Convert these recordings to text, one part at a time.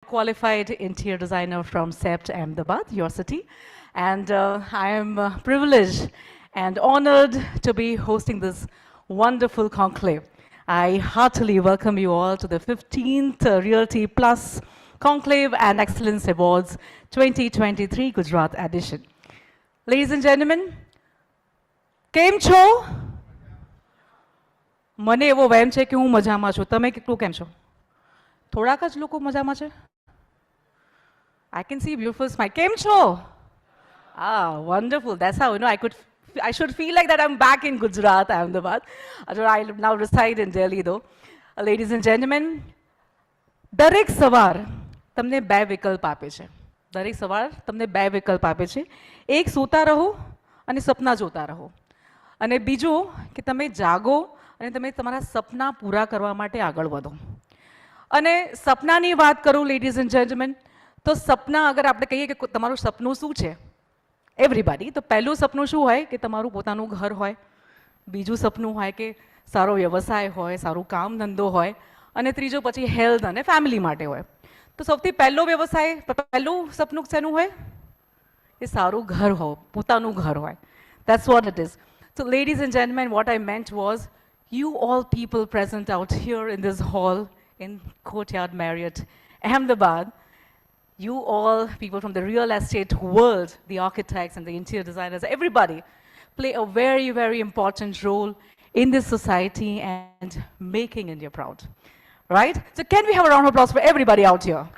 qualified interior designer from SEPT Ahmedabad, your city. And I am privileged and honored to be hosting this wonderful conclave. I heartily welcome you all to the 15th Realty Plus Conclave and Excellence Awards 2023 Gujarat edition. Ladies and gentlemen, કેમ છો? મને એવો વહેમ છે કે હું મજામાં છું. તમે કેટલું કેમ છો? થોડાક જ લોકો મજામાં છે? I can see beautiful smile. કેમ છો? Ah, wonderful. That's how, I should feel like that I'm back in Gujarat, Ahmedabad. I now reside in Delhi though. Ladies and gentlemen, દરેક સવાર તમને બે વિકલ્પ આપે છે. દરેક સવાર તમને બે વિકલ્પ આપે છે. એક સૂતા રહો અને સપના જોતા રહો. અને બીજું કે તમે જાગો અને તમે તમારા સપના પૂરા કરવા માટે આગળ વધો. અને સપનાની વાત કરું લેડીઝ એન્ડ જેન્ટલમેન, તો સપના અગર આપણે કહીએ કે તમારું સપનું શું છે, એવરીબડી, તો પહેલું સપનું શું હોય કે તમારું પોતાનું ઘર હોય, બીજું સપનું હોય કે સારો વ્યવસાય હોય, સારું કામ ધંધો હોય, અને ત્રીજું પછી હેલ્થ અને ફેમિલી માટે હોય. તો સૌથી પહેલો વ્યવસાય, પહેલું સપનું શેનું હોય? એ સારું ઘર હોય, પોતાનું ઘર હોય. That's what it is. So ladies and gentlemen, what I meant was, you all people present out here in this hall in Courtyard Marriott, Ahmedabad, you all people from the real estate world, the architects and the interior designers, everybody play a very, very important role in this society and making India proud. Right? So can we have a round of applause for everybody out here?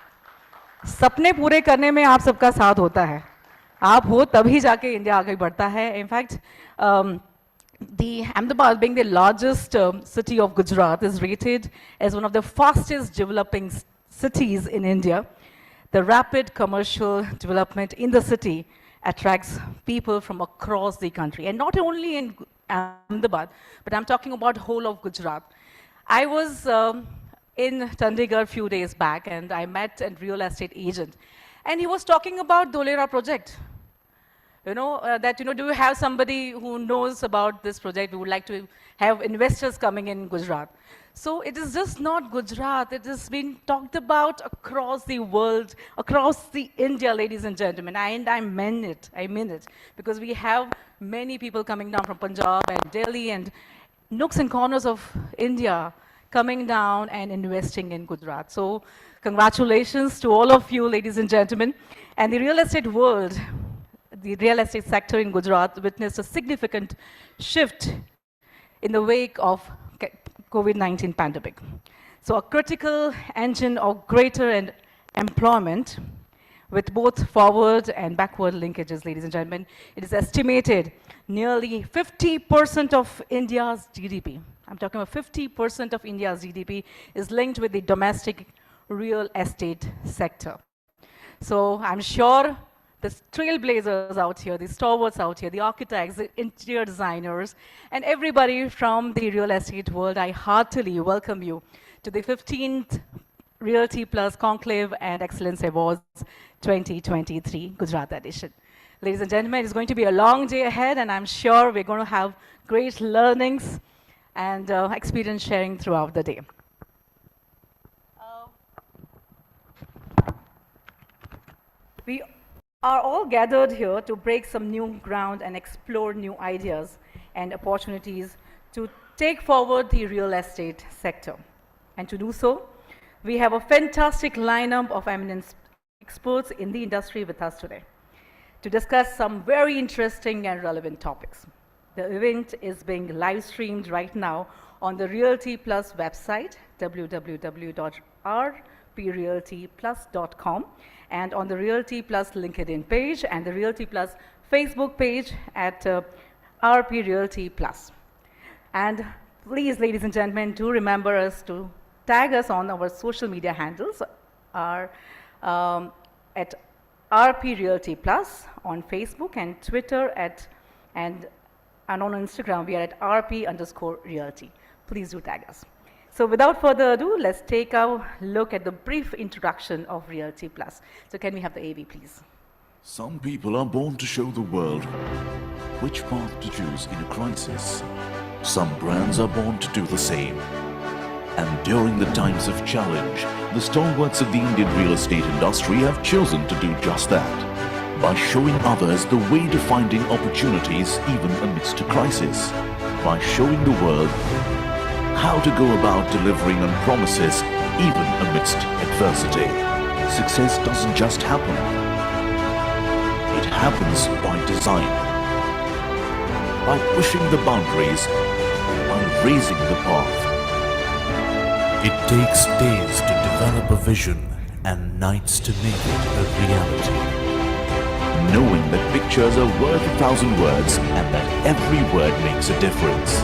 सपने पूरे करने में आप सबका साथ होता है. आप हो तभी जाके इंडिया आगे बढ़ता है. In fact, the Ahmedabad, being the largest city of Gujarat, is rated as one of the fastest developing cities in India. The rapid commercial development in the city attracts people from across the country, and not only in Ahmedabad, but I'm talking about whole of Gujarat. I was in Chandigarh a few days back, and I met a real estate agent, and he was talking about the RERA project. Do you have somebody who knows about this project? We would like to have investors coming in Gujarat. So it is just not Gujarat, it has been talked about across the world, across the India, ladies and gentlemen. And I mean it, because we have many people coming down from Punjab and Delhi and nooks and corners of India coming down and investing in Gujarat. So congratulations to all of you, ladies and gentlemen. And the real estate world, the real estate sector in Gujarat witnessed a significant shift in the wake of COVID-19 pandemic. So a critical engine of greater employment with both forward and backward linkages, ladies and gentlemen. It is estimated nearly 50% of India's GDP, I'm talking about 50% of India's GDP, is linked with the domestic real estate sector. So I'm sure the trailblazers out here, the stalwarts out here, the architects, the interior designers, and everybody from the real estate world, I heartily welcome you to the 15th Realty Plus Conclave and Excellence Awards 2023 Gujarat edition. Ladies and gentlemen, it's going to be a long day ahead, and I'm sure we're going to have great learnings and experience sharing throughout the day. We are all gathered here to break some new ground and explore new ideas and opportunities to take forward the real estate sector. And to do so, we have a fantastic lineup of eminent experts in the industry with us today to discuss some very interesting and relevant topics. The event is being live streamed right now on the Realty Plus website, www.rprealtyplus.com, and on the Realty Plus LinkedIn page and the Realty Plus Facebook page at RP Realty Plus. And please, ladies and gentlemen, do remember us to tag us on our social media handles at RP Realty Plus on Facebook and Twitter and on Instagram we are at RP_Realty. Please do tag us. So without further ado, let's take a look at the brief introduction of Realty Plus. So can we have the AV, please? Some people are born to show the world which path to choose in a crisis. Some brands are born to do the same. And during the times of challenge, The stalwarts of the Indian real estate industry have chosen to do just that, by showing others the way to finding opportunities even amidst a crisis, by showing the world how to go about delivering on promises even amidst adversity. Success doesn't just happen. It happens by design, by pushing the boundaries, by raising the path. It takes days to develop a vision and nights to make it a reality. Knowing that pictures are worth 1,000 words and that every word makes a difference.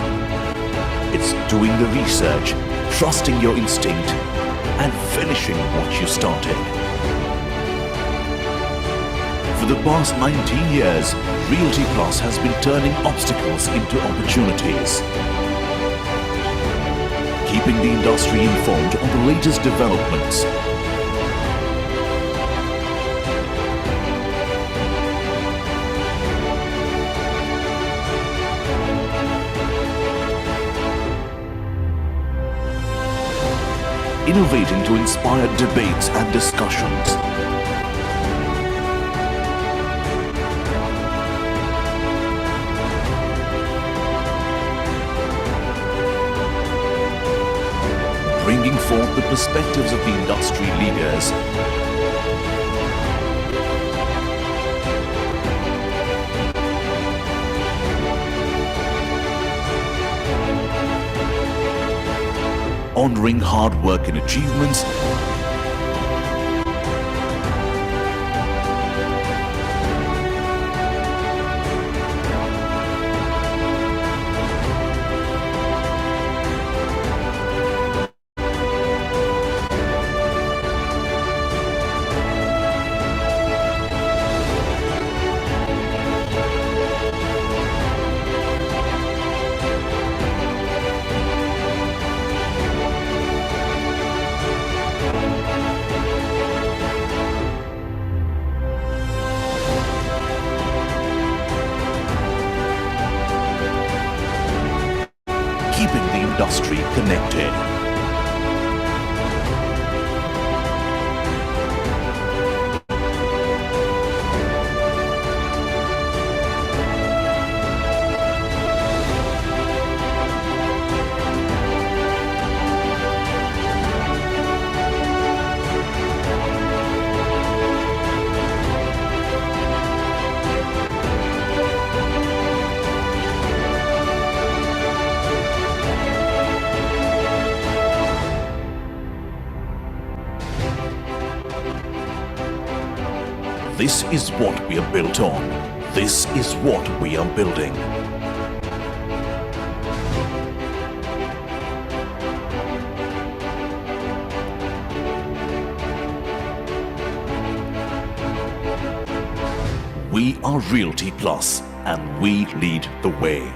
It's doing the research, trusting your instinct, and finishing what you started. For the past 19 years, Realty Plus has been turning obstacles into opportunities, keeping the industry informed on the latest developments, innovating to inspire debates and discussions, bringing forth the perspectives of the industry leaders, honoring hard work and achievements, keeping the industry connected. This is what we are built on. This is what we are building. We are Realty Plus, and we lead the way.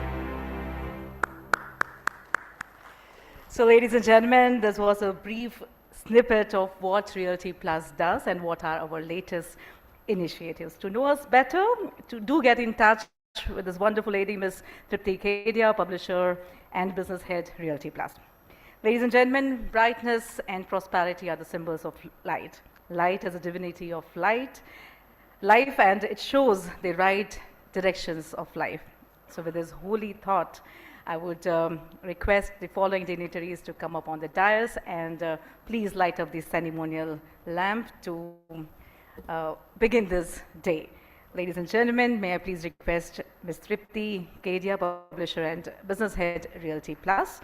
So, ladies and gentlemen, this was a brief snippet of what Realty Plus does and what are our latest initiatives. To know us better, do get in touch with this wonderful lady, Ms. Tripti Kedia, publisher and business head, Realty Plus. Ladies and gentlemen, brightness and prosperity are the symbols of light. Light is a divinity of life, and it shows the right directions of life. So with this holy thought, I would request the following dignitaries to come up on the dais and please light up the ceremonial lamp to begin this day. Ladies and gentlemen, may I please request Ms. Tripti Kedia, publisher and business head, Realty Plus.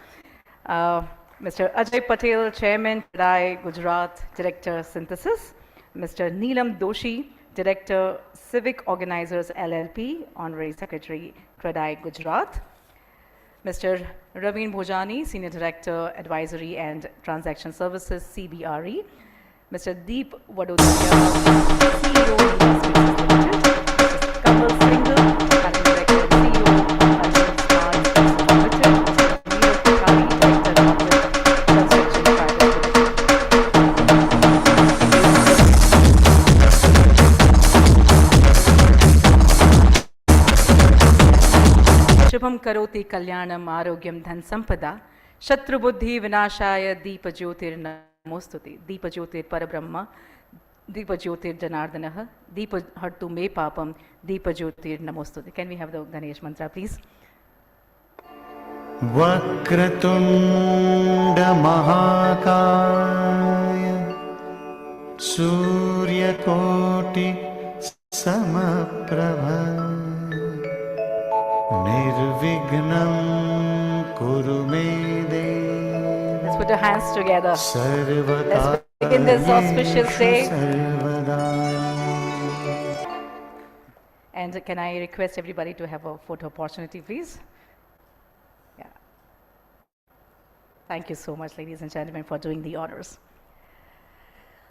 Mr. Ajay Patel, Chairman, CREDAI, Gujarat, Director, Synthesis. Mr. Neelam Doshi, Director, Civic Organizers LLP, Honorary Secretary, CREDAI, Gujarat. Mr. Raveen Bhojani, Senior Director, Advisory and Transaction Services, CBRE. Mr. Deep Wadodia, CEO, Mr. Kamal Singhal, Managing Director and CEO, Ultimate Smart Limited. Mr. Neil Kothari, Director, Corporate Construction Private Limited. Shubham Karoti Kalyanam Arogyam Dhan Sampada, Shatru Buddhi Vinashaya Deepa Jyotirna Namostute, Deepa Jyotir Parabrahma, Deepa Jyotir Janardanah, Deepa Hartu Me Papam, Deepa Jyotir Namostute. Can we have the Ganesh mantra, please? वक्रतुण्ड महाकाय सूर्यकोटि समप्रभ निर्विघ्नं कुरु मे देव Let's put our hands together. सर्वदा Let's begin this auspicious day. सर्वदा. And can I request everybody to have a photo opportunity, please? Yeah. Thank you so much, ladies and gentlemen, for doing the honors.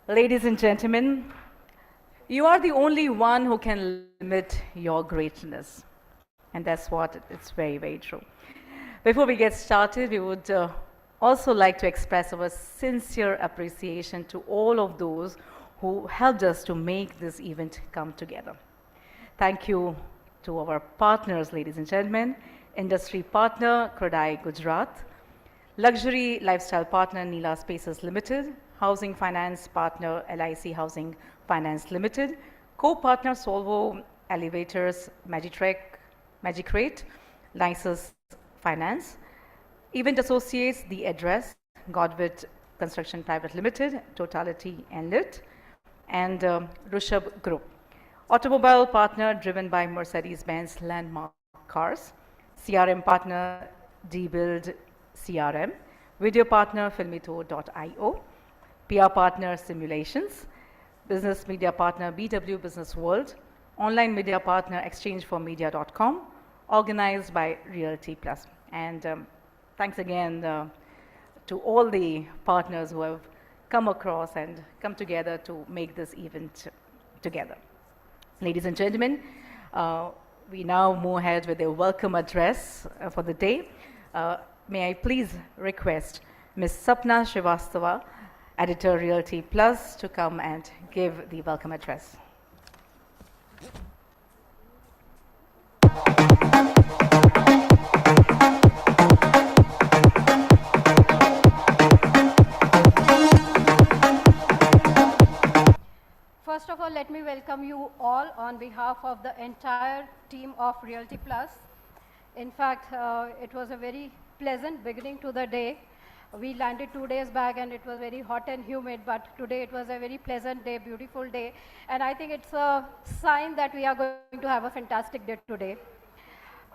Ladies and gentlemen, you are the only one who can limit your greatness. And that's what it's very, very true. Before we get started, we would also like to express our sincere appreciation to all of those who helped us to make this event come together. Thank you to our partners, ladies and gentlemen, industry partner, Conclave Gujarat, luxury lifestyle partner, Neela Spaces Limited, housing finance partner, LIC Housing Finance Limited, co-partner Solvo Elevators, Magicrate, Lysis Finance, event associates, The Address, Godwit Construction Private Limited, Totality and Lit, and Rushabh Group. Automobile partner driven by Mercedes-Benz Landmark Cars, CRM partner D-Build CRM, video partner Filmito.io, PR partner Simulations, business media partner BW Business World, online media partner exchangeformedia.com, organized by Realty Plus. And thanks again to all the partners who have come across and come together to make this event together. Ladies and gentlemen, we now move ahead with a welcome address for the day. May I please request Ms. Sapna Srivastava, Editor Realty Plus, to come and give the welcome address. First of all, let me welcome you all on behalf of the entire team of Realty Plus. In fact, it was a very pleasant beginning to the day. We landed 2 days back and it was very hot and humid, but today it was a very pleasant day, beautiful day. And I think it's a sign that we are going to have a fantastic day today.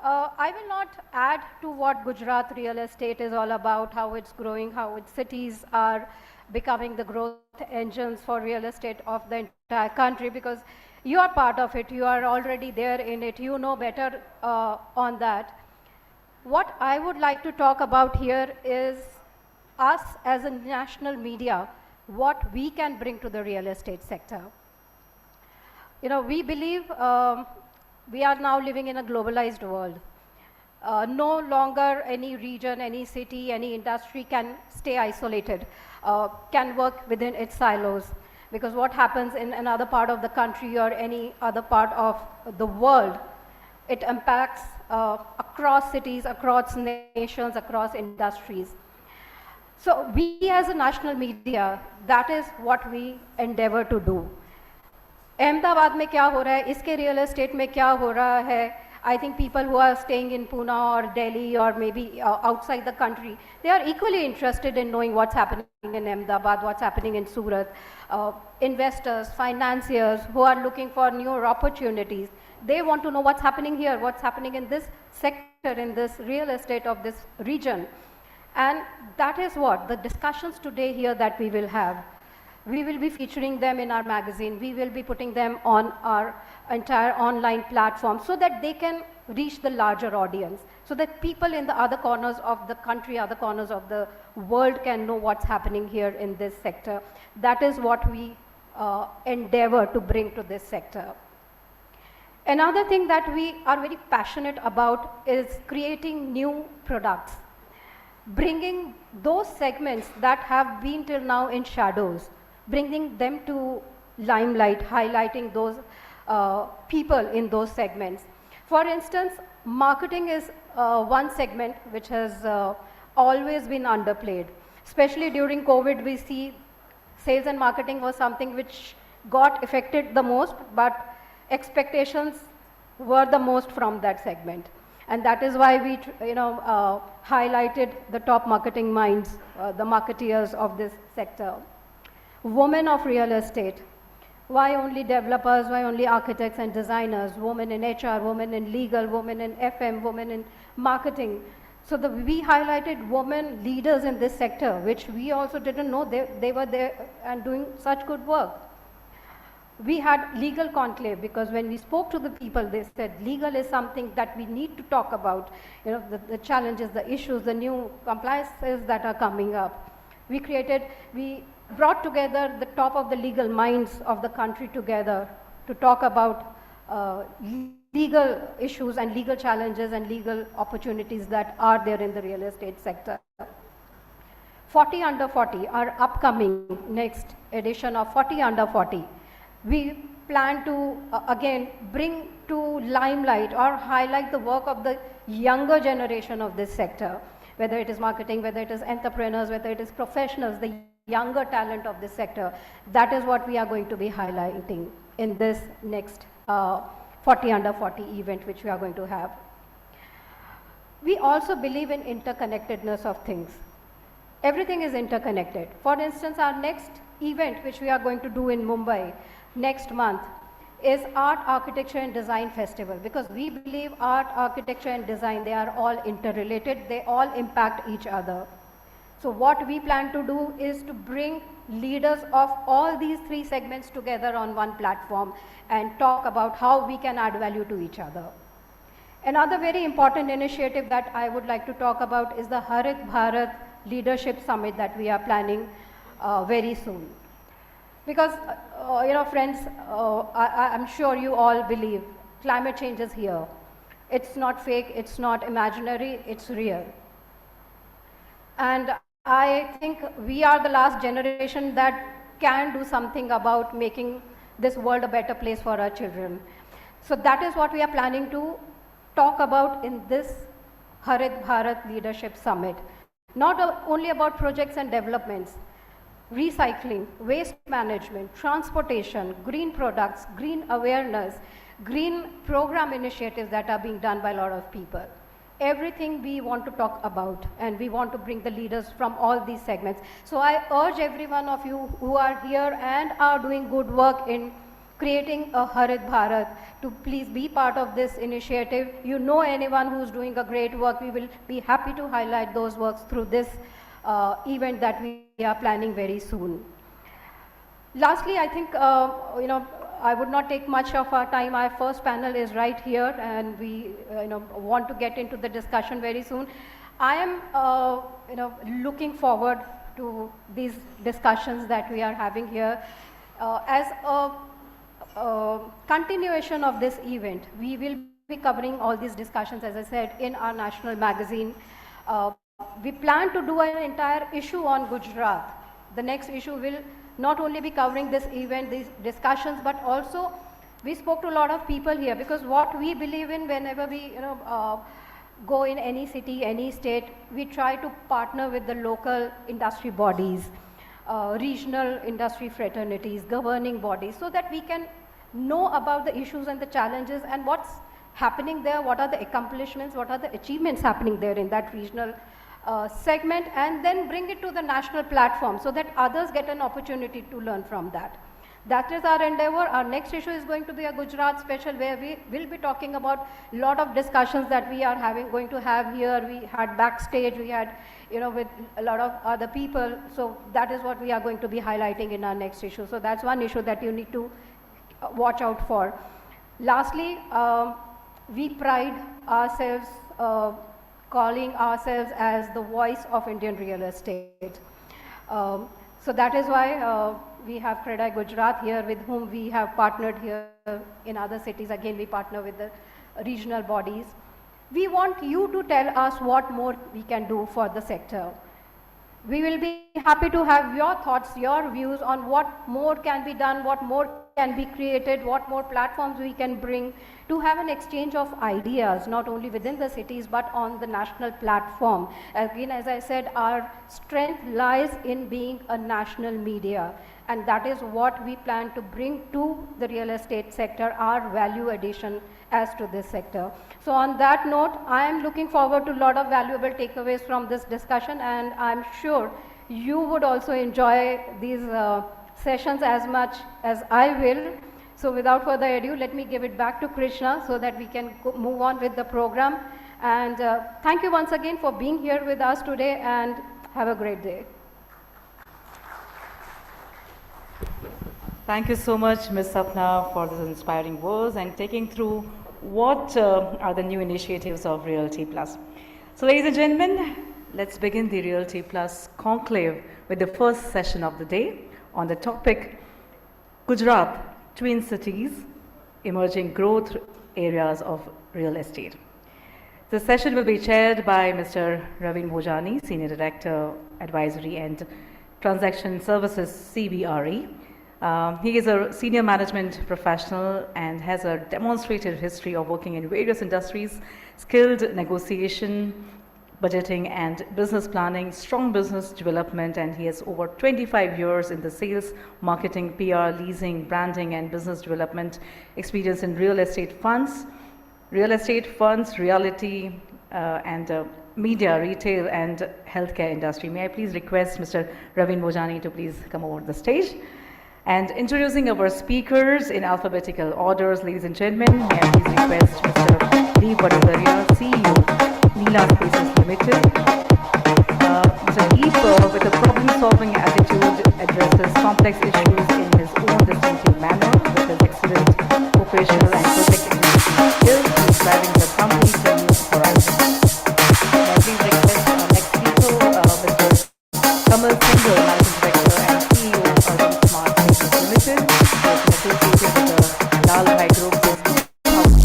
I will not add to what Gujarat real estate is all about, how it's growing, how its cities are becoming the growth engines for real estate of the entire country, because you are part of it, you are already there in it, you know better on that. What I would like to talk about here is us as a national media, what we can bring to the real estate sector. You know, we believe we are now living in a globalized world. No longer any region, any city, any industry can stay isolated, can work within its silos. Because what happens in another part of the country or any other part of the world, it impacts across cities, across nations, across industries. So we as a national media, that is what we endeavor to do. Ahmedabad में क्या हो रहा है, इसके real estate में क्या हो रहा है, I think people who are staying in Pune or Delhi or maybe outside the country, they are equally interested in knowing what's happening in Ahmedabad, what's happening in Surat. Investors, financiers who are looking for newer opportunities, they want to know what's happening here, what's happening in this sector, in this real estate of this region. And that is what the discussions today here that we will have. We will be featuring them in our magazine. We will be putting them on our entire online platform so that they can reach the larger audience, so that people in the other corners of the country, other corners of the world can know what's happening here in this sector. That is what we endeavor to bring to this sector. Another thing that we are very passionate about is creating new products, bringing those segments that have been till now in shadows, bringing them to limelight, highlighting those people in those segments. For instance, marketing is one segment which has always been underplayed. Especially during COVID, we see Sales and marketing was something which got affected the most, but expectations were the most from that segment. And that is why we, highlighted the top marketing minds, the marketeers of this sector. Women of real estate. Why only developers, why only architects and designers? Women in HR, women in legal, women in FM, women in marketing. So we highlighted women leaders in this sector, which we also didn't know they were there and doing such good work. We had legal conclave, because when we spoke to the people, they said legal is something that we need to talk about, the challenges, the issues, the new compliances that are coming up. We brought together the top of the legal minds of the country together to talk about legal issues and legal challenges and legal opportunities that are there in the real estate sector. 40 under 40, our upcoming next edition of 40 under 40. We plan to again bring to limelight or highlight the work of the younger generation of this sector, whether it is marketing, whether it is entrepreneurs, whether it is professionals, the younger talent of this sector. That is what we are going to be highlighting in this next 40 under 40 event which we are going to have. We also believe in interconnectedness of things. Everything is interconnected. For instance, our next event which we are going to do in Mumbai next month is Art, Architecture and Design Festival, because we believe art, architecture and design, they are all interrelated, they all impact each other. So what we plan to do is to bring leaders of all these three segments together on one platform and talk about how we can add value to each other. Another very important initiative that I would like to talk about is the Harit Bharat Leadership Summit that we are planning very soon. Because, friends, I'm sure you all believe climate change is here. It's not fake, it's not imaginary, it's real. And I think we are the last generation that can do something about making this world a better place for our children. So that is what we are planning to talk about in this Harit Bharat Leadership Summit. Not only about projects and developments, recycling, waste management, transportation, green products, green awareness, green program initiatives that are being done by a lot of people. Everything we want to talk about, and we want to bring the leaders from all these segments. So I urge every one of you who are here and are doing good work in creating a Harit Bharat to please be part of this initiative. You know anyone who's doing a great work, we will be happy to highlight those works through this event that we are planning very soon. Lastly, I think, I would not take much of our time. Our first panel is right here, and we want to get into the discussion very soon. I am looking forward to these discussions that we are having here. As a continuation of this event, we will be covering all these discussions, as I said, in our national magazine. We plan to do an entire issue on Gujarat. The next issue will not only be covering this event, these discussions, but also we spoke to a lot of people here, because what we believe in whenever we go in any city, any state, we try to partner with the local industry bodies, regional industry fraternities, governing bodies, so that we can know about the issues and the challenges and what's happening there, what are the accomplishments, what are the achievements happening there in that regional segment, and then bring it to the national platform so that others get an opportunity to learn from that. That is our endeavor. Our next issue is going to be a Gujarat special, where we will be talking about a lot of discussions that we are going to have here. We had backstage, we had, with a lot of other people. So that is what we are going to be highlighting in our next issue. So that's one issue that you need to watch out for. Lastly, we pride ourselves calling ourselves as the voice of Indian real estate. So that is why we have Credai Gujarat here, with whom we have partnered here in other cities. Again, we partner with the regional bodies. We want you to tell us what more we can do for the sector. We will be happy to have your thoughts, your views on what more can be done, what more can be created, what more platforms we can bring to have an exchange of ideas, not only within the cities but on the national platform. Again, as I said, our strength lies in being a national media, and that is what we plan to bring to the real estate sector, our value addition as to this sector. So on that note, I am looking forward to a lot of valuable takeaways from this discussion, and I'm sure you would also enjoy these sessions as much as I will. So without further ado, let me give it back to Krishna so that we can move on with the program. And thank you once again for being here with us today, and have a great day. Thank you so much, Ms. Sapna, for these inspiring words and taking through what are the new initiatives of Realty Plus. So, ladies and gentlemen, let's begin the Realty Plus Conclave with the first session of the day on the topic Gujarat, Twin Cities, Emerging Growth Areas of Real Estate. The session will be chaired by Mr. Ravin Bhojani, Senior Director, Advisory and Transaction Services, CBRE. He is a senior management professional and has a demonstrated history of working in various industries, skilled negotiation, budgeting and business planning, strong business development, and he has over 25 years in the sales, marketing, PR, leasing, branding and business development experience in real estate funds, reality and media, retail and healthcare industry. May I please request Mr. Ravin Bhojani to please come over the stage. And introducing our speakers in alphabetical orders, ladies and gentlemen, may I please request Mr. D. Vadadaria, CEO, Neela Spaces Limited. Mr. Deep, with a problem-solving attitude, addresses complex issues in his own distinctive manner with his excellent operational and project execution skills. He is driving the company to new horizons. May I please request our next speaker, Mr. Kamal Singhal, Managing Director and CEO of Urban Smart Spaces Limited, who has been associated with the Lal Bhai Group since 2001.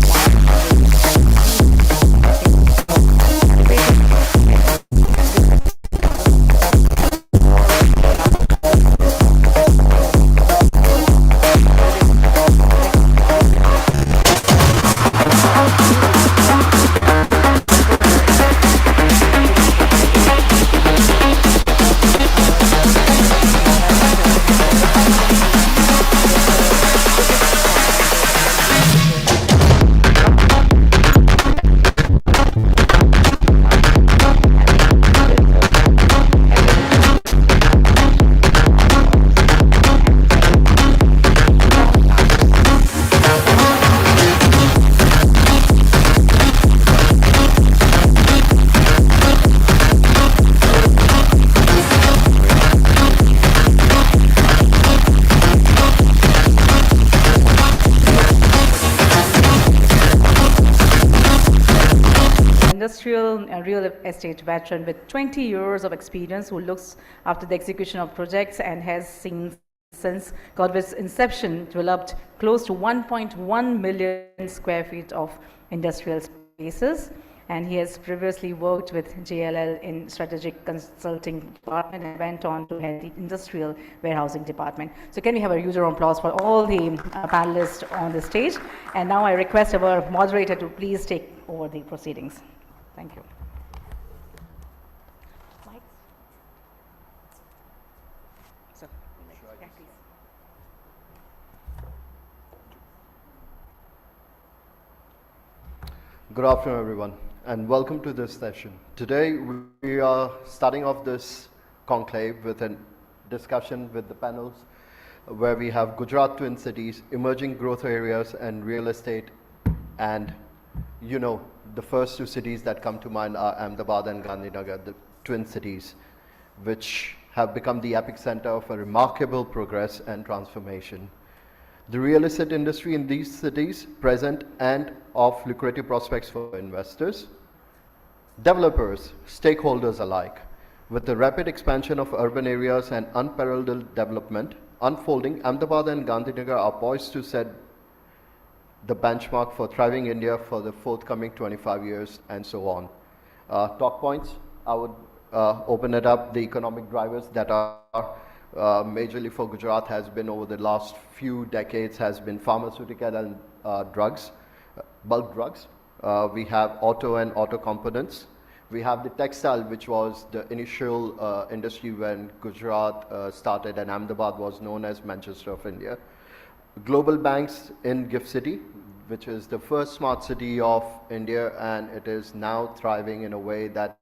Real estate veteran with 20 years of experience who looks after the execution of projects and has seen since Godwit's inception developed close to 1.1 million square feet of industrial spaces, and he has previously worked with JLL in strategic consulting department and went on to head the industrial warehousing department. So can we have a huge round of applause for all the panelists on the stage? And now I request our moderator to please take over the proceedings. Thank you. Mike? So, yeah, please. Good afternoon, everyone, and welcome to this session. Today, we are starting off this conclave with a discussion with the panels where we have Gujarat Twin Cities, emerging growth areas, and real estate. And you know, the first two cities that come to mind are Ahmedabad and Gandhinagar, the twin cities, which have become the epicenter of a remarkable progress and transformation. The real estate industry in these cities present and of lucrative prospects for investors, developers, stakeholders alike. With the rapid expansion of urban areas and unparalleled development unfolding, Ahmedabad and Gandhinagar are poised to set the benchmark for thriving India for the forthcoming 25 years and so on. Talk points, I would open it up, the economic drivers that are majorly for Gujarat has been over the last few decades has been pharmaceutical and drugs, bulk drugs. We have auto and auto components. We have the textile, which was the initial industry when Gujarat started, and Ahmedabad was known as Manchester of India. Global banks in Gift City, which is the first smart city of India, and it is now thriving in a way that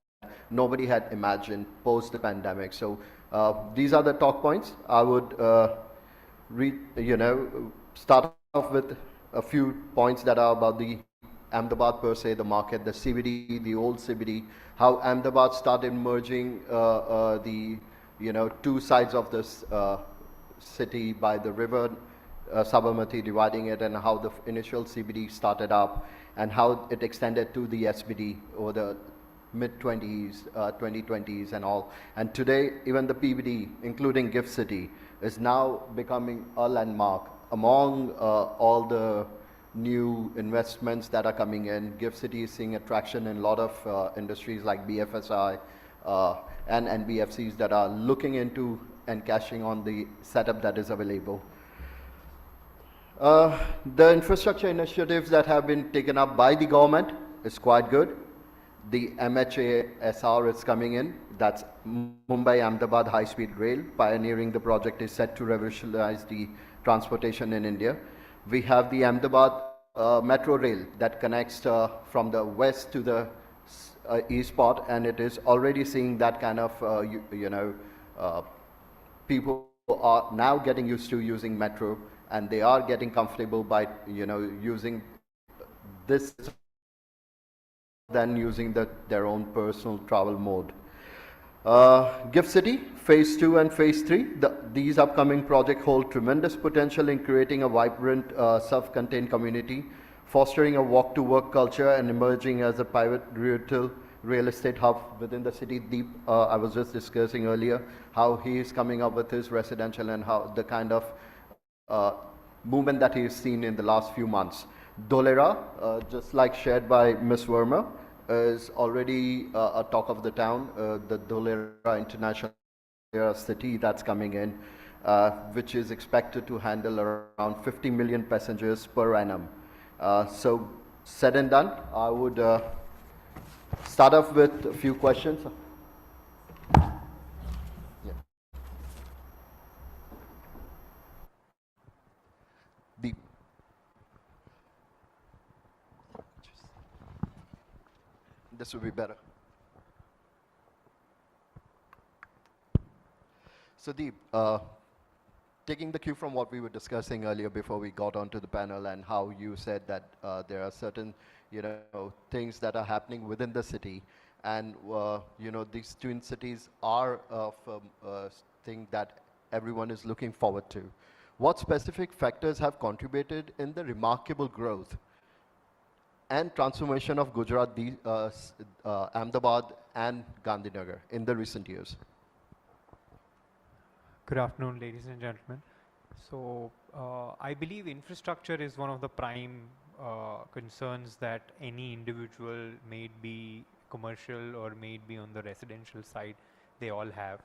nobody had imagined post the pandemic. So these are the talk points. I would start off with a few points that are about the Ahmedabad per se, the market, the CBD, the old CBD, how Ahmedabad started merging the two sides of this city by the river Sabarmati, dividing it, and how the initial CBD started up and how it extended to the SBD over the mid-20s, 2020s and all. And today, even the PBD, including Gift City, is now becoming a landmark among all the new investments that are coming in. Gift City is seeing attraction in a lot of industries like BFSI and NBFCs that are looking into and cashing on the setup that is available. The infrastructure initiatives that have been taken up by the government is quite good. The MHASR is coming in. That's Mumbai-Ahmedabad high-speed rail. Pioneering the project is set to revolutionize the transportation in India. We have the Ahmedabad metro rail that connects from the west to the east part, and it is already seeing that kind of, people are now getting used to using metro, and they are getting comfortable by, using this than using their own personal travel mode. Gift City, Phase 2 and Phase 3, these upcoming projects hold tremendous potential in creating a vibrant, self-contained community, fostering a walk-to-work culture, and emerging as a private real estate hub within the city. Deep, I was just discussing earlier how he is coming up with his residential and how the kind of movement that he has seen in the last few months. Dholera, just like shared by Ms. Verma, is already a talk of the town. The Dholera International City that's coming in, which is expected to handle around 50 million passengers per annum. So said and done, I would start off with a few questions. This would be better. So Deep, taking the cue from what we were discussing earlier before we got onto the panel, and how you said that there are certain, things that are happening within the city, and these twin cities are a thing that everyone is looking forward to. What specific factors have contributed in the remarkable growth and transformation of Gujarat, Ahmedabad and Gandhinagar in the recent years? Good afternoon, ladies and gentlemen. So I believe infrastructure is one of the prime concerns that any individual, may it be commercial or may it be on the residential side, they all have.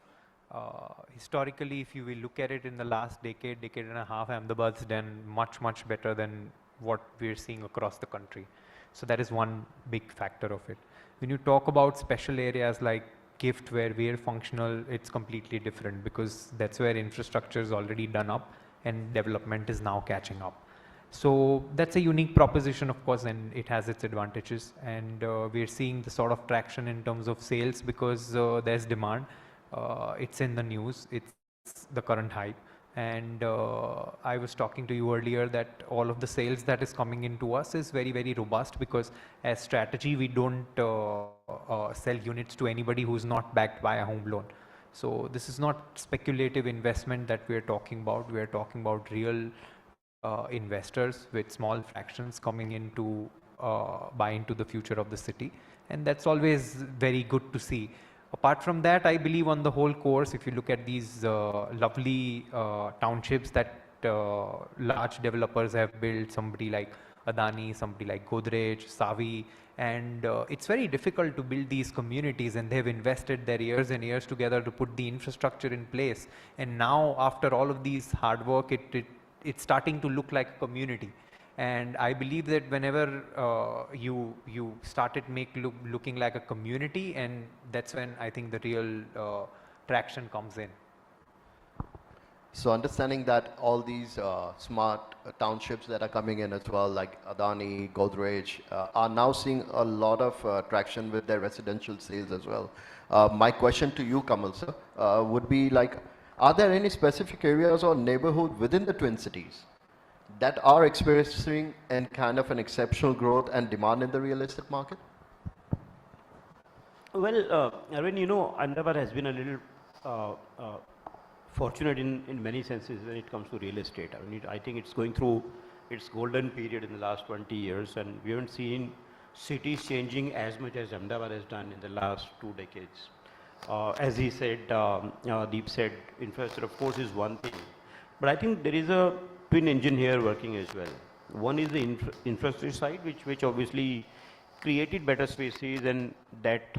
Historically, if you will look at it in the last decade and a half, Ahmedabad's done much, much better than what we're seeing across the country. So that is one big factor of it. When you talk about special areas like Gift, where we're functional, it's completely different, because that's where infrastructure is already done up and development is now catching up. So that's a unique proposition, of course, and it has its advantages. And we're seeing the sort of traction in terms of sales, because there's demand. It's in the news, it's the current hype. And I was talking to you earlier that all of the sales that is coming into us is very, very robust, because as strategy, we don't sell units to anybody who's not backed by a home loan. So this is not speculative investment that we're talking about. We're talking about real investors with small fractions coming in to buy into the future of the city. And that's always very good to see. Apart from that, I believe on the whole course, if you look at these lovely townships that large developers have built, somebody like Adani, somebody like Godrej, Savi, and it's very difficult to build these communities, and they've invested their years and years together to put the infrastructure in place. And now, after all of these hard work, it's starting to look like a community. And I believe that whenever you started looking like a community, and that's when I think the real traction comes in. So understanding that all these smart townships that are coming in as well, like Adani, Godrej, are now seeing a lot of traction with their residential sales as well. My question to you, Kamal sir, would be like, are there any specific areas or neighborhood within the Twin Cities that are experiencing kind of an exceptional growth and demand in the real estate market? Well, Arvind, you know, Ahmedabad has been a little fortunate in many senses when it comes to real estate. I mean, I think it's going through its golden period in the last 20 years, and we haven't seen cities changing as much as Ahmedabad has done in the last 2 decades. As he said, Deep said, infrastructure of course is one thing, but I think there is a twin engine here working as well. One is the infrastructure side, which obviously created better spaces and that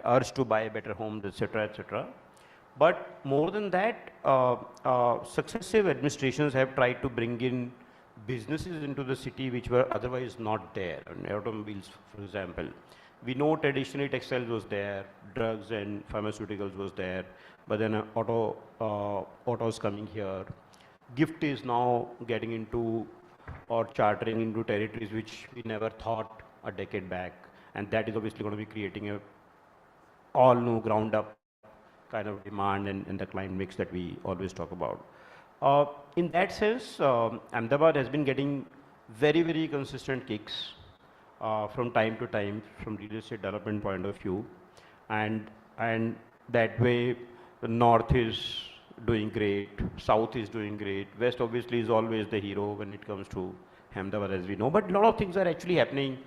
urge to buy better homes, etc., etc. But more than that, successive administrations have tried to bring in businesses into the city which were otherwise not there. And automobiles, for example. We know traditionally textiles was there, drugs and pharmaceuticals was there, but then autos coming here. Gift is now getting into or chartering into territories which we never thought a decade back. And that is obviously going to be creating a all new ground up kind of demand and the client mix that we always talk about. In that sense, Ahmedabad has been getting very, very consistent kicks from time to time from real estate development point of view. And that way, the north is doing great, south is doing great, west obviously is always the hero when it comes to Ahmedabad, as we know. But a lot of things are actually happening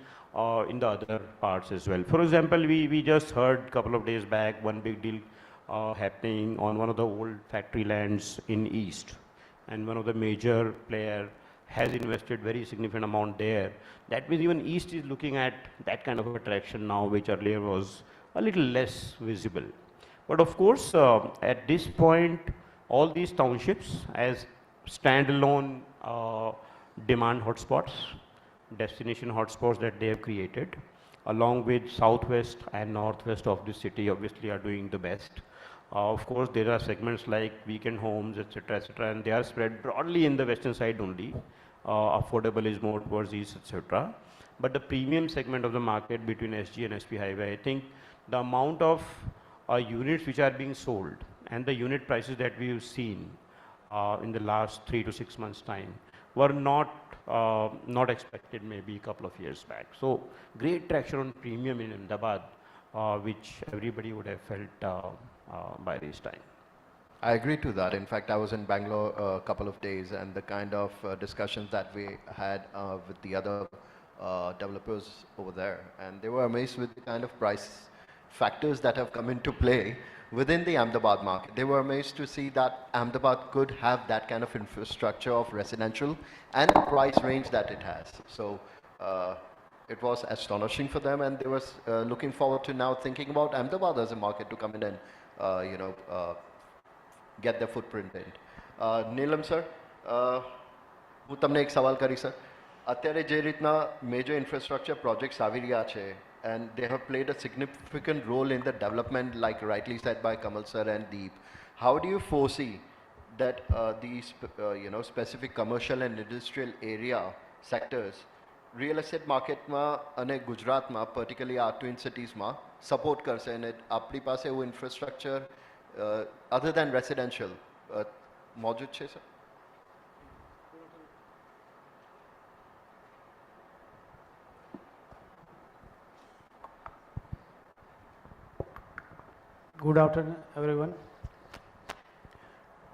in the other parts as well. For example, we just heard a couple of days back one big deal happening on one of the old factory lands in East, and one of the major player has invested very significant amount there. That means even East is looking at that kind of attraction now, which earlier was a little less visible. But of course, at this point, all these townships as standalone demand hotspots, destination hotspots that they have created, along with southwest and northwest of the city obviously are doing the best. Of course, there are segments like weekend homes, etc., etc., and they are spread broadly in the western side only. Affordable is more towards east, etc. But the premium segment of the market between SG and SP Highway, I think the amount of units which are being sold and the unit prices that we've seen in the last 3 to 6 months' time were not expected maybe a couple of years back. So great traction on premium in Ahmedabad, which everybody would have felt by this time. I agree to that. In fact, I was in Bangalore a couple of days, and the kind of discussions that we had with the other developers over there, and they were amazed with the kind of price factors that have come into play within the Ahmedabad market. They were amazed to see that Ahmedabad could have that kind of infrastructure of residential and the price range that it has. So it was astonishing for them, and they were looking forward to now thinking about Ahmedabad as a market to come in and get their footprint in. Neelam sir, હું તમને એક સવાલ કરી sir. અત્યારે જે રીતના major infrastructure projects આવી રહ્યા છે, and they have played a significant role in the development, like rightly said by Kamal sir and Deep. How do you foresee that these specific commercial and industrial area sectors real estate marketમાં અને ગુજરાતમાં particularly our twin citiesમાં support કરશે, અને આપણી પાસે એવું infrastructure other than residential મौजूद છે sir? Good afternoon everyone.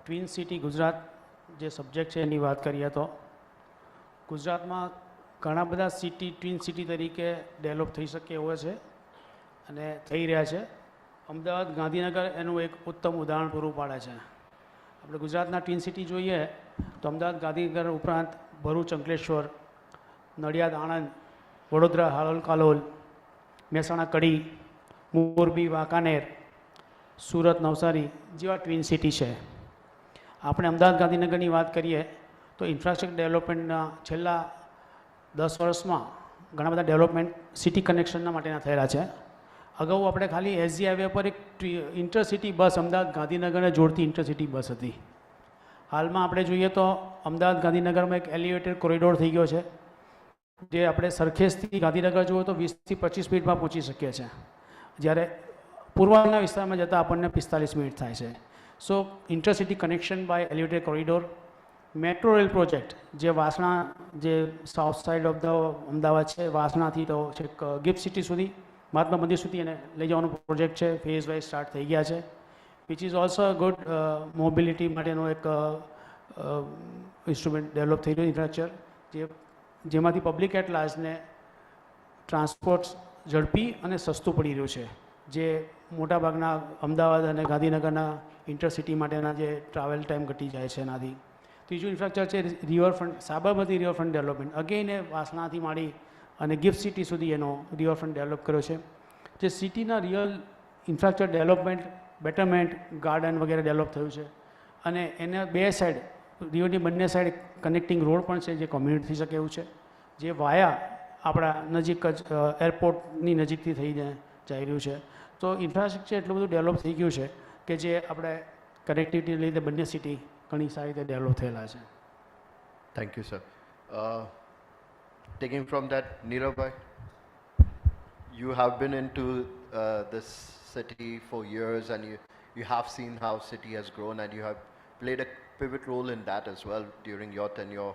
Twin city Gujarat જે subject છે એની વાત કરીએ તો ગુજરાતમાં ઘણા બધા સિટી ટ્વિન સિટી તરીકે ડેવલપ થઈ શકે એવો છે અને થઈ રહ્યા છે. અમદાવાદ ગાંધીનગર એનું એક ઉત્તમ ઉદાહરણ પૂરું પાડે છે. આપણે ગુજરાતના ટ્વિન સિટી જોઈએ તો અમદાવાદ ગાંધીનગર ઉપરાંત ભરૂચ અંકલેશ્વર નડિયાદ આણંદ, વડોદરા હાલોલ કાલોલ, મહેસાણા કડી, મોરબી વાંકાનેર, સુરત નવસારી જેવા ટ્વિન સિટી છે. આપણે અમદાવાદ ગાંધીનગરની વાત કરીએ તો ઇન્ફ્રાસ્ટ્રક્ચર ડેવલપમેન્ટના છેલ્લા 10 વર્ષમાં ઘણા બધા ડેવલપમેન્ટ સિટી કનેક્શનના માટેના થયેલા છે. અગાઉ આપણે ખાલી એસજી હાઈવે પર એક ઇન્ટરસિટી બસ અમદાવાદ ગાંધીનગરને જોડતી ઇન્ટરસિટી બસ હતી. હાલમાં આપણે જોઈએ તો અમદાવાદ ગાંધીનગરમાં એક એલિવેટેડ કોરિડોર થઈ ગયો છે, જે આપણે સરખેજથી ગાંધીનગર જુઓ તો 20 થી 25 મિનિટમાં પહોંચી શકીએ છીએ, જ્યારે પૂર્વના વિસ્તારમાં જતાં આપણને 45 મિનિટ થાય છે. So intercity connection by elevated corridor, metro rail project જે વાસણા, જે south side of the Ahmedabad છે, વાસણાથી તો છેક ગિફ્ટ સિટી સુધી, મહાત્મા મંદિર સુધી એને લઈ જવાનો પ્રોજેક્ટ છે, ફેઝ વાઇઝ સ્ટાર્ટ થઈ ગયા છે, which is also good mobility માટેનો એક ઇન્સ્ટ્રુમેન્ટ ડેવલપ થઈ રહ્યું ઇન્ફ્રાસ્ટ્રક્ચર, જેમાંથી પબ્લિક એટ લાર્જને ટ્રાન્સપોર્ટ ઝડપી અને સસ્તું પડી રહ્યું છે, જે મોટાભાગના અમદાવાદ અને ગાંધીનગરના ઇન્ટરસિટી માટેના જે ટ્રાવેલ ટાઈમ ઘટી જાય છે એનાથી. ત્રીજું ઇન્ફ્રાસ્ટ્રક્ચર છે riverfront, Sabarmati riverfront development. Again એ વાસણાથી માંડી અને ગિફ્ટ સિટી સુધી એનો રિવરફ્રન્ટ ડેવલપ કર્યો છે, જે સિટીના real infrastructure development, betterment, garden વગેરે ડેવલપ થયું છે. અને એને બે સાઈડ, રિવરની બંને સાઈડ કનેક્ટિંગ રોડ પણ છે, જે કોમ્યુનિકેટ થઈ શકે એવું છે, જે વાયા આપણા નજીક જ એરપોર્ટની નજીકથી થઈ જઈ રહ્યું છે. તો ઇન્ફ્રાસ્ટ્રક્ચર એટલું બધું ડેવલપ થઈ ગયું છે કે જે આપણે કનેક્ટિવિટીને લીધે બંને સિટી ઘણી સારી રીતે ડેવલપ થયેલા છે. Thank you, sir. Taking from that, Neerabhai, you have been into this city for years, and you have seen how city has grown, and you have played a pivot role in that as well during your tenure.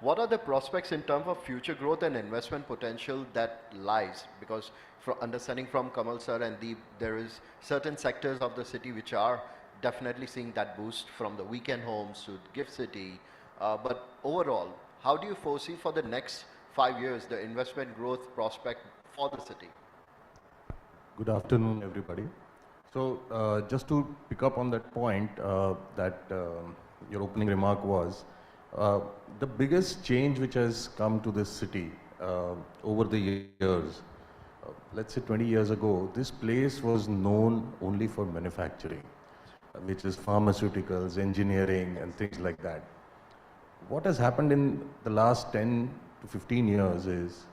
What are the prospects in terms of future growth and investment potential that lies? Because understanding from Kamal sir and Deep, there is certain sectors of the city which are definitely seeing that boost, from the weekend homes to gift city. But overall, how do you foresee for the next 5 years the investment growth prospect for the city? Good afternoon, everybody. So, just to pick up on that point that your opening remark was, the biggest change which has come to this city over the years, let's say 20 years ago, this place was known only for manufacturing, which is pharmaceuticals, engineering, and things like that. What has happened in the last 10 to 15 years is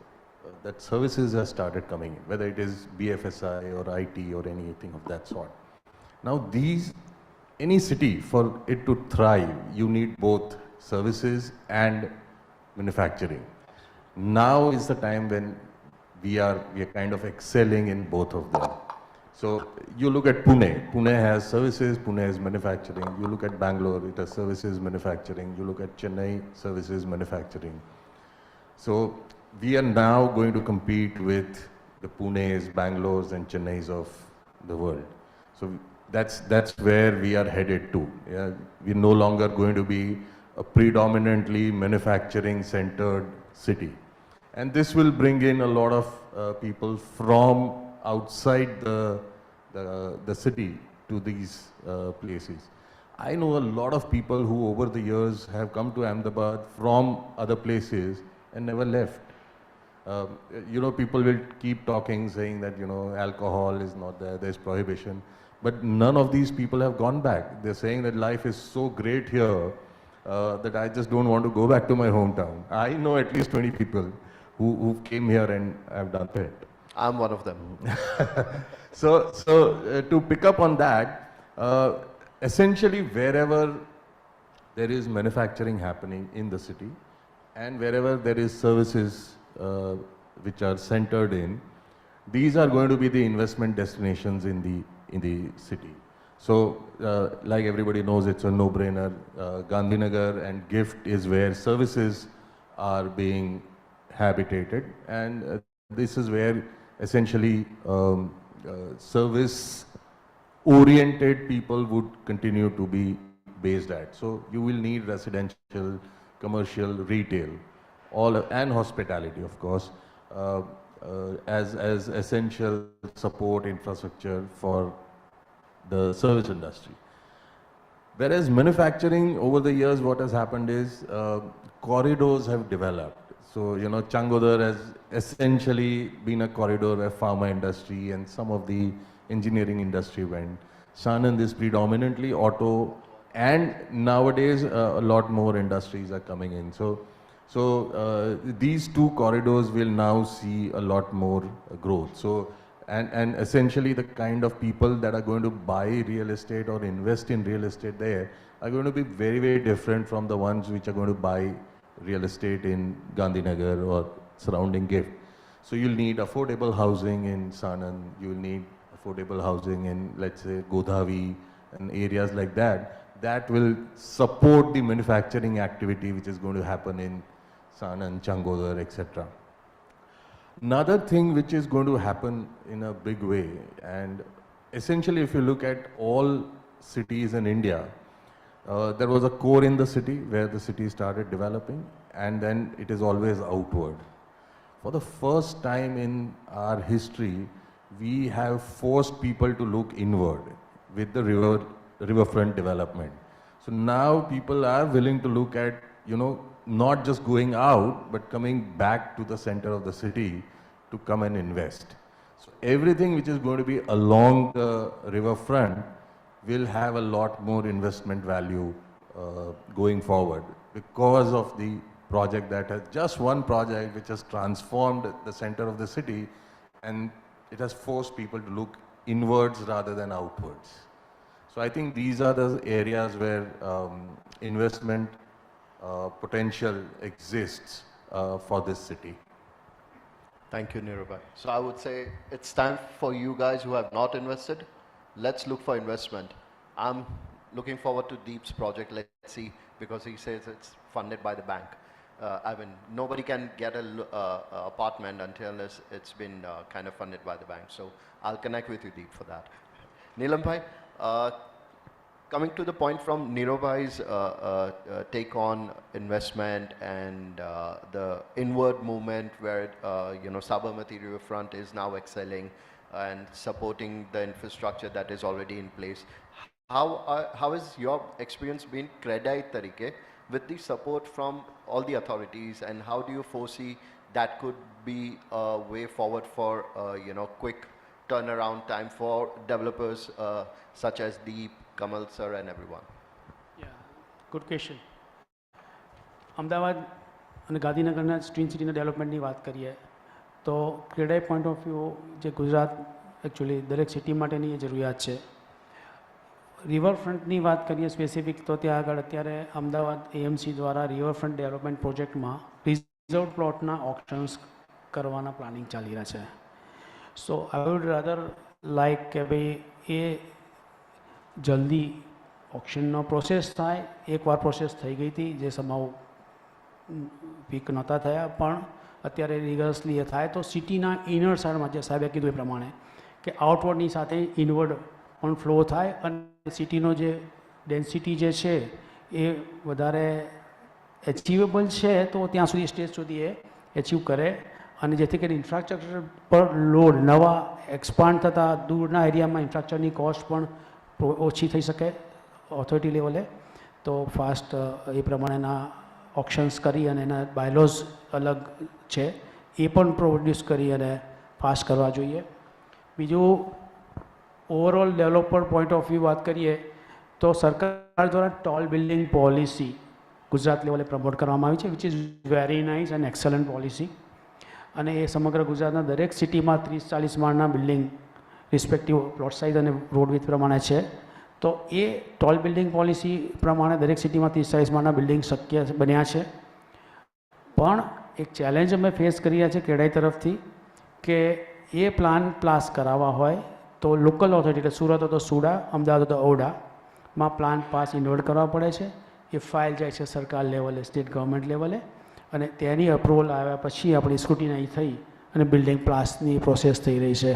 that services have started coming in, whether it is BFSI or IT or anything of that sort. Now any city, for it to thrive, you need both services and manufacturing. Now is the time when we are kind of excelling in both of them. So you look at Pune. Pune has services, Pune has manufacturing. You look at Bangalore, it has services, manufacturing. You look at Chennai, services, manufacturing. So we are now going to compete with the Punes, Bangalores, and Chennais of the world. So that's where we are headed to. Yeah? We're no longer going to be a predominantly manufacturing-centered city. And this will bring in a lot of people from outside the city to these places. I know a lot of people who over the years have come to Ahmedabad from other places and never left. People will keep talking, saying that, alcohol is not there, there's prohibition. But none of these people have gone back. They're saying that life is so great here that I just don't want to go back to my hometown. I know at least 20 people who came here and have done it. I'm one of them. So to pick up on that, essentially wherever there is manufacturing happening in the city and wherever there is services which are centered in, these are going to be the investment destinations in the city. So like everybody knows, it's a no-brainer. Gandhinagar and GIFT is where services are being habitated, and this is where essentially service-oriented people would continue to be based at. So you will need residential, commercial, retail, all and hospitality, of course, as essential support infrastructure for the service industry. Whereas manufacturing, over the years, what has happened is corridors have developed. So, you know, Changodar has essentially been a corridor where pharma industry and some of the engineering industry went. Sanand is predominantly auto, and nowadays a lot more industries are coming in. So these two corridors will now see a lot more growth. So, and essentially the kind of people that are going to buy real estate or invest in real estate there are going to be very, very different from the ones which are going to buy real estate in Gandhinagar or surrounding GIFT. So you'll need affordable housing in Sanand, you'll need affordable housing in, let's say, Godavi and areas like that. That will support the manufacturing activity which is going to happen in Sanand, Changodar, etc. Another thing which is going to happen in a big way, and essentially if you look at all cities in India, there was a core in the city where the city started developing, and then it is always outward. For the first time in our history, we have forced people to look inward with the riverfront development. So now people are willing to look at, you know, not just going out, but coming back to the center of the city to come and invest. So everything which is going to be along the riverfront will have a lot more investment value going forward because of the project that has, just one project which has transformed the center of the city, and it has forced people to look inwards rather than outwards. So I think these are the areas where investment potential exists for this city. Thank you, Nirubhai. So I would say it's time for you guys who have not invested, let's look for investment. I'm looking forward to Deep's project, let's see, because he says it's funded by the bank. I mean, nobody can get an apartment until it's been kind of funded by the bank. So I'll connect with you, Deep, for that. Neelam bhai, coming to the point from Nirubhai's take on investment and the inward movement where, you know, Sabarmati Riverfront is now excelling and supporting the infrastructure that is already in place. How has your experience been credit tarike with the support from all the authorities, and how do you foresee that could be a way forward for, you know, quick turnaround time for developers such as Deep, Kamal sir and everyone? Yeah, good question. Ahmedabad અને ગાંધીનગરના twin સિટીના ડેવલપમેન્ટની વાત કરીએ તો CREDAI point of view જે Gujarat actually દરેક city માટેની એ જરૂરિયાત છે. રિવરફ્રન્ટની વાત કરીએ સ્પેસિફિક તો ત્યાં આગળ અત્યારે અમદાવાદ એએમસી દ્વારા રિવરફ્રન્ટ ડેવલપમેન્ટ પ્રોજેક્ટમાં રિઝર્વ પ્લોટના ઓપ્શન્સ કરવાના પ્લાનિંગ ચાલી રહ્યા છે. સો આઈ વુડ રાધર લાઈક કે ભાઈ એ જલ્દી ઓપ્શનનો પ્રોસેસ થાય. એકવાર પ્રોસેસ થઈ ગઈ હતી જે સમાવ પીક નહોતા થયા, પણ અત્યારે રિગર્સલી એ થાય તો સિટીના ઇનર સાઇડમાં જે સાહેબે કીધું એ પ્રમાણે કે આઉટવર્ડની સાથે ઇનવર્ડ પણ ફ્લો થાય અને સિટીનો જે ડેન્સિટી જે છે એ વધારે એચિવેબલ છે તો ત્યાં સુધી સ્ટેજ સુધી એ એચિવ કરે, અને જેથી કરીને ઇન્ફ્રાસ્ટ્રક્ચર પર લોડ નવા એક્સપાન્ડ થતા દૂરના એરિયામાં ઇન્ફ્રાસ્ટ્રક્ચરની કોસ્ટ પણ ઓછી થઈ શકે ઓથોરિટી લેવલે. તો ફાસ્ટ એ પ્રમાણેના ઓપ્શન્સ કરી અને એના બાયલોઝ અલગ છે એ પણ પ્રોડ્યુસ કરી અને ફાસ્ટ કરવા જોઈએ. બીજું overall developer point of view વાત કરીએ તો સરકાર દ્વારા ટોલ બિલ્ડિંગ પોલિસી ગુજરાત લેવલે પ્રમોટ કરવામાં આવી છે, which is very nice and excellent policy. અને એ સમગ્ર ગુજરાતના દરેક સિટીમાં 30-40 માળના બિલ્ડિંગ રિસ્પેક્ટિવ પ્લોટ સાઇઝ અને રોડ વિથ પ્રમાણે છે. તો એ ટોલ બિલ્ડિંગ પોલિસી પ્રમાણે દરેક સિટીમાં 30-40 માળના બિલ્ડિંગ શક્ય બન્યા છે. પણ એક ચેલેન્જ અમે ફેસ કરી રહ્યા છે કેડાઈ તરફથી કે એ પ્લાન પાસ કરાવવા હોય તો લોકલ ઓથોરિટી એટલે સુરત હતો સુડા, અમદાવાદ હતો ઔડામાં પ્લાન પાસ ઇન્વર્ટ કરવા પડે છે. એ ફાઇલ જાય છે સરકાર લેવલે, સ્ટેટ ગવર્મેન્ટ લેવલે, અને તેની અપ્રુવલ આવ્યા પછી આપણી સ્ક્રુટિનાઇઝ થઈ અને બિલ્ડિંગ પ્લાસની પ્રોસેસ થઈ રહી છે.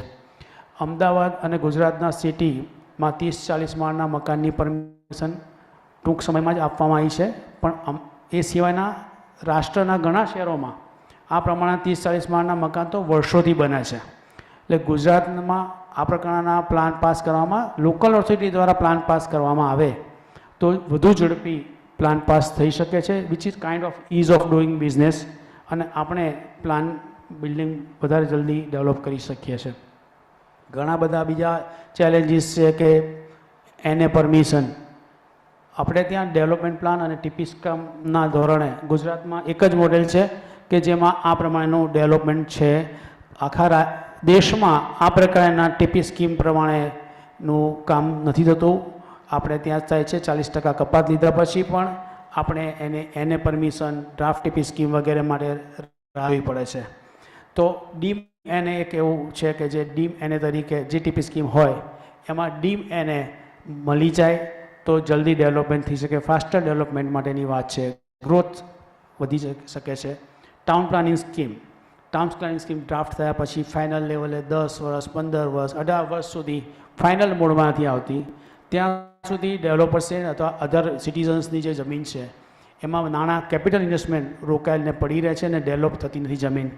અમદાવાદ અને ગુજરાતના સિટીમાં 30-40 માળના મકાનની પરમિશન ટૂંક સમયમાં જ આપવામાં આવી છે, પણ એ સિવાયના રાષ્ટ્રના ઘણા શહેરોમાં આ પ્રમાણે 30-40 માળના મકાન તો વર્ષોથી બને છે. એટલે ગુજરાતમાં આ પ્રકારના પ્લાન પાસ કરવામાં લોકલ ઓથોરિટી દ્વારા પ્લાન પાસ કરવામાં આવે તો વધુ ઝડપી પ્લાન પાસ થઈ શકે છે, which is kind of ease of doing business અને આપણે પ્લાન બિલ્ડિંગ વધારે જલ્દી ડેવલપ કરી શકીએ છીએ. ઘણા બધા બીજા ચેલેન્જીસ છે કે એને પરમિશન, આપણે ત્યાં ડેવલપમેન્ટ પ્લાન અને ટીપીસ્કમના ધોરણે ગુજરાતમાં એક જ મોડેલ છે કે જેમાં આ પ્રમાણેનું ડેવલપમેન્ટ છે. આખા દેશમાં આ પ્રકારના ટીપી સ્કીમ પ્રમાણેનું કામ નથી થતું. આપણે ત્યાં થાય છે 40% કપાત લીધા પછી પણ આપણે એને પરમિશન, ડ્રાફ્ટ ટીપી સ્કીમ વગેરે માટે રાખવી પડે છે. તો ડીમ એને એક એવું છે કે જે ડીમ એને તરીકે જે ટીપી સ્કીમ હોય એમાં ડીમ એને મળી જાય તો જલ્દી ડેવલપમેન્ટ થઈ શકે. ફાસ્ટર ડેવલપમેન્ટ માટેની વાત છે, ગ્રોથ વધી શકે છે. ટાઉન પ્લાનિંગ સ્કીમ, ડ્રાફ્ટ થયા પછી ફાઇનલ લેવલે 10 વર્ષ, 15 વર્ષ, 18 વર્ષ સુધી ફાઇનલ મોડમાં નથી આવતી. ત્યાં સુધી ડેવલપર્સે અથવા અધર સિટીઝન્સની જે જમીન છે એમાં નાણાં કેપિટલ ઇન્વેસ્ટમેન્ટ રોકાયેલને પડી રહે છે અને ડેવલપ થતી નથી જમીન.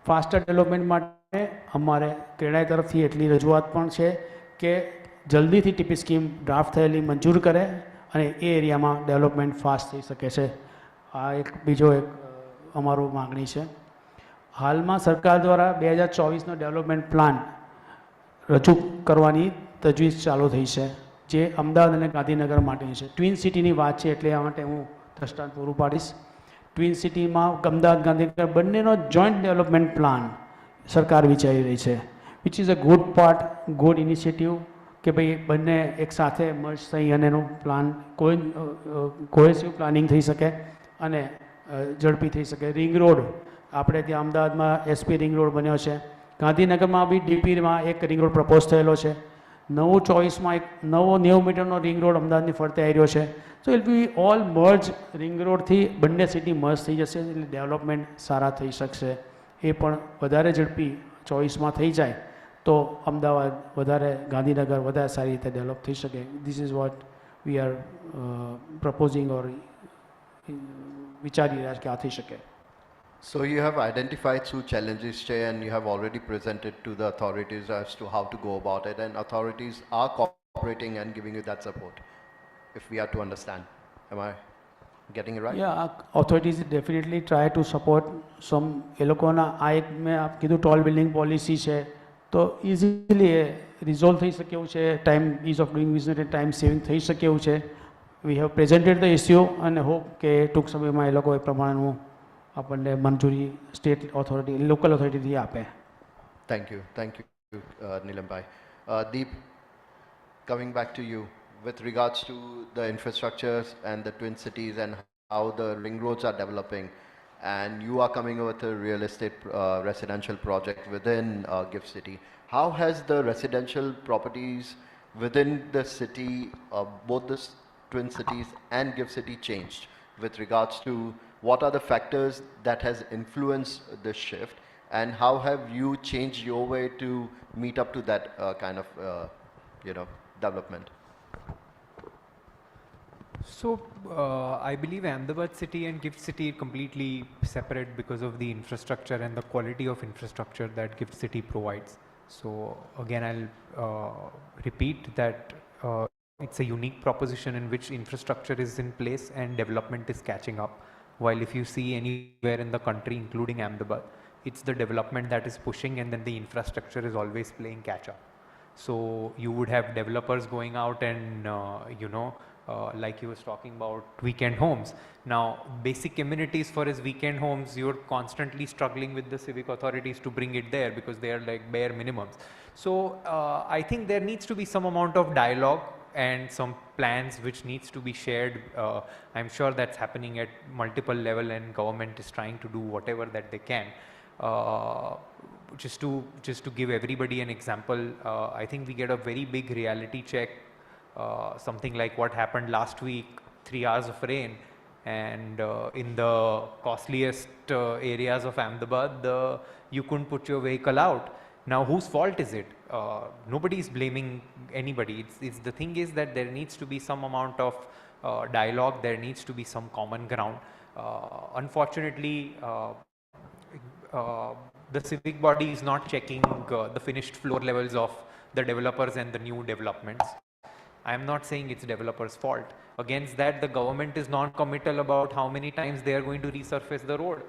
ફાસ્ટર ડેવલપમેન્ટ માટે અમારે ક્રેડાઈ તરફથી એટલી રજૂઆત પણ છે કે જલ્દીથી ટીપી સ્કીમ ડ્રાફ્ટ થયેલી મંજૂર કરે અને એ એરિયામાં ડેવલપમેન્ટ ફાસ્ટ થઈ શકે છે. આ એક બીજો એક અમારું માગણી છે. હાલમાં સરકાર દ્વારા 2024નો ડેવલપમેન્ટ પ્લાન રજૂ કરવાની તજવીજ ચાલુ થઈ છે જે અમદાવાદ અને ગાંધીનગર માટેની છે. ટ્વિન સિટીની વાત છે એટલે આ માટે હું દ્રષ્ટાંત પૂરું પાડીશ. ટ્વિન સિટીમાં અમદાવાદ ગાંધીનગર બંનેનો જોઈન્ટ ડેવલપમેન્ટ પ્લાન સરકાર વિચારી રહી છે, which is a good part, good initiative કે ભાઈ બંને એક સાથે મર્જ થઈ અને એનું પ્લાન કોહેસિવ પ્લાનિંગ થઈ શકે અને ઝડપી થઈ શકે. રિંગ રોડ, આપણે ત્યાં અમદાવાદમાં એસપી રિંગ રોડ બન્યો છે, ગાંધીનગરમાં બી ડીપીમાં એક રિંગ રોડ પ્રપોઝ થયેલો છે, નવો 24માં એક નવો 90 મીટરનો રિંગ રોડ અમદાવાદની ફરતે આવી રહ્યો છે. So it be all merge, ring રોડથી બંને સિટી મર્જ થઈ જશે એટલે ડેવલપમેન્ટ સારા થઈ શકશે. એ પણ વધારે ઝડપી 24માં થઈ જાય તો અમદાવાદ વધારે, ગાંધીનગર વધારે સારી રીતે ડેવલપ થઈ શકે. This is what we are proposing or વિચારી રહ્યા છે કે આ થઈ શકે. So you have identified two challenges today and you have already presented to the authorities as to how to go about it, and authorities are cooperating and giving you that support, if we are to understand. Am I getting it right? Yeah, authorities definitely try to support some. એ લોકોના આ એક મેં આપ કીધું toll building policy છે તો easily એ resolve થઈ શકે એવું છે. Time ease of doing business અને ટાઈમ સેવિંગ થઈ શકે એવું છે. We have presented the issue અને હોપ કે ટૂંક સમયમાં એ લોકો એ પ્રમાણેનું આપણને મંજૂરી સ્ટેટ ઓથોરિટી, લોકલ ઓથોરિટીથી આપે. Thank you, Nilambai. Deep, coming back to you, with regards to the infrastructures and the twin cities and how the ring roads are developing, and you are coming with a real estate residential project within Gift City. How has the residential properties within the city, both the twin cities and Gift City, changed with regards to what are the factors that has influenced this shift, and how have you changed your way to meet up to that kind of development? So I believe Ahmedabad city and Gift City are completely separate because of the infrastructure and the quality of infrastructure that Gift City provides. So again, I'll repeat that it's a unique proposition in which infrastructure is in place and development is catching up. While if you see anywhere in the country, including Ahmedabad, it's the development that is pushing and then the infrastructure is always playing catch up. So you would have developers going out and, like he was talking about weekend homes. Now, basic amenities for his weekend homes, you're constantly struggling with the civic authorities to bring it there because they are like bare minimums. So I think there needs to be some amount of dialogue and some plans which needs to be shared. I'm sure that's happening at multiple level and government is trying to do whatever that they can. Just to give everybody an example, I think we get a very big reality check, something like what happened last week, 3 hours of rain, and in the costliest areas of Ahmedabad, you couldn't put your vehicle out. Now, whose fault is it? Nobody is blaming anybody. It's the thing is that there needs to be some amount of dialogue. There needs to be some common ground. Unfortunately, the civic body is not checking the finished floor levels of the developers and the new developments. I am not saying it's developers' fault. Against that, the government is non-committal about how many times they are going to resurface the road.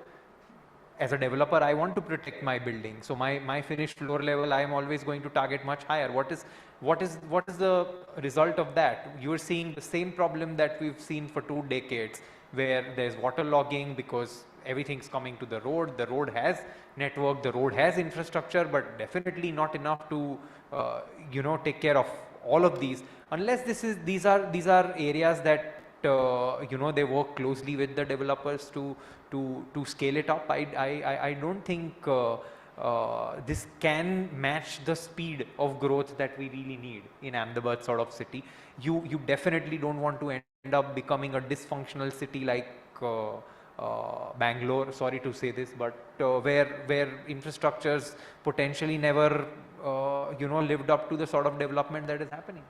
as a developer, I want to protect my building. So my finished floor level, I am always going to target much higher. What is the result of that? You are seeing the same problem that we've seen for 2 decades, where there's waterlogging because everything's coming to the road. The road has network, the road has infrastructure, but definitely not enough to take care of all of these. Unless these are areas that they work closely with the developers to scale it up. I don't think this can match the speed of growth that we really need in Ahmedabad sort of city. You definitely don't want to end up becoming a dysfunctional city like Bangalore, sorry to say this, but where infrastructures potentially never lived up to the sort of development that is happening.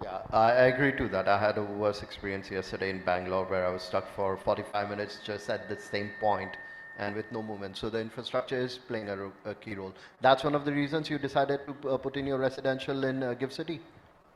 Yeah, I agree to that. I had a worse experience yesterday in Bangalore where I was stuck for 45 minutes just at the same point and with no movement. So the infrastructure is playing a key role. That's one of the reasons you decided to put in your residential in Gift City.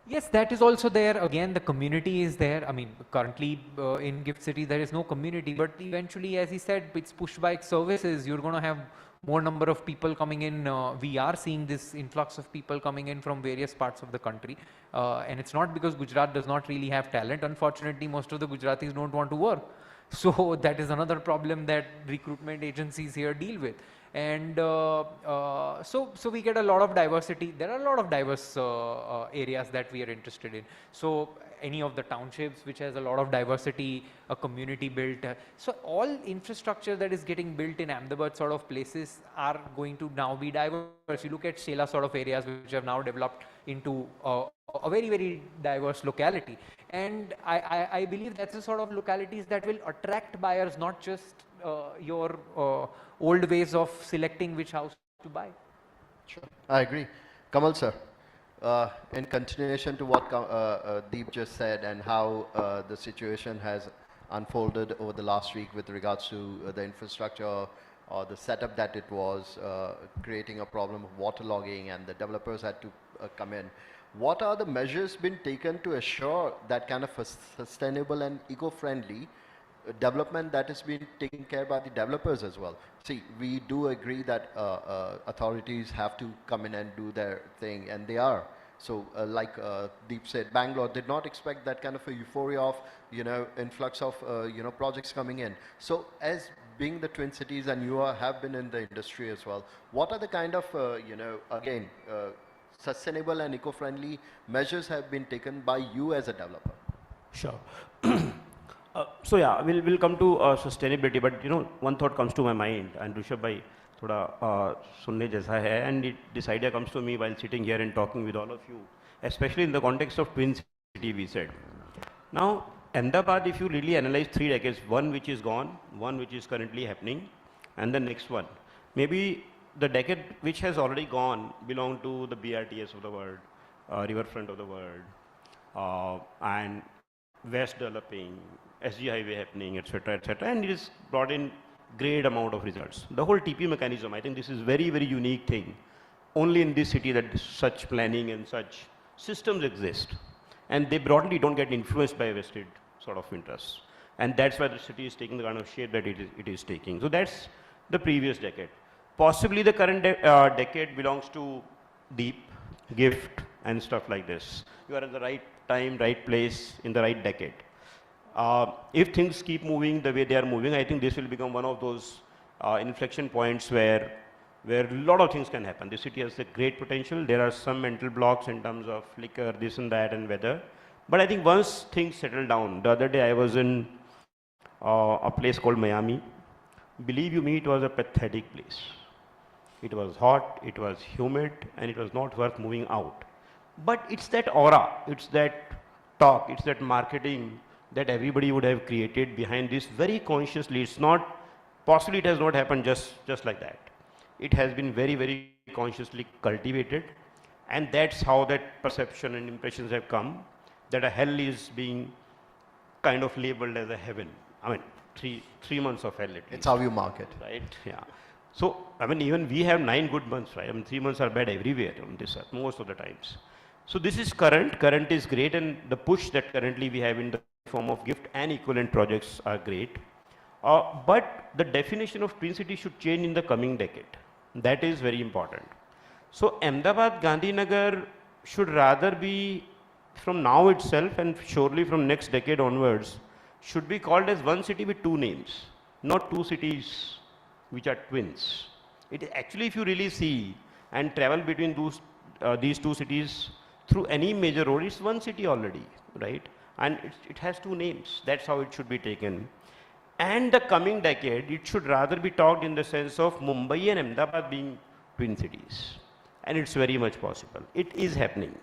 Yes, that is also there. Again, the community is there. I mean, currently in Gift City, there is no community, but eventually, as he said, it's push bike services. You're going to have more number of people coming in. We are seeing this influx of people coming in from various parts of the country. And it's not because Gujarat does not really have talent. Unfortunately, most of the Gujaratis don't want to work. So that is another problem that recruitment agencies here deal with. And so we get a lot of diversity. There are a lot of diverse areas that we are interested in. So any of the townships which has a lot of diversity, a community built. So all infrastructure that is getting built in Ahmedabad sort of places are going to now be diverse. You look at Shela sort of areas which have now developed into a very, very diverse locality. And I believe that's the sort of localities that will attract buyers, not just your old ways of selecting which house to buy. Sure, I agree. Kamal sir, in continuation to what Deep just said and how the situation has unfolded over the last week with regards to the infrastructure or the setup that it was creating a problem of waterlogging and the developers had to come in. What are the measures been taken to assure that kind of a sustainable and eco-friendly development that is being taken care by the developers as well? See, we do agree that authorities have to come in and do their thing, and they are. So like Deep said, Bangalore did not expect that kind of a euphoria of, influx of, projects coming in. So as being the twin cities and you have been in the industry as well, what are the kind of, again, sustainable and eco-friendly measures have been taken by you as a developer? Sure. So yeah, we'll come to sustainability, but one thought comes to my mind, and Rishabh bhai thoda sunne jaisa hai, and this idea comes to me while sitting here and talking with all of you, especially in the context of twin city, we said. Now, Ahmedabad, if you really analyze 3 decades, one which is gone, one which is currently happening, and the next one. Maybe the decade which has already gone belong to the BRTS of the world, riverfront of the world, and West developing, SG highway happening, etc., etc., and it is brought in great amount of results. The whole TP mechanism, I think this is very, very unique thing. Only in this city that such planning and such systems exist, and they broadly don't get influenced by vested sort of interests, and that's why the city is taking the kind of shape that it is taking. So that's the previous decade. Possibly the current decade belongs to Deep, Gift, and stuff like this. You are at the right time, right place, in the right decade. If things keep moving the way they are moving, I think this will become one of those inflection points where a lot of things can happen. The city has a great potential. There are some mental blocks in terms of liquor, this and that, and weather. But I think once things settle down, the other day I was in a place called Miami. Believe you me, it was a pathetic place. It was hot, it was humid, and it was not worth moving out. But it's that aura, it's that talk, it's that marketing that everybody would have created behind this very consciously. It's not, possibly it has not happened just like that. It has been very, very consciously cultivated, and that's how that perception and impressions have come, that a hell is being kind of labeled as a heaven. I mean, three months of hell at least. It's how you market. Right, yeah. So, I mean, even we have 9 good months, right? I mean, 3 months are bad everywhere on this earth, most of the times. So this is current is great, and the push that currently we have in the form of Gift and equivalent projects are great. But the definition of twin city should change in the coming decade. That is very important. So Ahmedabad, Gandhinagar should rather be from now itself and surely from next decade onwards should be called as one city with two names, not two cities which are twins. It is actually, if you really see and travel between these two cities through any major road, it's one city already, right? And it has two names. That's how it should be taken. And the coming decade, it should rather be talked in the sense of Mumbai and Ahmedabad being twin cities. And it's very much possible. It is happening.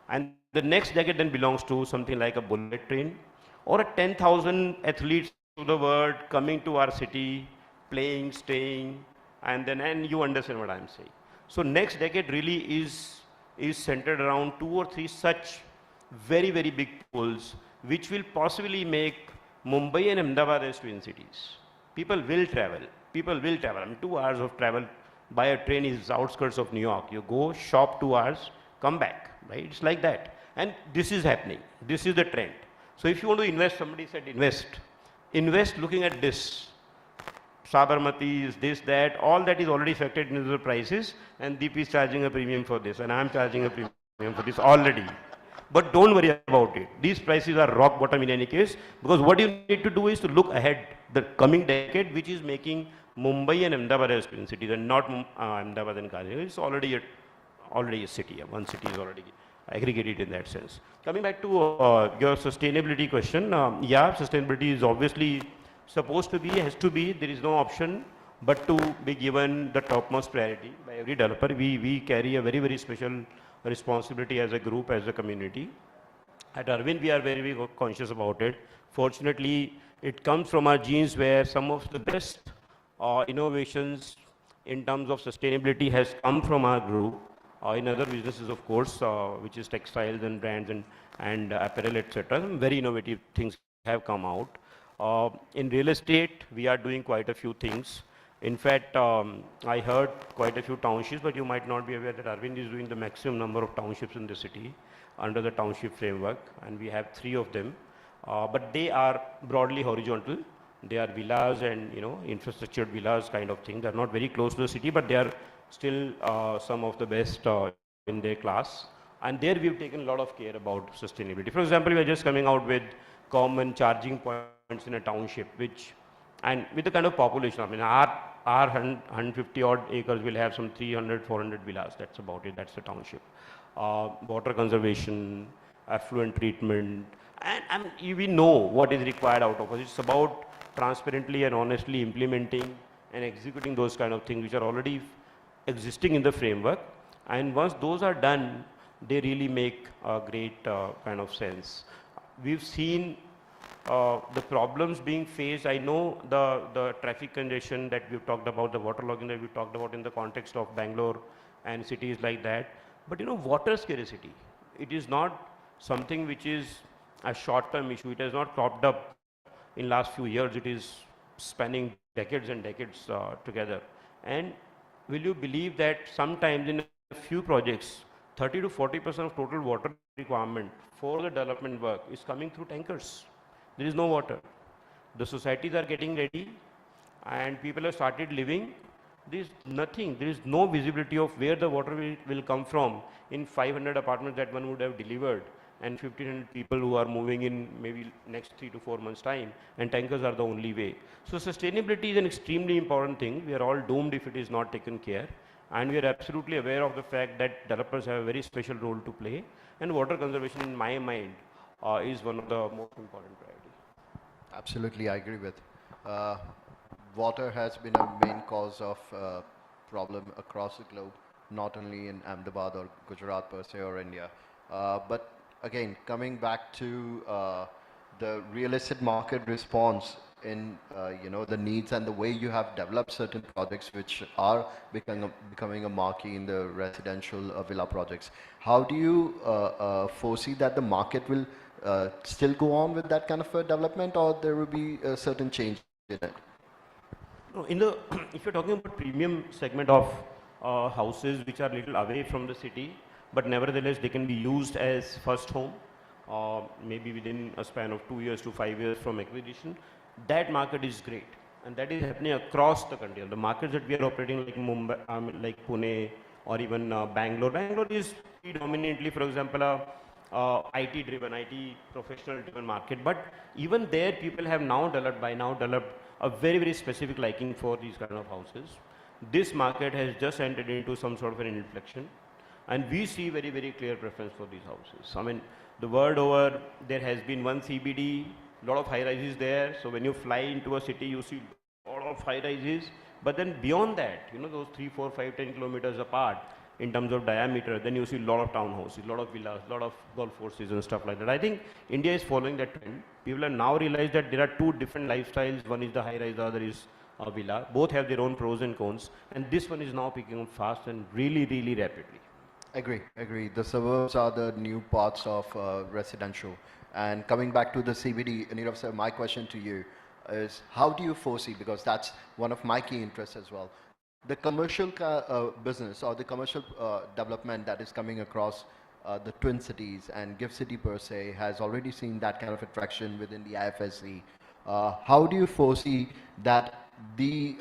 And the next decade then belongs to something like a bullet train or a 10,000 athletes of the world coming to our city, playing, staying, and you understand what I'm saying. So next decade really is centered around 2 or 3 such very, very big poles, which will possibly make Mumbai and Ahmedabad as twin cities. People will travel. People will travel. I mean, 2 hours of travel by a train is outskirts of New York. You go, shop 2 hours, come back, right? It's like that. And this is happening. This is the trend. So if you want to invest, somebody said invest. Invest looking at this. Sabarmati is this, that, all that is already factored into the prices, and Deep is charging a premium for this, and I'm charging a premium for this already. But don't worry about it. These prices are rock bottom in any case, because what you need to do is to look ahead the coming decade, which is making Mumbai and Ahmedabad as twin cities, and not Ahmedabad and Gandhinagar. It's already a city. One city is already aggregated in that sense. Coming back to your sustainability question, yeah, sustainability is obviously supposed to be, has to be, there is no option but to be given the topmost priority by every developer. We carry a very, very special responsibility as a group, as a community. At Arvind, we are very, very conscious about it. Fortunately, it comes from our genes where some of the best innovations in terms of sustainability has come from our group. In other businesses, of course, which is textiles and brands and apparel, etc. Some very innovative things have come out. In real estate, we are doing quite a few things. In fact, I heard quite a few townships, but you might not be aware that Arvind is doing the maximum number of townships in the city under the township framework, and we have 3 of them. But they are broadly horizontal. They are villas and infrastructured villas kind of thing. They are not very close to the city, but they are still some of the best in their class. And there we've taken a lot of care about sustainability. For example, we are just coming out with common charging points in a township, and with the kind of population, I mean, our 150 odd acres will have some 300, 400 villas. That's about it. That's the township. Water conservation, affluent treatment, and we know what is required out of us. It's about transparently and honestly implementing and executing those kind of things which are already existing in the framework. And once those are done, they really make a great kind of sense. We've seen the problems being faced. I know the traffic congestion that we've talked about, the waterlogging that we talked about in the context of Bangalore and cities like that. But water scarcity, it is not something which is a short-term issue. It has not cropped up in last few years. It is spanning decades and decades together. And will you believe that sometimes in a few projects, 30 to 40% of total water requirement for the development work is coming through tankers. There is no water. The societies are getting ready and people have started living. There is nothing, there is no visibility of where the water will come from in 500 apartments that one would have delivered and 1,500 people who are moving in maybe next 3 to 4 months time, and tankers are the only way. So sustainability is an extremely important thing. We are all doomed if it is not taken care. And we are absolutely aware of the fact that developers have a very special role to play, and water conservation in my mind is one of the most important priorities. Absolutely, I agree with. Water has been a main cause of problem across the globe, not only in Ahmedabad or Gujarat per se or India. But again, coming back to the real estate market response in the needs and the way you have developed certain projects which are becoming a marquee in the residential villa projects. How do you foresee that the market will still go on with that kind of a development, or there will be a certain change in it? No, if you're talking about premium segment of houses which are little away from the city, but nevertheless they can be used as first home, maybe within a span of 2 years to 5 years from acquisition, that market is great. And that is happening across the country. The markets that we are operating like Mumbai, like Pune or even Bangalore. Bangalore is predominantly, for example, a IT driven, IT professional driven market. But even there, people have now developed a very, very specific liking for these kind of houses. This market has just entered into some sort of an inflection. And we see very, very clear preference for these houses. I mean, the world over, there has been one CBD, lot of high rises there. So when you fly into a city, you see a lot of high rises. But then beyond that, you know, those 3, 4, 5, 10 kilometers apart in terms of diameter, then you see a lot of townhouses, a lot of villas, a lot of golf courses and stuff like that. I think India is following that trend. People have now realized that there are two different lifestyles. One is the high rise, the other is a villa. Both have their own pros and cons. And this one is now picking up fast and really, really rapidly. Agree. The suburbs are the new parts of residential. And coming back to the CBD, Nirav sir, my question to you is, how do you foresee, because that's one of my key interests as well, the commercial business or the commercial development that is coming across the Twin Cities, and GIFT City per se has already seen that kind of attraction within the IFSC. How do you foresee that the,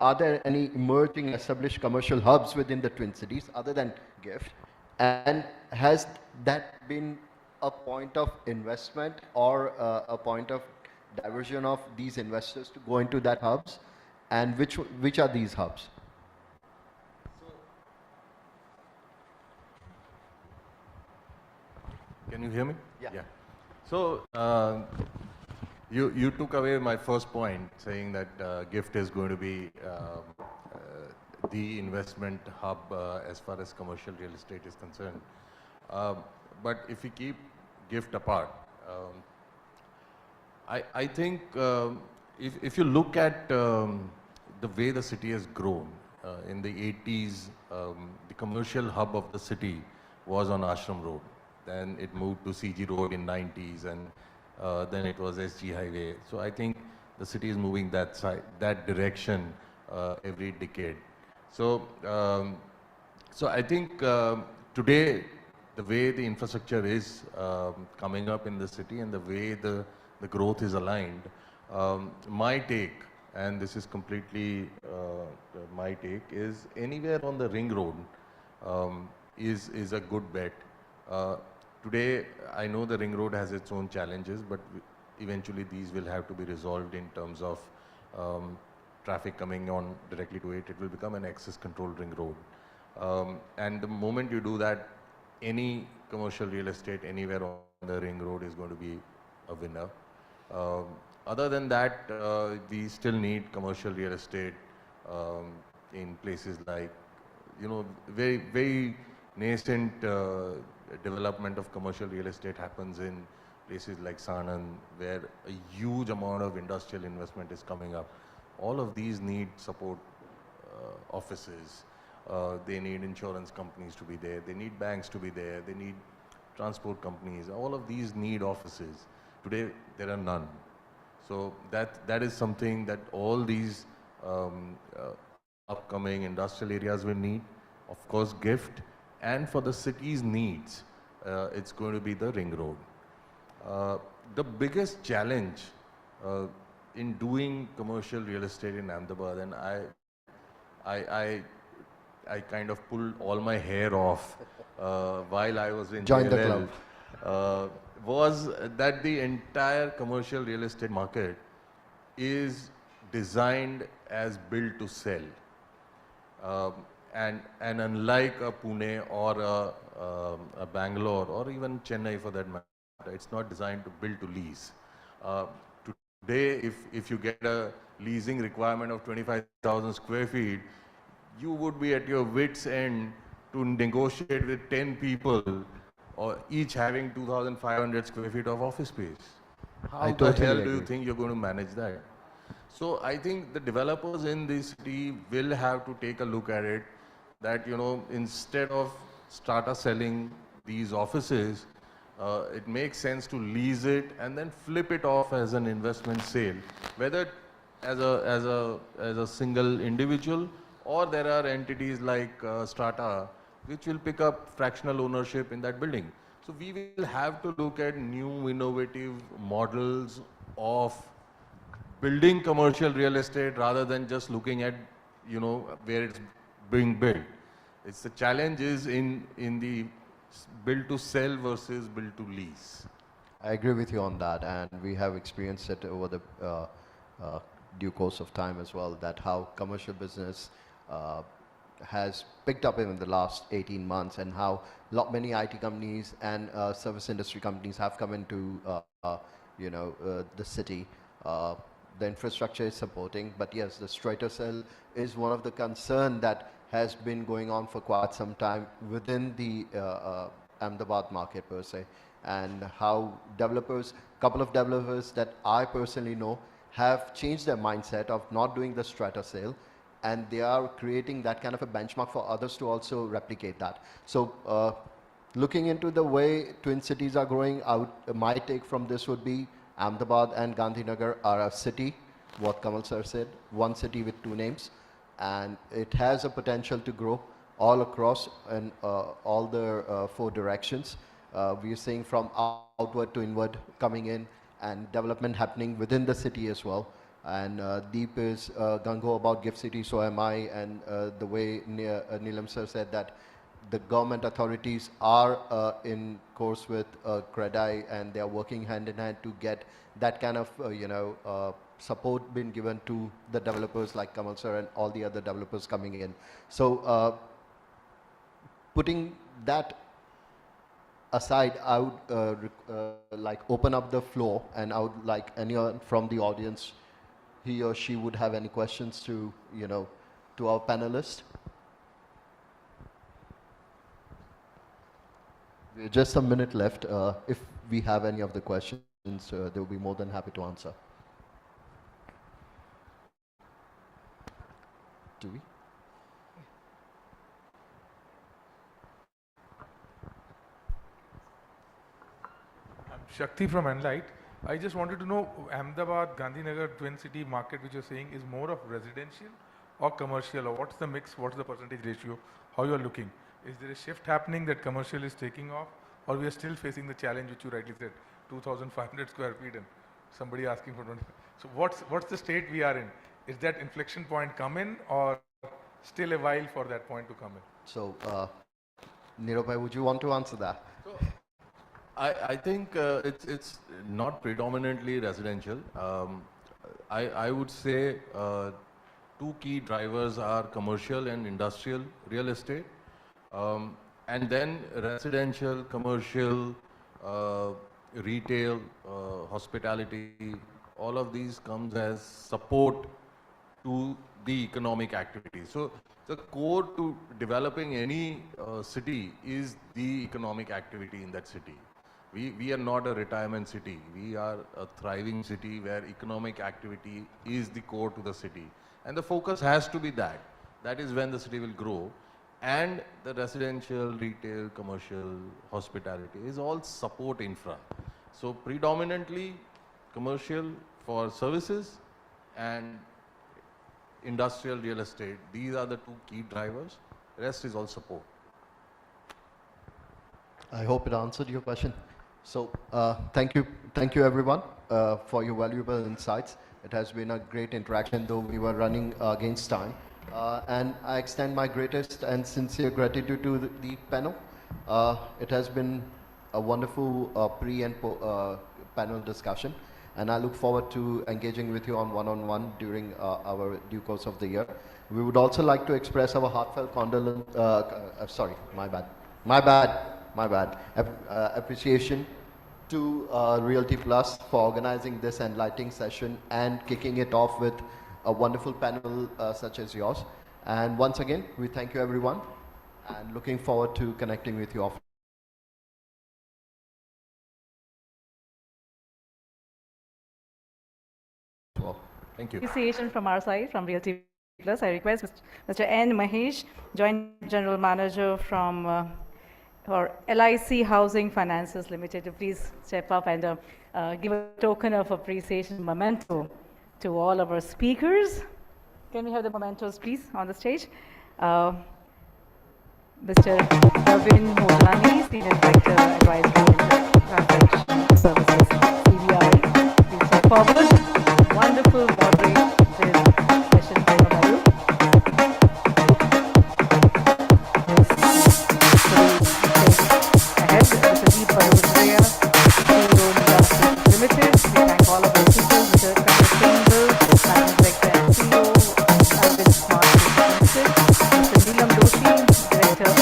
are there any emerging established commercial hubs within the Twin Cities other than GIFT? And has that been a point of investment or a point of diversion of these investors to go into that hubs? And which are these hubs? Can you hear me? Yeah. So you took away my first point, saying that GIFT is going to be the investment hub as far as commercial real estate is concerned. But if we keep GIFT apart, I think if you look at the way the city has grown, in the 80s, the commercial hub of the city was on Ashram Road. Then it moved to CG Road in 90s, and then it was SG Highway. So I think the city is moving that side, that direction every decade. So, so I think today the way the infrastructure is coming up in the city and the way the growth is aligned, my take, and this is completely my take, is anywhere on the ring road is a good bet. Today, I know the ring road has its own challenges, but eventually these will have to be resolved in terms of traffic coming on directly to it. It will become an access controlled ring road. And the moment you do that, any commercial real estate anywhere on the ring road is going to be a winner. Other than that, we still need commercial real estate in places like, very, very nascent development of commercial real estate happens in places like Sanand, where a huge amount of industrial investment is coming up. All of these need support offices. They need insurance companies to be there. They need banks to be there. They need transport companies. All of these need offices. Today, there are none. So that is something that all these upcoming industrial areas will need. Of course, GIFT. And for the city's needs, it's going to be the ring road. The biggest challenge in doing commercial real estate in Ahmedabad, and I kind of pulled all my hair off while I was in Join the JLL, club. Was that the entire commercial real estate market is designed as built to sell. And unlike a Pune or a Bangalore or even Chennai for that matter, it's not designed to build to lease. Today, if you get a leasing requirement of 25,000 square feet, you would be at your wit's end to negotiate with 10 people, or each having 2,500 square feet of office space. How the hell do you think you're going to manage that? So I think the developers in this city will have to take a look at it, that, instead of strata selling these offices, it makes sense to lease it and then flip it off as an investment sale, whether as a single individual, or there are entities like strata which will pick up fractional ownership in that building. So we will have to look at new innovative models of building commercial real estate rather than just looking at, where it's being built. It's the challenge is in the build to sell versus build to lease. I agree with you on that, and we have experienced it over the due course of time as well, that how commercial business has picked up in the last 18 months, and how many IT companies and service industry companies have come into the city. The infrastructure is supporting, but yes, the straighter sell is one of the concern that has been going on for quite some time within the Ahmedabad market per se, and how couple of developers that I personally know have changed their mindset of not doing the strata sale, and they are creating that kind of a benchmark for others to also replicate that. So looking into the way Twin Cities are growing out, my take from this would be Ahmedabad and Gandhinagar are a city, what Kamal sir said, one city with two names, and it has a potential to grow all across and all the four directions. We are seeing from outward to inward coming in, and development happening within the city as well. And Deep is gung-ho about Gift City, so am I, and the way Neelam sir said that the government authorities are in course with CREDAI, and they are working hand in hand to get that kind of support being given to the developers like Kamal sir and all the other developers coming in. So putting that aside, I would like open up the floor, and I would like anyone from the audience, he or she would have any questions to to our panelists. We're just a minute left. If we have any of the questions, they'll be more than happy to answer. Do we? Shakti from Enlight. I just wanted to know, Ahmedabad, Gandhinagar, Twin City market, which you're saying is more of residential or commercial, or what's the mix, what's the percentage ratio, how you're looking? Is there a shift happening that commercial is taking off, or we are still facing the challenge which you rightly said, 2,500 square feet and somebody asking for 20? So what's the state we are in? Is that inflection point come in, or still a while for that point to come in? So, Neeraj, would you want to answer that? I think it's not predominantly residential. I would say two key drivers are commercial and industrial real estate, and then residential, commercial, retail, hospitality. All of these comes as support to the economic activity. So the core to developing any city is the economic activity in that city. We are not a retirement city. We are a thriving city where economic activity is the core to the city. And the focus has to be that. That is when the city will grow. And the residential, retail, commercial, hospitality is all support infra. So predominantly commercial for services and industrial real estate. These are the two key drivers. Rest is all support. I hope it answered your question. So thank you everyone for your valuable insights. It has been a great interaction, though we were running against time. And I extend my greatest and sincere gratitude to the panel. It has been a wonderful pre and panel discussion, and I look forward to engaging with you on one-on-one during our due course of the year. We would also like to express our heartfelt condolence, appreciation to Realty Plus for organizing this enlightening session and kicking it off with a wonderful panel such as yours. And once again, we thank you everyone, and looking forward to connecting with you often. Well, thank you. Appreciation from our side, from Realty Plus. I request Mr. N. Mahesh, Joint General Manager from or LIC Housing Finances Limited, to please step up and give a token of appreciation, memento, to all of our speakers. Can we have the mementos, please, on the stage? Mr. Pravin Modlani, Senior Director, Advisory and Transaction Services, CBI. Please step forward. Wonderful moderated session by Mayu. Ahead, Mr. Deep Parvandrea, CEO Limited. We thank all of our speakers, Mr. Kanwar Singhal, Managing Director and CEO, Urban Smart Limited, Mr. Neelam Doshi, Director of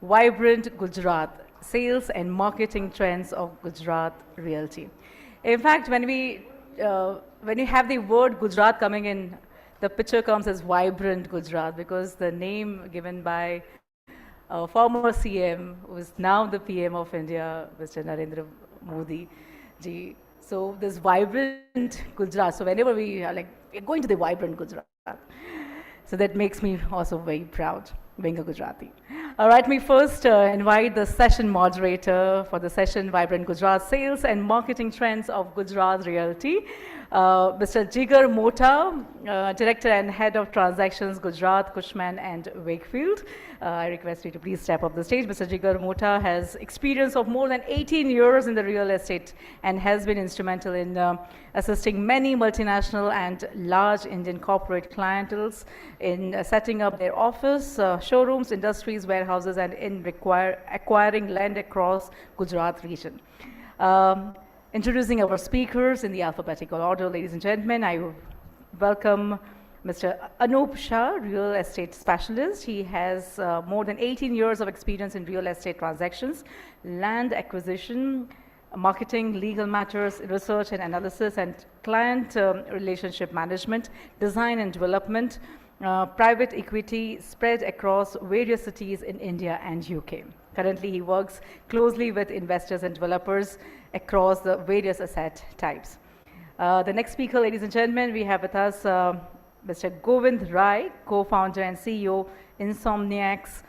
Vibrant Gujarat, sales and marketing trends of Gujarat Realty. In fact, when you have the word Gujarat coming in, the picture comes as Vibrant Gujarat because the name given by our former CM, who is now the PM of India, Mr. Narendra Modi ji. So this Vibrant Gujarat. So whenever we are like, we're going to the Vibrant Gujarat. So that makes me also very proud being a Gujarati. All right, me first invite the session moderator for the session Vibrant Gujarat Sales and Marketing Trends of Gujarat Realty, Mr. Jigar Mota, Director and Head of Transactions Gujarat, Cushman and Wakefield. I request you to please step up the stage. Mr. Jigar Mota has experience of more than 18 years in the real estate and has been instrumental in assisting many multinational and large Indian corporate clientels in setting up their office, showrooms, industries, warehouses, and in acquiring land across Gujarat region. Introducing our speakers in the alphabetical order, ladies and gentlemen, I welcome Mr. Anup Shah, real estate specialist. He has more than 18 years of experience in real estate transactions, land acquisition, marketing, legal matters, research and analysis, and client relationship management, design and development, private equity spread across various cities in India and UK. Currently, he works closely with investors and developers across the various asset types. The next speaker, ladies and gentlemen, we have with us Mr. Govind Rai, co-founder and CEO, Insomniacs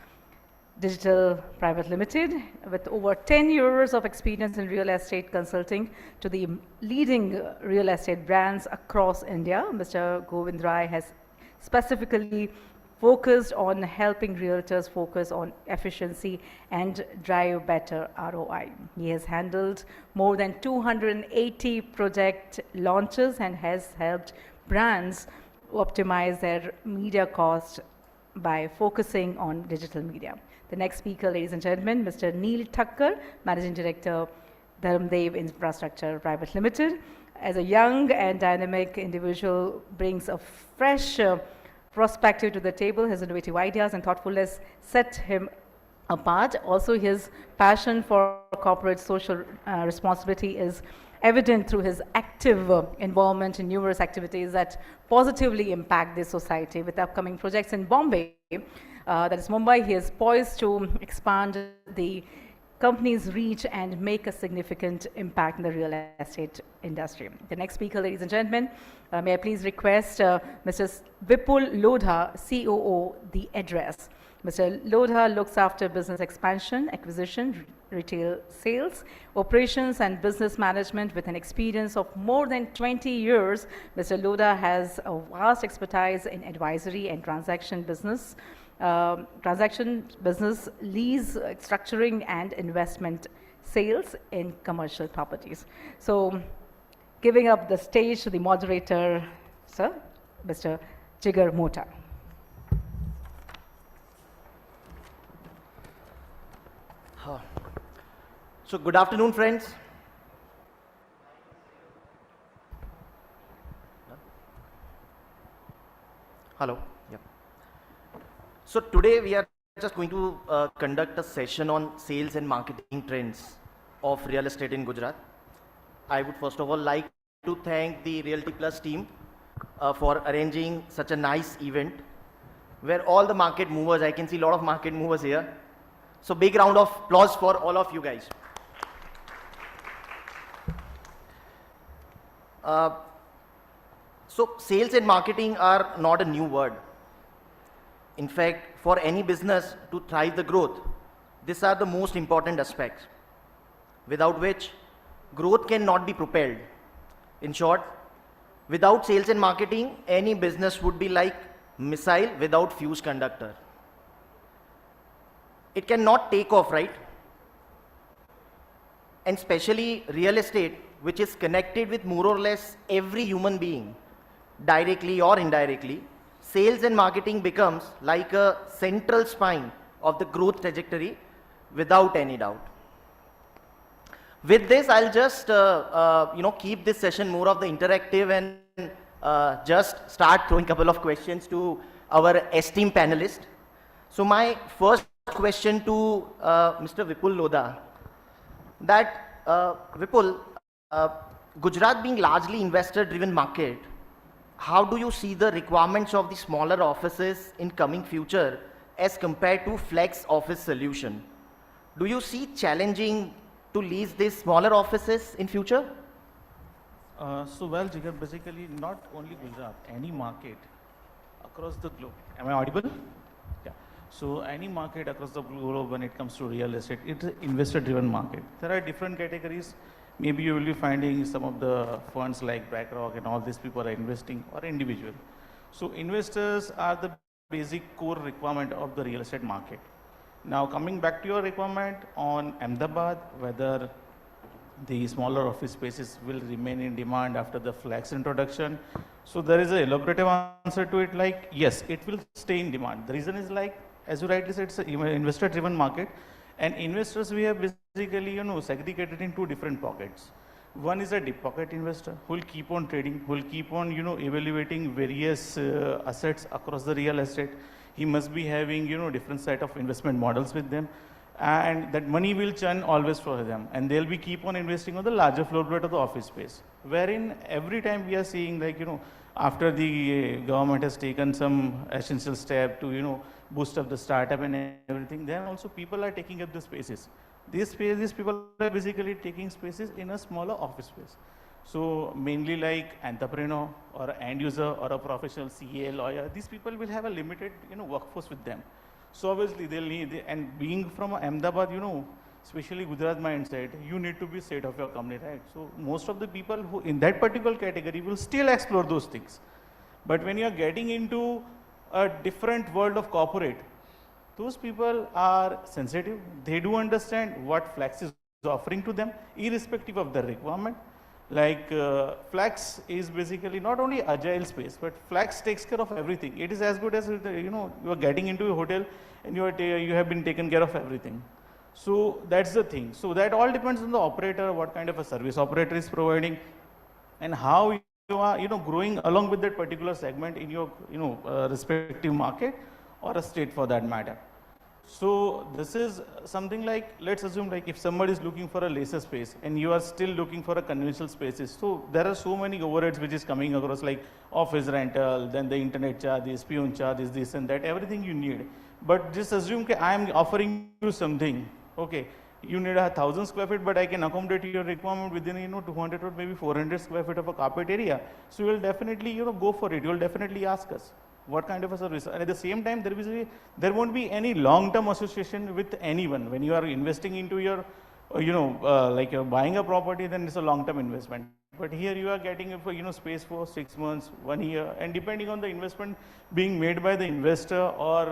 Digital Private Limited, with over 10 years of experience in real estate consulting to the leading real estate brands across India. Mr. Govind Rai has specifically focused on helping realtors focus on efficiency and drive better ROI. He has handled more than 280 project launches and has helped brands optimize their media cost by focusing on digital media. The next speaker, ladies and gentlemen, Mr. Neil Thakkar, Managing Director, Dharmdev Infrastructure Private Limited. As a young and dynamic individual, brings a fresh perspective to the table. His innovative ideas and thoughtfulness set him apart. Also, his passion for corporate social responsibility is evident through his active involvement in numerous activities that positively impact the society. With upcoming projects in Bombay, that is Mumbai, he is poised to expand the company's reach and make a significant impact in the real estate industry. The next speaker, ladies and gentlemen, may I please request Mr. Vipul Lodha, COO, the address. Mr. Lodha looks after business expansion, acquisition, retail sales, operations and business management with an experience of more than 20 years. Mr. Lodha has a vast expertise in advisory and transaction business, lease structuring and investment sales in commercial properties. So giving up the stage to the moderator, sir, Mr. Jigar Mota. So good afternoon, friends. Hello. Yeah. So today we are just going to conduct a session on sales and marketing trends of real estate in Gujarat. I would first of all like to thank the Realty Plus team for arranging such a nice event where all the market movers, I can see a lot of market movers here. So big round of applause for all of you guys. So sales and marketing are not a new word. In fact, for any business to thrive the growth, these are the most important aspects, without which growth cannot be propelled. In short, without sales and marketing, any business would be like missile without fuse conductor. It cannot take off, right? And especially real estate, which is connected with more or less every human being, directly or indirectly, sales and marketing becomes like a central spine of the growth trajectory without any doubt. With this, I'll just keep this session more of the interactive and just start throwing a couple of questions to our esteemed panelists. So my first question to Mr. Vipul Lodha, that Vipul, Gujarat being largely investor-driven market, how do you see the requirements of the smaller offices in coming future as compared to flex office solution? Do you see challenging to lease these smaller offices in future? Well, Jigar, basically not only Gujarat, any market across the globe. Am I audible? Yeah. So any market across the globe when it comes to real estate, it's an investor-driven market. There are different categories. Maybe you will be finding some of the funds like BlackRock and all these people are investing, or individual. So investors are the basic core requirement of the real estate market. Now coming back to your requirement on Ahmedabad, whether the smaller office spaces will remain in demand after the flex introduction. So there is an elaborative answer to it, like yes, it will stay in demand. The reason is, like, as you rightly said, it's an investor-driven market. And investors, we have basically, segregated in two different pockets. One is a deep pocket investor who will keep on trading, who will keep on, evaluating various assets across the real estate. He must be having, different set of investment models with them. And that money will churn always for them. And they'll be keep on investing on the larger floor plate of the office space. Wherein every time we are seeing, like, after the government has taken some essential step to, boost up the startup and everything, then also people are taking up the spaces. These people are basically taking spaces in a smaller office space. So mainly like entrepreneur or end user or a professional CA lawyer, these people will have a limited, workforce with them. So obviously they'll need, and being from Ahmedabad, especially Gujarat mindset, you need to be state of your company, right? So most of the people who in that particular category will still explore those things. But when you are getting into a different world of corporate, those people are sensitive. They do understand what flex is offering to them, irrespective of the requirement. Like flex is basically not only agile space, but flex takes care of everything. It is as good as, you are getting into a hotel and you have been taken care of everything. So that's the thing. So that all depends on the operator, what kind of a service operator is providing, and how you are, growing along with that particular segment in your, respective market or a state for that matter. So this is something like, let's assume, like, if somebody is looking for a leisure space and you are still looking for a conventional spaces. So there are so many overheads which is coming across, like office rental, then the internet charges, peon charges, this and that, everything you need. But just assume that I am offering you something, okay, you need 1,000 square feet, but I can accommodate your requirement within, 200 or maybe 400 square feet of a carpet area. So you will definitely, go for it. You will definitely ask us what kind of a service. And at the same time, there won't be any long-term association with anyone. When you are investing into your, like you're buying a property, then it's a long-term investment. But here you are getting a space for 6 months, 1 year, and depending on the investment being made by the investor or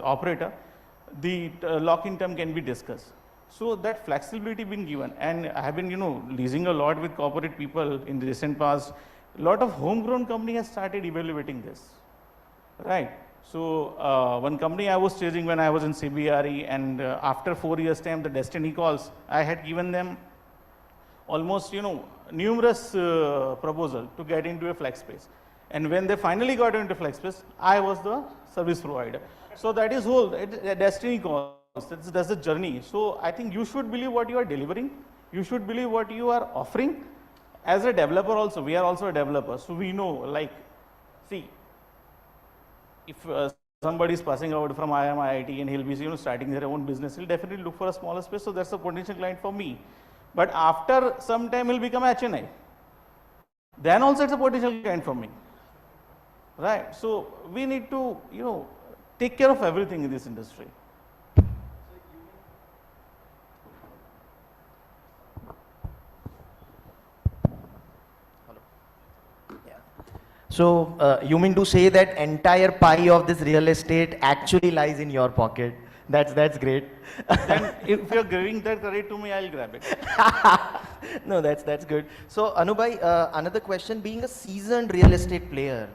operator, the lock-in term can be discussed. So that flexibility being given, and I have been, leasing a lot with corporate people in the recent past. a lot of homegrown company has started evaluating this, right? So one company I was chasing when I was in CBRE, and after 4 years time, the destiny calls, I had given them almost, numerous proposal to get into a flex space. And when they finally got into flex space, I was the service provider. So that is whole, destiny calls, that's the journey. So I think you should believe what you are delivering. You should believe what you are offering. As a developer also, we are also a developer. So we know, like, see, if somebody is passing out from IIM, IIT, and he'll be starting their own business, he'll definitely look for a smaller space. So that's a potential client for me. But after some time, he'll become HNI. Then also it's a potential client for me, right? So we need to, take care of everything in this industry. So you mean to say that entire pie of this real estate actually lies in your pocket? That's great. Then if you're giving that credit to me, I'll grab it. No, that's good. So Anubhai, another question, being a seasoned real estate player,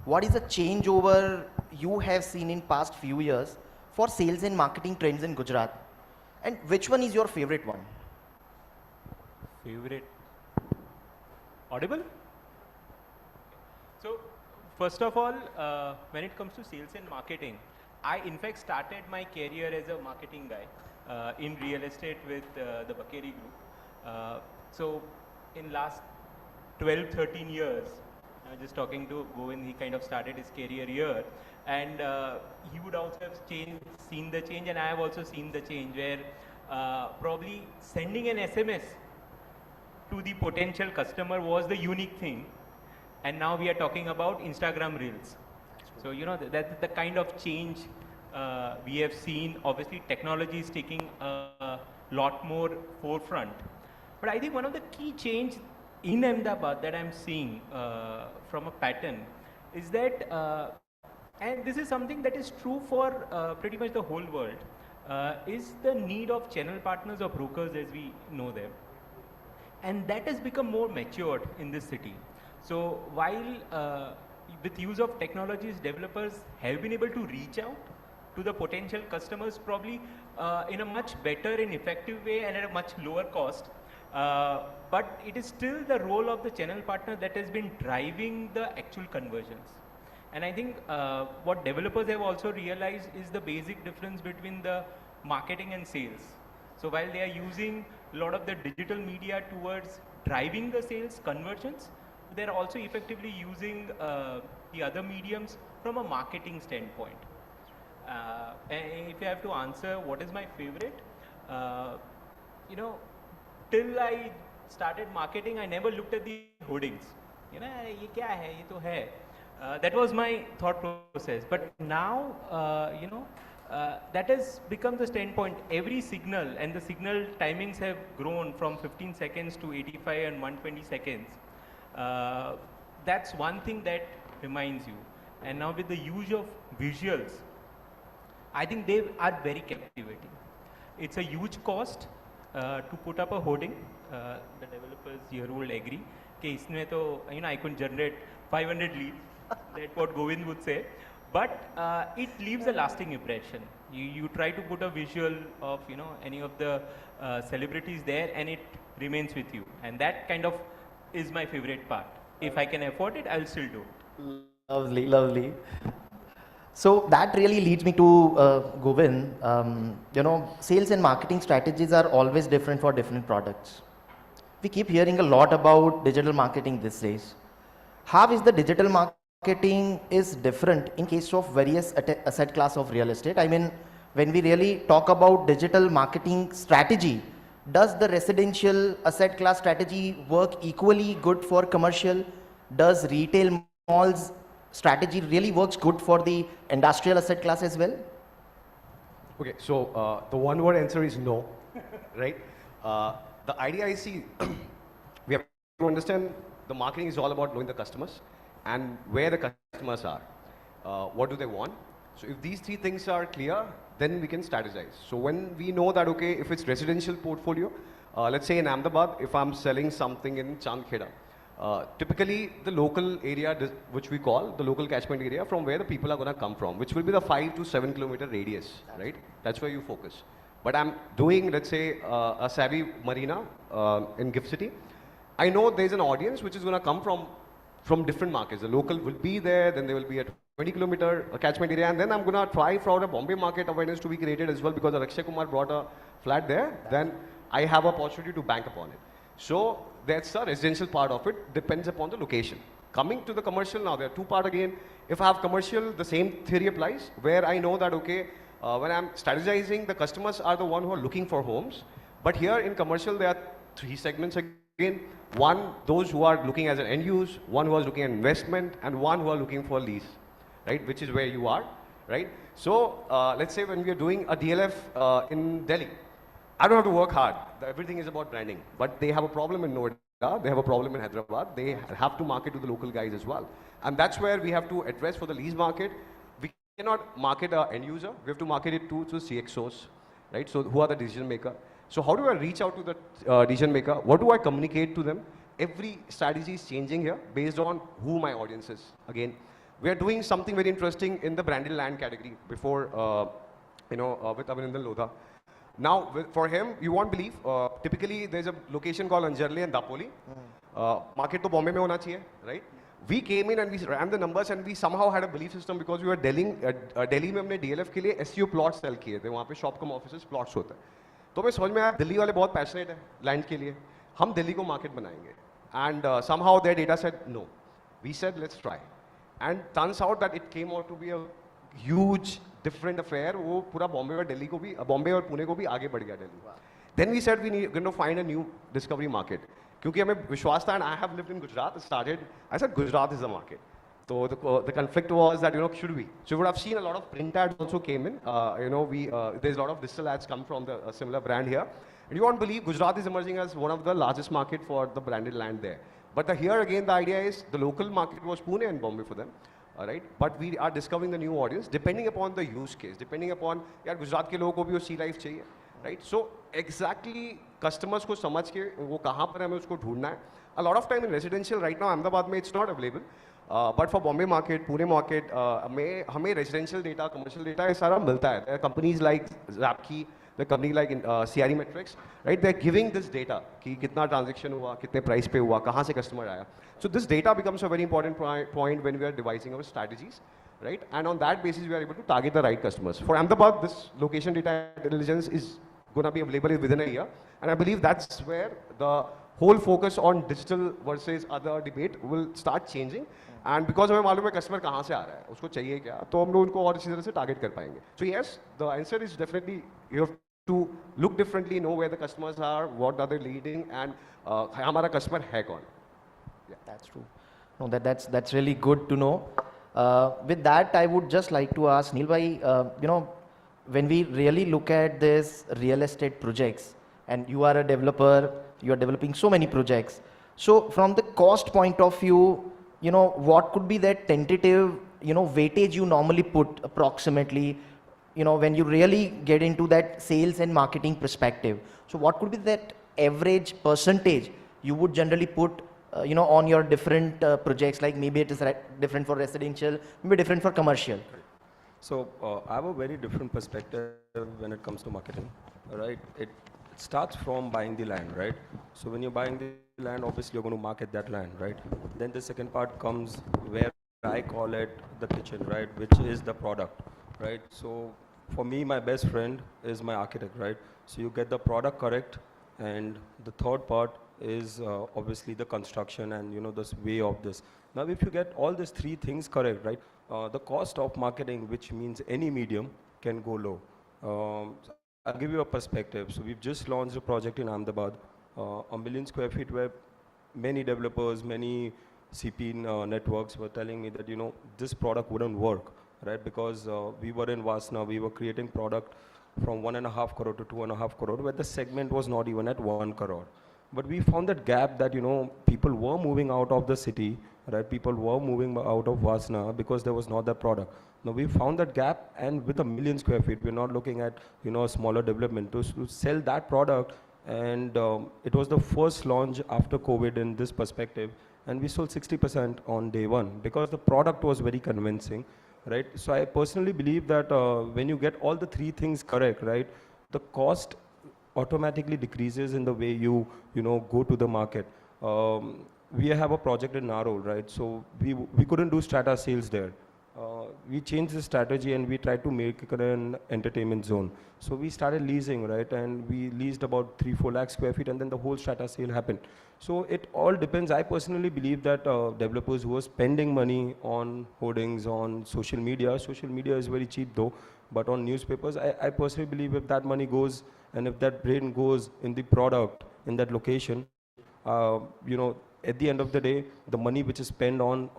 what is the changeover you have seen in past few years for sales and marketing trends in Gujarat? And which one is your favorite one? Favorite? Audible? So, first of all, when it comes to sales and marketing, I in fact started my career as a marketing guy in real estate with the Bakeri Group. So, in last 12, 13 years, just talking to Govind, he kind of started his career here, and he would also have seen the change, and I have also seen the change where probably sending an SMS to the potential customer was the unique thing, and now we are talking about Instagram Reels. So that's the kind of change we have seen. Obviously technology is taking a lot more forefront, but I think one of the key change in Ahmedabad that I'm seeing from a pattern is that, and this is something that is true for pretty much the whole world, is the need of channel partners or brokers as we know them. And that has become more matured in this city. So while with use of technologies, developers have been able to reach out to the potential customers probably in a much better and effective way and at a much lower cost. But it is still the role of the channel partner that has been driving the actual conversions. And I think what developers have also realized is the basic difference between the marketing and sales. So while they are using a lot of the digital media towards driving the sales conversions, they're also effectively using the other mediums from a marketing standpoint. And if I have to answer what is my favorite, till I started marketing, I never looked at the hoardings. Ye kya hai, ye to hai. That was my thought process. But now, that has become the standpoint. Every signal, and the signal timings have grown from 15 seconds to 85 and 120 seconds. That's one thing that reminds you. And now with the use of visuals, I think they are very captivating. It's a huge cost to put up a hoarding. The developers here will agree. Okay, isme to, I could generate 500 leads. That's what Govind would say. But it leaves a lasting impression. You try to put a visual of any of the celebrities there, and it remains with you. And that kind of is my favorite part. If I can afford it, I'll still do it. Lovely, lovely. So that really leads me to Govind. Sales and marketing strategies are always different for different products. We keep hearing a lot about digital marketing these days. How is the digital marketing is different in case of various asset class of real estate? I mean, when we really talk about digital marketing strategy, does the residential asset class strategy work equally good for commercial? Does retail malls strategy really works good for the industrial asset class as well? Okay, so the one word answer is no, right? The idea I see, we have to understand the marketing is all about knowing the customers and where the customers are. What do they want? So if these three things are clear, then we can strategize. So when we know that, okay, if it's residential portfolio, let's say in Ahmedabad, if I'm selling something in Chandkheda, Typically, the local area, which we call the local catchment area, from where the people are going to come from, which will be the 5 to 7 kilometer radius, right? That's where you focus. But I'm doing, let's say, a savvy marina in Gift City. I know there's an audience which is going to come from different markets. The local will be there, then there will be a 20 kilometer catchment area, and then I'm going to try for a Bombay market awareness to be created as well, because Akshay Kumar brought a flat there. Then I have an opportunity to bank upon it. So that's the residential part of it, depends upon the location. Coming to the commercial now, there are two parts again. If I have commercial, the same theory applies, where I know that, okay, when I'm strategizing, the customers are the one who are looking for homes. But here in commercial, there are three segments again. One, those who are looking as an end use, one who is looking at investment, and one who are looking for lease, right? Which is where you are, right? So let's say when we are doing a DLF in Delhi, I don't have to work hard. Everything is about branding. But they have a problem in Noida, they have a problem in Hyderabad. They have to market to the local guys as well. And that's where we have to address for the lease market. We cannot market our end user. We have to market it to CXOs, right? So who are the decision maker? So how do I reach out to the decision maker? What do I communicate to them? Every strategy is changing here based on who my audience is. Again, we are doing something very interesting in the branded land category before, with Abhinandan Lodha. Now, for him, you won't believe, typically there's a location called Anjarli and Dapoli. Market to Bombay mein hona chahiye, right? We came in and we ran the numbers and we somehow had a belief system because we were Delhi में हमने DLF के लिए SEO plots sell किए थे, वहाँ पे shop cum offices plots होते हैं. तो मैं समझ में आया दिल्ली वाले बहुत passionate हैं land के लिए, हम दिल्ली को market बनाएंगे. And somehow their data said no. We said let's try. And turns out that it came out to be a huge different affair. वो पूरा बॉम्बे और दिल्ली को भी, बॉम्बे और पुणे को भी आगे बढ़ गया Delhi. Then we said we need going to find a new discovery market. क्योंकि हमें विश्वास था, and I have lived in Gujarat. I said Gujarat is the market. So the conflict was that, should we? So you would have seen a lot of print ads also came in. There's a lot of digital ads come from the similar brand here. And you won't believe Gujarat is emerging as one of the largest market for the branded land there. But here again, the idea is the local market was Pune and Bombay for them. All right, but we are discovering the new audience depending upon the use case, depending upon यार गुजरात के लोगों को भी वो sea life चाहिए, right? So exactly customers को समझ के वो कहाँ पर हमें उसको ढूंढना है. A lot of time in residential right now Ahmedabad में it's not available, but for Bombay market, Pune market में हमें residential data, commercial data ये सारा मिलता है. There are companies like Zapkey, the company like CRE Metrics, right? They're giving this data कि कितना transaction हुआ, कितने price पे हुआ, कहाँ से customer आया. So this data becomes a very important point when we are devising our strategies, right? And on that basis, we are able to target the right customers. For Ahmedabad, this location data intelligence is going to be available within a year. And I believe that's where the whole focus on digital versus other debate will start changing. And because हमें मालूम है customer कहाँ से आ रहा है, उसको चाहिए क्या, तो हम लोग उनको और अच्छी तरह से target कर पाएंगे. So yes, the answer is definitely you have to look differently, know where the customers are, what are they leading, and हमारा customer है कौन. Yeah. That's true. No, that's really good to know. With that, I would just like to ask Neil bhai, when we really look at this real estate projects, and you are a developer, you are developing so many projects. So from the cost point of view, what could be that tentative, weightage you normally put approximately, when you really get into that sales and marketing perspective. So what could be that average percentage you would generally put on your different projects, like maybe it is different for residential, maybe different for commercial? So I have a very different perspective when it comes to marketing, right? It starts from buying the land, right? So when you're buying the land, obviously you're going to market that land, right? Then the second part comes where I call it the kitchen, right? Which is the product, right? So for me, my best friend is my architect, right? So you get the product correct, and the third part is obviously the construction and this way of this. Now if you get all these three things correct, right, the cost of marketing, which means any medium, can go low. I'll give you a perspective. So we've just launched a project in Ahmedabad, 1 million square feet, where many developers, many CP networks were telling me that this product wouldn't work, right? Because we were in Vasna, we were creating product from 1.5 crore to 2.5 crore, where the segment was not even at 1 crore. But we found that gap that, people were moving out of the city, right? People were moving out of Vasna because there was not that product. Now we found that gap, and with 1 million square feet, we're not looking at, a smaller development to sell that product. And it was the first launch after COVID in this perspective. and we sold 60% on day one because the product was very convincing, right? So I personally believe that when you get all the three things correct, right, the cost automatically decreases in the way you go to the market. We have a project in Narol, right? So we couldn't do strata sales there. We changed the strategy and we tried to make it an entertainment zone. So we started leasing, right? And we leased about 3-4 lakh square feet, and then the whole strata sale happened. So it all depends. I personally believe that developers who are spending money on hoardings, on social media is very cheap though, but on newspapers, I personally believe if that money goes and if that brain goes in the product, in that location, at the end of the day, the money which is spent on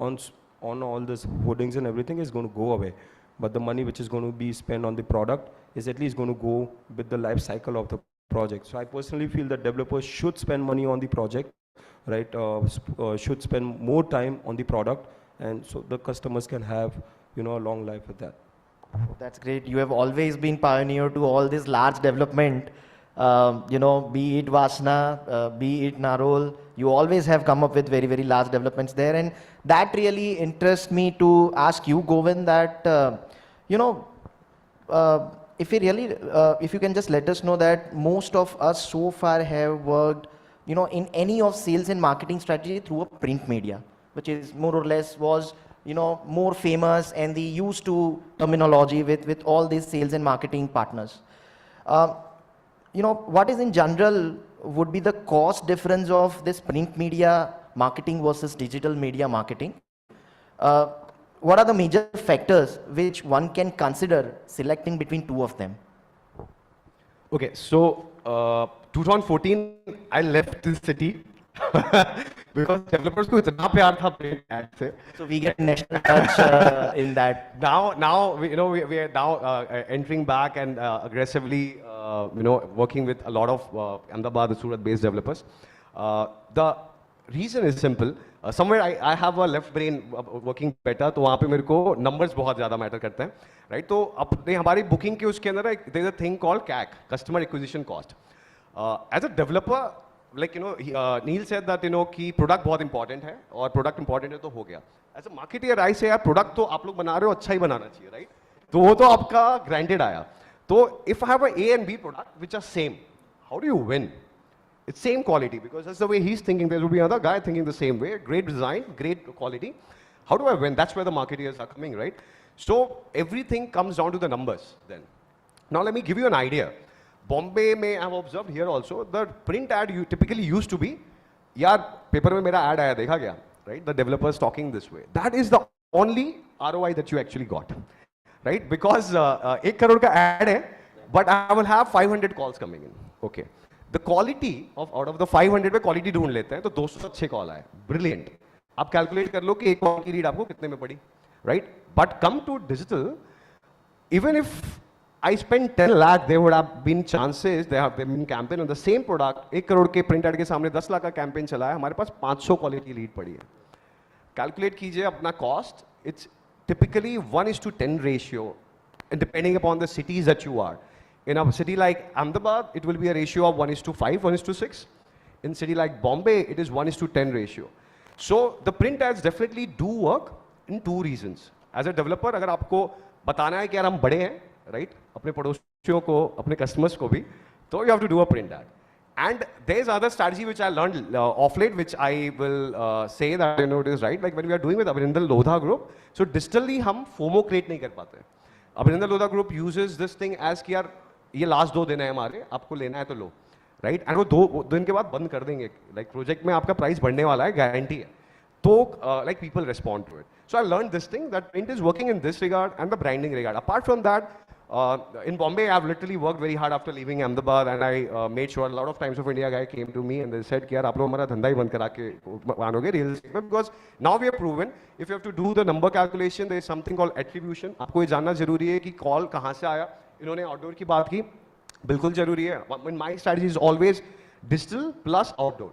all this hoardings and everything is going to go away. But the money which is going to be spent on the product is at least going to go with the life cycle of the project. So I personally feel that developers should spend money on the project, right? Should spend more time on the product, and so the customers can have, a long life with that. That's great. You have always been pioneer to all this large development. Be it Vasna, be it Narol, you always have come up with very, very large developments there. And that really interests me to ask you, Govind, that, if you can just let us know that most of us so far have worked, in any of sales and marketing strategy through a print media, which is more or less was, more famous, and they used to terminology with all these sales and marketing partners. What is in general would be the cost difference of this print media marketing versus digital media marketing? What are the major factors which one can consider selecting between two of them? Okay, so 2014, I left this city because developers ko itna pyar tha print ad se. So we get national touch in that. Now we are now entering back and aggressively working with a lot of Ahmedabad, Surat-based developers. The reason is simple. Somewhere I have a left brain working better, तो वहाँ पे मेरे को numbers बहुत ज़्यादा matter करते हैं, right? तो अपने हमारी booking के उसके अंदर there is a thing called CAC, customer acquisition cost. As a developer, like Neil said that कि product बहुत important है और product important है तो हो गया. As a marketer I say यार product तो आप लोग बना रहे हो अच्छा ही बनाना चाहिए, right? तो वो तो आपका granted आया. So if I have a A and B product which are same, how do you win? It's same quality, because that's the way he's thinking. There will be another guy thinking the same way. Great design, great quality. How do I win? That's where the marketeers are coming, right? So everything comes down to the numbers then. Now let me give you an idea. Bombay may have observed here also, the print ad you typically used to be, yaar, paper mein mera ad aaya, dekha gaya, right? The developers talking this way. That is the only ROI that you actually got, right? Because 1 crore ka ad hai, but I will have 500 calls coming in, okay? The quality of out of the 500 पे quality ढूंढ लेते हैं तो 200 से अच्छे call आए, brilliant. आप calculate कर लो कि एक कॉल की लीड आपको कितने में पड़ी, right? But come to digital, even if I spend 10 lakh, there would have been chances, there have been campaign on the same product, 1 crore के print ad के सामने 10 लाख का campaign चला है, हमारे पास 500 quality lead पड़ी है. Calculate कीजिए अपना cost, it's typically 1:10 ratio, and depending upon the cities that you are. In a city like Ahmedabad, it will be a ratio of 1:5, 1:6. In a city like Bombay, it is 1:10 ratio. So the print ads definitely do work in two reasons. As a developer, अगर आपको बताना है कि यार हम बड़े हैं, right? अपने पड़ोसियों को, अपने customers को भी, तो you have to do a print ad. And there's other strategy which I learned off late, which I will say that it is right. Like when we are doing with Abhinandan Lodha group, so digitally हम FOMO create नहीं कर पाते. Abhinandan Lodha group uses this thing as कि यार ये last 2 दिन है हमारे, आपको लेना है तो लो, राइट? एंड वो 2 दिन के बाद बंद कर देंगे, लाइक प्रोजेक्ट में आपका प्राइस बढ़ने वाला है, गारंटी है. तो like people respond to it. So I learn this thing that print is working in this regard and the branding regard. Apart from that, in Bombay, I've literally worked very hard after leaving Ahmedabad, and I made sure a lot of Times of India guy came to me and they said कि यार आप लोग हमारा धंधा ही बंद करा के मानोगे real estate में, because now we have proven if you have to do the number calculation, there is something called attribution. आपको ये जानना जरूरी है कि कॉल कहाँ से आया. इन्होंने आउटडोर की बात की, बिल्कुल जरूरी है. My strategy is always digital plus outdoor.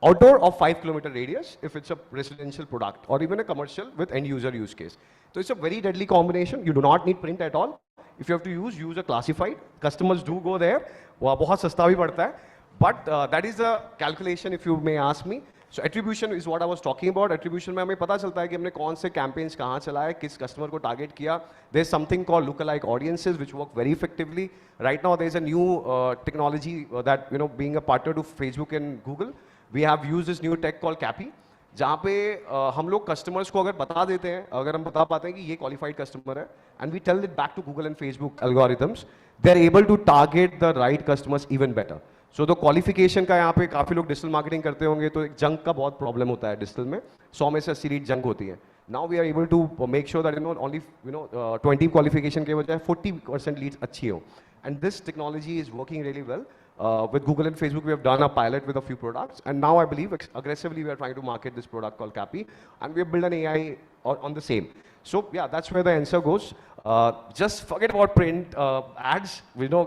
Outdoor of 5 kilometer radius if it's a residential product or even a commercial with end user use case. So it's a very deadly combination. You do not need print at all. If you have to use a classified. Customers do go there. वो बहुत सस्ता भी पड़ता है. But that is the calculation if you may ask me. So attribution is what I was talking about. Attribution में हमें पता चलता है कि हमने कौन से campaigns कहाँ चलाए, किस customer को target किया. There's something called lookalike audiences which work very effectively. Right now there's a new technology that, you know, being a partner to Facebook and Google, we have used this new tech called Cappy. जहाँ पे हम लोग customers को अगर बता देते हैं, अगर हम बता पाते हैं कि ये क्वालिफाइड कस्टमर है, and we tell it back to Google and Facebook algorithms, they are able to target the right customers even better. So the qualification का यहाँ पे काफ़ी लोग डिजिटल मार्केटिंग करते होंगे, तो एक जंक का बहुत प्रॉब्लम होता है डिजिटल में. 100 में से 80 रीड जंक होती है. Now we are able to make sure that you know only 20 qualification के बजाय 40% लीड्स अच्छी हो. And this technology is working really well. With Google and Facebook, we have done a pilot with a few products, and now I believe aggressively we are trying to market this product called Cappy, and we have built an AI on the same. So yeah, that's where the answer goes. Just forget about print ads. We know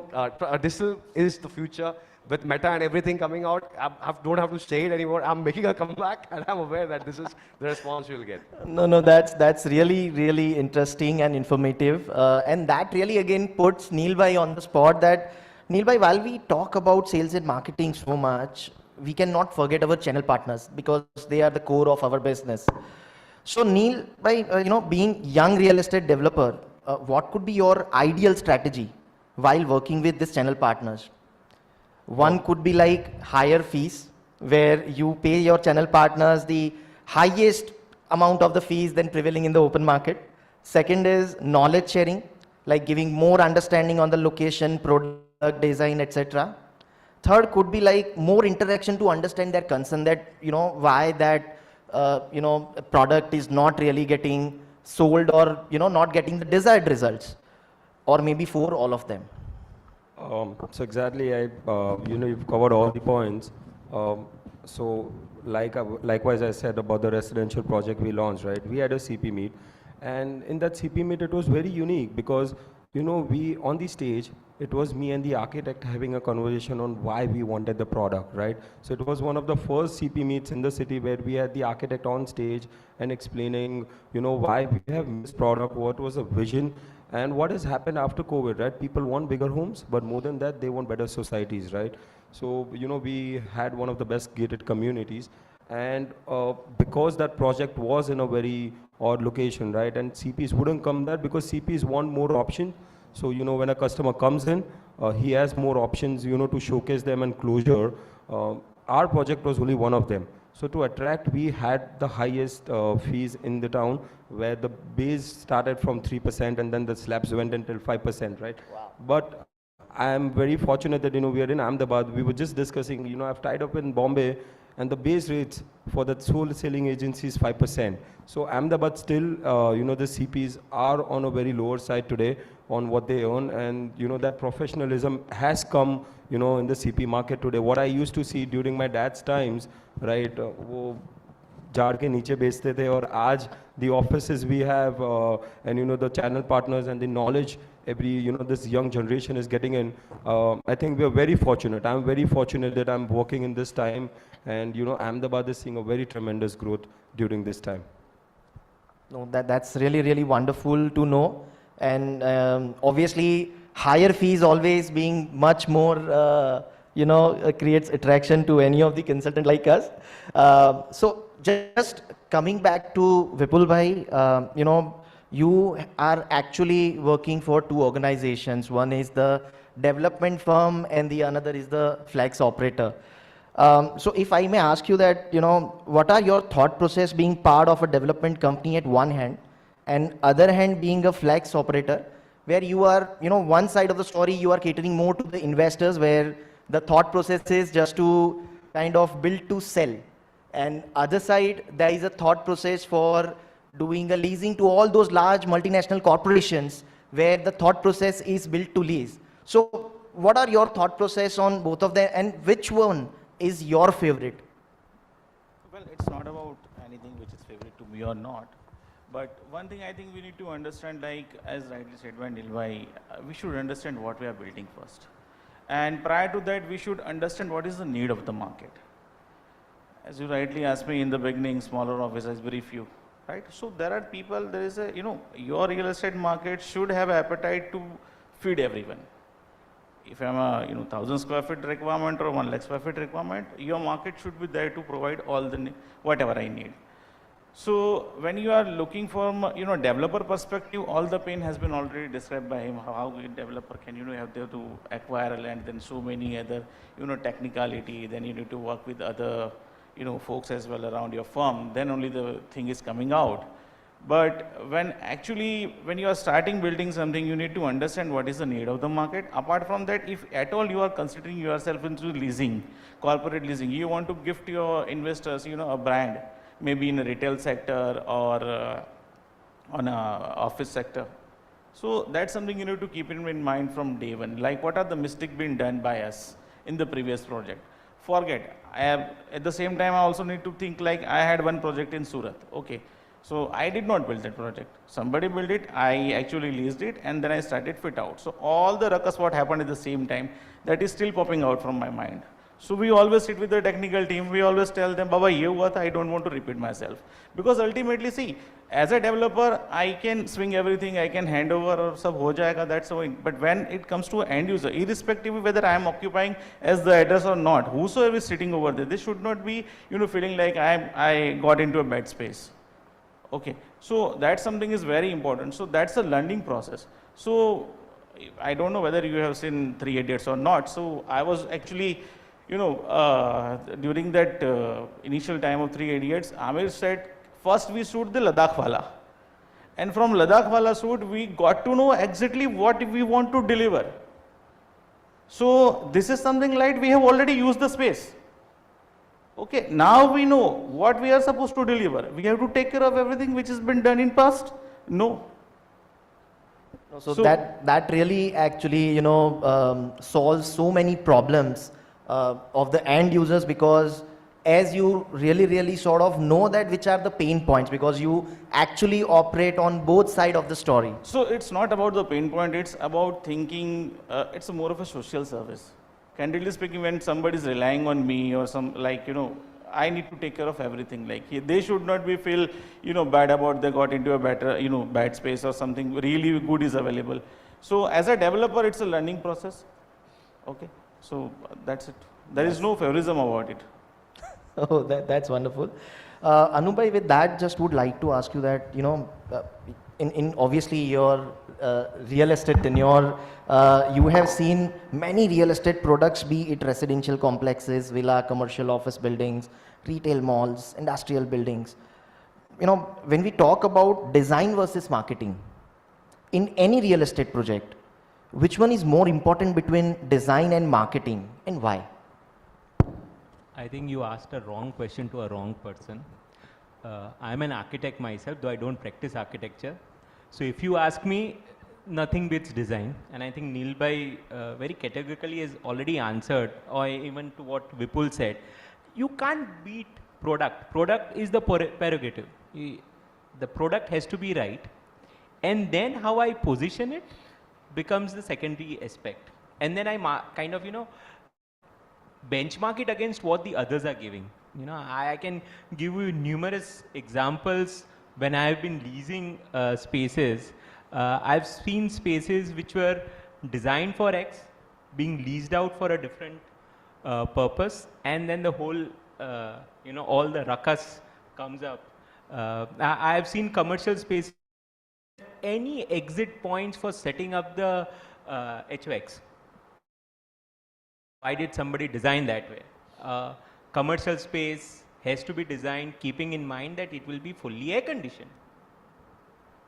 digital is the future with Meta and everything coming out. I don't have to say it anymore. I'm making a comeback, and I'm aware that this is the response you'll get. No, that's really interesting and informative, and that really again puts Neil bhai on the spot. That Neil bhai, while we talk about sales and marketing so much, we cannot forget our channel partners because they are the core of our business. So Neil bhai, you know, being young real estate developer, what could be your ideal strategy while working with these channel partners? One could be like higher fees, where you pay your channel partners the highest amount of the fees than prevailing in the open market. Second is knowledge sharing, like giving more understanding on the location, product, design, etc. Third could be like more interaction to understand their concern, that you know why that product is not really getting sold, or you know not getting the desired results, or maybe for all of them. So exactly, you've covered all the points. So likewise I said about the residential project we launched, right? We had a CP meet, and in that CP meet it was very unique because, you know, we on the stage, it was me and the architect having a conversation on why we wanted the product, right? So it was one of the first CP meets in the city where we had the architect on stage and explaining, you know, why we have this product, what was the vision, and what has happened after COVID, right? People want bigger homes, but more than that, they want better societies, right? So, you know, we had one of the best gated communities, and because that project was in a very odd location, right? And CPs wouldn't come there because CPs want more options. So, you know, when a customer comes in, he has more options, you know, to showcase them and closure. Our project was only one of them. So to attract, we had the highest fees in the town, where the base started from 3% and then the slabs went until 5%, right? Wow. But I am very fortunate that, you know, we are in Ahmedabad. We were just discussing, you know, I've tied up in Bombay, and the base rates for the sole selling agency is 5%. So Ahmedabad still, you know, the CPs are on a very lower side today on what they earn, and you know that professionalism has come, you know, in the CP market today. What I used to see during my dad's times, right, वो jar के नीचे बेचते थे, और आज the offices we have and you know the channel partners and the knowledge this young generation is getting in. I think we are very fortunate. I'm very fortunate that I'm working in this time, and you know Ahmedabad is seeing a very tremendous growth during this time. No, that's really wonderful to know. And obviously higher fees always being much more creates attraction to any of the consultant like us. So just coming back to Vipul bhai, you are actually working for two organizations. One is the development firm and the another is the flex operator. So if I may ask you that, what are your thought process being part of a development company at one hand, and other hand being a flex operator, where you are, one side of the story, you are catering more to the investors, where the thought process is just to kind of build to sell. And other side, there is a thought process for doing a leasing to all those large multinational corporations, where the thought process is built to lease. So what are your thought process on both of them, and which one is your favorite? Well, it's not about anything which is favorite to me or not. But one thing I think we need to understand, like as rightly said by Nilbhai, we should understand what we are building first. And prior to that, we should understand what is the need of the market. As you rightly asked me in the beginning, smaller offices, very few, right? So there are people, there is a, your real estate market should have appetite to feed everyone. if I'm a 1,000 square feet requirement or 1 lakh square feet requirement, your market should be there to provide all the whatever I need. So when you are looking from developer perspective, all the pain has been already described by him. How a developer can have to acquire a land, then so many other technicality. Then you need to work with other folks as well around your firm. Then only the thing is coming out. But when you are starting building something, you need to understand what is the need of the market. Apart from that, if at all you are considering yourself into leasing, corporate leasing, you want to gift your investors a brand, maybe in a retail sector or on a office sector. So that's something you need to keep in mind from day one. Like, what are the mistakes being done by us in the previous project? Forget. At the same time, I also need to think like I had one project in Surat. Okay. So I did not build that project. Somebody built it, I actually leased it, and then I started fit out. So all the ruckus what happened at the same time, that is still popping out from my mind. So we always sit with the technical team, we always tell them, Baba, ye hua tha, I don't want to repeat myself. Because ultimately, see, as a developer, I can swing everything, I can hand over or sab ho jayega, that's so. But when it comes to end user, irrespective of whether I am occupying as the address or not, whosoever is sitting over there, they should not be, feeling like I got into a bad space. Okay, so that's something is very important. So that's a learning process. So I don't know whether you have seen Three Idiots or not. So I was actually, during that initial time of Three Idiots, Amir said, first we shoot the Ladakh wala. And from Ladakh wala shoot, we got to know exactly what we want to deliver. So this is something like we have already used the space. Okay, now we know what we are supposed to deliver. We have to take care of everything which has been done in past? No. So that really actually, solves so many problems of the end users, because as you really sort of know that which are the pain points, because you actually operate on both sides of the story. So it's not about the pain point, it's about thinking, it's more of a social service. Candidly speaking, when somebody is relying on me or I need to take care of everything. Like they should not be feel, bad about they got into a better, bad space or something really good is available. So as a developer, it's a learning process. Okay, so that's it. There is no favorism about it. Oh, that's wonderful. Anubhai, with that, just would like to ask you that, in obviously your real estate tenure, you have seen many real estate products, be it residential complexes, villa, commercial office buildings, retail malls, industrial buildings. When we talk about design versus marketing, in any real estate project, which one is more important between design and marketing, and why? I think you asked a wrong question to a wrong person. I'm an architect myself, though I don't practice architecture. So if you ask me, nothing beats design. And I think Neelbhai very categorically has already answered, or even to what Vipul said. You can't beat product. Product is the prerogative. The product has to be right. And then how I position it becomes the secondary aspect. And then I kind of, benchmark it against what the others are giving. I can give you numerous examples when I have been leasing spaces. I've seen spaces which were designed for X, being leased out for a different purpose, and then the whole, all the ruckus comes up. I've seen commercial spaces, any exit points for setting up the HVACs. Why did somebody design that way? Commercial space has to be designed keeping in mind that it will be fully air conditioned.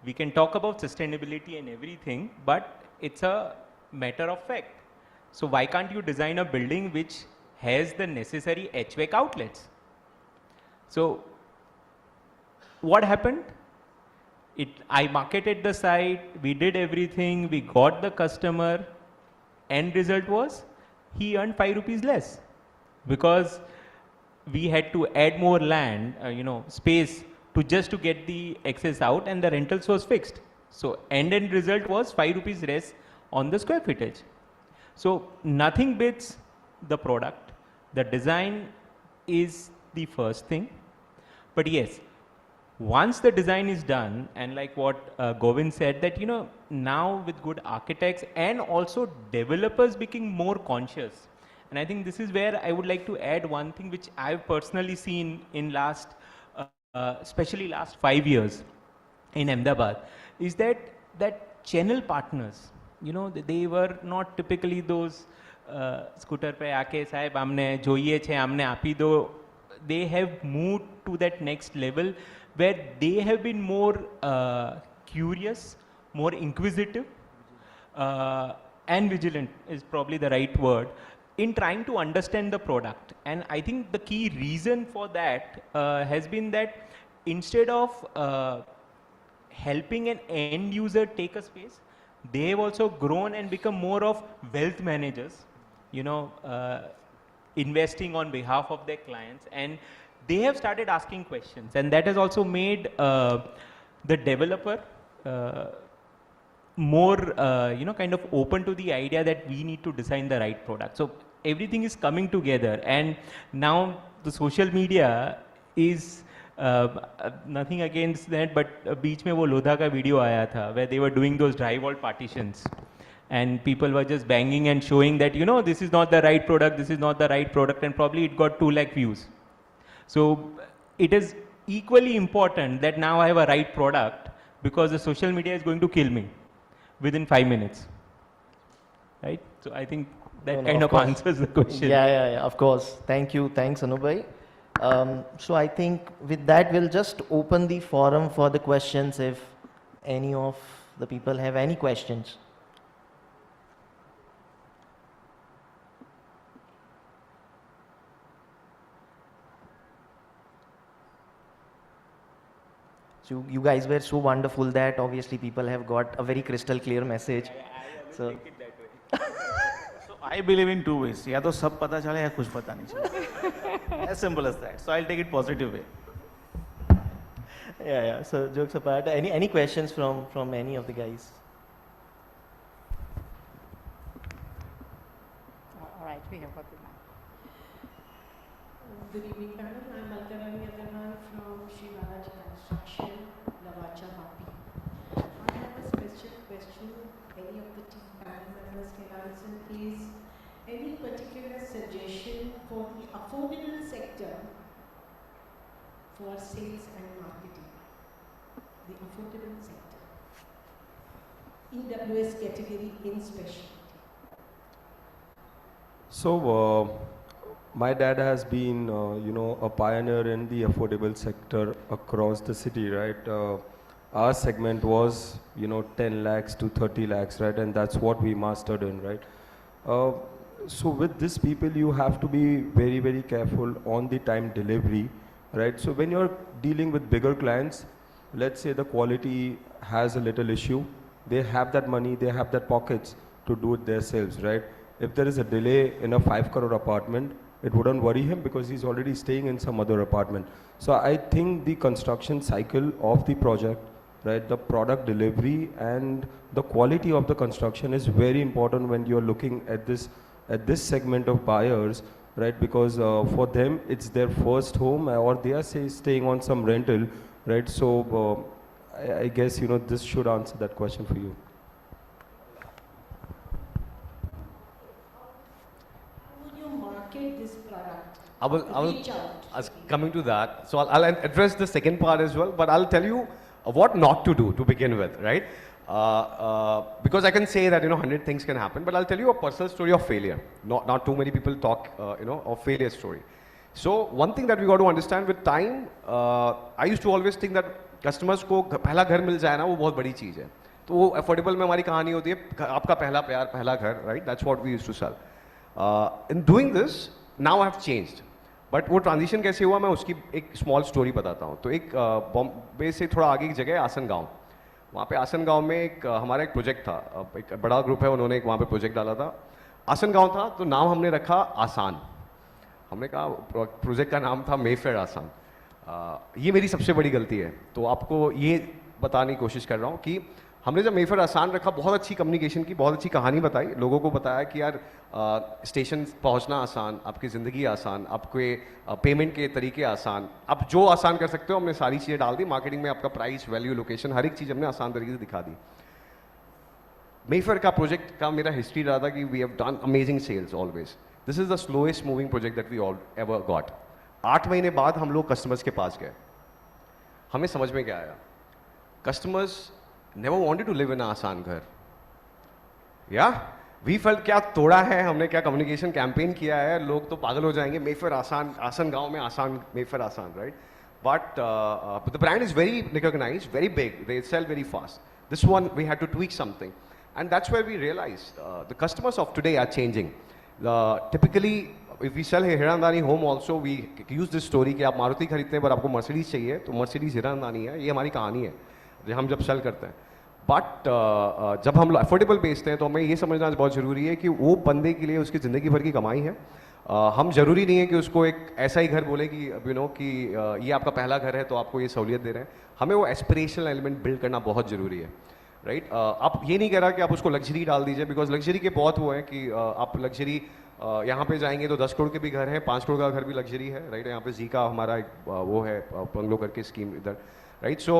We can talk about sustainability and everything, but it's a matter of fact. So why can't you design a building which has the necessary HVAC outlets? So what happened? I marketed the site, we did everything, we got the customer. End result was he earned 5 rupees less because we had to add more land, space to get the excess out, and the rentals was fixed. So end result was 5 rupees less on the square footage. So nothing beats the product. The design is the first thing. But yes, once the design is done, and like what Govind said, that now with good architects and also developers becoming more conscious. And I think this is where I would like to add one thing which I've personally seen in last, especially last 5 years in Ahmedabad, is that channel partners, they were not typically those scooter pe aake sahib amne જોઈએ છે amne આપી દો. They have moved to that next level where they have been more curious, more inquisitive, and vigilant is probably the right word, in trying to understand the product. And I think the key reason for that has been that instead of helping an end user take a space, they have also grown and become more of wealth managers, investing on behalf of their clients, and they have started asking questions, and that has also made the developer more kind of open to the idea that we need to design the right product. So everything is coming together, and now the social media is nothing against that, but बीच में वो लोधा का video आया था where they were doing those drywall partitions, and people were just banging and showing that this is not the right product, this is not the right product, and probably it got 2 lakh views. So it is equally important that now I have a right product, because the social media is going to kill me within 5 minutes, right? So I think that kind of answers the question. Yeah, of course. Thank you. Thanks, Anubhai. So I think with that, we'll just open the forum for the questions if any of the people have any questions. So you guys were so wonderful that obviously people have got a very crystal clear message. So take it that way. So I believe in 2 ways. या तो सब पता चले या कुछ पता नहीं चले. As simple as that. So I'll take it positive way. Yeah. So jokes apart, any questions from any of the guys? All right, we have got the mic. Good evening, panel. I'm Malkarani Agarwal from Shivaraj Construction, Lavacha, Vapi. I have a special question. Any of the team panel members can answer, please. Any particular suggestion for the affordable sector for sales and marketing? The affordable sector. EWS category in specialty. So, my dad has been, a pioneer in the affordable sector across the city, right? Our segment was, 10 lakhs to 30 lakhs, right? And that's what we mastered in, right? So with these people, you have to be very, very careful on the time delivery, right? So when you're dealing with bigger clients, let's say the quality has a little issue, they have that money, they have that pockets to do it themselves, right? If there is a delay in a 5 crore apartment, it wouldn't worry him because he's already staying in some other apartment. So I think the construction cycle of the project, right, the product delivery and the quality of the construction is very important when you're looking at this segment of buyers, right? Because for them, it's their first home or they are staying on some rental, right? So I guess, this should answer that question for you. This product? I was coming to that. So I'll address the second part as well, but I'll tell you what not to do to begin with, right? Because I can say that, 100 things can happen, but I'll tell you a personal story of failure. Not too many people talk, of failure story. So one thing that we got to understand with time, I used to always think that customers को पहला घर मिल जाए ना वो बहुत बड़ी चीज़ है. तो वो affordable में हमारी कहानी होती है आपका पहला प्यार पहला घर, right? That's what we used to sell. In doing this, now I have changed. But वो ट्रांजिशन कैसे हुआ मैं उसकी एक स्मॉल स्टोरी बताता हूँ. तो एक बॉम्बे से थोड़ा आगे की जगह है आसन गाँव. वहाँ पे आसन गाँव में हमारा एक प्रोजेक्ट था. एक बड़ा ग्रुप है उन्होंने एक वहाँ पे प्रोजेक्ट डाला था. आसन गाँव था तो नाम हमने रखा आसान. हमने कहा प्रोजेक्ट का नाम था मेफेयर आसान. ये मेरी सबसे बड़ी गलती है. तो आपको ये बताने की कोशिश कर रहा हूँ कि हमने जब मेफर आसान रखा, बहुत अच्छी कम्युनिकेशन की, बहुत अच्छी कहानी बताई, लोगों को बताया कि यार स्टेशन पहुंचना आसान, आपकी ज़िंदगी आसान, आपके पेमेंट के तरीके आसान, आप जो आसान कर सकते हो हमने सारी चीज़ें डाल दी। मार्केटिंग में आपका प्राइस, वैल्यू, लोकेशन, हर एक चीज़ हमने आसान तरीके से दिखा दी। मेफर का प्रोजेक्ट का मेरा हिस्ट्री रहा था कि we have done amazing sales always. This is the slowest moving project that we all ever got. 8 महीने बाद हम लोग कस्टमर्स के पास गए, हमें समझ में क्या आया, customers never wanted to live in आसान घर। या वी फेल्ट क्या तोड़ा है हमने, क्या कम्युनिकेशन कैंपेन किया है, लोग तो पागल हो जाएंगे, मेफर आसान, आसान गांव में आसान, मेफर आसान, right? But the brand is very recognised, very big, they sell very fast. This one we had to tweak something and that's where we realise the customers of today are changing. Typically if we sell Hiranandani home also, we use this story कि आप मारुति खरीदते हैं पर आपको Mercedes चाहिए तो Mercedes Hiranandani है, ये हमारी कहानी है जो हम जब सेल करते हैं। बट जब हम अफोर्डेबल बेचते हैं तो हमें ये समझना बहुत ज़रूरी है कि वो बंदे के लिए उसकी ज़िंदगी भर की कमाई है। हम ज़रूरी नहीं है कि उसको एक ऐसा ही घर बोले कि यू नो कि ये आपका पहला घर है तो आपको ये सहूलियत दे रहे हैं। हमें वो एस्पिरेशनल एलिमेंट बिल्ड करना बहुत ज़रूरी है, राइट? आप ये नहीं कह रहा कि आप उसको लग्जरी डाल दीजिए, बिकॉज लग्जरी के बहुत वो है कि आप लग्जरी यहाँ पे जाएंगे तो 10 करोड़ के भी घर हैं, 5 करोड़ का घर भी लग्जरी है, राइट? यहाँ पे जी का हमारा एक वो है बंगलो करके स्कीम इधर, राइट? सो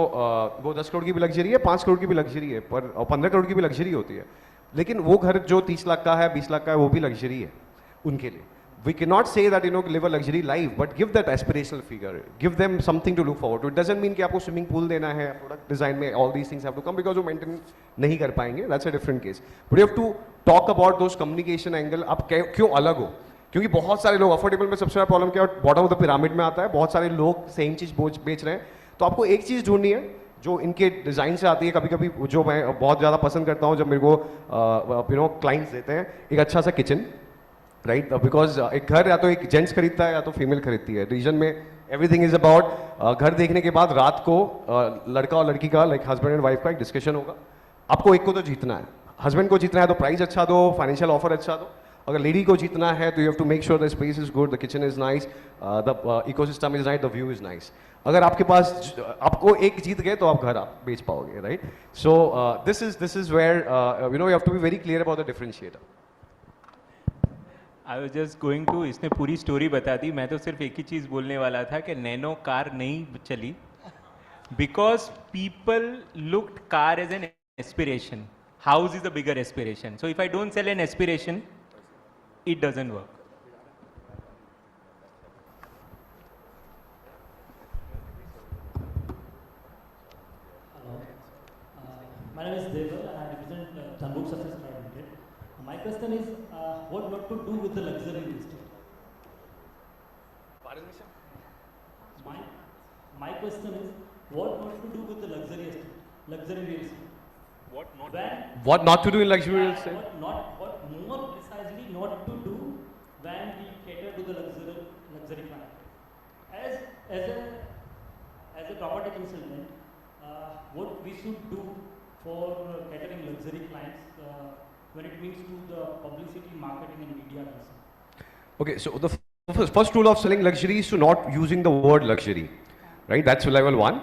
वो 10 करोड़ की भी लग्जरी है, 5 करोड़ की भी लग्जरी है, पर 15 करोड़ की भी लग्जरी होती है। लेकिन वो घर जो 30 लाख का है, 20 लाख का है, वो भी लग्जरी है उनके लिए। We can not say that you know live a luxury life, but give that aspirational figure, give them something to look forward to. It doesn't mean कि आपको स्विमिंग पूल देना है, प्रोडक्ट डिजाइन में all these things have to come, because वो maintain नहीं कर पाएंगे, that's a different case. But you have to talk about those communication angle, आप क्यों अलग हो? क्योंकि बहुत सारे लोग, अफोर्डेबल में सबसे बड़ा प्रॉब्लम क्या है, बॉटम ऑफ द पिरामिड में आता है, बहुत सारे लोग सेम चीज़ बेच रहे हैं। तो आपको एक चीज़ ढूंढनी है जो इनके डिज़ाइन से आती है। कभी कभी जो मैं बहुत ज़्यादा पसंद करता हूँ जब मेरे को यू नो क्लाइंट्स देते हैं, एक अच्छा सा किचन, राइट? बिकॉज एक घर या तो एक जेंट्स खरीदता है या तो फीमेल खरीदती है। रीजन में एवरीथिंग इज अबाउट घर देखने के बाद रात को लड़का और लड़की का, लाइक हस्बैंड एंड वाइफ का एक डिस्कशन होगा। आपको एक को तो जीतना है, हस्बैंड को जीतना है तो प्राइस अच्छा दो, फाइनेंशियल ऑफर अच्छा दो। अगर लेडी को जीतना है तो you have to make sure the space is good, the kitchen is nice, the ecosystem is nice, the view is nice. अगर आपके पास, आपको एक जीत गए तो आप घर आप बेच पाओगे, right? So this is where you know you have to be very clear about the differentiator. I was just going to, इसने पूरी स्टोरी बता दी, मैं तो सिर्फ एक ही चीज़ बोलने वाला था कि नैनो कार नहीं चली because people looked car as an aspiration, house is a bigger aspiration. So if I don't sell an aspiration, it doesn't work. Hello, my name is Deval and I represent Tanbook Success Private Limited. My question is, what not to do with the luxury real estate? Pardon me, sir? My question is, what not to do with the luxury estate, luxury real estate? What not to do in luxury real estate? What more precisely not to do when we cater to the luxury client. As a property consultant, what we should do for catering luxury clients when it means to the publicity, marketing, and media concern. Okay, so the first rule of selling luxury is to not using the word luxury, right? That's level 1.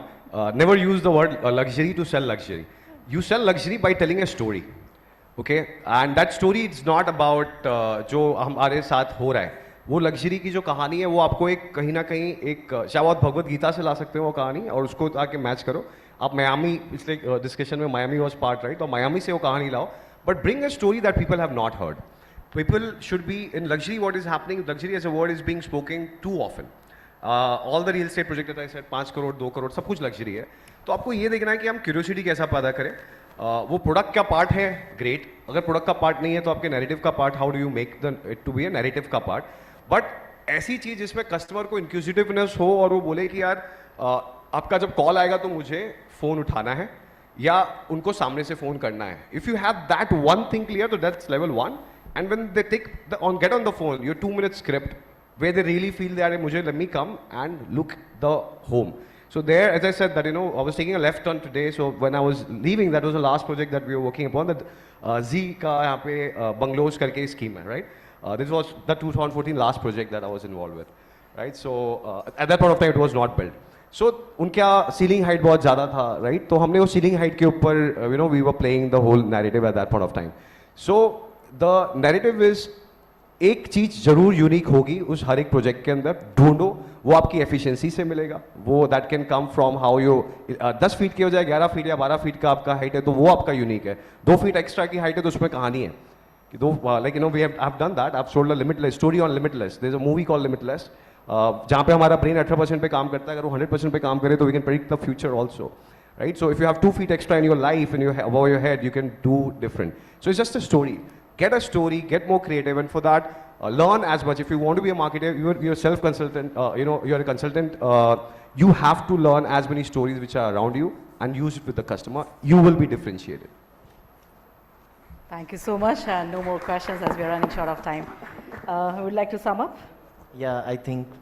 Never use the word luxury to sell luxury. You sell luxury by telling a story, okay? And that story is not about जो हमारे साथ हो रहा है। वो luxury की जो कहानी है वो आपको एक कहीं ना कहीं एक, शायद आप भगवत गीता से ला सकते हो वो कहानी और उसको आके मैच करो। आप मायामी, पिछले डिस्कशन में मायामी वॉज पार्ट, राइट? तो मायामी से वो कहानी लाओ, but bring a story that people have not heard. People should be in luxury. What is happening? Luxury as a word is being spoken too often. All the real estate project that I said, 5 crore 2 crore सब कुछ luxury है। तो आपको ये देखना है कि हम क्यूरियोसिटी कैसा पैदा करें। वो प्रोडक्ट का पार्ट है, ग्रेट। अगर प्रोडक्ट का पार्ट नहीं है तो आपके नैरेटिव का part, how do you make the it to be a narrative का पार्ट। बट ऐसी चीज़ जिसमें कस्टमर को इंक्यूजिटिवनेस हो और वो बोले कि यार आपका जब कॉल आएगा तो मुझे फ़ोन उठाना है या उनको सामने से फ़ोन करना है। If you have that one thing clear, तो that's level 1। And when they get on the phone, your 2-minute script where they really feel that mujhe let me come and look the home. So there, as I said, that you know, I was taking a left turn today. So when I was leaving, that was the last project that we were working upon. That Z ka yahan pe bungalows karke scheme hai, right? This was the 2014 last project that I was involved with, right? So at that point of time, it was not built. So उनका ceiling height बहुत ज़्यादा था, right? तो हमने वो ceiling height के ऊपर, we were playing the whole narrative at that point of time. So the narrative is एक चीज जरूर यूनिक होगी उस हर एक प्रोजेक्ट के अंदर, ढूंढो, वो आपकी एफिशिएंसी से मिलेगा, वो that can come from how you 10 feet की हो जाए 11 फीट या 12 फीट का आपका हाइट है तो वो आपका यूनिक है, 2 फीट एक्स्ट्रा की हाइट है तो उसमें कहानी है कि दो like we have done that, I have sold a limitless story on Limitless, there is a movie called Limitless, जहाँ पे हमारा ब्रेन 18% पे काम करता है, अगर वो 100% पे काम करे तो we can predict the future also, right? So if you have 2 feet extra in your life and above your head, you can do different. So it's just a story. Get a story, get more creative, and for that, learn as much. If you want to be a marketer, you're self-consultant, you're a consultant, you have to learn as many stories which are around you and use it with the customer. You will be differentiated. Thank you so much, and no more questions as we are running short of time. Who would like to sum up? Yeah, I think.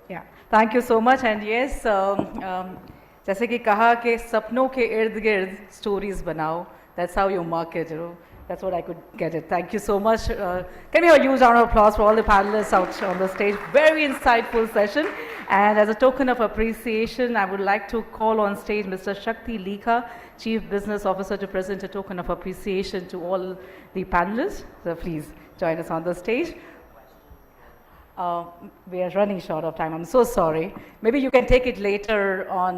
Yeah, thank you so much, and yes, जैसे कि कहा कि सपनों के इर्द गिर्द stories बनाओ, that's how you market, That's what I could get it. Thank you so much. Can we have a huge round of applause for all the panelists out on the stage? Very insightful session. And as a token of appreciation, I would like to call on stage Mr. Shakti Likha, Chief Business Officer, to present a token of appreciation to all the panelists. So please join us on the stage. We are running short of time. I'm so sorry. Maybe you can take it later on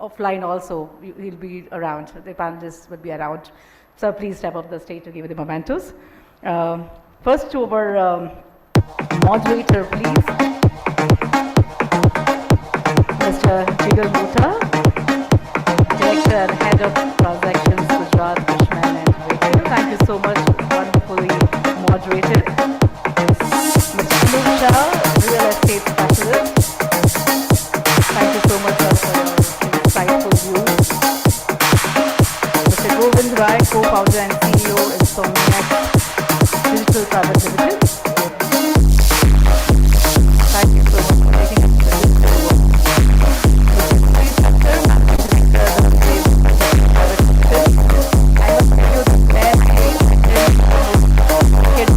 offline also. He'll be around. The panelists will be around. So please step up the stage to give the mementos. First to our moderator, please. Mr. Jigar Gupta, Director and Head of Transactions, Gujarat, Cushman and Retail. Thank you so much, wonderfully moderated. Mr. Anup Shah, Real Estate Specialist. Thank you so much, sir, for your insightful views. Mr. Govind Rai, co-founder and CEO, Insomniac Digital Private Limited. Thank you so much for taking us to this work. Mr. Suresh Thakkar, Managing Director, Private Limited. I must give you the best kids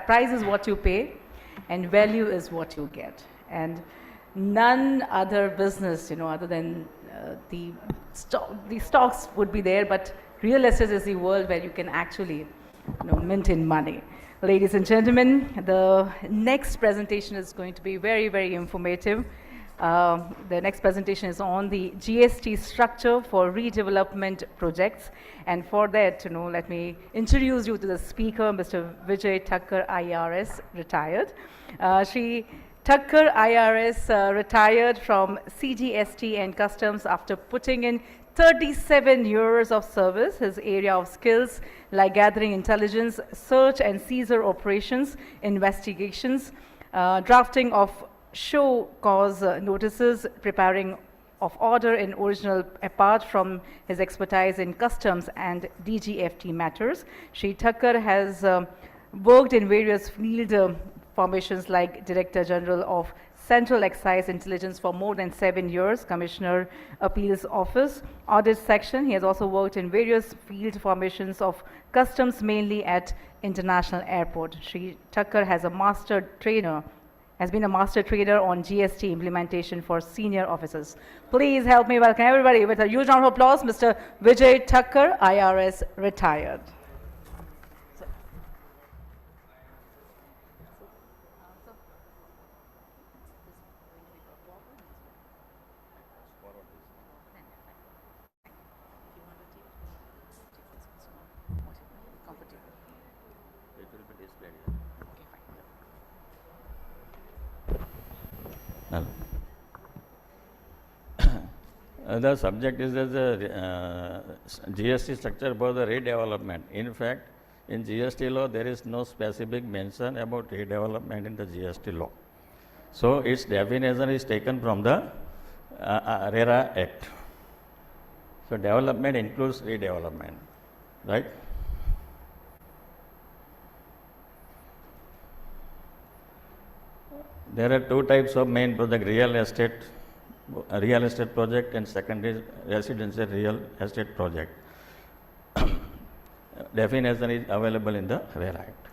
Price is what you pay and value is what you get, and none other business, other than the stocks would be there, but real estate is the world where you can actually mint in money. Ladies and gentlemen, the next presentation is going to be very, very informative. The next presentation is on the GST structure for redevelopment projects. And for that, let me introduce you to the speaker, Mr. Vijay Thakkar, IRS, retired. Shri Thakkar, IRS, retired from CGST and Customs after putting in 37 years of service. His area of skills like gathering intelligence, search and seizure operations, investigations, drafting of show cause notices, preparing of order in original, apart from his expertise in customs and DGFT matters. Shri Thakkar has worked in various field formations like Director General of Central Excise Intelligence for more than 7 years, Commissioner Appeals Office, Audit Section. He has also worked in various field formations of customs, mainly at International Airport. Shri Thakkar has been a master trader on GST implementation for senior officers. Please help me welcome everybody with a huge round of applause, Mr. Vijay Thakkar, IRS, retired. The subject is as a GST structure for the redevelopment. In fact, in GST law, there is no specific mention about redevelopment in the GST law. So its definition is taken from the RERA Act. So development includes redevelopment, right? There are two types of main project: real estate project, and second is residential real estate project. Definition is available in the RERA Act.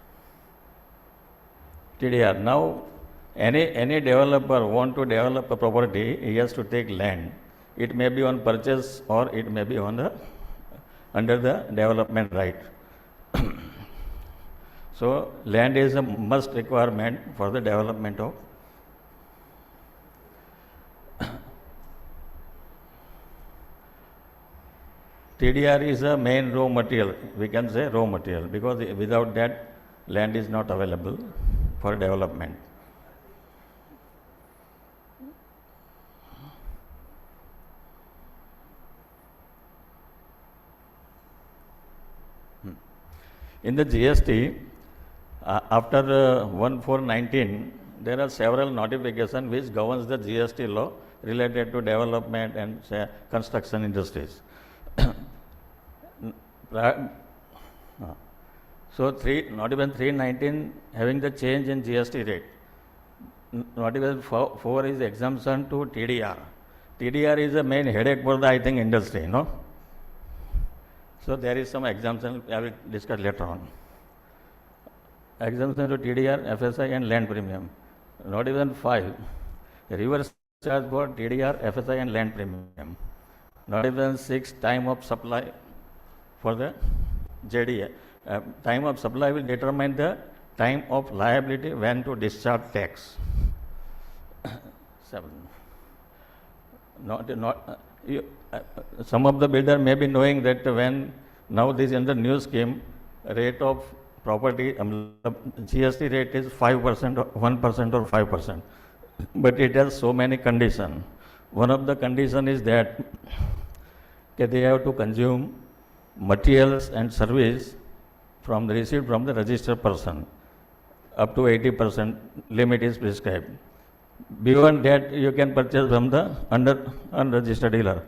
TDR. Now, any developer want to develop a property, he has to take land. It may be on purchase or it may be on the under the development right. So land is a must requirement for the development of TDR is a main raw material, we can say raw material, because without that land is not available for development. In the GST, after 1419, there are several notifications which governs the GST law related to development and construction industries. So notification 319 having the change in GST rate. Notification 4 is exemption to TDR. TDR is the main headache for the, I think, industry, no? So there is some exemption I will discuss later on. Exemption to TDR, FSI and land premium. Notification 5, reverse charge for TDR, FSI and land premium. Notification 6, time of supply for the JDA. Time of supply will determine the time of liability when to discharge tax. 7. Some of the builder may be knowing that when now this in the new scheme, rate of property, GST rate is 5% or 1% or 5%. But it has so many conditions. One of the conditions is that they have to consume materials and service from the received from the registered person. Up to 80% limit is prescribed. Beyond that, you can purchase from the unregistered dealer.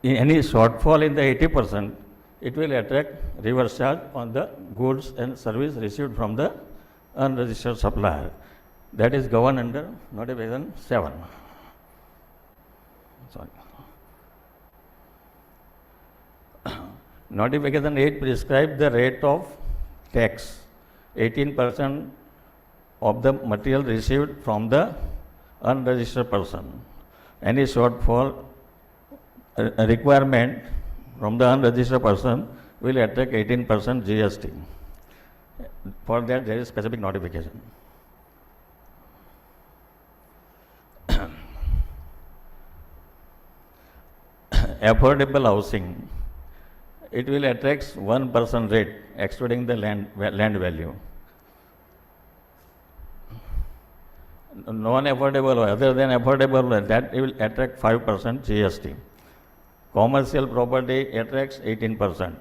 In any shortfall in the 80%, it will attract reverse charge on the goods and service received from the unregistered supplier. That is governed under Notification 7. Sorry. Notification 8 prescribes the rate of tax, 18% of the material received from the unregistered person. Any shortfall requirement from the unregistered person will attract 18% GST. For that, there is specific notification. Affordable housing, it will attract 1% rate excluding the land value. Non-affordable or other than affordable, that it will attract 5% GST. Commercial property attracts 18%.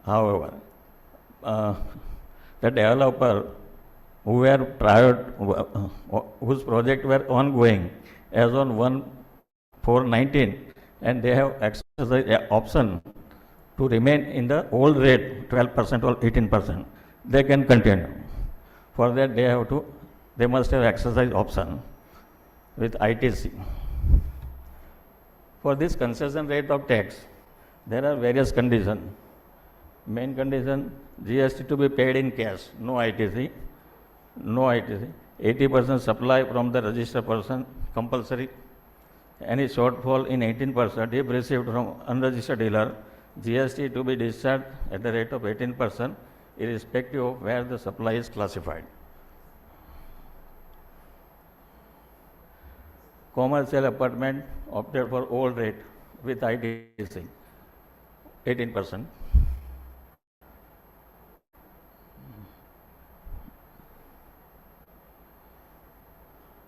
However, the developer who were prior, whose project were ongoing as on 1/4/19, and they have exercised option to remain in the old rate 12% or 18%, they can continue. For that, they must have exercised option with ITC. For this concession rate of tax, there are various conditions. Main condition, GST to be paid in cash, no ITC, no ITC. 80% supply from the registered person, compulsory. Any shortfall in 18% if received from unregistered dealer, GST to be discharged at the rate of 18%, irrespective of where the supply is classified. Commercial apartment opted for old rate with ITC, 18%.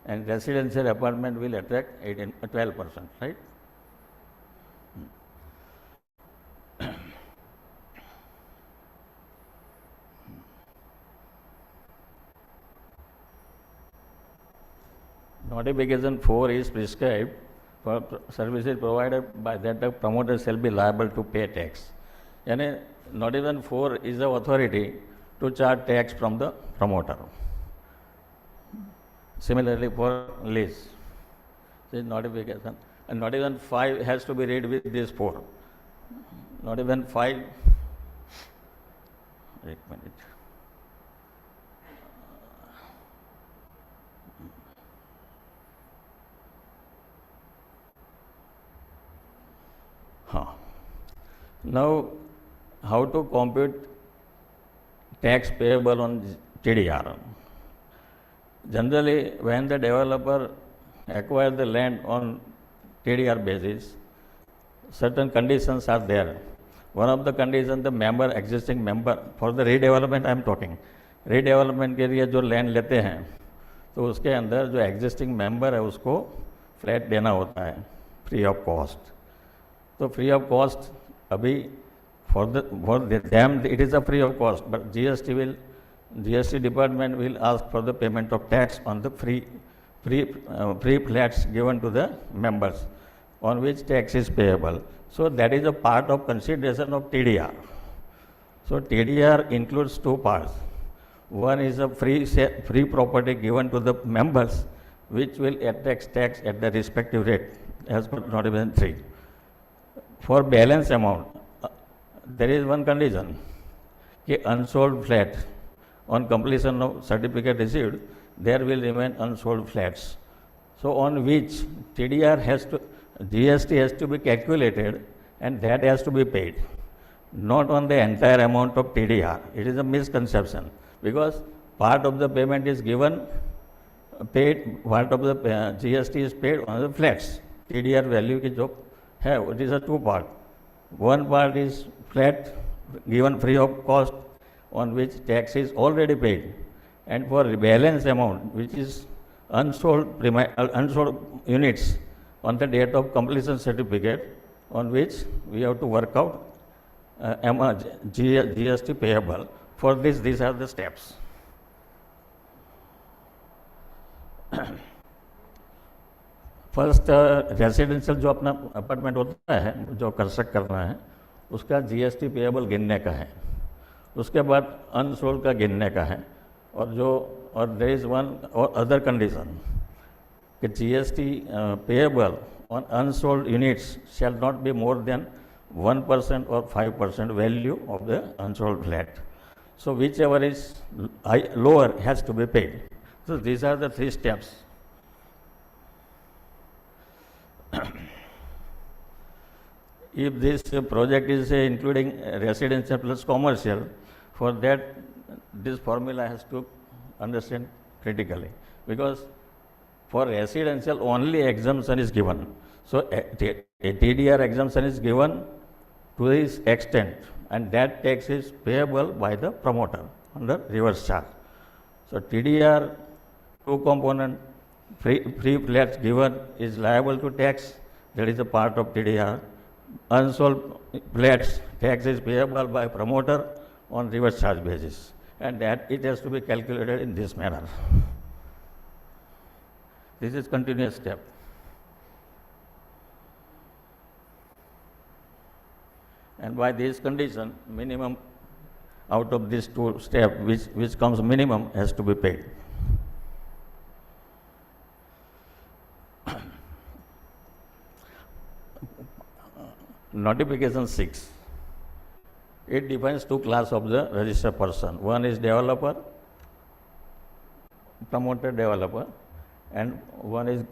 and residential apartment will attract 12%, right? Notification 4 is prescribed for services provided by that the promoter shall be liable to pay tax. यानी notification 4 is the authority to charge tax from the promoter. Similarly for lease, this notification, and notification 5 has to be read with this 4. Notification 5, एक minute. Now, how to compute tax payable on TDR? Generally, when the developer acquires the land on TDR basis, certain conditions are there. One of the conditions, the member, existing member, for the redevelopment I am talking, redevelopment के लिए जो land लेते हैं, तो उसके अंदर जो existing member है उसको flat देना होता है, free of cost. तो free of cost अभी for them it is a free of cost, but GST department will ask for the payment of tax on the free flats given to the members, on which tax is payable. So that is a part of consideration of TDR. So TDR includes two parts. One is a free property given to the members, which will attract tax at the respective rate as per notification 3. For balance amount, there is one condition, कि unsold flat, on completion of certificate received, there will remain unsold flats. So on which GST has to be calculated, and that has to be paid, not on the entire amount of TDR. It is a misconception, because part of the payment is paid, part of the GST is paid on the flats. TDR value की जो है, it is a two part. One part is flat given free of cost, on which tax is already paid, and for balance amount, which is unsold units on the date of completion certificate, on which we have to work out GST payable. For this, these are the steps. First residential जो अपना apartment होता है, जो construct करना है, उसका GST payable गिनने का है. उसके बाद अनसोल्ड का गिनने का है, और देयर इज वन और अदर कंडीशन कि GST payable on unsold units shall not be more than 1% or 5% value of the unsold flat. So whichever is lower has to be paid. So these are the three steps. If this project is including residential plus commercial, for that this formula has to understand critically, because for residential only exemption is given. So a TDR exemption is given to this extent, and that tax is payable by the promoter under reverse charge. So TDR two component free flats given is liable to tax, that is a part of TDR. Unsold flats tax is payable by promoter on reverse charge basis, and that it has to be calculated in this manner. This is continuous step. And by this condition, minimum out of these two steps, which comes minimum, has to be paid. Notification 6. It defines two classes of the registered person. One is developer, promoter developer, and one is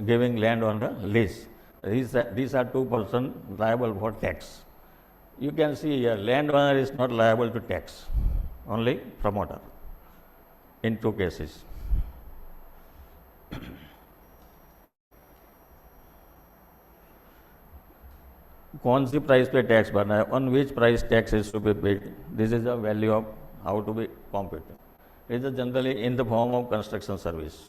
giving land on the lease. These are two persons liable for tax. You can see here, landowner is not liable to tax, only promoter in two cases. कौन सी price पे tax भरना है, on which price tax is to be paid. This is the value of how to be computed. It is generally in the form of construction service.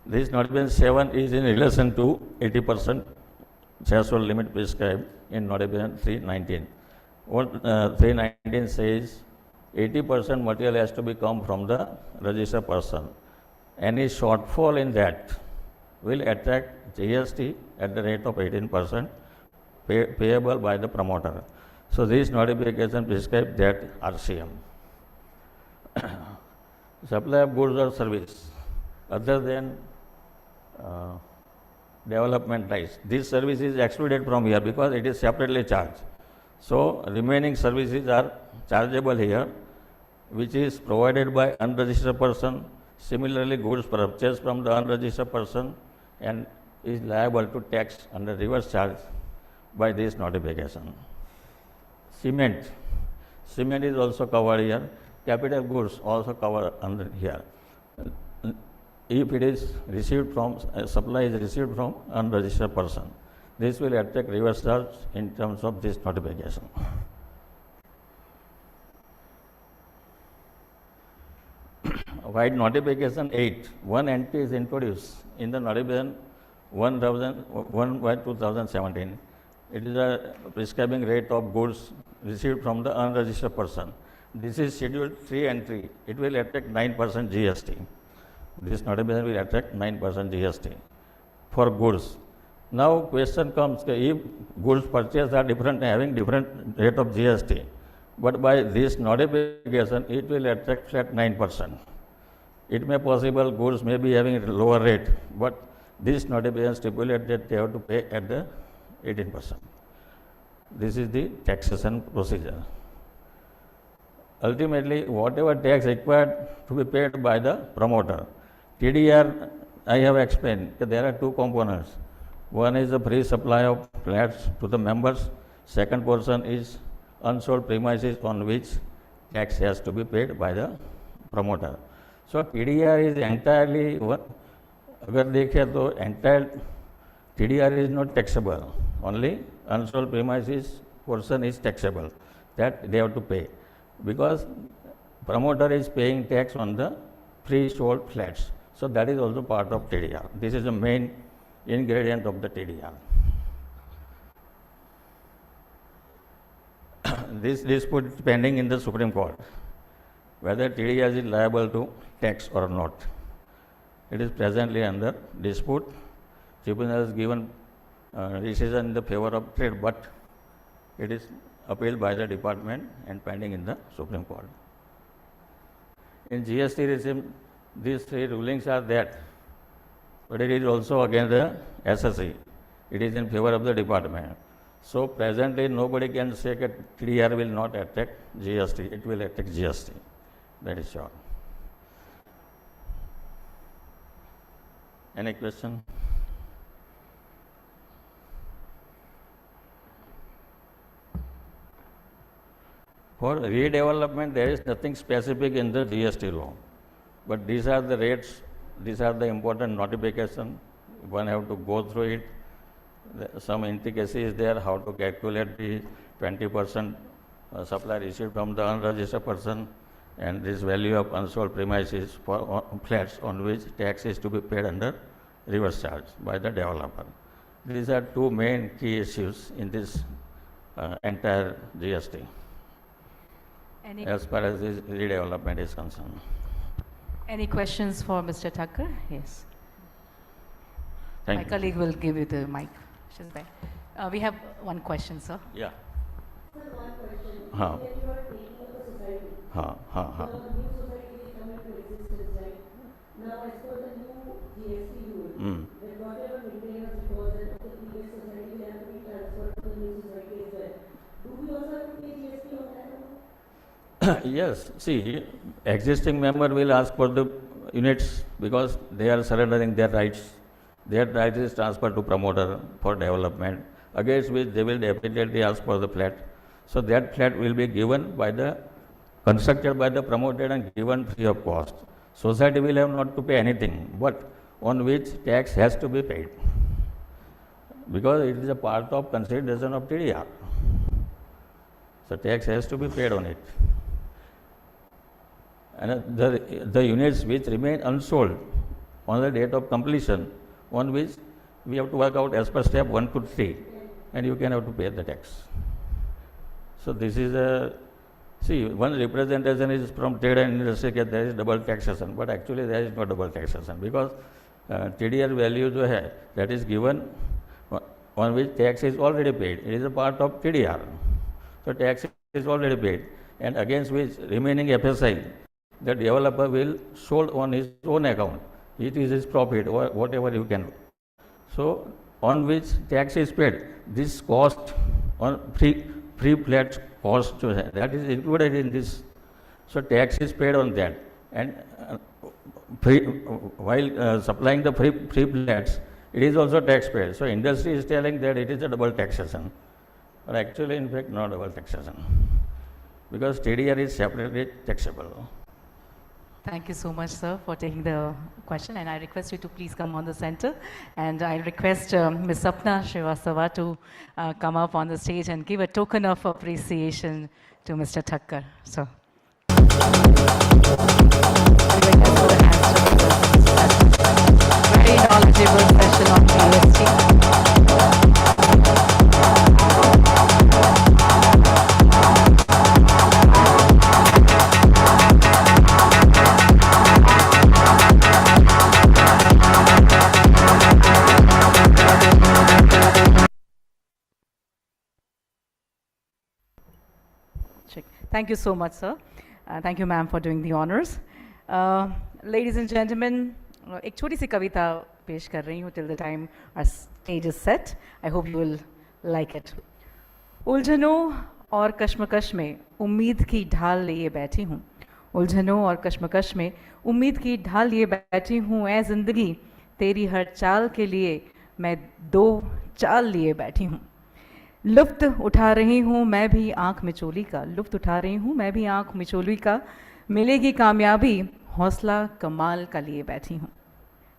This notification 7 is in relation to 80% threshold limit prescribed in notification 319. What 319 says 80% material has to be come from the registered person. Any shortfall in that will attract GST at the rate of 18% payable by the promoter. So this notification prescribes that RCM. Supply of goods or service other than development rights. This service is excluded from here because it is separately charged. So remaining services are chargeable here, which is provided by unregistered person. Similarly, goods purchased from the unregistered person and is liable to tax under reverse charge by this notification. Cement. Cement is also covered here. Capital goods also covered under here. If it is received from, supply is received from unregistered person, this will attract reverse charge in terms of this notification. While notification 8, one entry is introduced in the notification 1 by 2017. It is a prescribing rate of goods received from the unregistered person. This is scheduled 3 entry. It will attract 9% GST. This notification will attract 9% GST for goods. Now question comes, if goods purchased are different, having different rate of GST, but by this notification it will attract flat 9%. It may possible goods may be having lower rate, but this notification stipulates that they have to pay at the 18%. This is the taxation procedure. Ultimately, whatever tax required to be paid by the promoter. TDR, I have explained that there are 2 components. One is the free supply of flats to the members. Second portion is unsold premises on which tax has to be paid by the promoter. So TDR is entirely, अगर देखें तो entire TDR is not taxable. Only unsold premises portion is taxable. That they have to pay because promoter is paying tax on the pre-sold flats. So that is also part of TDR. This is the main ingredient of the TDR. This dispute is pending in the Supreme Court, whether TDR is liable to tax or not. It is presently under dispute. Tribunal has given decision in the favor of trade, but it is appealed by the department and pending in the Supreme Court. In GST regime, these 3 rulings are there, but it is also against the SSE. It is in favor of the department. So presently nobody can say that TDR will not attract GST. It will attract GST. That is sure. Any question? For redevelopment, there is nothing specific in the GST law. But these are the rates, these are the important notification. One have to go through it. Some intricacy is there, how to calculate the 20% supply received from the unregistered person and this value of unsold premises for flats on which tax is to be paid under reverse charge by the developer. These are 2 main key issues in this entire GST as far as this redevelopment is concerned. Any questions for Mr. Thakur? Yes. Thank My you. colleague will give you the mic. She's there. We have one question, sir. Yeah. Sir, one question. Huh. When you are taking up a society, Huh, huh, huh. now a new society is coming to existence, right? Now, as per the new GST rule, that whatever maintenance deposit of the previous society will have to be transferred to the new society as well. Do we also have to pay GST on that amount? Yes, see, existing member will ask for the units because they are surrendering their rights. Their rights is transferred to promoter for development, against which they will definitely ask for the flat. So that flat will be given by the, constructed by the promoter and given free of cost. Society will have not to pay anything, but on which tax has to be paid, because it is a part of consideration of TDR. So tax has to be paid on it. And the units which remain unsold on the date of completion, on which we have to work out as per step 1 to 3, and you can have to pay the tax. So this is a, see, one representation is from trade and industry that there is double taxation, but actually there is no double taxation, because TDR value जो है, that is given on which tax is already paid. It is a part of TDR. So tax is already paid, and against which remaining FSI, the developer will sold on his own account. It is his profit or whatever you can. So on which tax is paid, this cost on pre-flat cost that is included in this. So tax is paid on that, and while supplying the free flats, it is also tax paid. So industry is telling that it is a double taxation, but actually, in fact, not double taxation, because TDR is separately taxable. Thank you so much, sir, for taking the question, and I request you to please come on the center, and I request Ms. Sapna Srivastava to come up on the stage and give a token of appreciation to Mr. Thakkar. So. Very knowledgeable session on GST. Thank you so much, sir. Thank you, ma'am, for doing the honors. Ladies and gentlemen, एक छोटी सी कविता पेश कर रही हूँ till the time our stage is set. I hope you will like it. उलझनों और कश्मकश में उम्मीद की ढाल लिए बैठी हूँ. उलझनों और कश्मकश में उम्मीद की ढाल लिए बैठी हूँ. ऐ ज़िंदगी तेरी हर चाल के लिए मैं 2 चाल लिए बैठी हूँ. लुफ्त उठा रही हूँ मैं भी आँख मिचोली का. लुफ्त उठा रही हूँ मैं भी आँख मिचोली का. मिलेगी कामयाबी हौसला कमाल का लिए बैठी हूँ.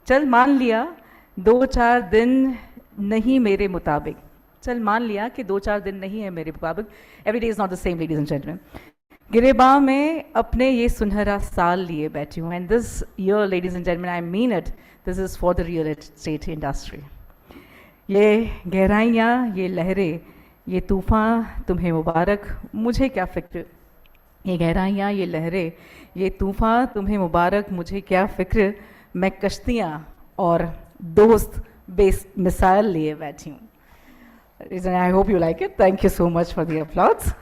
चल मान लिया 2-4 दिन नहीं मेरे मुताबिक. चल मान लिया कि 2-4 दिन नहीं है मेरे मुताबिक. Every day is not the same, ladies and gentlemen. गिरेबां में अपने ये सुनहरा साल लिए बैठी हूँ. And this year, ladies and gentlemen, I mean it. This is for the real estate industry. ये गहराइयाँ, ये लहरें, ये तूफ़ान तुम्हें मुबारक, मुझे क्या फ़िक्र. ये गहराइयाँ, ये लहरें, ये तूफ़ान तुम्हें मुबारक, मुझे क्या फ़िक्र. मैं कश्तियाँ और दोस्त बेमिसाल लिए बैठी हूँ. I hope you like it. Thank you so much for the applause.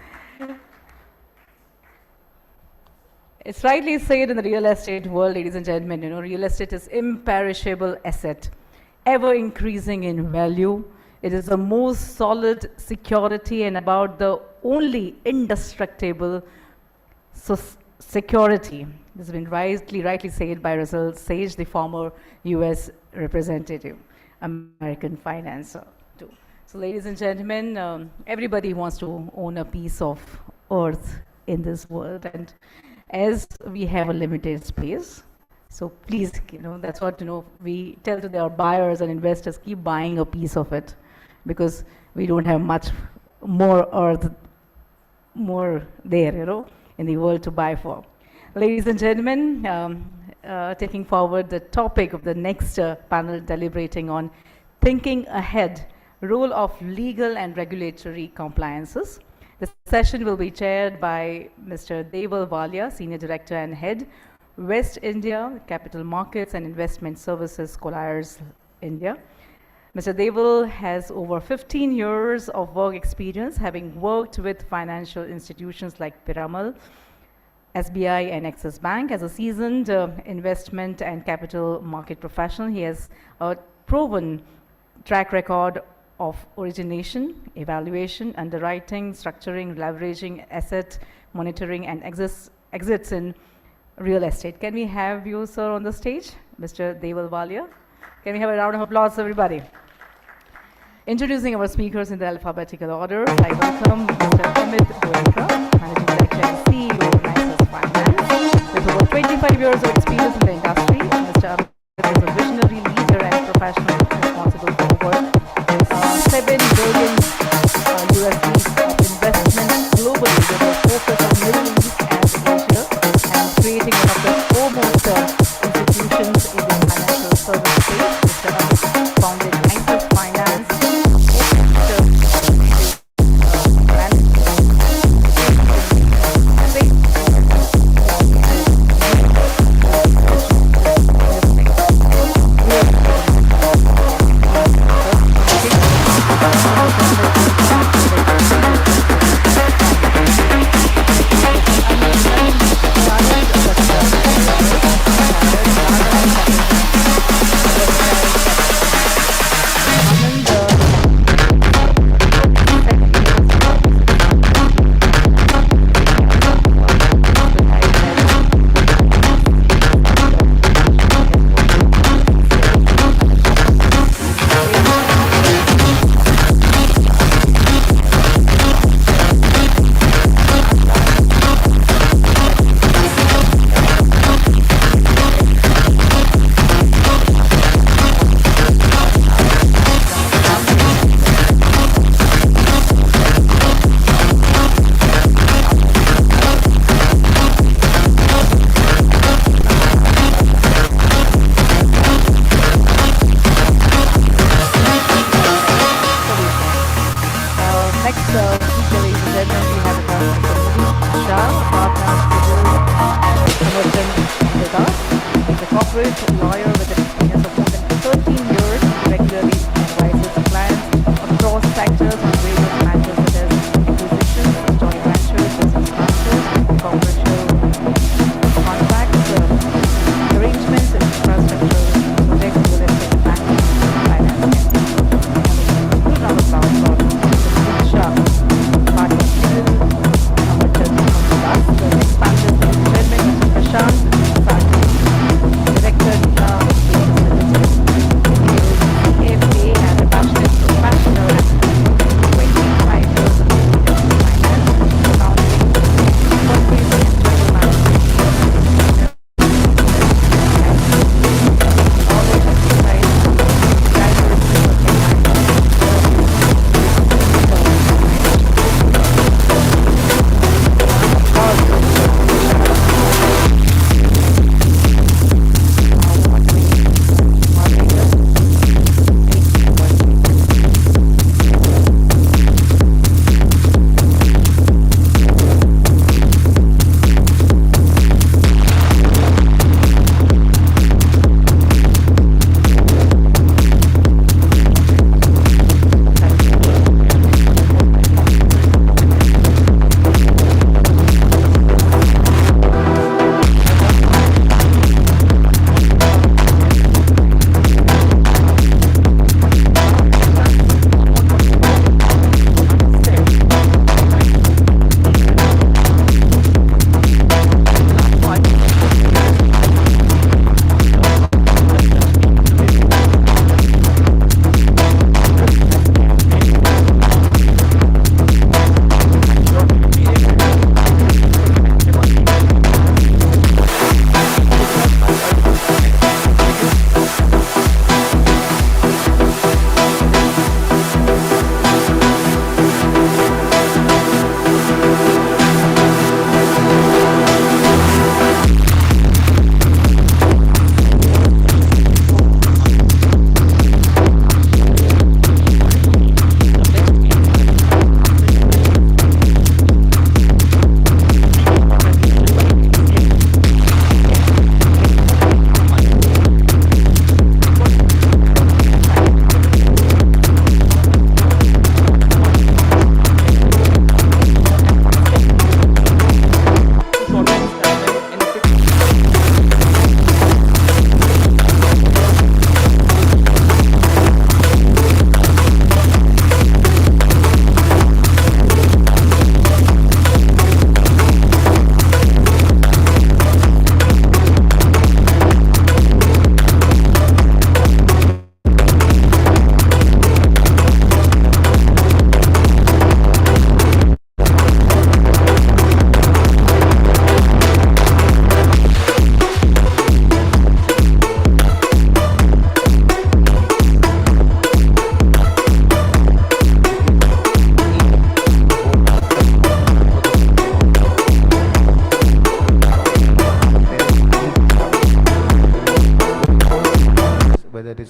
It's rightly said in the real estate world, ladies and gentlemen, you know, real estate is imperishable asset, ever increasing in value. It is the most solid security and about the only indestructible security. This has been rightly said by Russell Sage, the former US representative, American financer too. So ladies and gentlemen, everybody wants to own a piece of earth in this world, and as we have a limited space, so please, you know, that's what, you know, we tell to their buyers and investors, keep buying a piece of it, because we don't have much more earth, more there, you know, in the world to buy for. Ladies and gentlemen, taking forward the topic of the next panel deliberating on thinking ahead, role of legal and regulatory compliances. The session will be chaired by Mr. Deval Walia, Senior Director and Head, West India Capital Markets and Investment Services, Colliers, India. Mr. Deval has over 15 years of work experience, having worked with financial institutions like Piramal, SBI and Axis Bank. As a seasoned investment and capital market professional, he has a proven track record of origination, evaluation, underwriting, structuring, leveraging, asset monitoring, and exits in real estate. Can we have you, sir, on the stage? Mr. Deval Walia. Can we have a round of applause, everybody? Introducing our speakers in the alphabetical order, I welcome Mr. Amit Goenka, Managing Director and CEO of Nexus Finance. With over 25 years of experience in the industry, Mr. Amit is a visionary leader and professional responsible for over $7 billion USD of investment globally with a focus on Middle East and Asia, and creating one of the foremost institutions in the financial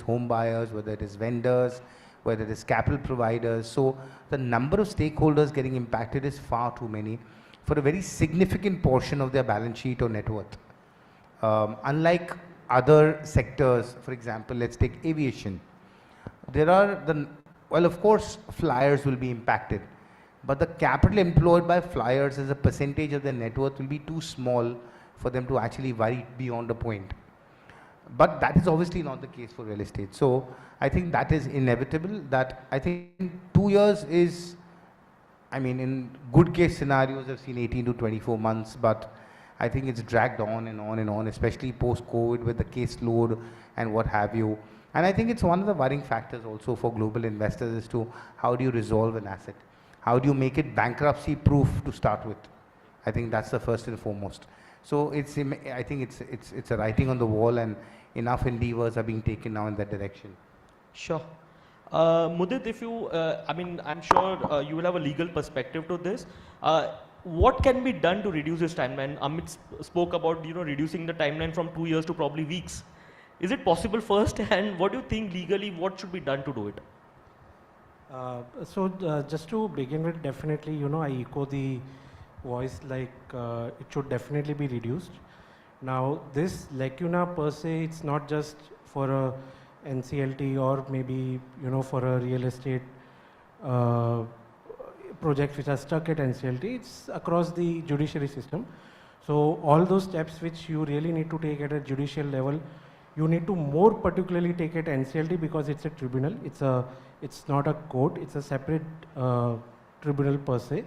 home buyers, whether it is vendors, whether it is capital providers. So the number of stakeholders getting impacted is far too many for a very significant portion of their balance sheet or net worth. Unlike other sectors, for example, let's take aviation. There are well, of course, flyers will be impacted, but the capital employed by flyers as a percentage of their net worth will be too small for them to actually worry beyond a point. But that is obviously not the case for real estate. So I think that is inevitable. That I think 2 years is, I mean, in good case scenarios, I've seen 18 to 24 months, but I think it's dragged on and on and on, especially post-COVID with the caseload and what have you. And I think it's one of the worrying factors also for global investors as to how do you resolve an asset? How do you make it bankruptcy proof to start with? I think that's the first and foremost. So I think it's a writing on the wall, and enough endeavors are being taken now in that direction. Sure. Mudit, if you, I mean, I'm sure you will have a legal perspective to this. What can be done to reduce this timeline? Amit spoke about, reducing the timeline from 2 years to probably weeks. Is it possible first? And what do you think legally, what should be done to do it? Just to begin with, definitely, I echo the voice like it should definitely be reduced. Now, this lacuna per se, it's not just for a NCLT or maybe, for a real estate projects which are stuck at NCLT, it's across the judiciary system. So all those steps which you really need to take at a judicial level, you need to more particularly take at NCLT because it's a tribunal. It's not a court. It's a separate tribunal per se.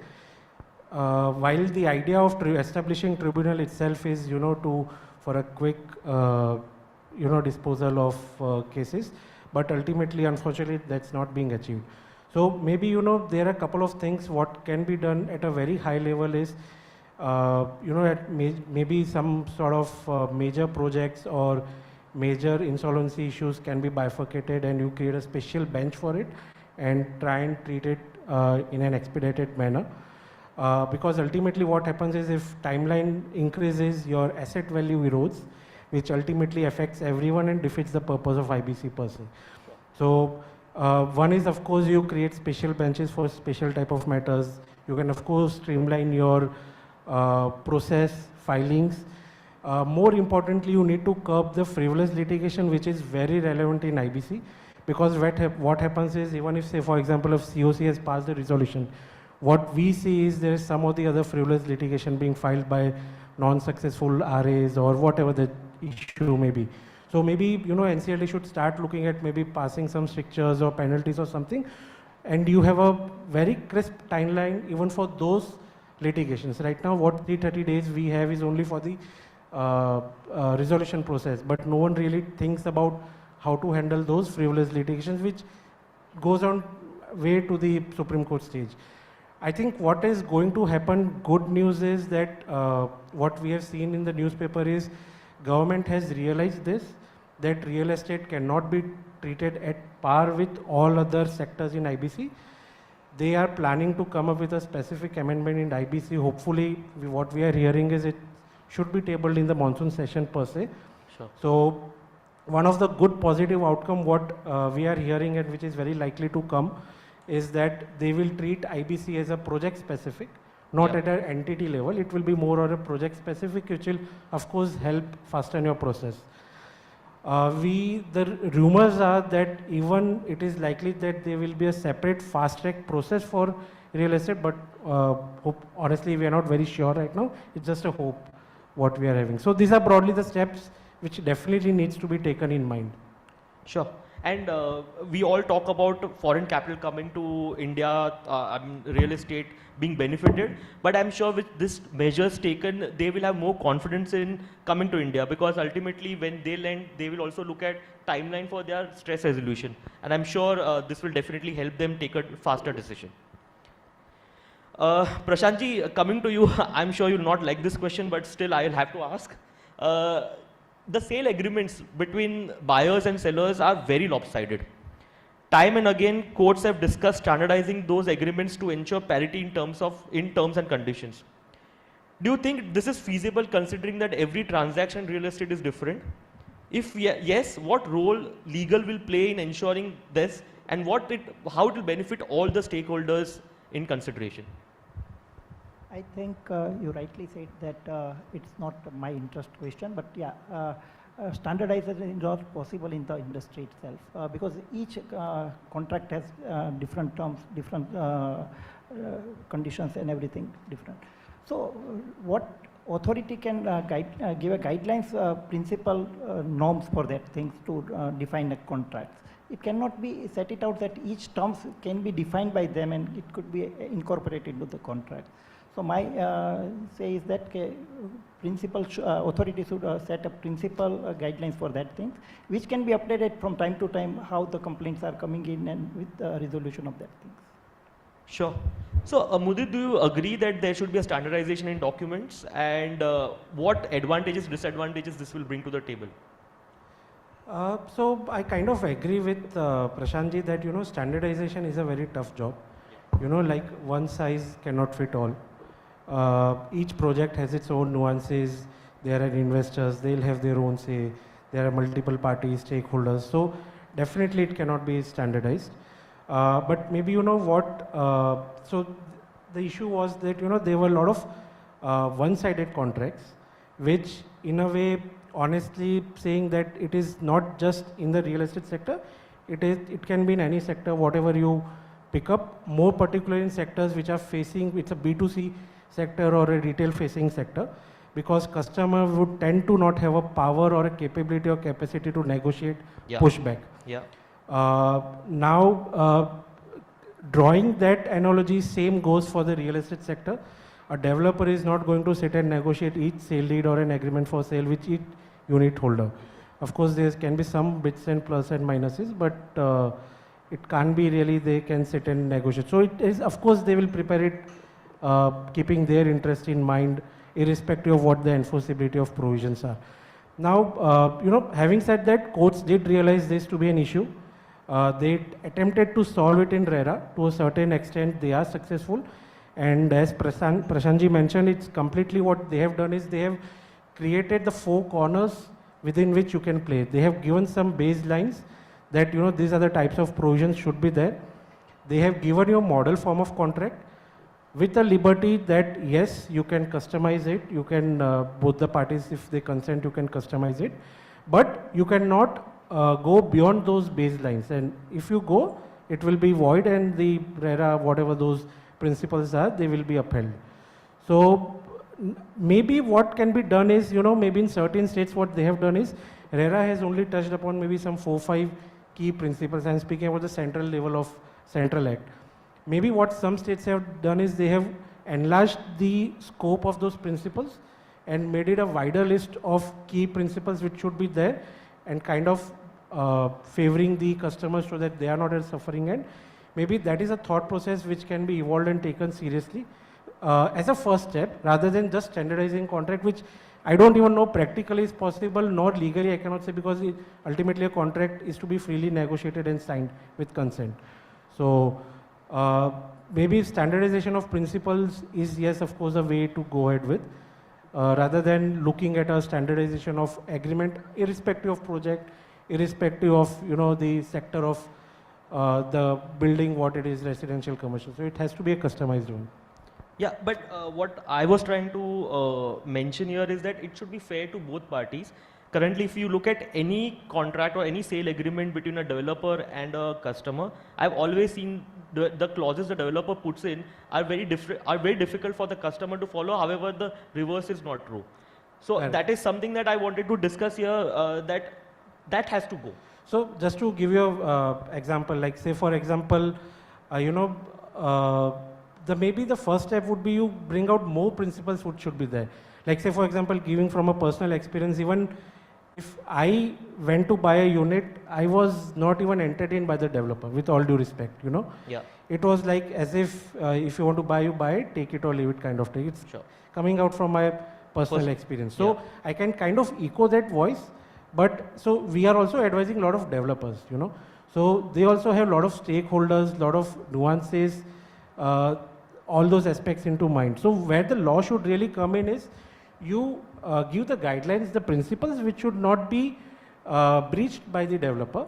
While the idea of establishing tribunal itself is, for a quick, disposal of cases, but ultimately, unfortunately, that's not being achieved. So maybe, there are a couple of things what can be done at a very high level is, at maybe some sort of major projects or major insolvency issues can be bifurcated, and you create a special bench for it and try and treat it in an expedited manner. Because ultimately what happens is if timeline increases, your asset value erodes, which ultimately affects everyone and defeats the purpose of IBC per se. So one is, of course, you create special benches for special type of matters. You can, of course, streamline your process filings. More importantly, you need to curb the frivolous litigation, which is very relevant in IBC, because what happens is, even if, say, for example, if COC has passed a resolution, what we see is there is some of the other frivolous litigation being filed by non-successful RAs or whatever the issue may be. So maybe, NCLT should start looking at maybe passing some strictures or penalties or something, and you have a very crisp timeline even for those litigations. Right now, what 330 days we have is only for the resolution process, but no one really thinks about how to handle those frivolous litigations, which goes on way to the Supreme Court stage. I think what is going to happen, good news is that what we have seen in the newspaper is government has realized this, that real estate cannot be treated at par with all other sectors in IBC. They are planning to come up with a specific amendment in IBC. Hopefully, what we are hearing is it should be tabled in the monsoon session per se. Sure. So one of the good positive outcome what we are hearing and which is very likely to come is that they will treat IBC as a project specific, not at an entity level. It will be more or a project specific, which will of course help fasten your process. The rumors are that even it is likely that there will be a separate fast track process for real estate, but honestly we are not very sure right now. It's just a hope what we are having. So these are broadly the steps which definitely needs to be taken in mind. Sure. And we all talk about foreign capital coming to India, real estate being benefited, but I'm sure with this measures taken, they will have more confidence in coming to India, because ultimately when they lend, they will also look at timeline for their stress resolution. And I'm sure this will definitely help them take a faster decision. Prashantji, coming to you, I'm sure you'll not like this question, but still I'll have to ask. The sale agreements between buyers and sellers are very lopsided. Time and again, courts have discussed standardizing those agreements to ensure parity in terms and conditions. Do you think this is feasible, considering that every transaction in real estate is different? If yes, what role legal will play in ensuring this, and how it will benefit all the stakeholders in consideration? I think you rightly said that it's not my interest question, but yeah, standardization is not possible in the industry itself because each contract has different terms, different conditions and everything different. So what authority can give a guidelines, principal norms for that things to define a contract. It cannot be set it out that each terms can be defined by them and it could be incorporated into the contract. So my say is that principal authority should set up principal guidelines for that thing, which can be updated from time to time how the complaints are coming in and with the resolution of that things. Sure. So, Mudit, do you agree that there should be a standardization in documents, and what advantages, disadvantages this will bring to the table? So I kind of agree with Prashantji that standardization is a very tough job. Like one size cannot fit all. Each project has its own nuances. There are investors; they'll have their own say. There are multiple parties, stakeholders. So definitely it cannot be standardized. But maybe so the issue was that there were a lot of one-sided contracts, which in a way, honestly saying that it is not just in the real estate sector, it can be in any sector, whatever you pick up, more particularly in sectors which are facing, it's a B2C sector or a retail facing sector, because customer would tend to not have a power or a capability or capacity to negotiate pushback. Yeah. Now, drawing that analogy, same goes for the real estate sector. A developer is not going to sit and negotiate each sale deed or an agreement for sale with each unit holder. Of course, there can be some bits and plus and minuses, but it can't be really they can sit and negotiate. So it is, of course, they will prepare it keeping their interest in mind, irrespective of what the enforceability of provisions are. Now, having said that, courts did realize this to be an issue. They attempted to solve it in RERA. To a certain extent, they are successful. And as Prashantji mentioned, it's completely what they have done is they have created the four corners within which you can play. They have given some baselines that, these are the types of provisions should be there. They have given you a model form of contract with a liberty that, yes, you can customize it. You can, both the parties, if they consent, you can customize it. But you cannot go beyond those baselines. And if you go, it will be void and the RERA, whatever those principles are, they will be upheld. So maybe what can be done is, maybe in certain states what they have done is, RERA has only touched upon maybe some 4-5 key principles. I'm speaking about the central level of Central Act. Maybe what some states have done is they have enlarged the scope of those principles and made it a wider list of key principles which should be there and kind of favoring the customers so that they are not at suffering end. Maybe that is a thought process which can be evolved and taken seriously as a first step, rather than just standardizing contract, which I don't even know practically is possible, nor legally I cannot say, because ultimately a contract is to be freely negotiated and signed with consent. So maybe standardization of principles is, yes, of course, a way to go ahead with, rather than looking at a standardization of agreement, irrespective of project, irrespective of the sector of the building, what it is, residential, commercial. So it has to be a customized one. Yeah, but what I was trying to mention here is that it should be fair to both parties. Currently, if you look at any contract or any sale agreement between a developer and a customer, I've always seen the clauses the developer puts in are very difficult for the customer to follow. However, the reverse is not true. So that is something that I wanted to discuss here, that has to go. So just to give you an example, like say for example, maybe the first step would be you bring out more principles which should be there. Like say for example, giving from a personal experience, even if I went to buy a unit, I was not even entertained by the developer, with all due respect, Yeah. It was like as if you want to buy, you buy it, take it or leave it kind of thing. It's coming out from my personal experience. So I can kind of echo that voice. But so we are also advising a lot of developers, So they also have a lot of stakeholders, a lot of nuances, all those aspects into mind. So where the law should really come in is you give the guidelines, the principles which should not be breached by the developer.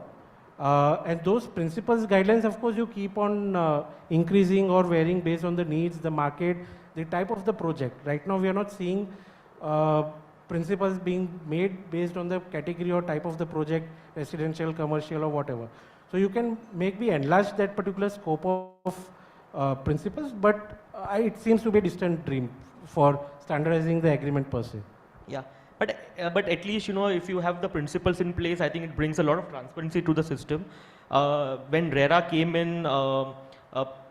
And those principles guidelines, of course, you keep on increasing or varying based on the needs, the market, the type of the project. Right now, we are not seeing principles being made based on the category or type of the project, residential, commercial, or whatever. So you can maybe enlarge that particular scope of principles, but it seems to be a distant dream for standardizing the agreement per se. Yeah, but at least, you know, if you have the principles in place, I think it brings a lot of transparency to the system. When RERA came in,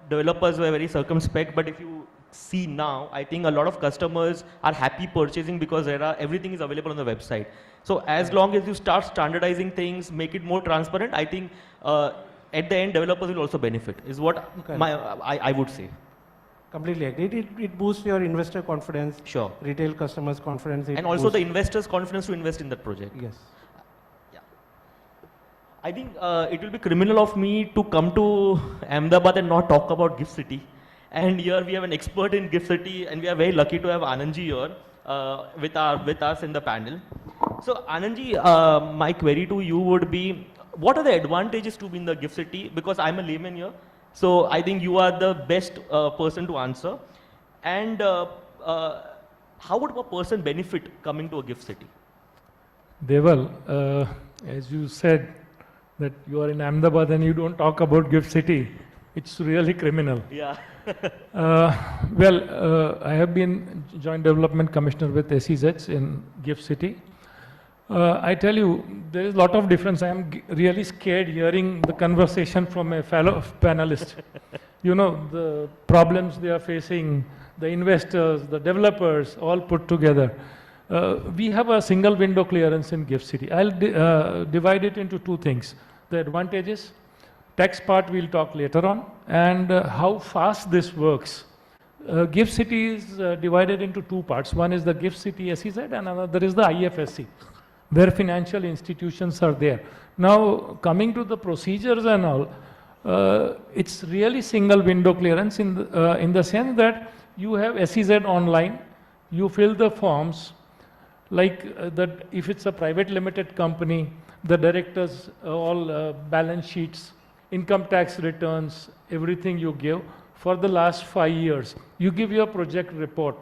developers were very circumspect, but if you see now, I think a lot of customers are happy purchasing because RERA, everything is available on the website. So as long as you start standardizing things, make it more transparent, I think at the end, developers will also benefit, is what I would say. Completely agree. It boosts your investor confidence, sure, retail customers' confidence. And also the investors' confidence to invest in that project. Yes. Yeah. I think it will be criminal of me to come to Ahmedabad and not talk about Gift City. And here we have an expert in Gift City, and we are very lucky to have Anandji here with us in the panel. So Anandji, my query to you would be, what are the advantages to be in the Gift City? Because I'm a layman here. So I think you are the best person to answer. And how would a person benefit coming to a Gift City? Deval, as you said that you are in Ahmedabad and you don't talk about Gift City, it's really criminal. Yeah. I have been Joint Development Commissioner with SEZs in Gift City. I tell you, there is a lot of difference. I am really scared hearing the conversation from a fellow panelist. You know, the problems they are facing, the investors, the developers, all put together. We have a single window clearance in Gift City. I'll divide it into two things. The advantages, tax part we'll talk later on, and how fast this works. Gift City is divided into two parts. One is the Gift City SEZ and another is the IFSC, where financial institutions are there. Now, coming to the procedures and all, it's really single window clearance in the sense that you have SEZ online, you fill the forms, like that if it's a private limited company, the directors, all balance sheets, income tax returns, everything you give for the last 5 years. You give your project report.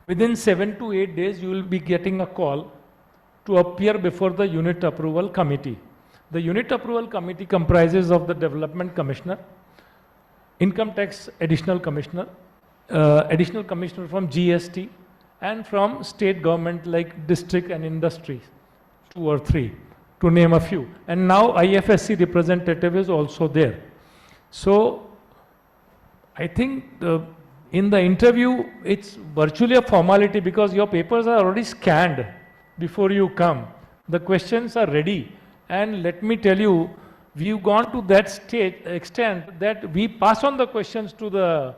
Within 7 to 8 days, you will be getting a call to appear before the Unit Approval Committee. The Unit Approval Committee comprises of the Development Commissioner, Income Tax Additional Commissioner from GST, and from state government like district and industry, 2 or 3, to name a few. And now IFSC representative is also there. So I think in the interview, it's virtually a formality because your papers are already scanned before you come. The questions are ready. And let me tell you, we've gone to that extent that we pass on the questions to the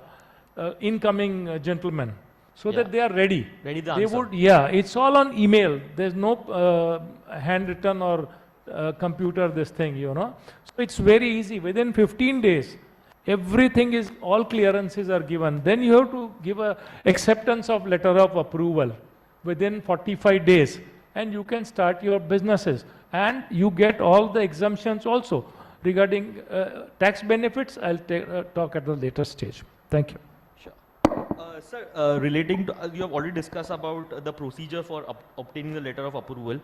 incoming gentlemen so that they are ready. Ready the they answer. would, it's all on email. There's no handwritten or computer this thing, you know. So it's very easy. Within 15 days, everything is, all clearances are given. Then you have to give a acceptance of letter of approval within 45 days. And you can start your businesses. And you get all the exemptions also. Regarding tax benefits, I'll talk at the later stage. Thank you. Sir, relating to, you have already discussed about the procedure for obtaining the letter of approval.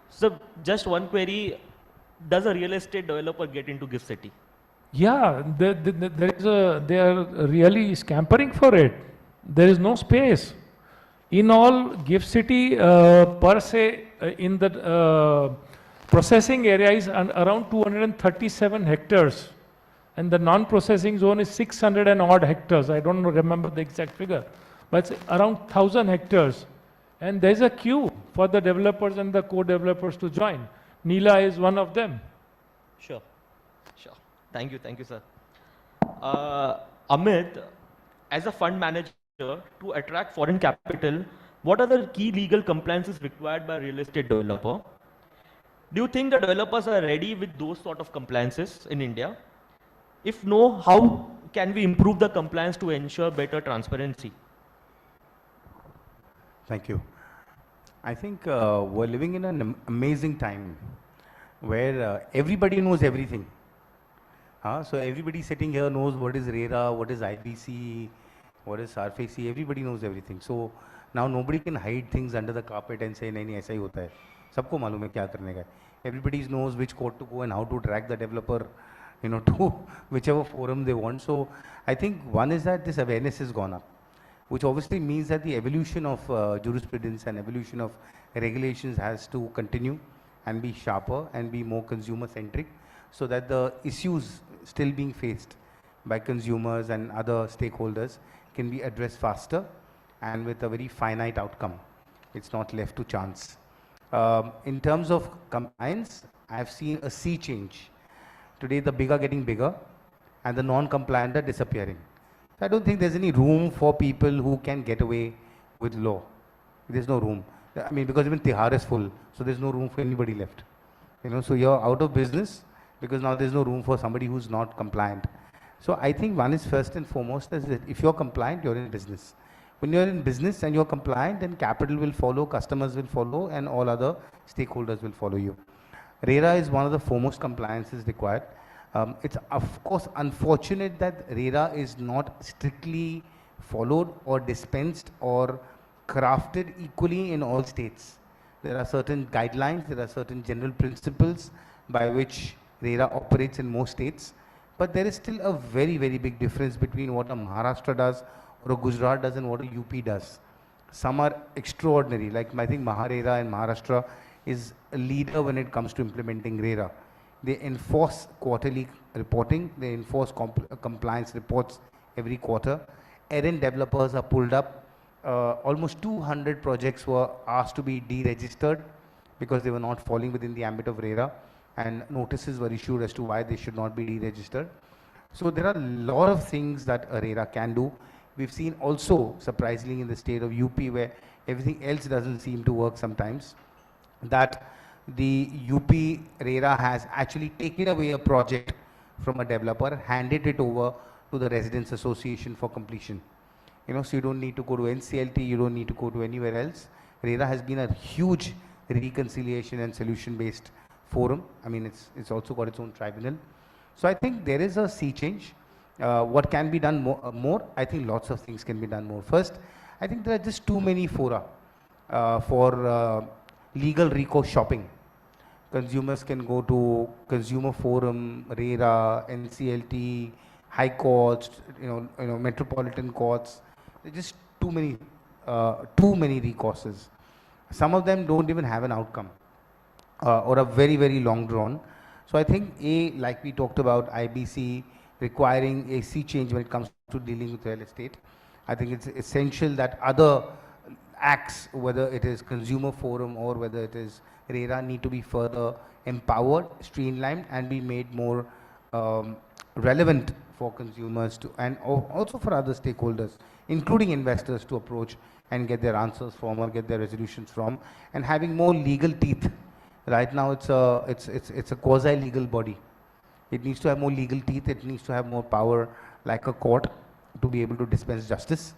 So just one query, does a real estate developer get into Gift City? Yeah, they are really scampering for it. There is no space. In all, Gift City per se, in the processing area is around 237 hectares. And the non-processing zone is 600 and odd hectares. I don't remember the exact figure. But it's around 1,000 hectares. And there's a queue for the developers and the co-developers to join. Neela is one of them. Sure. Thank you, sir. Amit, as a fund manager, to attract foreign capital, what are the key legal compliances required by a real estate developer? Do you think the developers are ready with those sort of compliances in India? If no, how can we improve the compliance to ensure better transparency? Thank you. I think we're living in an amazing time where everybody knows everything. So everybody sitting here knows what is RERA, what is IBC, what is SARFAC, everybody knows everything. So now nobody can hide things under the carpet and say, नहीं नहीं ऐसा ही होता है. सबको मालूम है क्या करने का है. Everybody knows which court to go and how to drag the developer, to whichever forum they want. So I think one is that this awareness has gone up, which obviously means that the evolution of jurisprudence and evolution of regulations has to continue and be sharper and be more consumer centric, so that the issues still being faced by consumers and other stakeholders can be addressed faster and with a very finite outcome. It's not left to chance. In terms of compliance, I've seen a sea change. Today the big are getting bigger and the non-compliant are disappearing. So I don't think there's any room for people who can get away with law. There's no room. I mean, because even Tihar is full, so there's no room for anybody left. So you're out of business because now there's no room for somebody who's not compliant. So I think one is first and foremost is that if you're compliant, you're in business. When you're in business and you're compliant, then capital will follow, customers will follow, and all other stakeholders will follow you. RERA is one of the foremost compliances required. It's of course unfortunate that RERA is not strictly followed or dispensed or crafted equally in all states. There are certain guidelines, there are certain general principles by which RERA operates in most states, but there is still a very, very big difference between what a Maharashtra does or a Gujarat does and what a UP does. Some are extraordinary, like I think RERA in Maharashtra is a leader when it comes to implementing RERA. They enforce quarterly reporting, they enforce compliance reports every quarter. Errant developers are pulled up. Almost 200 projects were asked to be deregistered because they were not falling within the ambit of RERA, and notices were issued as to why they should not be deregistered. So there are a lot of things that a RERA can do. We've seen also, surprisingly, in the state of UP, where everything else doesn't seem to work sometimes, that the UP RERA has actually taken away a project from a developer, handed it over to the Residents Association for completion. So you don't need to go to NCLT, you don't need to go to anywhere else. RERA has been a huge reconciliation and solution-based forum. I mean, it's also got its own tribunal. So I think there is a sea change. What can be done more? I think lots of things can be done more. First, I think there are just too many fora for legal recourse shopping. Consumers can go to Consumer Forum, RERA, NCLT, High Courts, Metropolitan Courts. There are just too many recourses. Some of them don't even have an outcome or a very, very long drawn. So I think like we talked about IBC requiring a sea change when it comes to dealing with real estate. I think it's essential that other acts, whether it is Consumer Forum or whether it is RERA, need to be further empowered, streamlined, and be made more relevant for consumers to, and also for other stakeholders, including investors, to approach and get their answers from or get their resolutions from, and having more legal teeth. Right now, it's a quasi-legal body. It needs to have more legal teeth. It needs to have more power, like a court, to be able to dispense justice.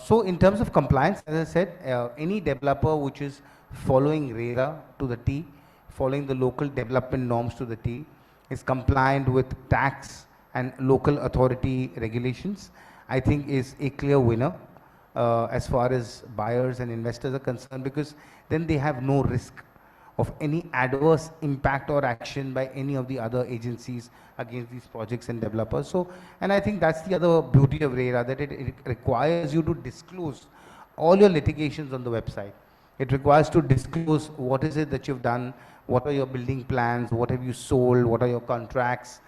So in terms of compliance, as I said, any developer which is following RERA to the T, following the local development norms to the T, is compliant with tax and local authority regulations, I think is a clear winner as far as buyers and investors are concerned, because then they have no risk of any adverse impact or action by any of the other agencies against these projects and developers. So, and I think that's the other beauty of RERA, that it requires you to disclose all your litigations on the website. It requires to disclose what is it that you've done, what are your building plans, what have you sold, what are your contracts.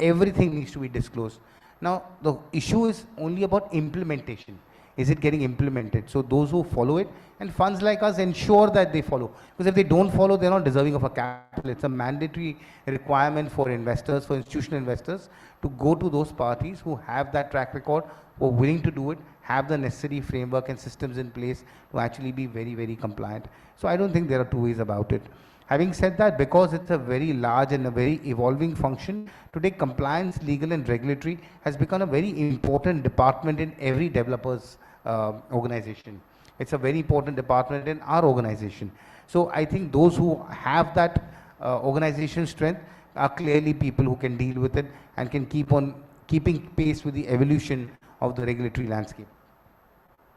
Everything needs to be disclosed. Now, the issue is only about implementation. Is it getting implemented? So those who follow it, and funds like us ensure that they follow. Because if they don't follow, they're not deserving of a capital. It's a mandatory requirement for investors, for institutional investors, to go to those parties who have that track record, who are willing to do it, have the necessary framework and systems in place to actually be very, very compliant. So I don't think there are two ways about it. Having said that, because it's a very large and a very evolving function, today compliance, legal and regulatory has become a very important department in every developer's organization. It's a very important department in our organization. So I think those who have that organization strength are clearly people who can deal with it and can keep on keeping pace with the evolution of the regulatory landscape.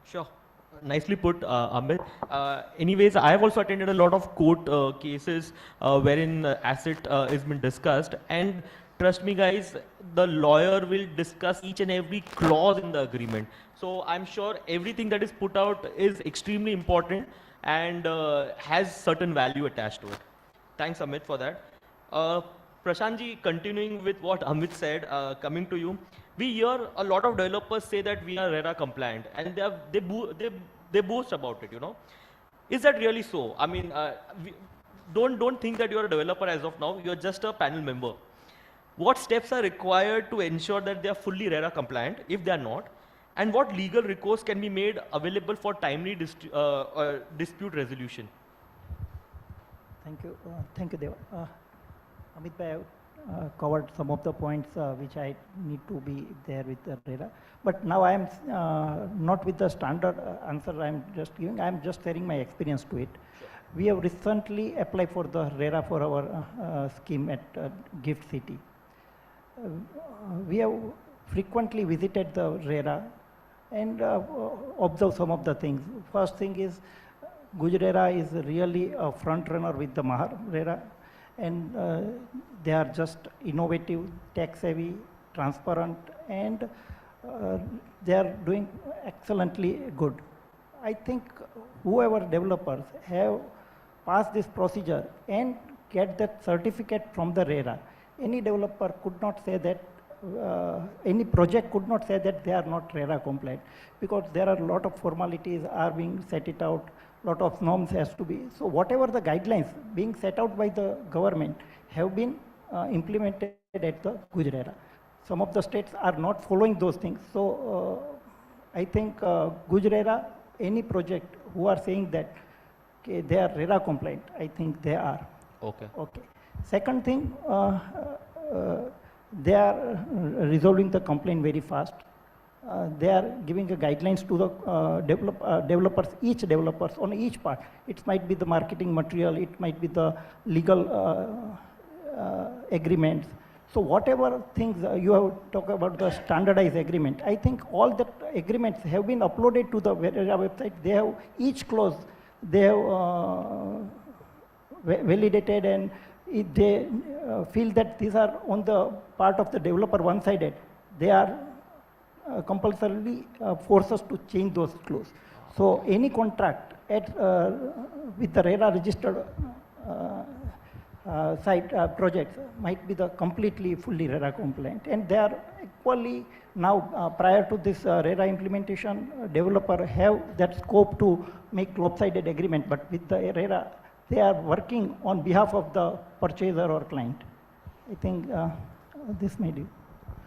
Sure. Nicely put, Amit. Anyways, I have also attended a lot of court cases wherein asset has been discussed, and trust me, guys, the lawyer will discuss each and every clause in the agreement. So I'm sure everything that is put out is extremely important and has certain value attached to it. Thanks, Amit, for that. Prashantji, continuing with what Amit said, coming to you, we hear a lot of developers say that we are RERA compliant, and they boast about it. You know, is that really so? I mean, don't think that you are a developer as of now. You are just a panel member. What steps are required to ensure that they are fully RERA compliant, if they are not? And what legal recourse can be made available for timely dispute resolution? Thank you, Deva. Amit Bhai covered some of the points which I need to be there with the RERA. But now I am not with the standard answer I am just giving. I am just sharing my experience to it. Sure. We have recently applied for the RERA for our scheme at Gift City. We have frequently visited the RERA and observed some of the things. First thing is Gujarat is really a front runner with the RERA, and they are just innovative, tech savvy, transparent, and they are doing excellently good. I think whoever developers have passed this procedure and get that certificate from the RERA, any developer could not say that, any project could not say that they are not RERA compliant, because there are a lot of formalities are being set it out, lot of norms has to be. So whatever the guidelines being set out by the government have been implemented at the Gujarat. Some of the states are not following those things. So I think Gujarat, any project who are saying that okay, they are RERA compliant, I think they are. Okay. Okay. Second thing, they are resolving the complaint very fast. They are giving a guidelines to the developers, each developers on each part. It might be the marketing material, it might be the legal agreements. So whatever things you have talked about the standardized agreement, I think all the agreements have been uploaded to the RERA website. They have each clause, they have validated, and if they feel that these are on the part of the developer one-sided, they are compulsorily force us to change those clauses. So any contract at with the RERA registered site projects might be the completely fully RERA compliant, and they are equally now prior to this RERA implementation, developer have that scope to make lopsided agreement, but with the RERA they are working on behalf of the purchaser or client. I think this may do.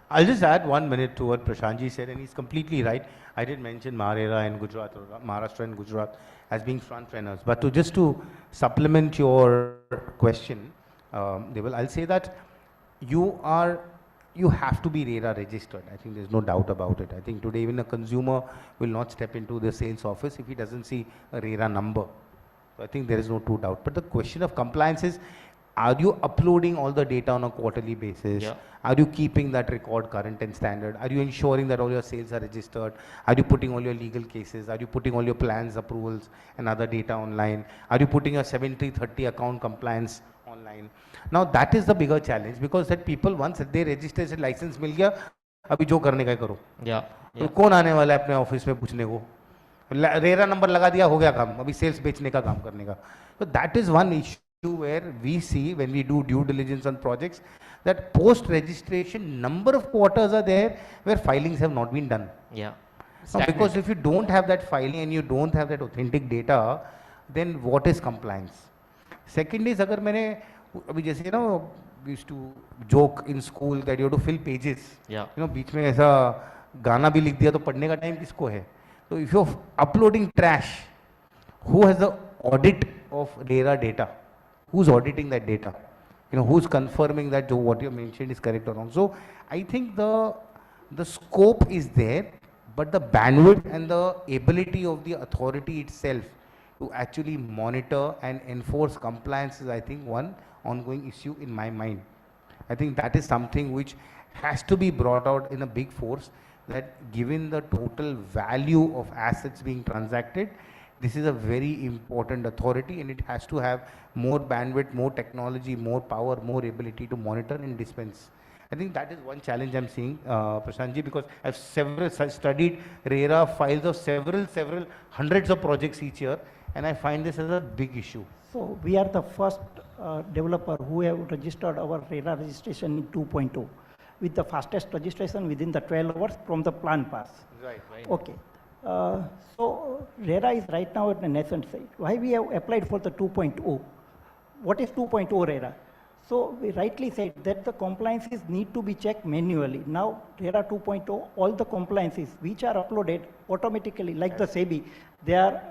I'll just add 1 minute to what Prashantji said, and he's completely right. I did mention RERA and Gujarat, or Maharashtra and Gujarat, as being front runners. But to supplement your question, Deval, I'll say that you have to be RERA registered. I think there's no doubt about it. I think today even a consumer will not step into the sales office if he doesn't see a RERA number. So I think there is no true doubt. But the question of compliance is, are you uploading all the data on a quarterly basis? Yeah. Are you keeping that record current and standard? Are you ensuring that all your sales are registered? Are you putting all your legal cases? Are you putting all your plans, approvals and other data online? Are you putting your 70/30 account compliance online? Now that is the bigger challenge, because that people once they register से license मिल गया, अभी जो करने का करो. Yeah. तो कौन आने वाला है अपने ऑफिस में पूछने को? रेरा नंबर लगा दिया, हो गया काम, अभी सेल्स बेचने का काम करने का. So that is one issue where we see when we do due diligence on projects that post registration number of quarters are there where filings have not been done. Yeah. Because if you don't have that filing and you don't have that authentic data, then what is compliance? Second is, अगर मैंने अभी जैसे ना we used to joke in school that you have to fill pages. Yeah. You know, बीच में ऐसा गाना भी लिख दिया तो पढ़ने का टाइम किसको है? So if you're uploading trash, who has the audit of RERA data? Who's auditing that data? You know, who's confirming that what you mentioned is correct or wrong? So I think the scope is there, but the bandwidth and the ability of the authority itself to actually monitor and enforce compliance is, I think, one ongoing issue in my mind. I think that is something which has to be brought out in a big force, that given the total value of assets being transacted, this is a very important authority and it has to have more bandwidth, more technology, more power, more ability to monitor and dispense. I think that is one challenge I'm seeing, Prashantji, because I've studied RERA files of several hundreds of projects each year, and I find this as a big issue. So we are the first developer who have registered our RERA registration in 2.0 with the fastest registration within the 12 hours from the plan pass. Right. Okay. So RERA is right now at the nascent stage. Why we have applied for the 2.0? What is 2.0 RERA? So we rightly said that the compliances need to be checked manually. Now RERA 2.0, all the compliances which are uploaded automatically, like the SEBI, they are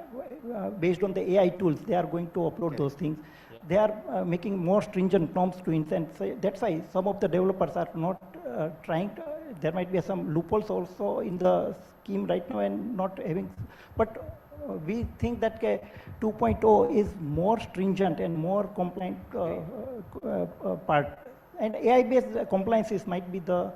based on the AI tools, they are going to upload those things. They are making more stringent norms to incent. So that's why some of the developers are not trying to, there might be some loopholes also in the scheme right now and not having, but we think that 2.0 is more stringent and more compliant part. And AI-based compliances might be the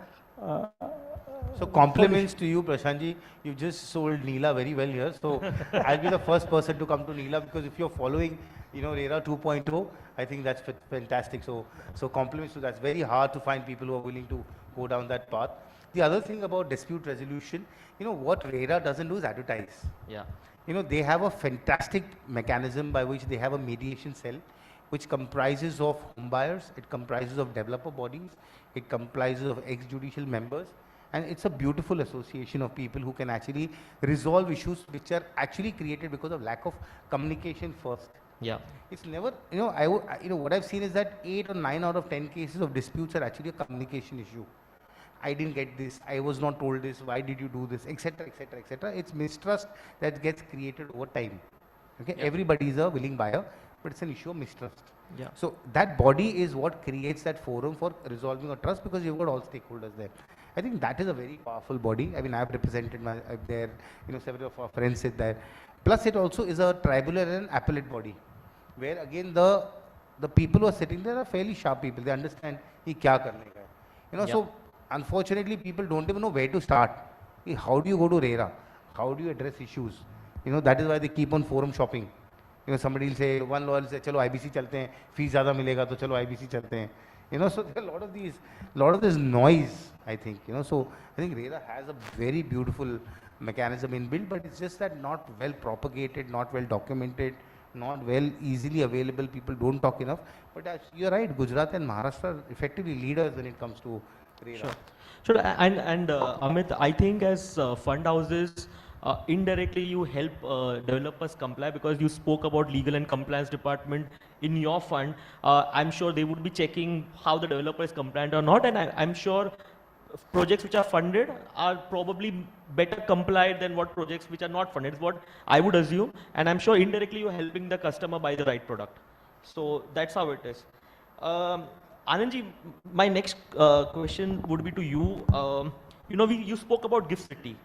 so compliments to you, Prashantji. You just sold Neela very well here. So I'll be the first person to come to Neela, because if you're following, RERA 2.0, I think that's fantastic. So compliments to that. It's very hard to find people who are willing to go down that path. The other thing about dispute resolution, what RERA doesn't do is advertise. Yeah. They have a fantastic mechanism by which they have a mediation cell, which comprises of home buyers, it comprises of developer bodies, it comprises of ex-judicial members, and it's a beautiful association of people who can actually resolve issues which are actually created because of lack of communication first. Yeah. It's never, what I've seen is that 8 or 9 out of 10 cases of disputes are actually a communication issue. I didn't get this, I was not told this, why did you do this, etc., etc., etc. It's mistrust that gets created over time. Okay, everybody is a willing buyer, but it's an issue of mistrust. Yeah. So that body is what creates that forum for resolving a trust, because you've got all stakeholders there. I think that is a very powerful body. I mean, I've represented there, several of our friends sit there. Plus, it also is a tribunal and an appellate body, where again the people who are sitting there are fairly sharp people. They understand he kya karne ka hai. So unfortunately, people don't even know where to start. How do you go to RERA? How do you address issues? That is why they keep on forum shopping. Somebody will say, one lawyer will say, chalo IBC chalte hain, fees zyada milega to chalo IBC chalte hain. So there are a lot of this noise, I think. So I think RERA has a very beautiful mechanism inbuilt, but it's just that not well propagated, not well documented, not well easily available. People don't talk enough. But you're right, Gujarat and Maharashtra are effectively leaders when it comes to RERA. Sure. And Amit, I think as fund houses, indirectly you help developers comply, because you spoke about legal and compliance department in your fund. I'm sure they would be checking how the developer is compliant or not, and I'm sure projects which are funded are probably better complied than what projects which are not funded, is what I would assume, and I'm sure indirectly you're helping the customer buy the right product. So that's how it is. Anandji, my next question would be to you. You spoke about Gift City.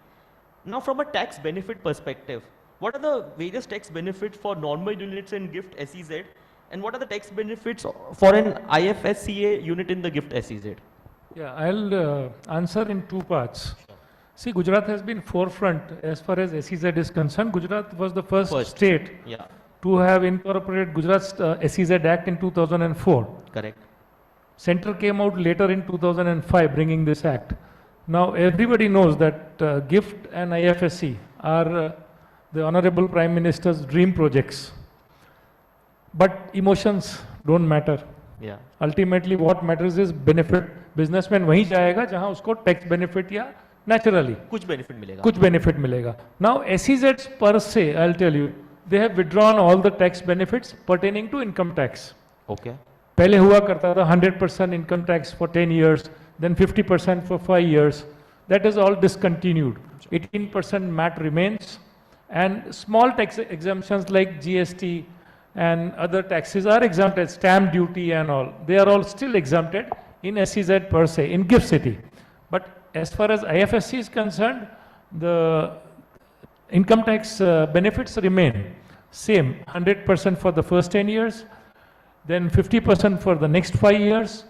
Now, from a tax benefit perspective, what are the various tax benefits for normal units in Gift SEZ, and what are the tax benefits for an IFSCA unit in the Gift SEZ? Yeah, I'll answer in two parts. Sure. See, Gujarat has been forefront as far as SEZ is concerned. Gujarat was the first state to have incorporated Gujarat's SEZ Act in 2004. Correct. Center came out later in 2005 bringing this act. Now everybody knows that GIFT and IFSC are the Honorable Prime Minister's dream projects. But emotions don't matter. Yeah. Ultimately what matters is benefit. Businessman वहीं जाएगा जहां उसको tax benefit या naturally कुछ benefit मिलेगा. Now SEZs per se, I'll tell you, they have withdrawn all the tax benefits pertaining to income tax. Okay. पहले हुआ करता था 100% income tax for 10 years, then 50% for 5 years. That is all discontinued. 18% MAT remains, and small tax exemptions like GST and other taxes are exempted, stamp duty and all. They are all still exempted in SEZ per se, in GIFT City. But as far as IFSC is concerned, the income tax benefits remain same, 100% for the first 10 years, then 50% for the next 5 years,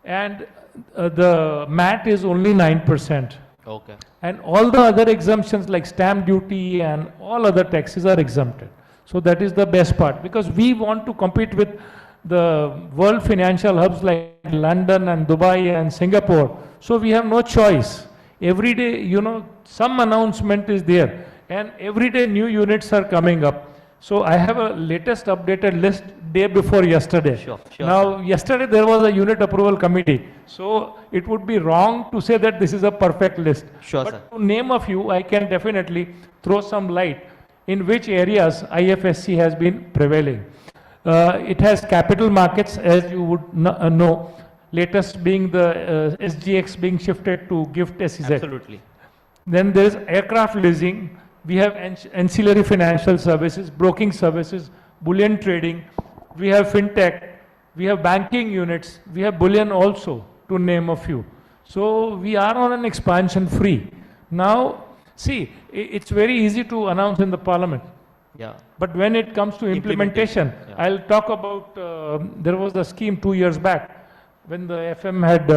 and the MAT is only 9%. Okay. And all the other exemptions like stamp duty and all other taxes are exempted. So that is the best part, because we want to compete with the world financial hubs like London and Dubai and Singapore. So we have no choice. Every day, you know, some announcement is there, and every day new units are coming up. So I have a latest updated list day before yesterday. Sure, Now, yesterday there was a unit approval committee. So it would be wrong to say that this is a perfect list. Sure, But sir. to name a few, I can definitely throw some light in which areas IFSC has been prevailing. It has capital markets, as you would know, latest being the SGX being shifted to GIFT SEZ. Absolutely. Then there is aircraft leasing. We have ancillary financial services, broking services, bullion trading. We have fintech. We have banking units. We have bullion also, to name a few. So we are on an expansion free. Now, see, it's very easy to announce in the parliament. Yeah. But when it comes to implementation, Yeah. I'll talk about, there was a scheme 2 years back when the FM had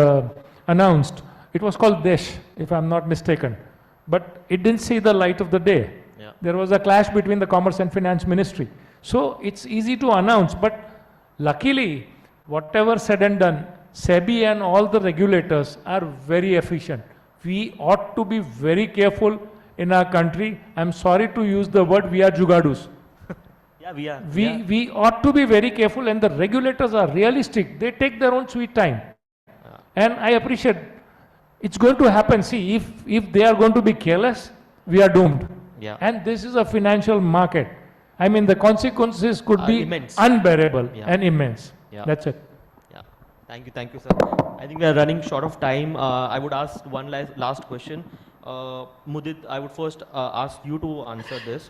announced. It was called Desh, if I'm not mistaken. But it didn't see the light of the day. Yeah. There was a clash between the Commerce and Finance Ministry. So it's easy to announce, but luckily, whatever said and done, SEBI and all the regulators are very efficient. We ought to be very careful in our country. I'm sorry to use the word, we are jugadus. Yeah, we are. We ought to be very careful, and the regulators are realistic. They take their own sweet time. And I appreciate it's going to happen. See, if they are going to be careless, we are doomed. Yeah. And this is a financial market. I mean, the consequences could be immense. unbearable Yeah. and immense. Yeah. That's it. Yeah. Thank you, sir. I think we are running short of time. I would ask one last question. Mudit, I would first ask you to answer this.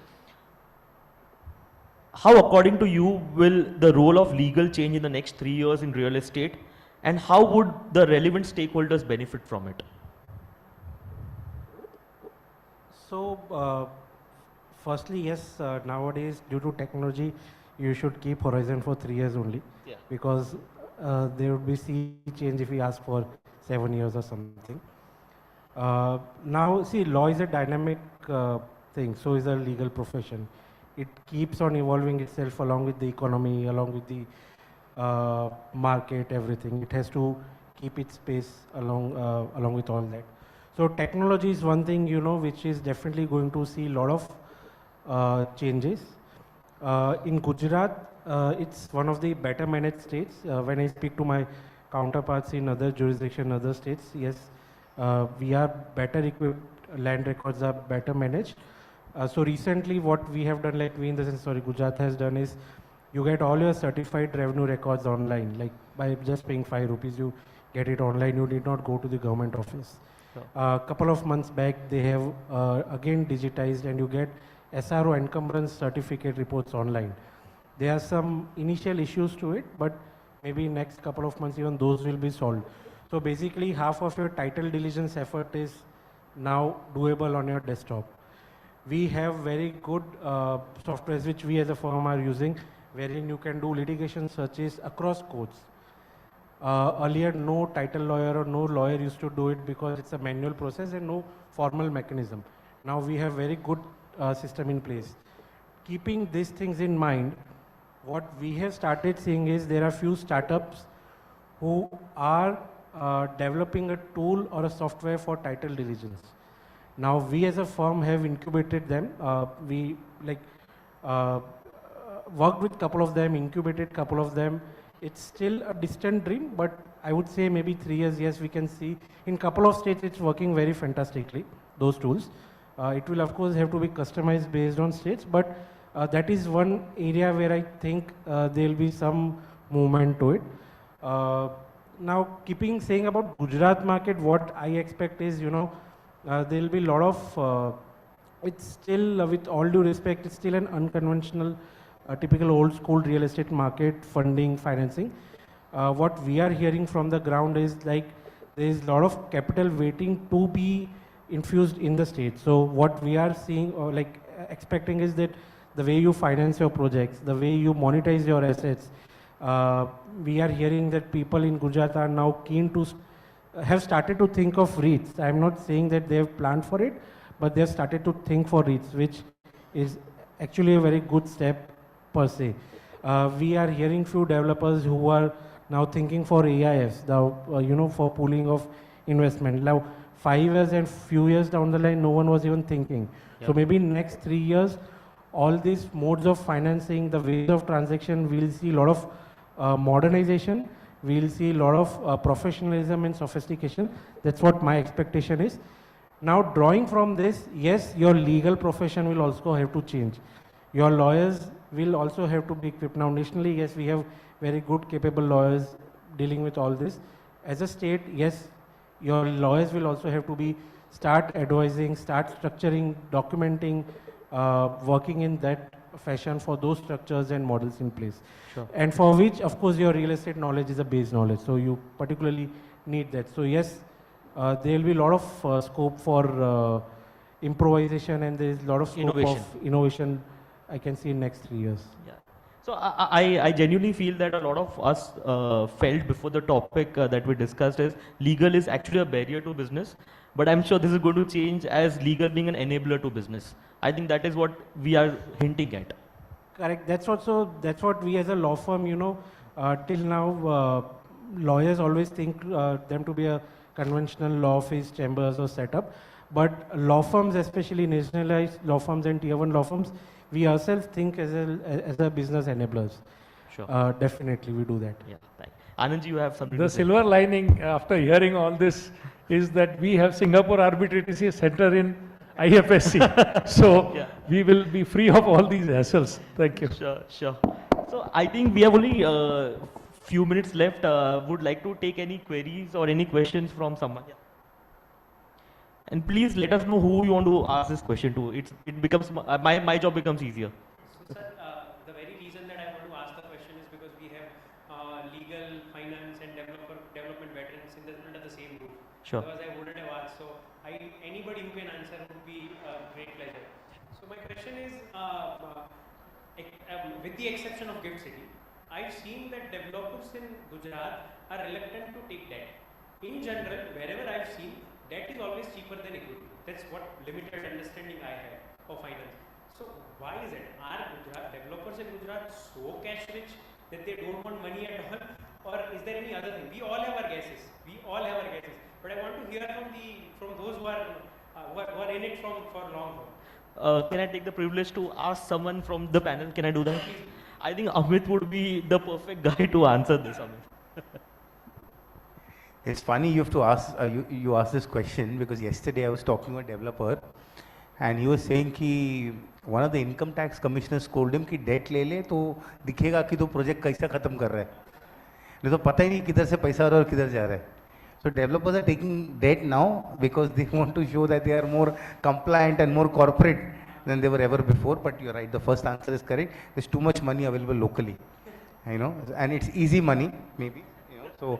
How, according to you, will the role of legal change in the next 3 years in real estate, and how would the relevant stakeholders benefit from it? So, firstly, yes, nowadays due to technology, you should keep horizon for 3 years only, Yeah. because there would be sea change if we ask for 7 years or something. Now, see, law is a dynamic thing, so is a legal profession. It keeps on evolving itself along with the economy, along with the market, everything. It has to keep its pace along with all that. So technology is one thing, you know, which is definitely going to see a lot of changes. In Gujarat, it's one of the better managed states. When I speak to my counterparts in other jurisdictions, other states, yes, we are better equipped, land records are better managed. So recently what we have done, like we in the sense, sorry, Gujarat has done is, you get all your certified revenue records online, like by just paying 5 rupees, you get it online, you need not go to the government office. A couple of months back, they have again digitized, and you get SRO encumbrance certificate reports online. There are some initial issues to it, but maybe next couple of months even those will be solved. So basically half of your title diligence effort is now doable on your desktop. We have very good softwares which we as a firm are using, wherein you can do litigation searches across courts. Earlier, no title lawyer or no lawyer used to do it because it's a manual process and no formal mechanism. Now we have very good system in place. Keeping these things in mind, what we have started seeing is there are few startups who are developing a tool or a software for title diligence. Now we as a firm have incubated them. We worked with couple of them, incubated couple of them. It's still a distant dream, but I would say maybe 3 years, yes, we can see. In couple of states, it's working very fantastically, those tools. It will, of course, have to be customized based on states, but that is one area where I think there will be some movement to it. Now, saying about Gujarat market, what I expect is, you know, there will be a lot of, it's still, with all due respect, it's still an unconventional, typical old school real estate market, funding, financing. What we are hearing from the ground is like, there is a lot of capital waiting to be infused in the state. So what we are seeing or like expecting is that the way you finance your projects, the way you monetize your assets, we are hearing that people in Gujarat are now keen to have started to think of REITs. I'm not saying that they have planned for it, but they have started to think for REITs, which is actually a very good step per se. We are hearing few developers who are now thinking for AIFs, for pooling of investment. Now, 5 years and few years down the line, no one was even thinking. So maybe in next 3 years, all these modes of financing, the ways of transaction, we'll see a lot of modernization. We'll see a lot of professionalism and sophistication. That's what my expectation is. Now, drawing from this, yes, your legal profession will also have to change. Your lawyers will also have to be equipped. Now, nationally, yes, we have very good, capable lawyers dealing with all this. As a state, yes, your lawyers will also have to be start advising, start structuring, documenting, working in that fashion for those structures and models in place. Sure. And for which, of course, your real estate knowledge is a base knowledge. So you particularly need that. So yes, there will be a lot of scope for improvisation, and there is a lot of scope of innovation I can see in next 3 years. Yeah. So I genuinely feel that a lot of us felt before the topic that we discussed is legal is actually a barrier to business, but I'm sure this is going to change as legal being an enabler to business. I think that is what we are hinting at. Correct. That's what we as a law firm, till now, lawyers always think them to be a conventional law office, chambers or setup. But law firms, especially nationalized law firms and tier 1 law firms, we ourselves think as a business enablers. Sure. Definitely, we do that. Yeah. Thank you. Anandji, you have something The to say? silver lining after hearing all this is that we have Singapore Arbitrage Center in IFSC. So Yeah. we will be free of all these hassles. Thank you. Sure, sure. So I think we have only few minutes left. Would like to take any queries or any questions from someone. Yeah. And please let us know who you want to ask this question to. It becomes my job becomes easier. So, sir, the very reason that I want to ask the question is because we have legal, finance, and development veterans under the same roof. Sure. Otherwise, I wouldn't have asked. So, anybody who can answer would be a great pleasure. So, my question is, with the exception of Gift City, I've seen that developers in Gujarat are reluctant to take debt. In general, wherever I've seen, debt is always cheaper than equity. That's what limited understanding I have of finance. So why is it? Are developers in Gujarat so cash rich that they don't want money at all? Or is there any other thing? We all have our guesses. But I want to hear from those who are in it for long haul. Can I take the privilege to ask someone from the panel? Can I do that? I think Amit would be the perfect guy to answer this, Amit. It's funny you have to ask you ask this question because yesterday I was talking to a developer and he was saying कि one of the income tax commissioners told him कि debt ले ले तो दिखेगा कि तो project कैसा खत्म कर रहा है नहीं तो पता ही नहीं किधर से पैसा आ रहा है और किधर जा रहा है. So developers are taking debt now because they want to show that they are more compliant and more corporate than they were ever before. But you're right, the first answer is correct. There's too much money available locally, and it's easy money maybe, so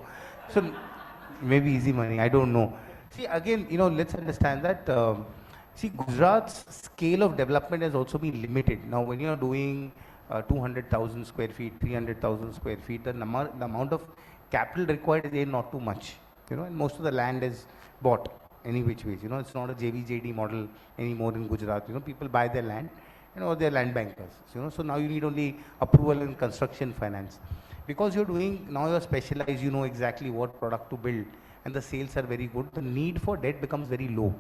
maybe easy money, I don't know. See, again, let's understand that, Gujarat's scale of development has also been limited. Now, when you're doing 200,000 square feet, 300,000 square feet, the amount of capital required is not too much, and most of the land is bought any which ways, it's not a JVJD model anymore in Gujarat, people buy their land, or they're land bankers, so now you need only approval in construction finance. Because you're specialized, you know exactly what product to build, and the sales are very good, the need for debt becomes very low.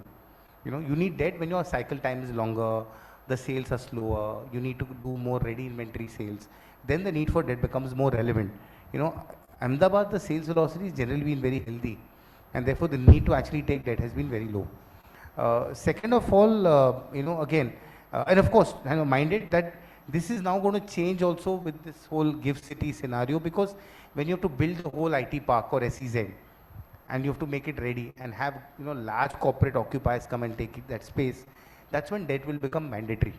You need debt when your cycle time is longer, the sales are slower, you need to do more ready inventory sales, then the need for debt becomes more relevant. Ahmedabad, the sales velocity has generally been very healthy, and therefore the need to actually take debt has been very low. Second of all, again, and of course, minded that this is now going to change also with this whole Gift City scenario, because when you have to build the whole IT park or SEZ and you have to make it ready and have large corporate occupiers come and take that space, that's when debt will become mandatory.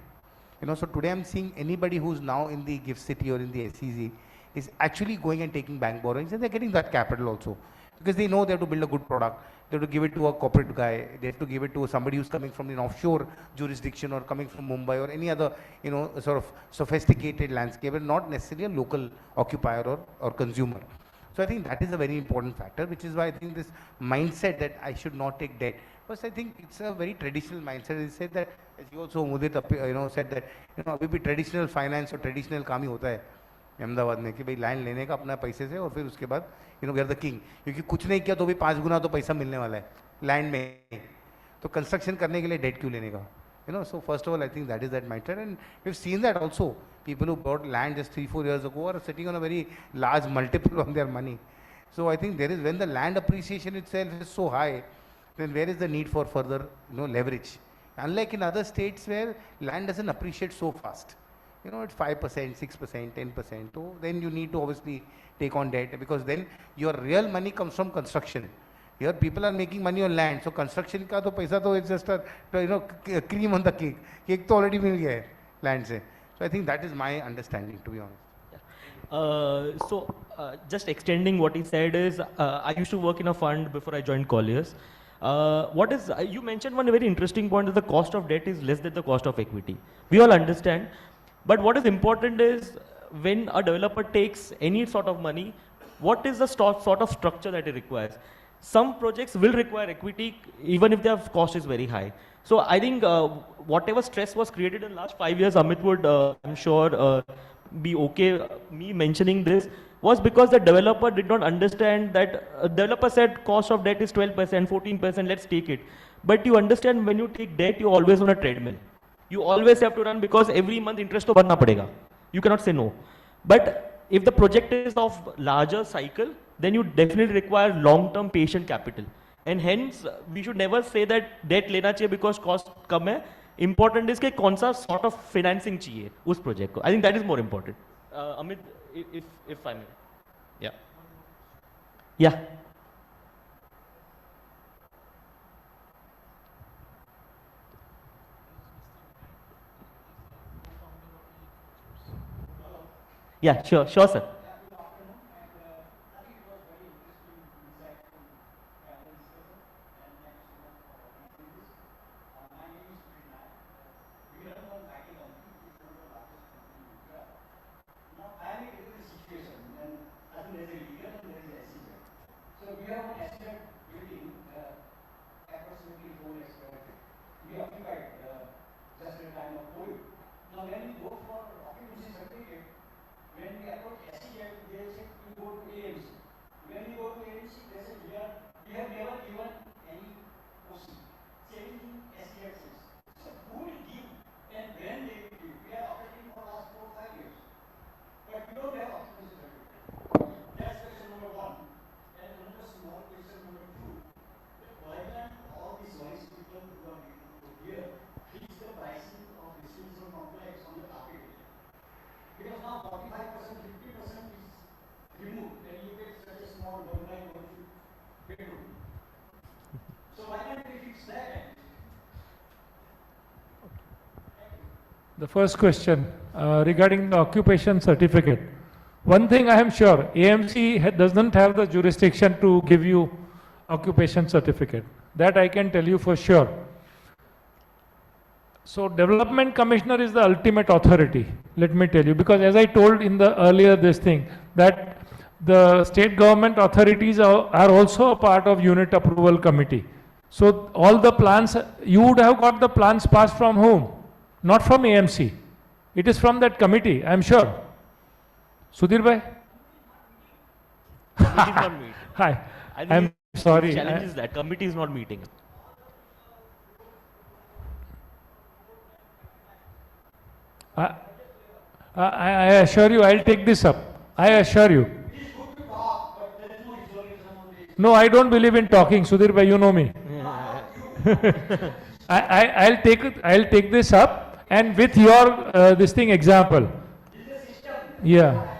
So today I'm seeing anybody who's now in the Gift City or in the SEZ is actually going and taking bank borrowings, and they're getting that capital also because they know they have to build a good product. they have to give it to a corporate guy, they have to give it to somebody who's coming from an offshore jurisdiction or coming from Mumbai or any other, you know, sort of sophisticated landscape, and not necessarily a local occupier or consumer. So I think that is a very important factor, which is why I think this mindset that I should not take debt. First, I think it's a very traditional mindset. He said that, as you also Mudit, you know, said that, you know, अभी भी traditional finance और traditional काम ही होता है अहमदाबाद में कि भाई land लेने का अपना पैसे से और फिर उसके बाद you know we are the king, क्योंकि कुछ नहीं किया तो भी 5 गुना तो पैसा मिलने वाला है लैंड में, तो कंस्ट्रक्शन करने के लिए डेट क्यों लेने का, you know. So first of all, I think that is that mindset, and we've seen that also. People who bought land just 3-4 years ago are sitting on a very large multiple on their money. So I think there is, when the land appreciation itself is so high, then where is the need for further, you know, leverage? Unlike in other states where land doesn't appreciate so fast, you know, it's 5%, 6%, 10%. So then you need to obviously take on debt, because then your real money comes from construction. Here people are making money on land, so construction का तो पैसा तो it's just a, you know, cream on the cake. Cake तो already मिल गया है land से. So I think that is my understanding, to be honest. Just extending what he said is, I used to work in a fund before I joined Colliers. You mentioned one very interesting point, that the cost of debt is less than the cost of equity. We all understand, but what is important is, when a developer takes any sort of money, what is the sort of structure that it requires? Some projects will require equity even if their cost is very high. So I think whatever stress was created in the last 5 years, Amit would, I'm sure, be okay me mentioning this, was because the developer did not understand that. Developer said cost of debt is 12%, 14%, let's take it. But you understand, when you take debt, you're always on a treadmill. You always have to run, because every month interest to bharna padega. You cannot say no. But if the project is of larger cycle, then you definitely require long-term patient capital. And hence, we should never say that debt lena chahiye because cost kam hai. Important is कि कौन सा sort of financing चाहिए उस project को. I think that is more important. Amit, if I may. Yeah. Yeah. Yeah, sure, sir. The first question regarding the occupation certificate. One thing I am sure, AMC doesn't have the jurisdiction to give you occupation certificate. That I can tell you for sure. So Development Commissioner is the ultimate authority, let me tell you, because as I told in the earlier this thing, that the state government authorities are also a part of unit approval committee. So all the plans, you would have got the plans passed from whom? Not from AMC. It is from that committee, I am sure. Sudhir bhai? Committee is not meeting. Hi. I think I'm sorry. The challenge is that committee is not meeting. I assure you, I'll take this up. I assure you. No, I don't believe in talking, Sudhir bhai, you know me. I'll take this up, and with your this thing example. Yeah.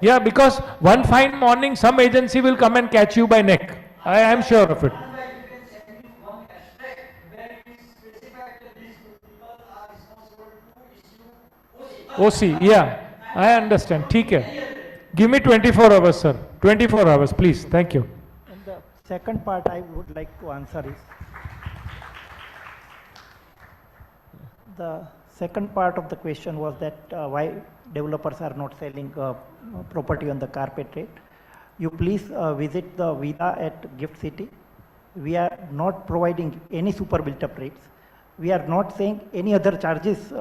Yeah, because one fine morning some agency will come and catch you by neck. I am sure of it. OC, yeah, I understand. ठीक है. Give me 24 hours, sir. 24 hours, please. Thank you. second part I would like to answer is, the second part of the question was that why developers are not selling property on the carpet rate. You please visit the Villa at Gift City. We are not providing any super built up rates. We are not saying any other charges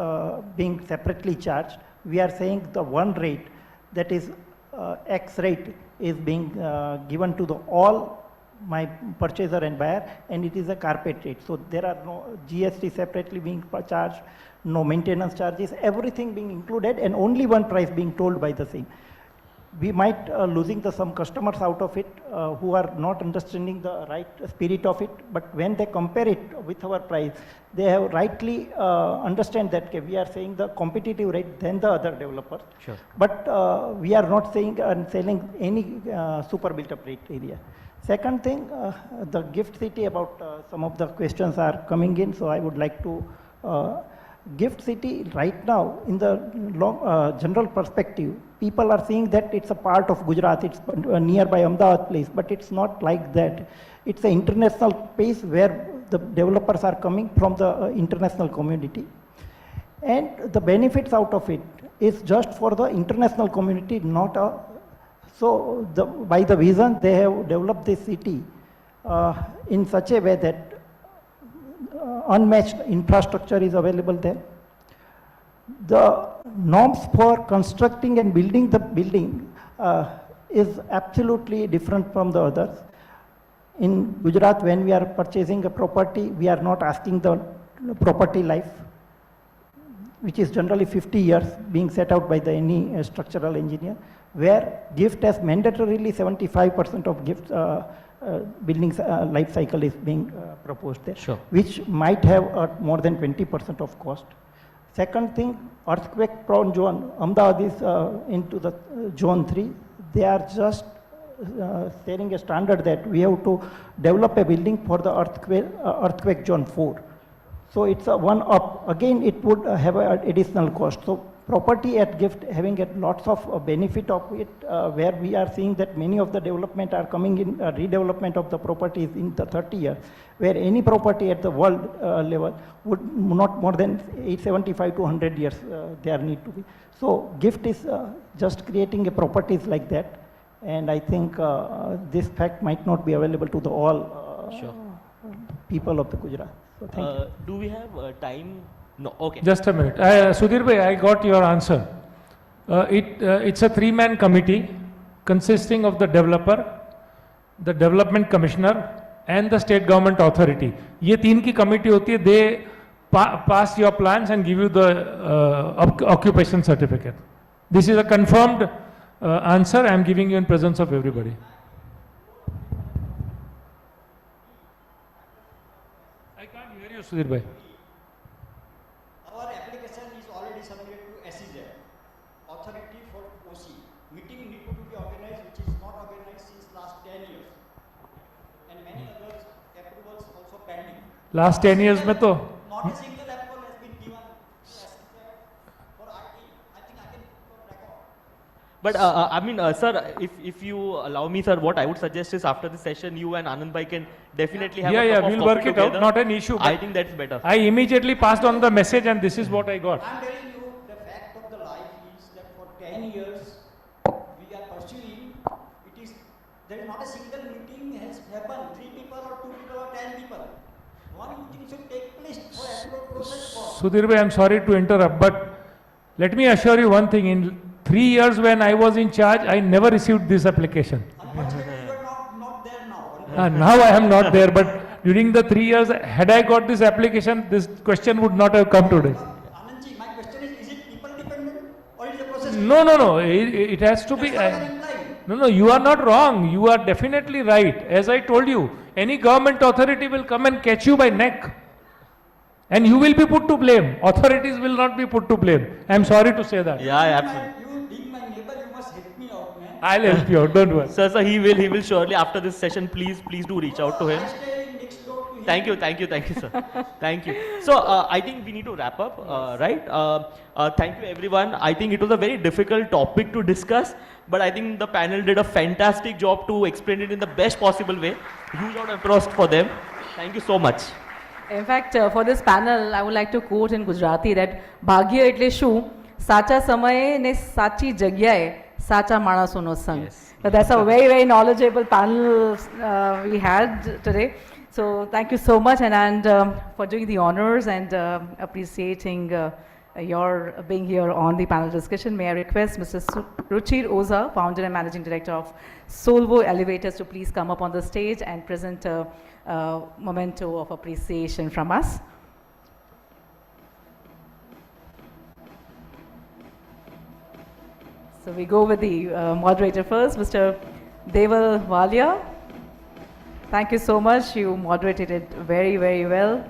being separately charged. We are saying the one rate, that is X rate, is being given to the all my purchaser and buyer, and it is a carpet rate. So there are no GST separately being charged, no maintenance charges, everything being included, and only one price being told by the same. We might losing some customers out of it who are not understanding the right spirit of it, but when they compare it with our price, they have rightly understand that we are saying the competitive rate than the other developers. Sure. But we are not saying and selling any super built up rate area. Second thing, the Gift City, about some of the questions are coming in, so I would like to Gift City right now, in the general perspective, people are seeing that it's a part of Gujarat, it's nearby Ahmedabad place, but it's not like that. It's an international place where the developers are coming from the international community. And the benefits out of it is just for the international community, not a... So by the vision, they have developed this city in such a way that unmatched infrastructure is available there. The norms for constructing and building the building is absolutely different from the others. In Gujarat, when we are purchasing a property, we are not asking the property life, which is generally 50 years being set out by any structural engineer, where gift has mandatorily 75% of gift building's life cycle is being proposed there, sure, which might have more than 20% of cost. Second thing, earthquake prone zone, Ahmedabad is into the zone 3. They are just setting a standard that we have to develop a building for the earthquake zone 4. So it's a one up. Again, it would have an additional cost. So property at Gift having lots of benefit of it, where we are seeing that many of the development are coming in, redevelopment of the properties in the 30 years, where any property at the world level would not more than 75 to 100 years there need to be. So Gift is just creating a properties like that, and I think this fact might not be available to the all people of the Gujarat. So thank you. Do we have time? No, okay. Just a minute. Sudhir bhai, I got your answer. It's a three-man committee consisting of the developer, the development commissioner, and the state government authority. ये तीन की committee होती है. They pass your plans and give you the occupation certificate. This is a confirmed answer I am giving you in presence of everybody. I can't hear you, Sudhir bhai. Our application is already submitted to SEZ, Authority for OC. Meeting need to be organized, which is not organized since last 10 years. And many others approvals also pending. Last 10 years में तो Not a single approval has been given to SEZ for RT. I think I can record. But I mean, sir, if you allow me, sir, what I would suggest is after this session, you and Anand bhai can definitely have a cup of we'll coffee work it together. out, not an issue. I think that's better. I immediately passed on the message and this is what I got. I'm telling you, the fact of the life is that for 10 years, we are pursuing, it is, there is not a single meeting has happened, 3 people or 2 people or 10 people. One meeting should take place for approval process for. Sudhir bhai, I'm sorry to interrupt, but let me assure you one thing. In 3 years when I was in charge, I never received this application. Now I am not there, but during the 3 years, had I got this application, this question would not have come today. Anandji, my question is it people dependent or is the process? No. It has to be. No, you are not wrong. You are definitely right. As I told you, any government authority will come and catch you by neck. And you will be put to blame. Authorities will not be put to blame. I am sorry to say that. Yeah, absolutely. You being my neighbor, you must help me out, man. I'll help you out. Don't worry. Sir, he will surely after this session. Please do reach out to him. I stay next door to Thank you, sir. Thank you. So I think we need to wrap up, right? Thank you, everyone. I think it was a very difficult topic to discuss, but I think the panel did a fantastic job to explain it in the best possible way. Huge round of applause for them. Thank you so much. In fact, for this panel, I would like to quote in Gujarati that ભાગ્ય એટલે શું? સાચા સમયે ને સાચી જગ્યાએ સાચા માણસોનો સંગ. So that's a very, very knowledgeable panel we had today. So thank you so much and for doing the honors and appreciating your being here on the panel discussion. May I request Mr. Ruchir Oza, founder and managing director of Solvo Elevators, to please come up on the stage and present a memento of appreciation from us. So we go with the moderator first, Mr. Deval Walia. Thank you so much. You moderated it very, very well.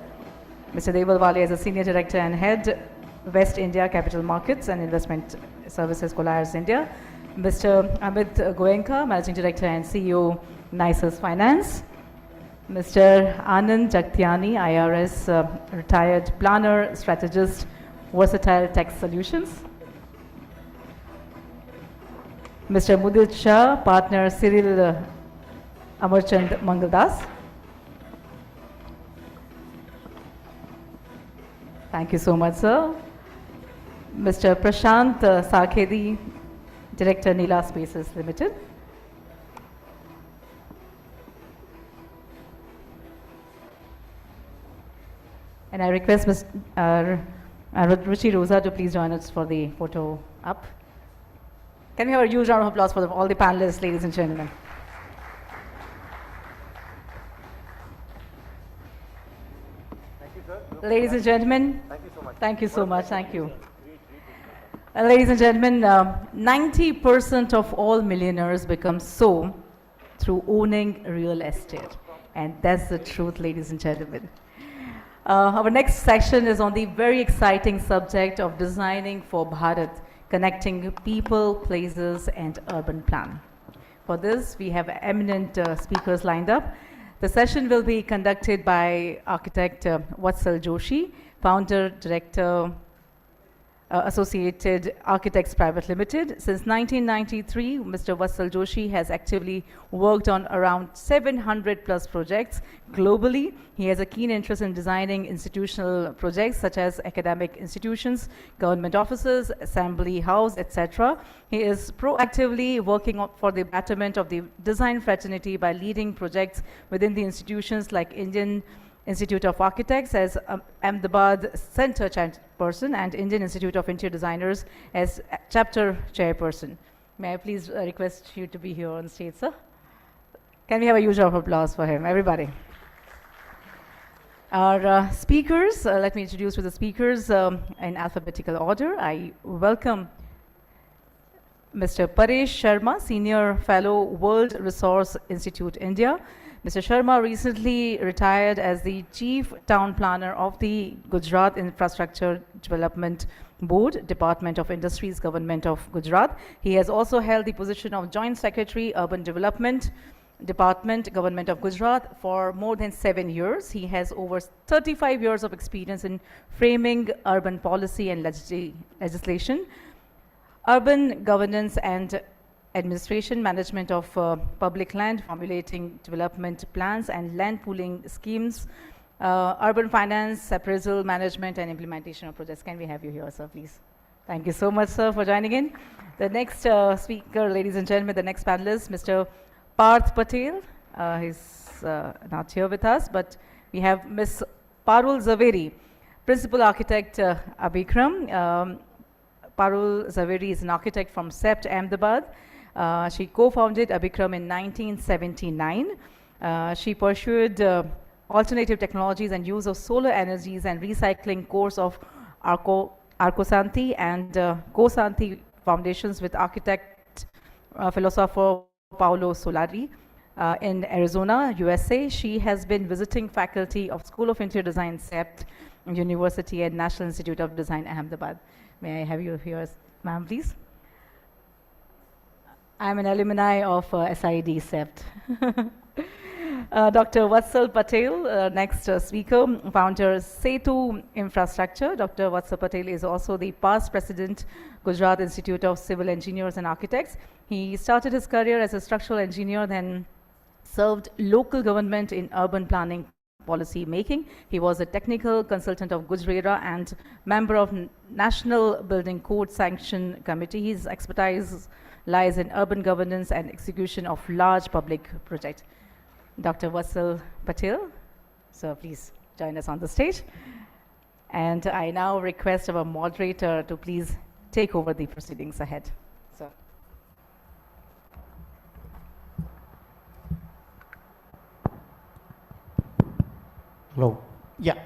Mr. Deval Walia is a senior director and head, West India Capital Markets and Investment Services, Colliers India. Mr. Amit Goenka, managing director and CEO, Nisus Finance. Mr. Anand Jagtiani, IRS, retired planner, strategist, Versatile Tech Solutions. Mr. Mudit Shah, partner, Cyril Amarchand Mangaldas. Thank you so much, sir. Mr. Prashant Sakhedi, Director, Neela Spaces Limited. And I request Mr. Ruchi Rosa to please join us for the photo up. Can we have a huge round of applause for all the panelists, ladies and gentlemen? Thank you, sir. Ladies and gentlemen, thank you so much. Thank you so much. Thank you. Ladies and gentlemen, 90% of all millionaires become so through owning real estate. And that's the truth, ladies and gentlemen. Our next section is on the very exciting subject of designing for Bharat, connecting people, places, and urban plan. For this, we have eminent speakers lined up. The session will be conducted by architect Vatsal Joshi, founder, director, Associated Architects Private Limited. Since 1993, Mr. Vatsal Joshi has actively worked on around 700 plus projects globally. He has a keen interest in designing institutional projects such as academic institutions, government offices, assembly house, etc. He is proactively working for the betterment of the design fraternity by leading projects within the institutions like Indian Institute of Architects as Ahmedabad Center chairperson and Indian Institute of Interior Designers as chapter chairperson. May I please request you to be here on stage, sir? Can we have a huge round of applause for him, everybody? Our speakers, let me introduce you the speakers in alphabetical order. I welcome Mr. Paresh Sharma, Senior Fellow, World Resource Institute, India. Mr. Sharma recently retired as the Chief Town Planner of the Gujarat Infrastructure Development Board, Department of Industries, Government of Gujarat. He has also held the position of Joint Secretary, Urban Development Department, Government of Gujarat for more than 7 years. He has over 35 years of experience in framing urban policy and legislation, urban governance and administration, management of public land, formulating development plans and land pooling schemes, urban finance, appraisal, management and implementation of projects. Can we have you here, sir, please? Thank you so much, sir, for joining in. The next speaker, ladies and gentlemen, the next panelist, Mr. Parth Patel. He's not here with us, but we have Ms. Parul Zaveri, Principal Architect Abhikram. Parul Zaveri is an architect from CEPT, Ahmedabad. She co-founded Abhikram in 1979. She pursued alternative technologies and use of solar energies and recycling course of Arcosanti and Cosanti foundations with architect philosopher Paolo Solari in Arizona, USA. She has been visiting faculty of School of Interior Design, CEPT, University and National Institute of Design, Ahmedabad. May I have you here, ma'am, please? I'm an alumni of SID CEPT. Dr. Vatsal Patel, next speaker, founder Setu Infrastructure. Dr. Vatsal Patel is also the past president, Gujarat Institute of Civil Engineers and Architects. He started his career as a structural engineer, then served local government in urban planning policy making. He was a technical consultant of RERA and member of National Building Code Sanction Committee. His expertise lies in urban governance and execution of large public projects. Dr. Vatsal Patel, so please join us on the stage. And I now request our moderator to please take over the proceedings ahead. So. Hello. Yeah.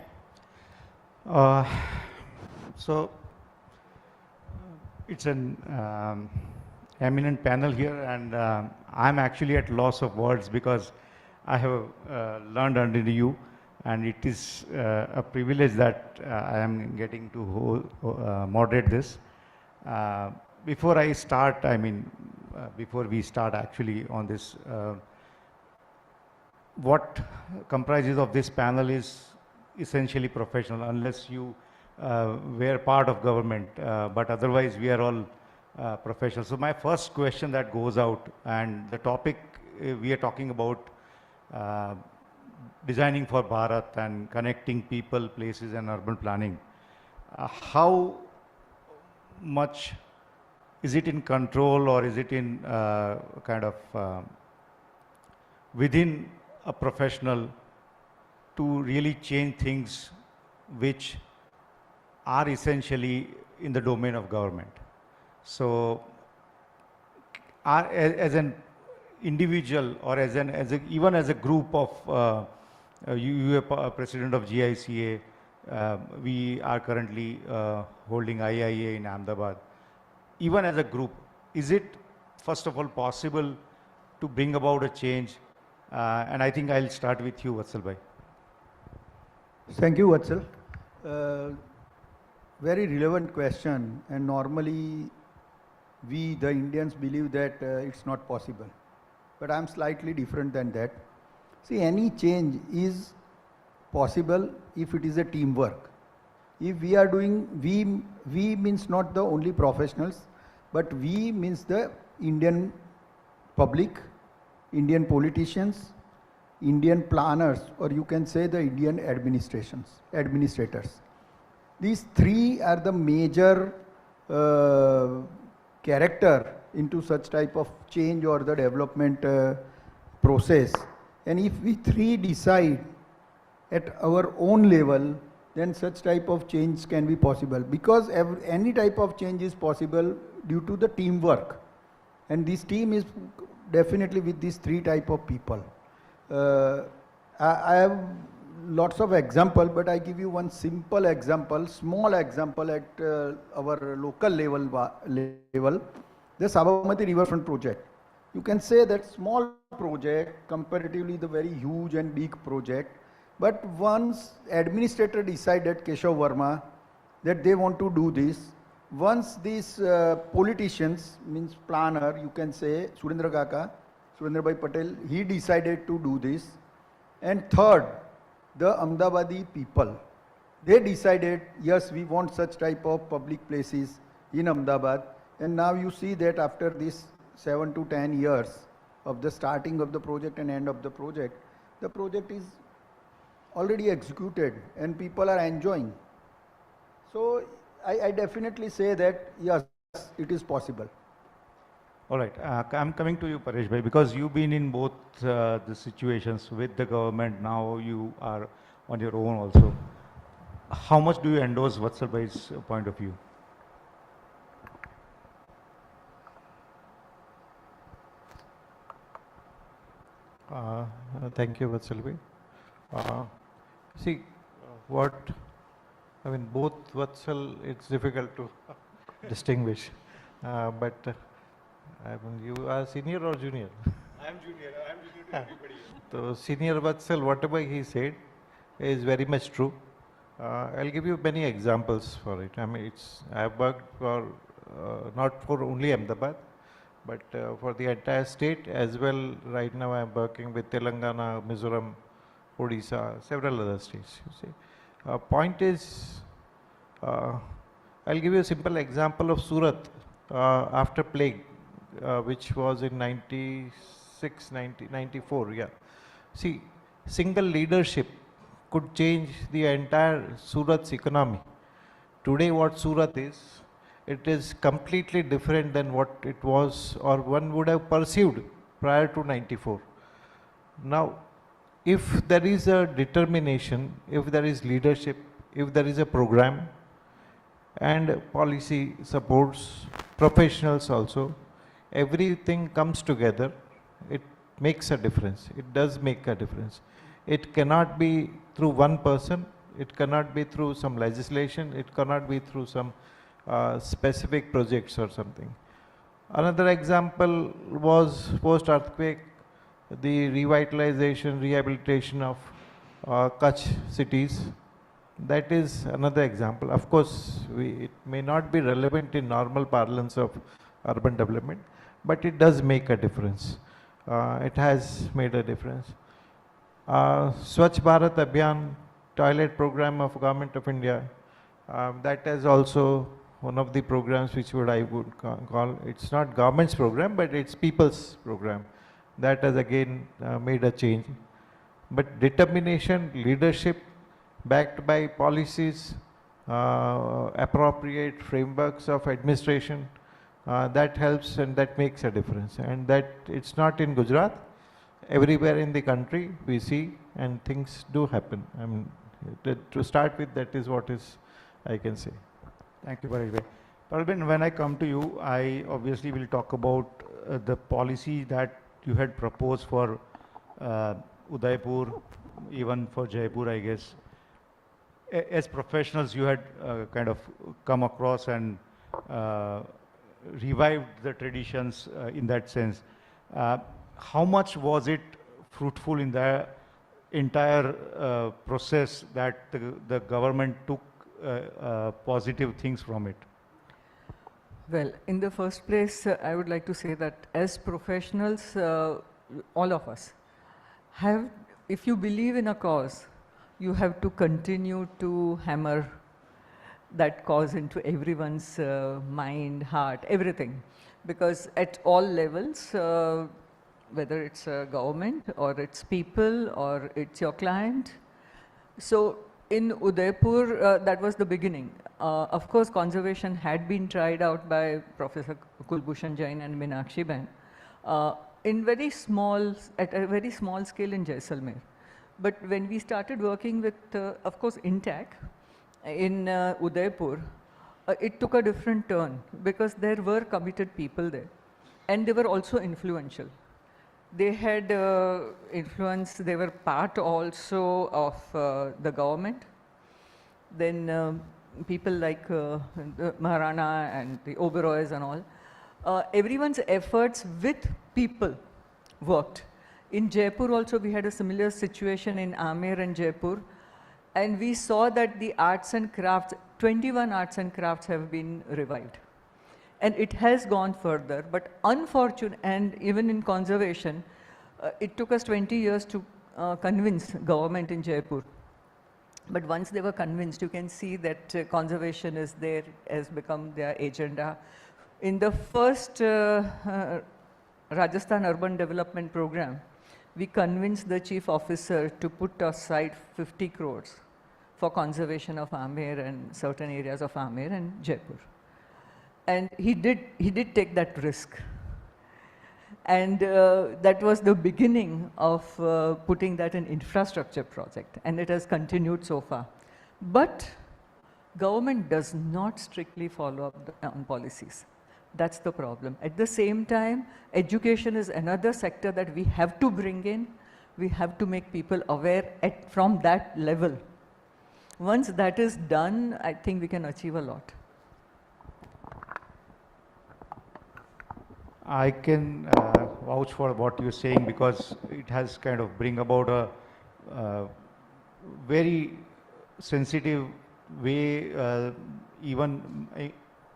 So it's an eminent panel here, and I'm actually at loss of words because I have learned under you, and it is a privilege that I am getting to moderate this. Before I start, before we start actually on this, what comprises of this panel is essentially professional, unless you were part of government, but otherwise we are all professional. So my first question that goes out, and the topic we are talking about designing for Bharat and connecting people, places and urban planning. How much is it in control, or is it in kind of within a professional to really change things which are essentially in the domain of government? So as an individual, or even as a group of, you are president of GICA, we are currently holding IIA in Ahmedabad. Even as a group, is it first of all possible to bring about a change? And I think I'll start with you, Vatsal bhai. Thank you, Vatsal. Very relevant question, and normally we, the Indians, believe that it's not possible. But I'm slightly different than that. See, any change is possible if it is a teamwork. If we are doing, we means not the only professionals, but we means the Indian public, Indian politicians, Indian planners, or you can say the Indian administrators. These three are the major character into such type of change or the development process. And if we three decide at our own level, then such type of change can be possible, because any type of change is possible due to the teamwork. And this team is definitely with these three type of people. I have lots of example, but I give you one simple example, small example at our local level, the Sabarmati Riverfront project. You can say that small project, comparatively the very huge and big project, but once administrator decided, Keshav Verma, that they want to do this, once these politicians, means planner, you can say Surendra Kaka, Surendrabhai Patel, he decided to do this. And third, the Ahmedabadi people, they decided, yes, we want such type of public places in Ahmedabad. And now you see that after this 7 to 10 years of the starting of the project and end of the project is already executed and people are enjoying. So I definitely say that, yes, it is possible. All right, I'm coming to you, Paresh bhai, because you've been in both the situations with the government. Now you are on your own also. How much do you endorse Vatsal bhai's point of view? Thank you, Vatsal bhai. See, both Vatsal, it's difficult to distinguish, but you are senior or junior? I am junior to everybody. So senior Vatsal, whatever he said is very much true. I'll give you many examples for it. I have worked for, not for only Ahmedabad, But for the entire state as well, right now I am working with Telangana, Mizoram, Odisha, several other states, you see. Point is, I'll give you a simple example of Surat after plague, which was in 94, yeah. See, single leadership could change the entire Surat's economy. Today what Surat is, it is completely different than what it was or one would have perceived prior to 94. Now, if there is a determination, if there is leadership, if there is a program and policy supports, professionals also, everything comes together, it makes a difference. It does make a difference. It cannot be through one person, it cannot be through some legislation, it cannot be through some specific projects or something. Another example was post-earthquake, the revitalization, rehabilitation of Kutch cities. That is another example. Of course, it may not be relevant in normal parlance of urban development, but it does make a difference. It has made a difference. Swachh Bharat Abhiyan, toilet program of Government of India, that is also one of the programs which I would call, it's not government's program, but it's people's program. That has again made a change. But determination, leadership, backed by policies, appropriate frameworks of administration, that helps and that makes a difference. And that it's not in Gujarat, everywhere in the country we see and things do happen. I mean, to start with, that is what is I can say. Thank you, Bharat. Parvin, when I come to you, I obviously will talk about the policy that you had proposed for Udaipur, even for Jaipur, I guess. As professionals, you had kind of come across and revived the traditions in that sense. How much was it fruitful in the entire process that the government took positive things from it? Well, in the first place, I would like to say that as professionals, all of us have, if you believe in a cause, you have to continue to hammer that cause into everyone's mind, heart, everything. Because at all levels, whether it's a government or it's people or it's your client. So in Udaipur, that was the beginning. Of course, conservation had been tried out by Professor Kulbhushan Jain and Meenakshi Ben in at a very small scale in Jaisalmer. But when we started working with, of course, INTAC in Udaipur, it took a different turn because there were committed people there and they were also influential. They had influence, they were part also of the government. Then people like the Maharana and the Oberois and all, everyone's efforts with people worked. In Jaipur also we had a similar situation in Amer and Jaipur, and we saw that the arts and crafts, 21 arts and crafts have been revived. And it has gone further, but unfortunately, and even in conservation, it took us 20 years to convince government in Jaipur. But once they were convinced, you can see that conservation is there, has become their agenda. In the first Rajasthan Urban Development Program, we convinced the chief officer to put aside 50 crores for conservation of Amer and certain areas of Amer and Jaipur. And he did take that risk. And that was the beginning of putting that in infrastructure project, and it has continued so far. But government does not strictly follow up on policies. That's the problem. At the same time, education is another sector that we have to bring in. We have to make people aware from that level. Once that is done, I think we can achieve a lot. I can vouch for what you're saying because it has kind of bring about a very sensitive way. Even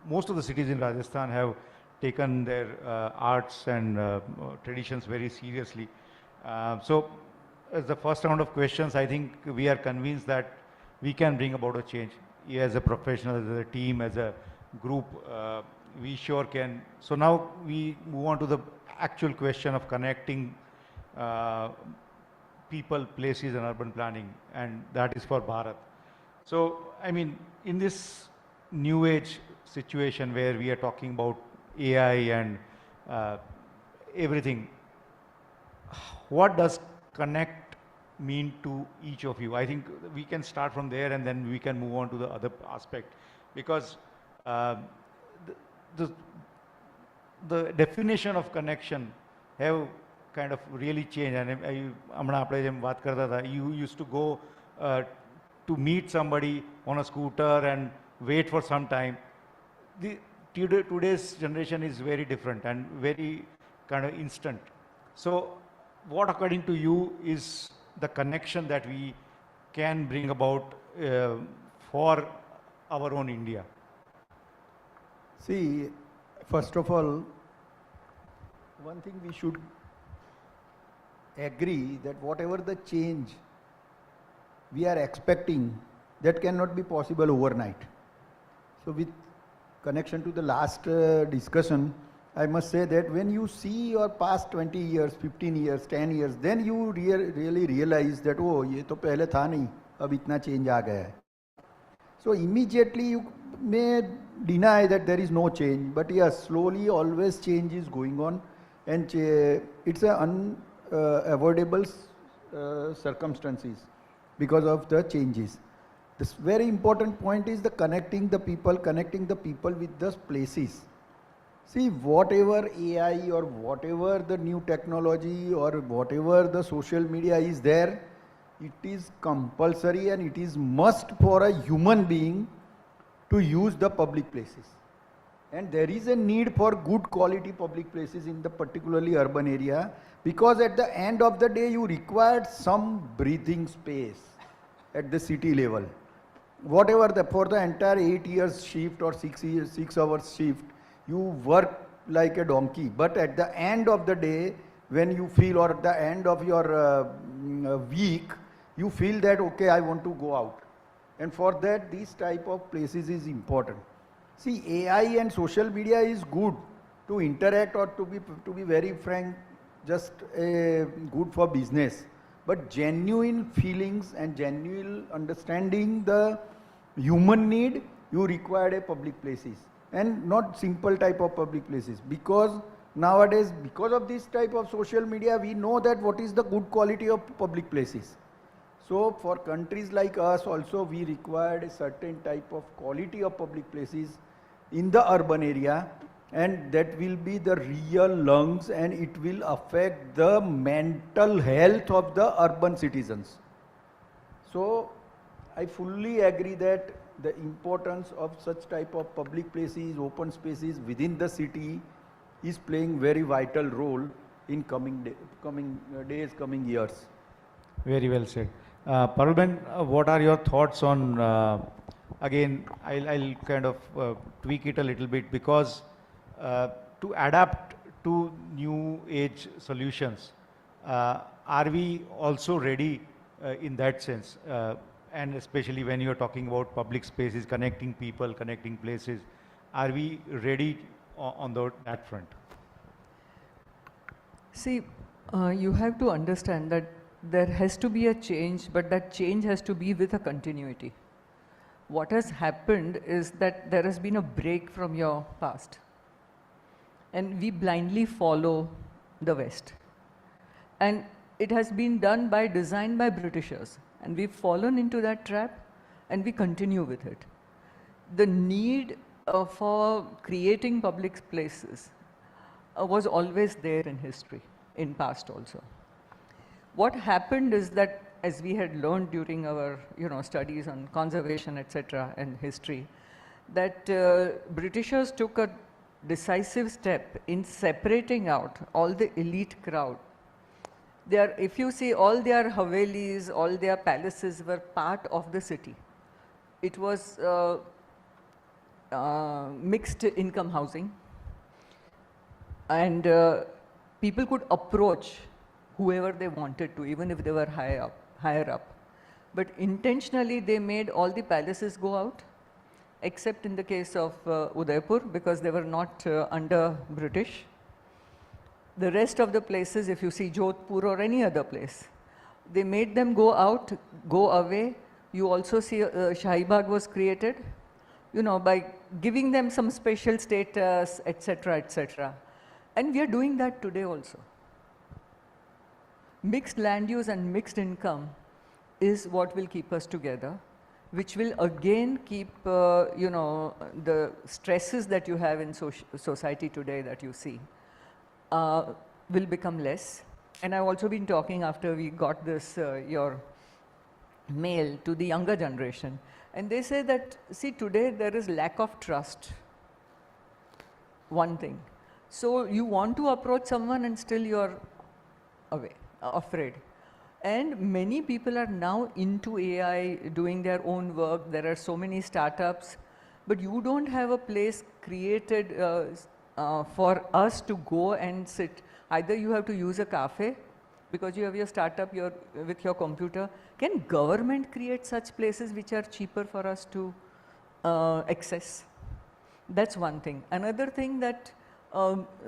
most of the cities in Rajasthan have taken their arts and traditions very seriously. So as the first round of questions, I think we are convinced that we can bring about a change. As a professional, as a team, as a group, we sure can. So now we move on to the actual question of connecting people, places and urban planning, and that is for Bharat. So, I mean, in this new age situation where we are talking about AI and everything, what does connect mean to each of you? I think we can start from there and then we can move on to the other aspect, because the definition of connection have kind of really changed. And you used to go to meet somebody on a scooter and wait for some time. Today's generation is very different and very kind of instant. So what, according to you, is the connection that we can bring about for our own India? See, first of all, one thing we should agree that whatever the change we are expecting, that cannot be possible overnight. So with connection to the last discussion, I must say that when you see your past 20 years, 15 years, 10 years, then you really realize that, oh, ye to pehle tha nahi, ab itna change aa gaya hai. So immediately you may deny that there is no change, but yes, slowly always change is going on, and it's an unavoidable circumstances because of the changes. This very important point is the connecting the people with the places. See, whatever AI or whatever the new technology or whatever the social media is there, it is compulsory and it is must for a human being to use the public places. And there is a need for good quality public places in the particularly urban area, because at the end of the day you require some breathing space at the city level. Whatever for the entire 8 years shift or 6 hours shift, you work like a donkey. But at the end of the day, when you feel, or at the end of your week, you feel that, okay, I want to go out. And for that, these type of places is important. See, AI and social media is good to interact, or to be very frank, just good for business. But genuine feelings and genuine understanding the human need, you require a public places, and not simple type of public places. Because nowadays, because of this type of social media, we know that what is the good quality of public places. So for countries like us also, we required a certain type of quality of public places in the urban area, and that will be the real lungs, and it will affect the mental health of the urban citizens. So I fully agree that the importance of such type of public places, open spaces within the city is playing very vital role in coming days, coming years. Very well said. Parulben, what are your thoughts on, again, I'll kind of tweak it a little bit, because to adapt to new age solutions, are we also ready in that sense? And especially when you're talking about public spaces, connecting people, connecting places, are we ready on that front? See, you have to understand that there has to be a change, but that change has to be with a continuity. What has happened is that there has been a break from your past, and we blindly follow the West. And it has been done by design by Britishers, and we've fallen into that trap, and we continue with it. The need for creating public places was always there in history, in past also. What happened is that, as we had learned during our studies on conservation, etc., and history, that Britishers took a decisive step in separating out all the elite crowd. If you see, all their havelis, all their palaces were part of the city. It was mixed income housing. And people could approach whoever they wanted to, even if they were higher up. But intentionally, they made all the palaces go out, except in the case of Udaipur, because they were not under British. The rest of the places, if you see Jodhpur or any other place, they made them go out, go away. You also see Shahi Bagh was created, by giving them some special status, etc., etc. And we are doing that today also. Mixed land use and mixed income is what will keep us together, which will again keep, the stresses that you have in society today that you see will become less. And I've also been talking after we got this, your mail to the younger generation. And they say that, see, today there is lack of trust, one thing. So you want to approach someone and still you're afraid. And many people are now into AI, doing their own work. There are so many startups, but you don't have a place created for us to go and sit. Either you have to use a cafe, because you have your startup with your computer. Can government create such places which are cheaper for us to access? That's one thing. Another thing that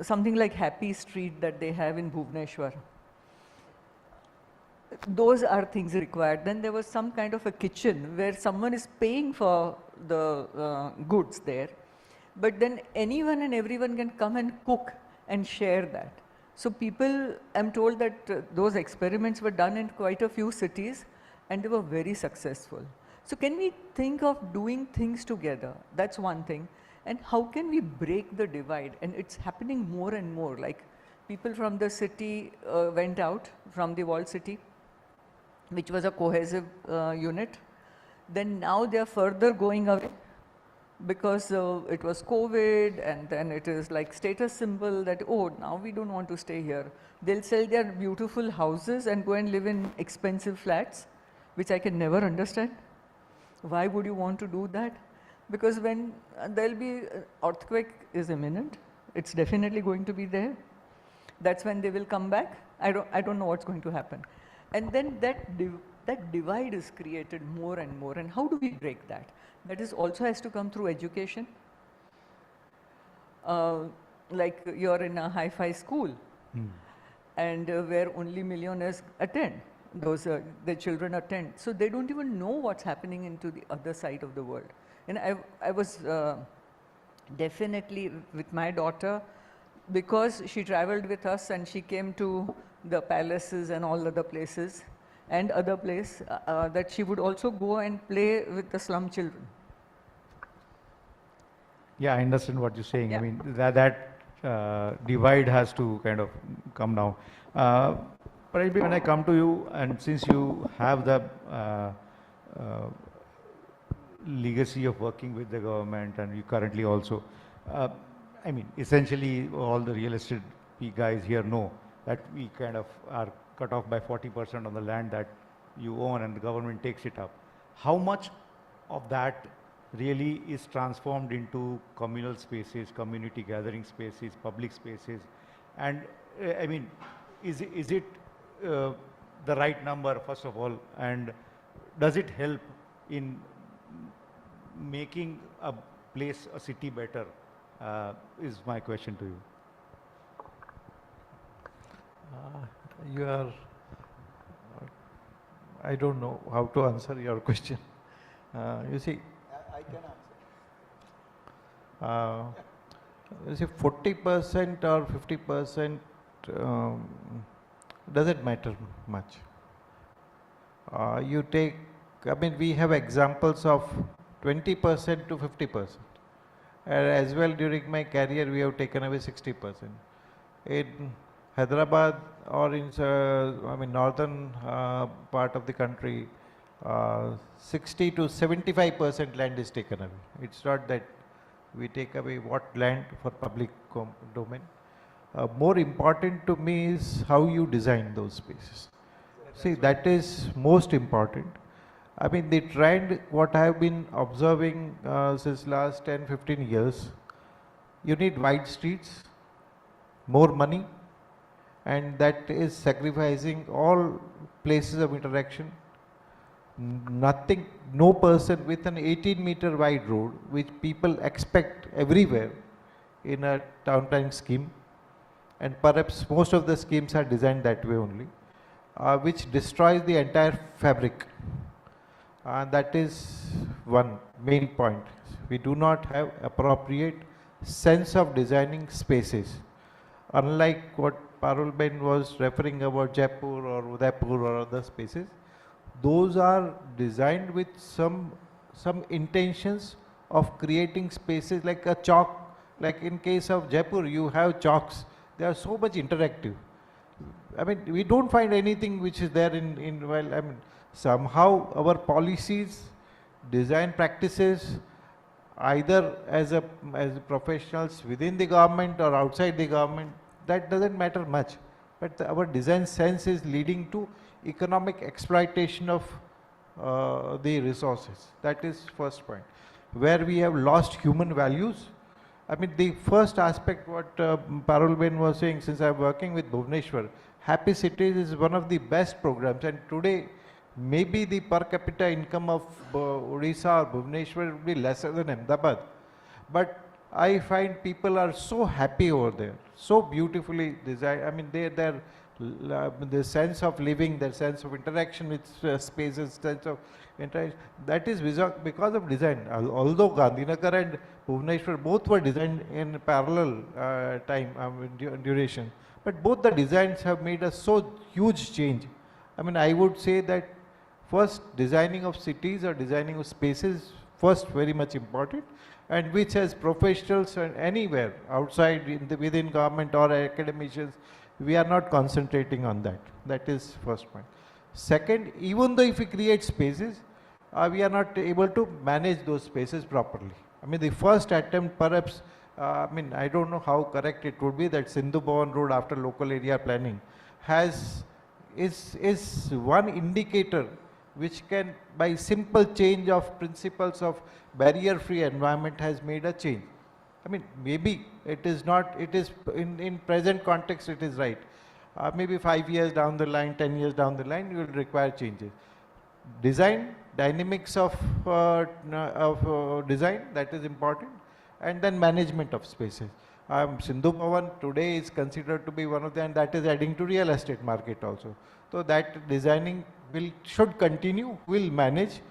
something like Happy Street that they have in Bhubaneswar, those are things required. Then there was some kind of a kitchen where someone is paying for the goods there, but then anyone and everyone can come and cook and share that. So people, I'm told that those experiments were done in quite a few cities and they were very successful. So can we think of doing things together? That's one thing. And how can we break the divide? And it's happening more and more. Like people from the city went out from the walled city, which was a cohesive unit. Then now they are further going away because it was COVID, and then it is like status symbol that, oh, now we don't want to stay here. They'll sell their beautiful houses and go and live in expensive flats, which I can never understand. Why would you want to do that? Because when there'll be earthquake is imminent, it's definitely going to be there. That's when they will come back. I don't know what's going to happen. And then that divide is created more and more. And how do we break that? That is also has to come through education. Like you're in a hi-fi school, and where only millionaires attend. The children attend. So they don't even know what's happening into the other side of the world. And I was definitely with my daughter, because she traveled with us and she came to the palaces and all other places and other place, that she would also go and play with the slum children. Yeah, I understand what you're saying. Yeah. I mean, that divide has to kind of come down. Probably when I come to you, and since you have the legacy of working with the government, and you currently also, I mean, essentially all the real estate guys here know that we kind of are cut off by 40% on the land that you own, and the government takes it up. How much of that really is transformed into communal spaces, community gathering spaces, public spaces? And I mean, is it the right number, first of all, and does it help in making a place, a city better, is my question to you. I don't know how to answer your question. You see, I can answer. You see, 40% or 50% doesn't matter much. You take, I mean, we have examples of 20% to 50%. As well, during my career, we have taken away 60%. In Hyderabad or in, I mean, northern part of the country, 60 to 75% land is taken away. It's not that we take away what land for public domain. More important to me is how you design those spaces. See, that is most important. I mean, the trend, what I have been observing since last 10, 15 years, you need wide streets, more money, and that is sacrificing all places of interaction. Nothing, no person with an 18-meter wide road, which people expect everywhere in a town planning scheme, and perhaps most of the schemes are designed that way only, which destroys the entire fabric. That is one main point. We do not have appropriate sense of designing spaces. Unlike what Parul Ben was referring about Jaipur or Udaipur or other spaces, those are designed with some intentions of creating spaces like a chalk. Like in case of Jaipur, you have chalks. They are so much interactive. I mean, we don't find anything which is there well, I mean, somehow our policies, design practices, either as professionals within the government or outside the government, that doesn't matter much. But our design sense is leading to economic exploitation of the resources. That is first point. Where we have lost human values. I mean, the first aspect what Parul Ben was saying, since I'm working with Bhubaneswar, Happy Cities is one of the best programs, and today maybe the per capita income of Odisha or Bhubaneswar would be lesser than Ahmedabad. But I find people are so happy over there, so beautifully designed. I mean, the sense of living, their sense of interaction with spaces, sense of interaction, that is because of design. Although Gandhinagar and Bhubaneswar both were designed in parallel duration, but both the designs have made a so huge change. I mean, I would say that first designing of cities or designing of spaces, first very much important, and which as professionals and anywhere outside within government or academicians, we are not concentrating on that. That is first point. Second, even though if we create spaces, we are not able to manage those spaces properly. I mean, the first attempt perhaps, I mean, I don't know how correct it would be that Sindhu Bhavan Road after local area planning is one indicator which can, by simple change of principles of barrier-free environment, has made a change. I mean, maybe it is not, it is in present context it is right. Maybe 5 years down the line, 10 years down the line, you will require changes. Design, dynamics of design, that is important, and then management of spaces. Sindhu Bhavan today is considered to be one of them, and that is adding to real estate market also. So that designing should continue. Who will manage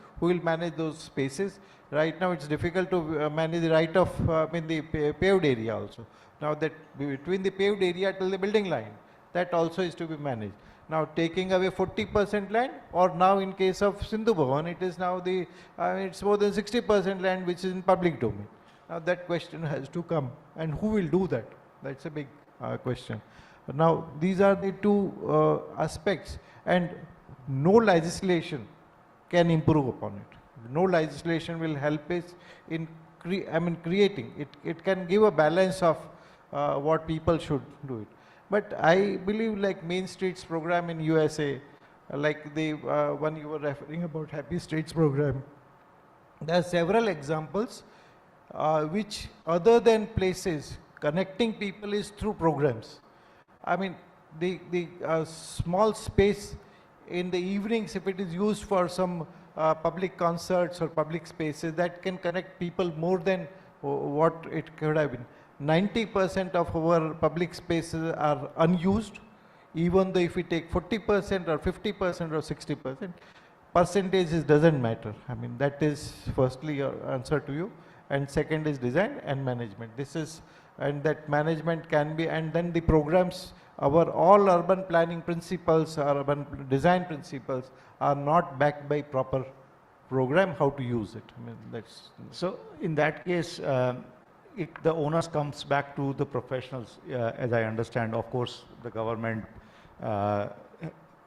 those spaces? Right now it's difficult to manage the right of in the paved area also. Now that between the paved area till the building line, that also is to be managed. Now taking away 40% land, or now in case of Sindhu Bhavan, it is now it's more than 60% land which is in public domain. Now that question has to come, and who will do that? That's a big question. But now these are the two aspects, and no legislation can improve upon it. No legislation will help us in creating it. It can give a balance of what people should do it. But I believe like Main Streets program in USA, like the one you were referring about, Happy Streets program, there are several examples which other than places, connecting people is through programs. I mean, the small space in the evenings, if it is used for some public concerts or public spaces, that can connect people more than what it could have been. 90% of our public spaces are unused, even though if we take 40% or 50% or 60%, percentages doesn't matter. I mean, that is firstly your answer to you. And second is design and management. And that management can be, and then the programs, our all urban planning principles, our urban design principles are not backed by proper program, how to use it. I mean, that's... So in that case, the onus comes back to the professionals, as I understand. Of course, the government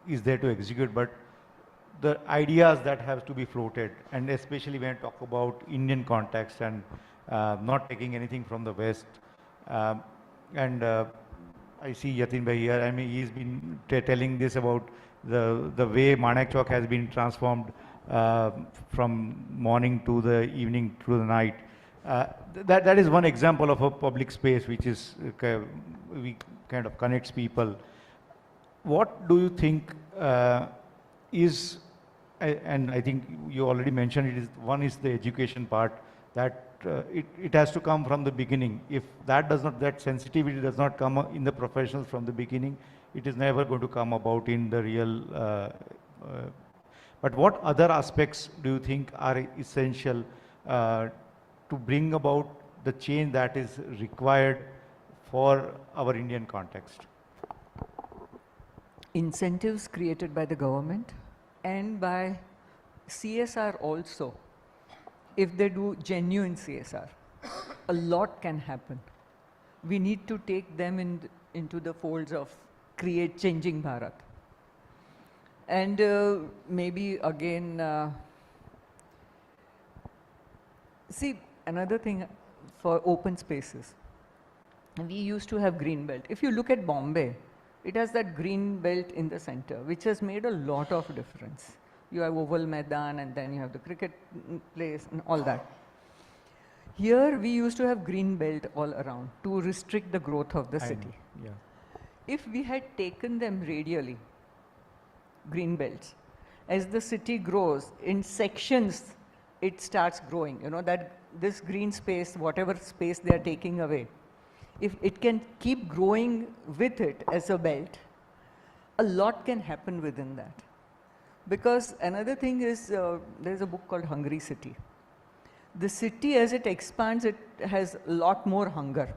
is there to execute, but the ideas that have to be floated, and especially when I talk about Indian context and not taking anything from the West. I see Yatin Bhai here. I mean, he's been telling this about the way Manek Chowk has been transformed from morning to the evening to the night. That is one example of a public space which is we kind of connects people. What do you think is, and I think you already mentioned it, is one is the education part, that it has to come from the beginning. If that does not, that sensitivity does not come in the professionals from the beginning, it is never going to come about in the real. But what other aspects do you think are essential to bring about the change that is required for our Indian context? Incentives created by the government and by CSR also. If they do genuine CSR, a lot can happen. We need to take them into the folds of changing Bharat. And maybe again, see, another thing for open spaces. We used to have green belt. If you look at Bombay, it has that green belt in the center, which has made a lot of difference. You have Oval Maidan, and then you have the cricket place and all that. Here, we used to have green belt all around to restrict the growth of the city. Yeah. If we had taken them radially, green belts, as the city grows, in sections, it starts growing. You know, that this green space, whatever space they are taking away, if it can keep growing with it as a belt, a lot can happen within that. Because another thing is, there's a book called Hungry City. The city, as it expands, it has a lot more hunger.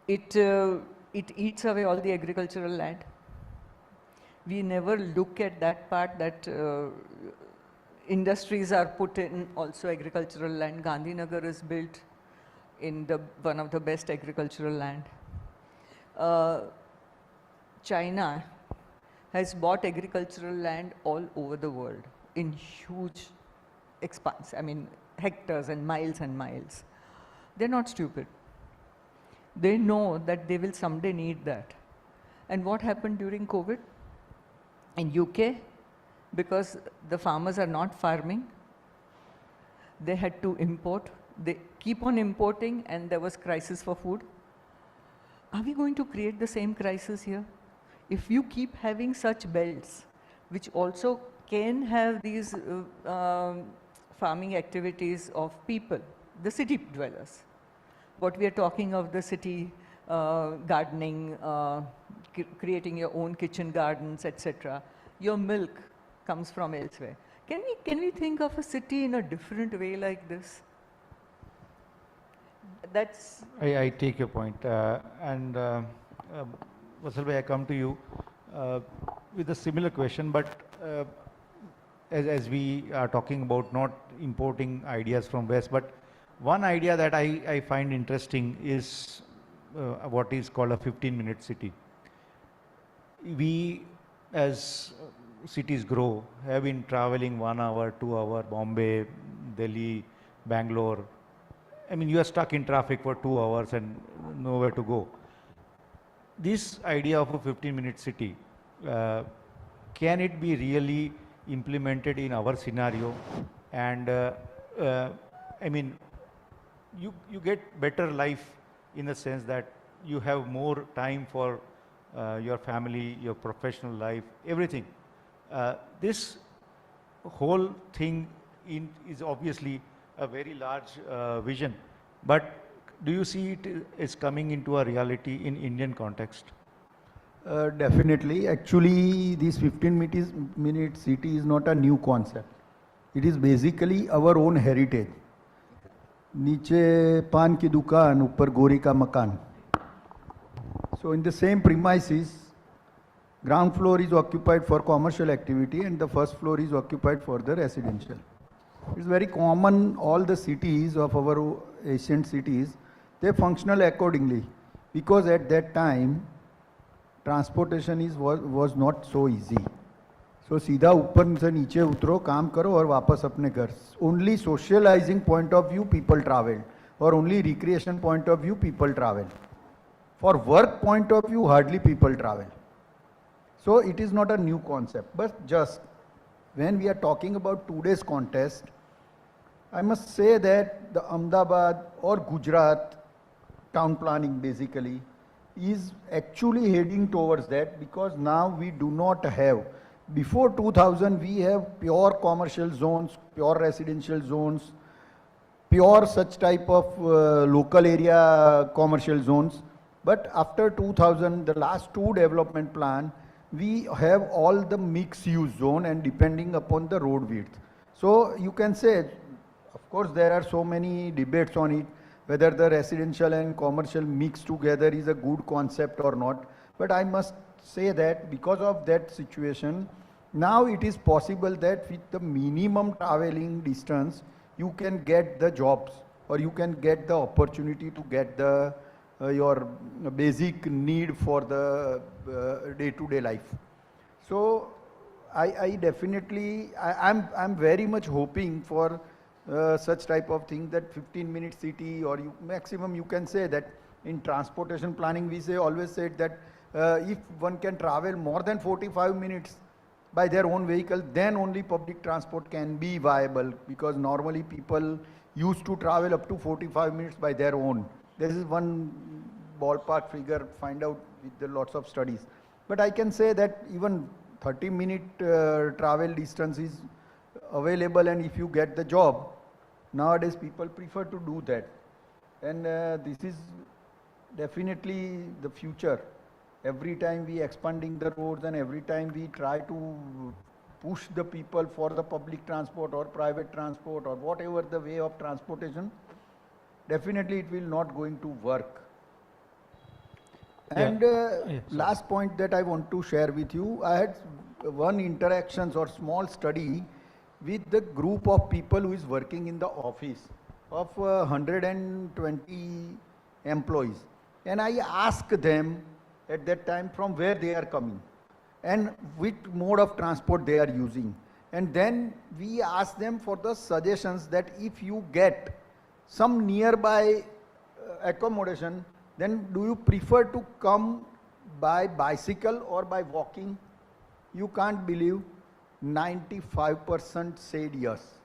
It eats away all the agricultural land. We never look at that part, that industries are put in also agricultural land. Gandhinagar is built in one of the best agricultural land. China has bought agricultural land all over the world in huge expanse. I mean, hectares and miles and miles. They're not stupid. They know that they will someday need that. And what happened during COVID? In UK, because the farmers are not farming, they had to import. They keep on importing, and there was crisis for food. Are we going to create the same crisis here? If you keep having such belts, which also can have these farming activities of people, the city dwellers. What we are talking of, the city gardening, creating your own kitchen gardens, etc. Your milk comes from elsewhere. Can we think of a city in a different way like this? That's... I take your point. Vasalbhai, I come to you with a similar question, but as we are talking about not importing ideas from West, but one idea that I find interesting is what is called a 15-minute city. We, as cities grow, have been traveling 1 hour, 2 hour, Bombay, Delhi, Bangalore. I mean, you are stuck in traffic for 2 hours and nowhere to go. This idea of a 15-minute city, can it be really implemented in our scenario? And I mean, you get better life in the sense that you have more time for your family, your professional life, everything. This whole thing is obviously a very large vision, but do you see it is coming into a reality in Indian context? Definitely. Actually, this 15-minute city is not a new concept. It is basically our own heritage. नीचे पान की दुकान, ऊपर गोरी का मकान. So in the same premises, ground floor is occupied for commercial activity and the first floor is occupied for the residential. It's very common, all the cities of our ancient cities, they functional accordingly, because at that time transportation was not so easy. So सीधा ऊपर से नीचे उतरो, काम करो और वापस अपने घर. Only socializing point of view people traveled, or only recreation point of view people travel. For work point of view hardly people travel. So it is not a new concept, but just when we are talking about today's context, I must say that the Ahmedabad or Gujarat town planning basically is actually heading towards that, because now we do not have, before 2000 we have pure commercial zones, pure residential zones, pure such type of local area commercial zones. But after 2000, the last two development plan, we have all the mixed use zone and depending upon the road width. So you can say, of course, there are so many debates on it, whether the residential and commercial mixed together is a good concept or not. But I must say that because of that situation, now it is possible that with the minimum traveling distance, you can get the jobs, or you can get the opportunity to get the your basic need for the day-to-day life. So I definitely, I'm very much hoping for such type of thing, that 15-minute city, or maximum you can say that in transportation planning we always said that if one can travel more than 45 minutes by their own vehicle, then only public transport can be viable, because normally people used to travel up to 45 minutes by their own. This is one ballpark figure, find out with the lots of studies. But I can say that even 30-minute travel distance is available, and if you get the job, nowadays people prefer to do that. And this is definitely the future. Every time we expanding the roads, and every time we try to push the people for the public transport or private transport or whatever the way of transportation, definitely it will not going to work. And last point that I want to share with you, I had one interactions or small study with the group of people who is working in the office of 120 employees. And I asked them at that time from where they are coming and which mode of transport they are using. And then we asked them for the suggestions that if you get some nearby accommodation, then do you prefer to come by bicycle or by walking? You can't believe 95% said yes.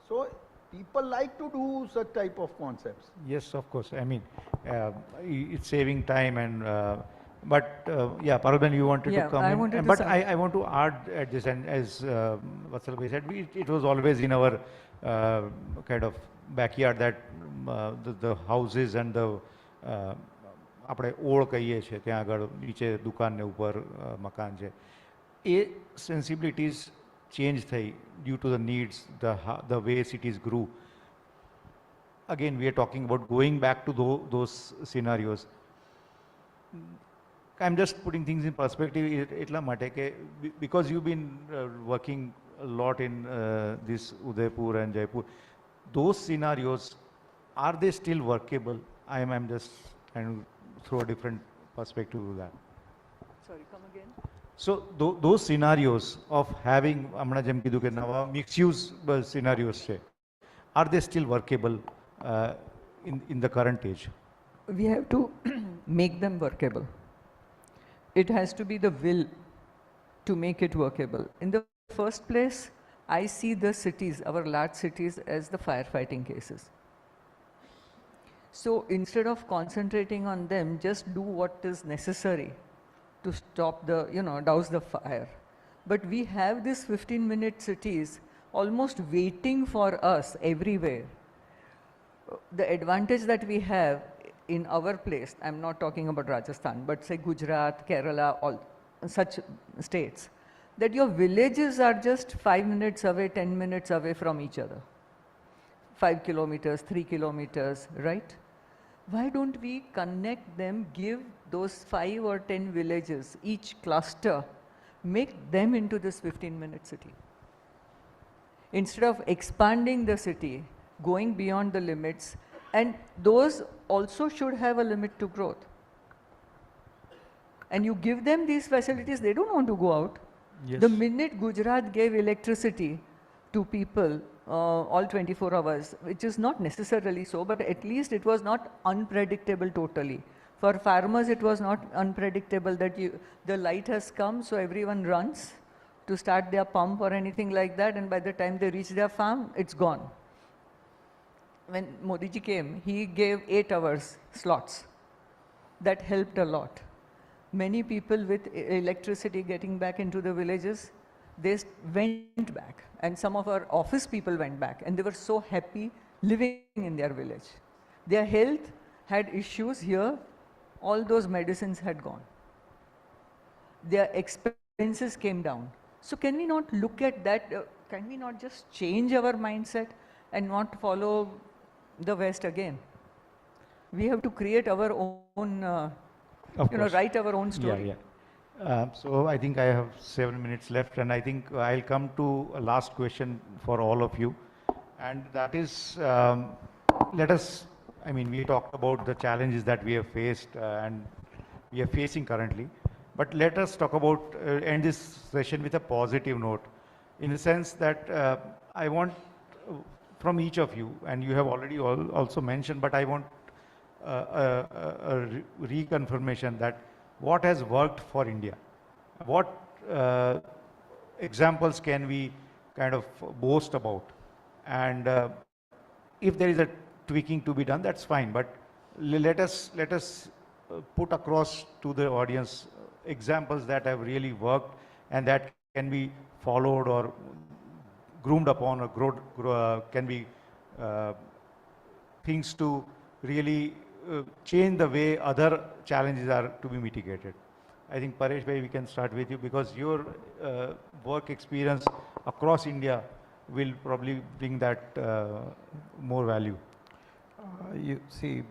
So people like to do such type of concepts. Yes, of course. I mean, it's saving time and, but yeah, Parveen, you wanted to come in. But I want to add at this, and as Vatsal said, it was always in our kind of backyard that the houses and the આપણે ઓળ કહીએ છીએ ત્યાં આગળ નીચે દુકાન ને ઉપર મકાન છે એ સેન્સિબિલિટીઝ ચેન્જ થઈ due to the needs, the way cities grew. Again, we are talking about going back to those scenarios. I'm just putting things in perspective એટલા માટે કે because you've been working a lot in this Udaipur and Jaipur, those scenarios, are they still workable? I'm just trying to throw a different perspective to that. Sorry, come again. So those scenarios of having હમણાં જેમ કીધું કે નવા mixed use scenarios છે, are they still workable in the current age? We have to make them workable. It has to be the will to make it workable. In the first place, I see the cities, our large cities, as the firefighting cases. So instead of concentrating on them, just do what is necessary to stop the, douse the fire. But we have these 15-minute cities almost waiting for us everywhere. The advantage that we have in our place, I'm not talking about Rajasthan, but say Gujarat, Kerala, all such states, that your villages are just 5 minutes away, 10 minutes away from each other. 5 kilometers, 3 kilometers, right? Why don't we connect them, give those 5 or 10 villages, each cluster, make them into this 15-minute city? Instead of expanding the city, going beyond the limits, and those also should have a limit to growth. And you give them these facilities, they don't want to go out. Yes. The minute Gujarat gave electricity to people, all 24 hours, which is not necessarily so, but at least it was not unpredictable totally. For farmers, it was not unpredictable that the light has come, so everyone runs, to start their pump or anything like that, and by the time they reach their farm, it's gone. When Modi ji came, he gave 8 hours slots. That helped a lot. Many people with electricity getting back into the villages, they went back, and some of our office people went back, and they were so happy living in their village. Their health had issues here, all those medicines had gone. Their expenses came down. So can we not look at that, can we not just change our mindset and not follow the West again? We have to create our own, write our own story. Yeah, yeah. So I think I have 7 minutes left, and I think I'll come to a last question for all of you. And that is, we talked about the challenges that we have faced and we are facing currently. But let us talk about, end this session with a positive note, in the sense that I want from each of you, and you have already also mentioned, but I want a reconfirmation that what has worked for India, what examples can we kind of boast about, and if there is a tweaking to be done, that's fine, but let us put across to the audience examples that have really worked and that can be followed or groomed upon or can be things to really change the way other challenges are to be mitigated. I think Paresh bhai, we can start with you, because your work experience across India will probably bring that more value. You see,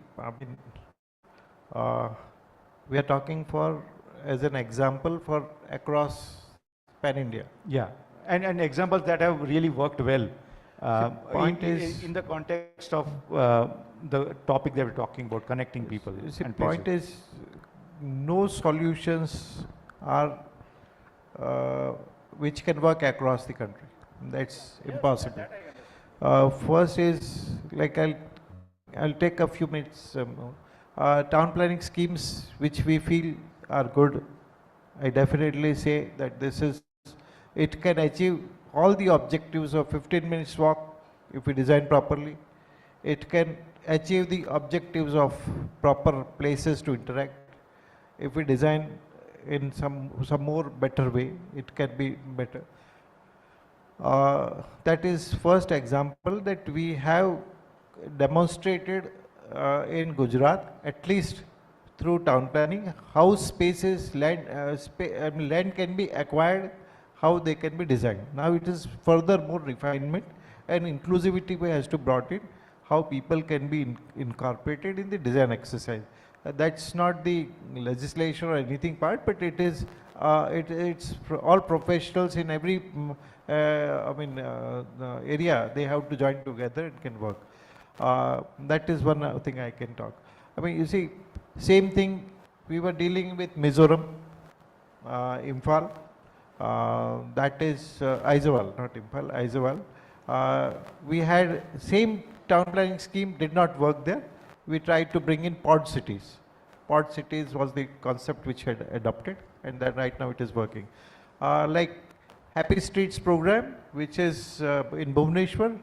we are talking as an example for across pan-India. Yeah, and examples that have really worked well. Point in the context of the topic that we're talking about, connecting people. The point is, no solutions are which can work across the country. That's impossible. First is, like I'll take a few minutes. Town planning schemes which we feel are good. I definitely say that it can achieve all the objectives of 15 minutes walk if we design properly. It can achieve the objectives of proper places to interact. If we design in some more better way, it can be better. That is first example that we have demonstrated in Gujarat, at least through town planning, how spaces, land can be acquired, how they can be designed. Now it is further more refinement and inclusivity has to brought in, how people can be incorporated in the design exercise. That's not the legislation or anything part, but it is it's for all professionals in every area. They have to join together and can work. That is one thing I can talk. You see, same thing we were dealing with Mizoram, Imphal. That is Aizawl, not Imphal, Aizawl. We had same town planning scheme, did not work there. We tried to bring in pod cities. Pod cities was the concept which had adopted, and then right now it is working. Like Happy Streets program, which is in Bhubaneswar,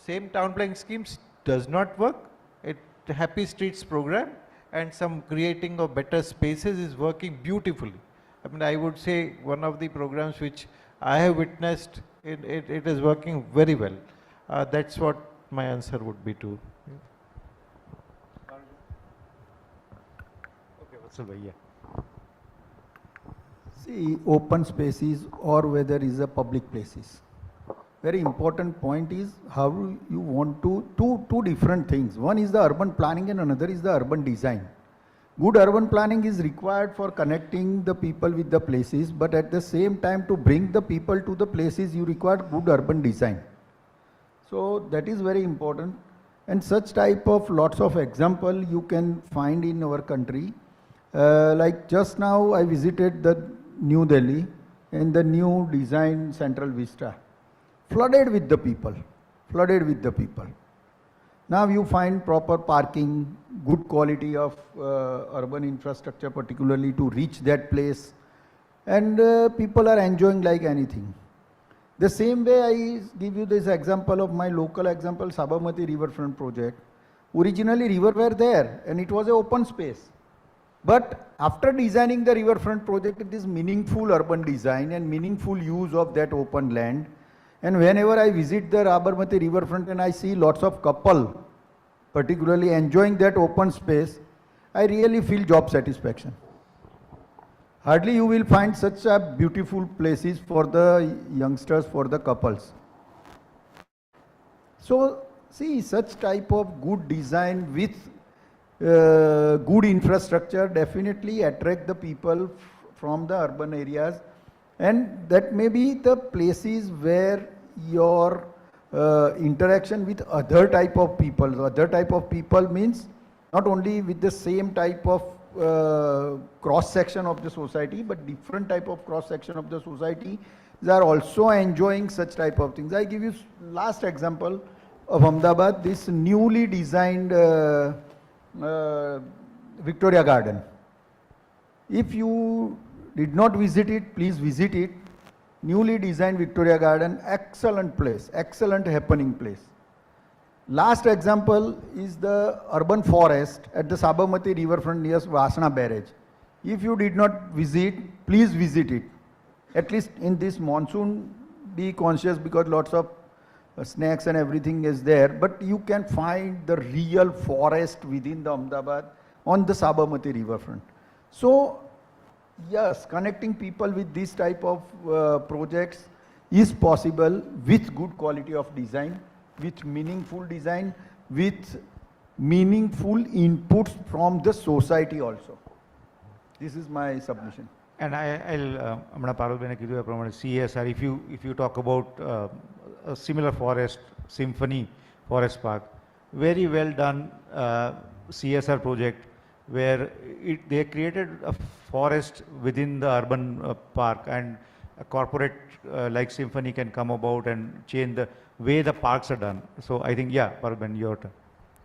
same town planning schemes does not work. Happy Streets program and some creating of better spaces is working beautifully. I would say one of the programs which I have witnessed, it is working very well. That's what my answer would be to. Okay, Vatsal bhai, yeah. See, open spaces or whether is a public places. Very important point is how you want to, two different things. One is the urban planning and another is the urban design. Good urban planning is required for connecting the people with the places, but at the same time to bring the people to the places you require good urban design. So that is very important, and such type of lots of example you can find in our country. Like just now I visited the New Delhi and the new design Central Vista. Flooded with the people, flooded with the people. Now you find proper parking, good quality of urban infrastructure, particularly to reach that place. and people are enjoying like anything. The same way I give you this example of my local example, Sabarmati Riverfront project. Originally river were there and it was an open space. But after designing the riverfront project, it is meaningful urban design and meaningful use of that open land. And whenever I visit the Sabarmati riverfront and I see lots of couple, particularly enjoying that open space, I really feel job satisfaction. Hardly you will find such a beautiful places for the youngsters, for the couples. So see, such type of good design with good infrastructure definitely attract the people from the urban areas, and that may be the places where your interaction with other type of people. Other type of people means not only with the same type of cross section of the society, but different type of cross section of the society. They are also enjoying such type of things. I give you last example of Ahmedabad, this newly designed Victoria Garden. If you did not visit it, please visit it. Newly designed Victoria Garden, excellent place, excellent happening place. Last example is the urban forest at the Sabarmati riverfront near Vasana barrage. If you did not visit, please visit it. At least in this monsoon, be conscious because lots of snacks and everything is there, but you can find the real forest within the Ahmedabad on the Sabarmati riverfront. So yes, connecting people with this type of projects is possible with good quality of design, with meaningful design, with meaningful inputs from the society also. This is my submission. And I'll, Parulbene kidhu apramane CSR, if you talk about a similar forest, Symphony Forest Park, very well done CSR project where they created a forest within the urban park, and a corporate like Symphony can come about and change the way the parks are done. So I think, yeah, Parulbene, your turn.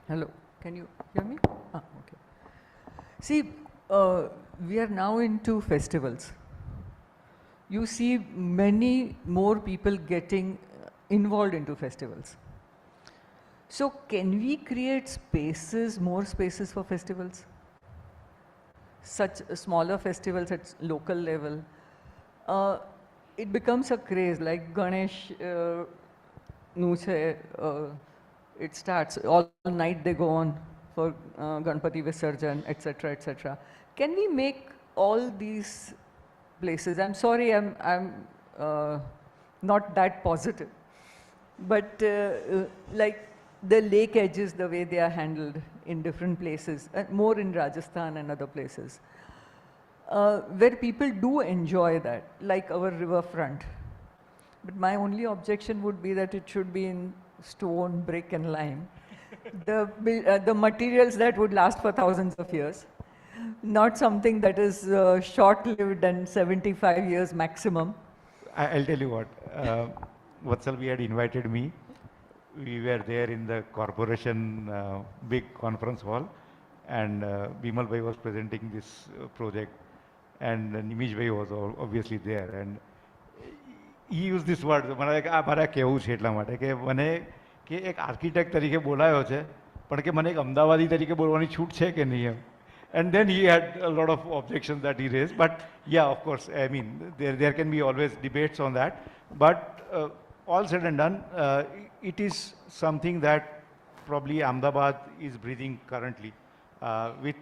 Hello, can you hear me? Okay. See, we are now into festivals. You see many more people getting involved into festivals. So can we create spaces, more spaces for festivals? Such smaller festivals at local level. It becomes a craze, like Ganesh, it starts, all night they go on for Ganpati Visarjan, etc., etc. Can we make all these places, I'm sorry, I'm not that positive, but like the lake edges, the way they are handled in different places, more in Rajasthan and other places, where people do enjoy that, like our riverfront. But my only objection would be that it should be in stone, brick and lime. The materials that would last for thousands of years, not something that is short-lived and 75 years maximum. I'll tell you what, Vatsal, we had invited me. We were there in the corporation big conference hall, and Bimal Bhai was presenting this project, and Nimish Bhai was obviously there, and he used this word, મને મારા કહેવું છે એટલા માટે કે મને કે એક આર્કિટેક્ટ તરીકે બોલાયો છે પણ કે મને એક અમદાવાદી તરીકે બોલવાની છૂટ છે કે નહીં એમ. And then he had a lot of objections that he raised, but yeah, of course, I mean, there can be always debates on that, but all said and done, it is something that probably Ahmedabad is breathing currently. With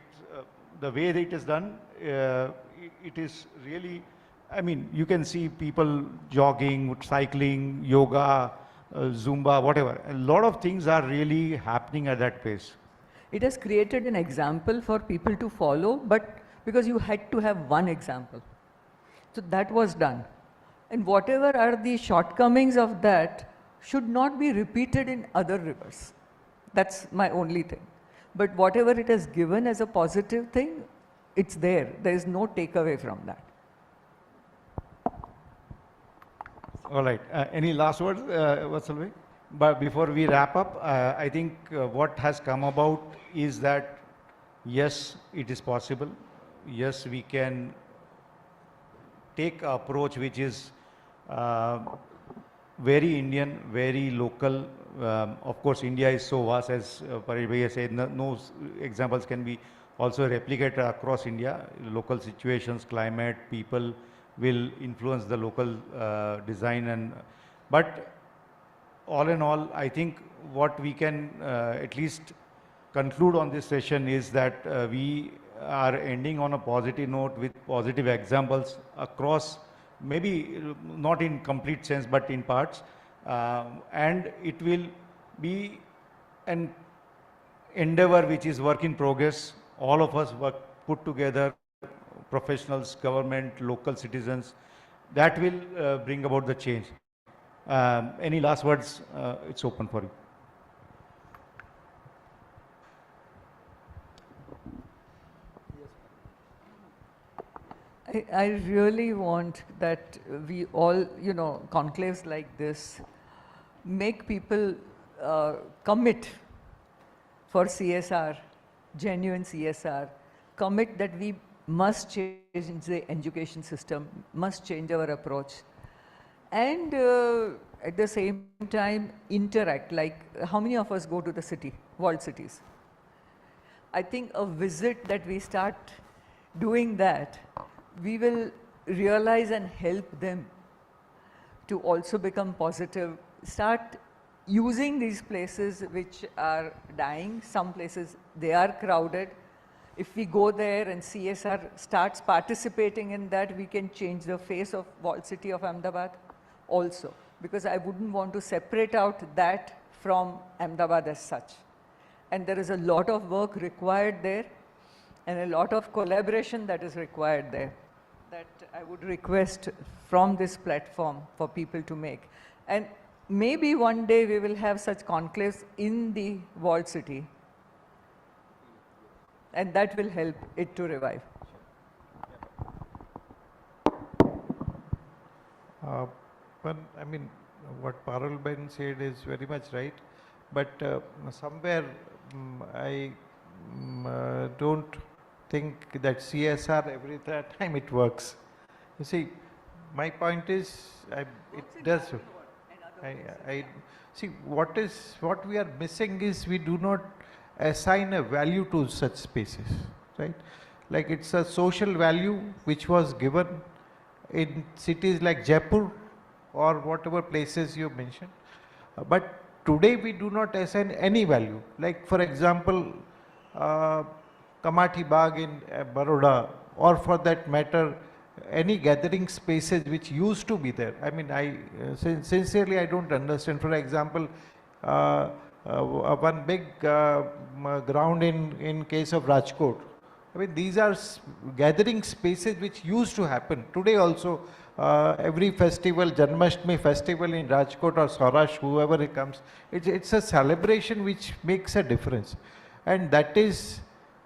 the way that it is done, it is really, I mean, you can see people jogging, cycling, yoga, Zumba, whatever. A lot of things are really happening at that pace. It has created an example for people to follow, but because you had to have one example. So that was done. And whatever are the shortcomings of that should not be repeated in other rivers. That's my only thing. But whatever it has given as a positive thing, it's there. There is no takeaway from that. All right. Any last words, Vatsalbhai? But before we wrap up, I think what has come about is that, yes, it is possible. Yes, we can take an approach which is very Indian, very local. Of course, India is so vast, as Paresh Bhaiya said, no examples can be also replicated across India. Local situations, climate, people will influence the local design. But all in all, I think what we can at least conclude on this session is that we are ending on a positive note with positive examples across, maybe not in complete sense, but in parts. And it will be an endeavor which is work in progress. All of us work put together, professionals, government, local citizens, that will bring about the change. Any last words? It's open for you. I really want that we all, you know, conclaves like this make people commit for CSR, genuine CSR, commit that we must change the education system, must change our approach, and at the same time interact. Like, how many of us go to the city, world cities? I think a visit that we start doing that, we will realize and help them to also become positive, start using these places which are dying. Some places, they are crowded. If we go there and CSR starts participating in that, we can change the face of walled city of Ahmedabad also, because I wouldn't want to separate out that from Ahmedabad as such. And there is a lot of work required there and a lot of collaboration that is required there, that I would request from this platform for people to make. And maybe one day we will have such conclaves in the walled city, and that will help it to revive. But I mean, what Parul Ben said is very much right, but somewhere I don't think that CSR every time it works. You see, my point is, it does. I see what we are missing is we do not assign a value to such spaces, right? Like, it's a social value which was given in cities like Jaipur or whatever places you mentioned. But today we do not assign any value. Like, for example, Kamathi Bagh in Baroda, or for that matter, any gathering spaces which used to be there. I mean, sincerely, I don't understand. For example, one big ground in case of Rajkot. I mean, these are gathering spaces which used to happen. Today also, every festival, Janmashtami festival in Rajkot or Saurashtra, whoever it comes, it's a celebration which makes a difference. And that is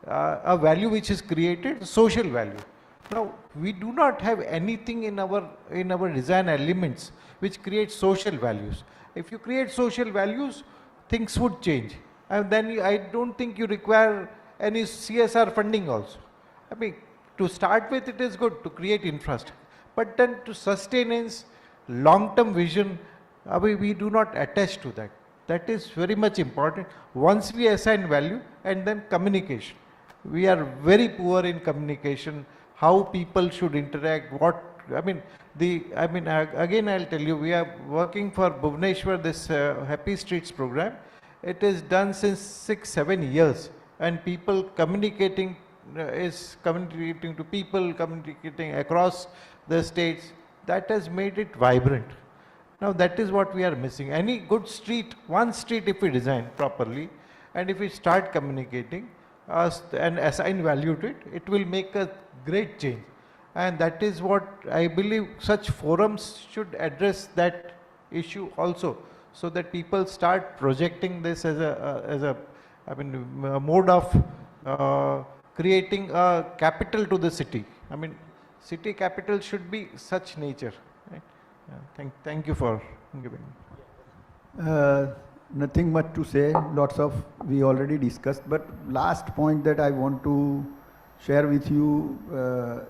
a value which is created, social value. Now, we do not have anything in our design elements which create social values. If you create social values, things would change. And then I don't think you require any CSR funding also. I mean, to start with, it is good to create infrastructure. But then to sustenance, long-term vision, we do not attach to that. That is very much important. Once we assign value, and then communication. We are very poor in communication, how people should interact, again I'll tell you, we are working for Bhubaneswar, this Happy Streets program. It is done since 6-7 years, and people communicating to people, communicating across the states. That has made it vibrant. Now that is what we are missing. Any good street, one street if we design properly, and if we start communicating and assign value to it, it will make a great change. And that is what I believe such forums should address, that issue also, so that people start projecting this as a mode of creating a capital to the city. I mean, city capital should be such nature. Right? Thank you for giving me. Nothing much to say, we already discussed, but last point that I want to share with you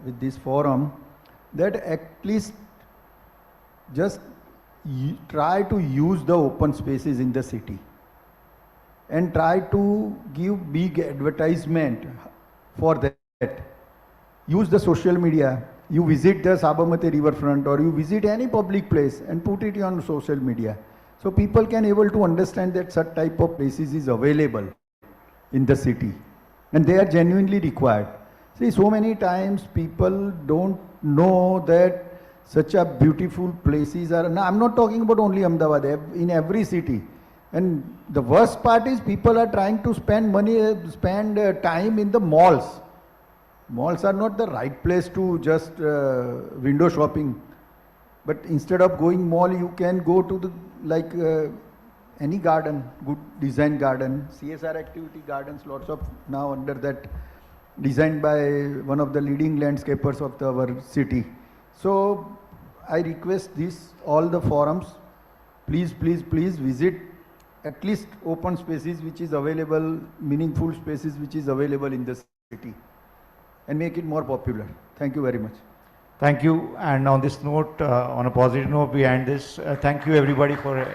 with this forum that at least just try to use the open spaces in the city and try to give big advertisement for that. Use the social media. You visit the Sabarmati riverfront or you visit any public place and put it on social media. So people can able to understand that such type of places is available in the city and they are genuinely required. See, so many times people don't know that such a beautiful places are, now I'm not talking about only Ahmedabad, in every city. And the worst part is people are trying to spend money, spend time in the malls. Malls are not the right place to just window shopping. But instead of going mall, you can go to the any garden, good design garden, CSR activity gardens, lots of now under that, designed by one of the leading landscapers of our city. So I request all the forums, please visit at least open spaces which is available, meaningful spaces which is available in the city and make it more popular. Thank you very much. Thank you. And on this note, on a positive note, we end this. Thank you everybody for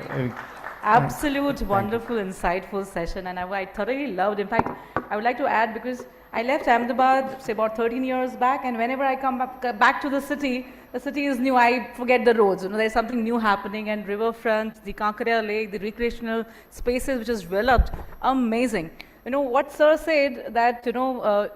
Absolute wonderful, insightful session, and I thoroughly loved. In fact, I would like to add, because I left Ahmedabad, say about 13 years back, and whenever I come back to the city is new. I forget the roads. There's something new happening, and riverfront, the Conclave Lake, the recreational spaces which is developed, amazing. What sir said, that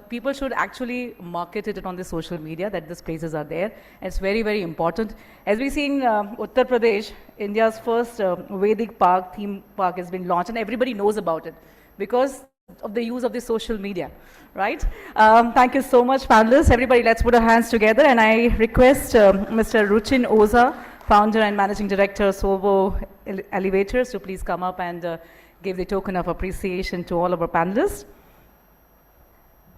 people should actually market it on the social media, that these places are there. It's very, very important. As we see in Uttar Pradesh, India's first Vedic park, theme park has been launched, and everybody knows about it because of the use of the social media, right? Thank you so much, panelists. Everybody, let's put our hands together, and I request Mr. Ruchin Oza, founder and managing director, Solvo Elevators, to please come up and give the token of appreciation to all of our panelists.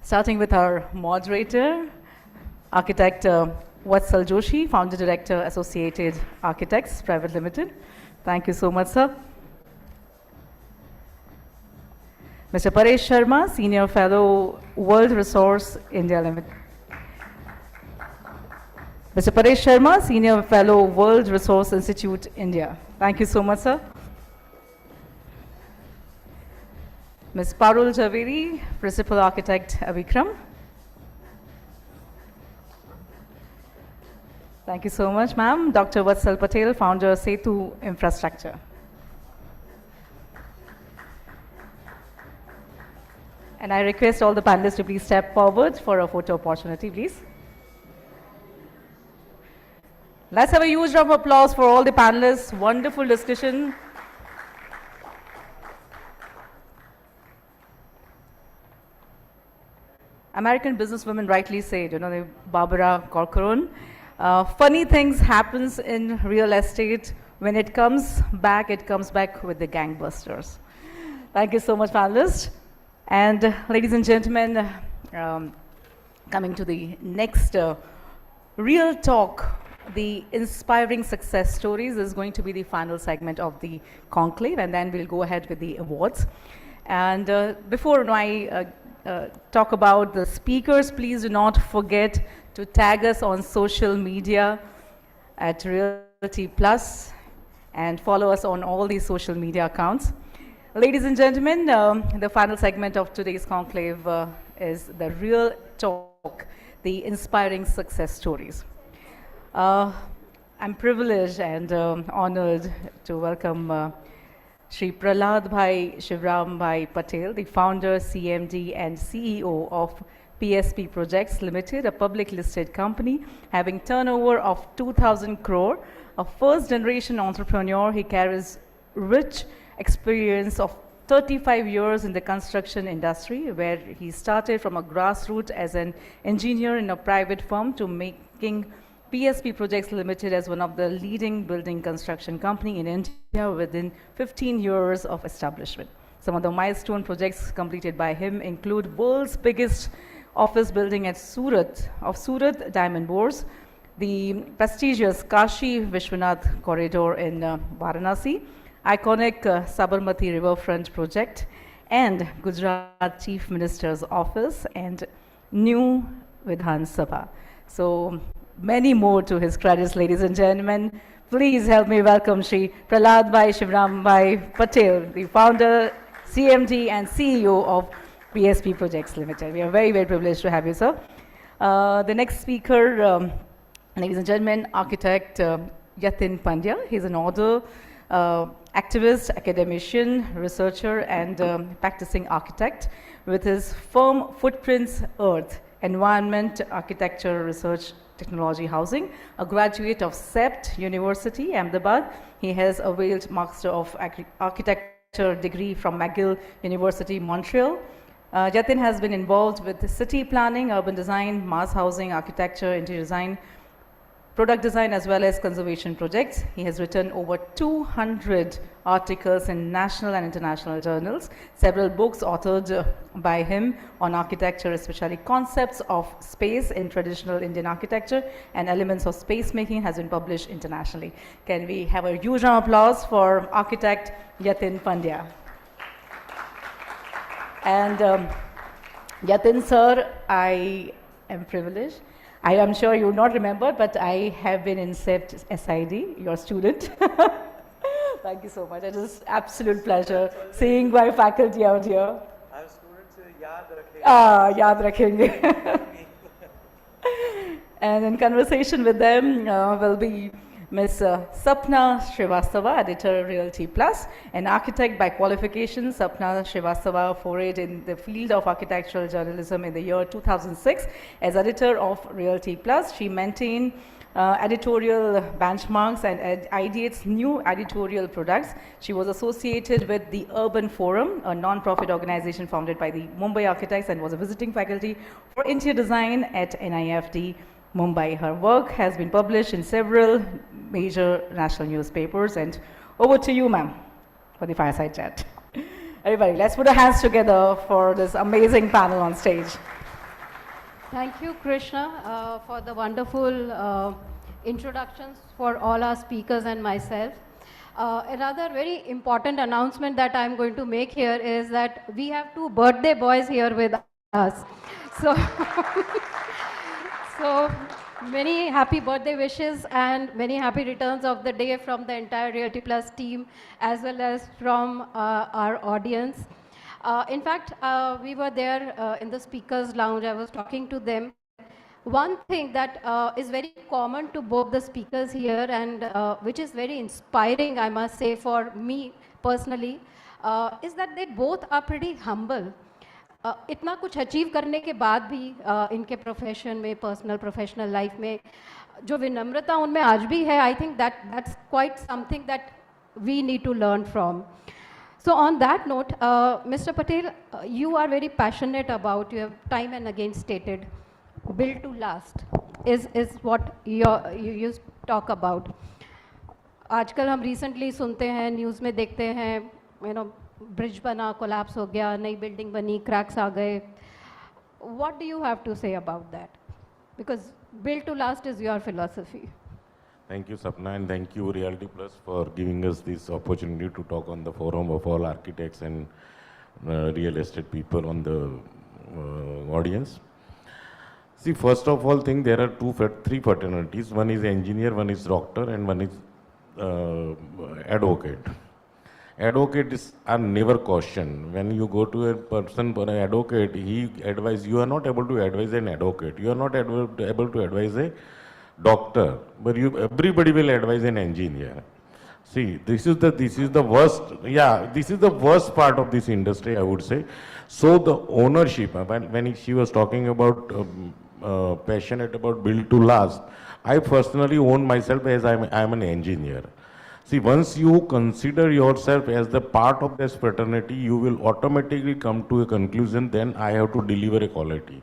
Starting with our moderator, architect Vatsal Joshi, founder director, Associated Architects Private Limited. Thank you so much, sir. Mr. Paresh Sharma, senior fellow, World Resource India Limited. Mr. Paresh Sharma, senior fellow, World Resource Institute, India. Thank you so much, sir. Ms. Parul Javeri, Principal Architect, Avikram. Thank you so much, ma'am. Dr. Vatsal Patel, founder, Setu Infrastructure. And I request all the panelists to please step forward for a photo opportunity, please. Let's have a huge round of applause for all the panelists. Wonderful discussion. American businesswomen rightly said, Barbara Corcoran, funny things happens in real estate. When it comes back with the gangbusters. Thank you so much, panelists. And ladies and gentlemen, coming to the next real talk, the inspiring success stories is going to be the final segment of the conclave, and then we'll go ahead with the awards. And before I talk about the speakers, please do not forget to tag us on social media at Realty Plus and follow us on all these social media accounts. Ladies and gentlemen, the final segment of today's conclave is the real talk, the inspiring success stories. I'm privileged and honored to welcome Shri Prahlad Bhai Shivram Bhai Patel, the founder, CMD and CEO of PSP Projects Limited, a public listed company having turnover of 2,000 crore. A first generation entrepreneur, he carries rich experience of 35 years in the construction industry, where he started from a grassroots as an engineer in a private firm to making PSP Projects Limited as one of the leading building construction company in India within 15 years of establishment. Some of the milestone projects completed by him include world's biggest office building at Surat Diamond Bourse, the prestigious Kashi Vishwanath corridor in Varanasi, iconic Sabarmati riverfront project, and Gujarat Chief Minister's office and new Vidhan Sabha. So many more to his credits, ladies and gentlemen. Please help me welcome Shri Prahlad Bhai Shivram Bhai Patel, the founder, CMD and CEO of PSP Projects Limited. We are very, very privileged to have you, sir. The next speaker, ladies and gentlemen, architect Yatin Pandya. He's an author, activist, academician, researcher, and practicing architect with his firm Footprints Earth, Environment, Architecture, Research, Technology, Housing, a graduate of CEPT University, Ahmedabad. He has availed Master of Architecture degree from McGill University, Montreal. Yatin has been involved with city planning, urban design, mass housing, architecture, interior design, product design, as well as conservation projects. He has written over 200 articles in national and international journals, several books authored by him on architecture, especially concepts of space in traditional Indian architecture and elements of space making has been published internationally. Can we have a huge round of applause for architect Yatin Pandya? And Yatin sir, I am privileged. I am sure you would not remember, but I have been in SEPT SID, your student. Thank you so much. It is absolute pleasure seeing my faculty out here. Our students yaad rakhenge. Yaad rakhenge. And in conversation with them will be Ms. Sapna Srivastava, editor, Realty Plus, an architect by qualification. Sapna Srivastava forayed in the field of architectural journalism in the year 2006. As editor of Realty Plus, she maintained editorial benchmarks and ideates new editorial products. She was associated with the Urban Forum, a non-profit organization founded by the Mumbai architects, and was a visiting faculty for interior design at NIFT Mumbai. Her work has been published in several major national newspapers. And over to you, ma'am, for the fireside chat. Everybody, let's put our hands together for this amazing panel on stage. Thank you, Krishna, for the wonderful introductions for all our speakers and myself. Another very important announcement that I'm going to make here is that we have two birthday boys here with us. So many happy birthday wishes and many happy returns of the day from the entire Realty Plus team as well as from our audience. In fact, we were there in the speakers lounge. I was talking to them. One thing that is very common to both the speakers here and which is very inspiring, I must say, for me personally, is that they both are pretty humble. इतना कुछ achieve करने के बाद भी इनके profession में personal professional life में जो विनम्रता उनमें आज भी है, I think that's quite something that we need to learn from. So on that note, Mr. Patel, you are very passionate about, you have time and again stated, build to last is what you talk about. आजकल हम recently सुनते हैं, news में देखते हैं, you know, bridge बना, collapse हो गया, नई बिल्डिंग बनी, क्रैक्स आ गए. What do you have to say about that? Because build to last is your philosophy. Thank you, Sapna, and thank you, Realty Plus, for giving us this opportunity to talk on the forum of all architects and real estate people on the audience. See, first of all, think there are three fraternities. One is engineer, one is doctor, and one is advocate. Advocates are never questioned. When you go to a person for an advocate, he advises. You are not able to advise an advocate. You are not able to advise a doctor. But everybody will advise an engineer. See, this is the worst. Yeah, this is the worst part of this industry, I would say. So the ownership. When she was talking about passionate about build to last, I personally own myself as I am an engineer. See, once you consider yourself as the part of this fraternity, you will automatically come to a conclusion, then I have to deliver a quality.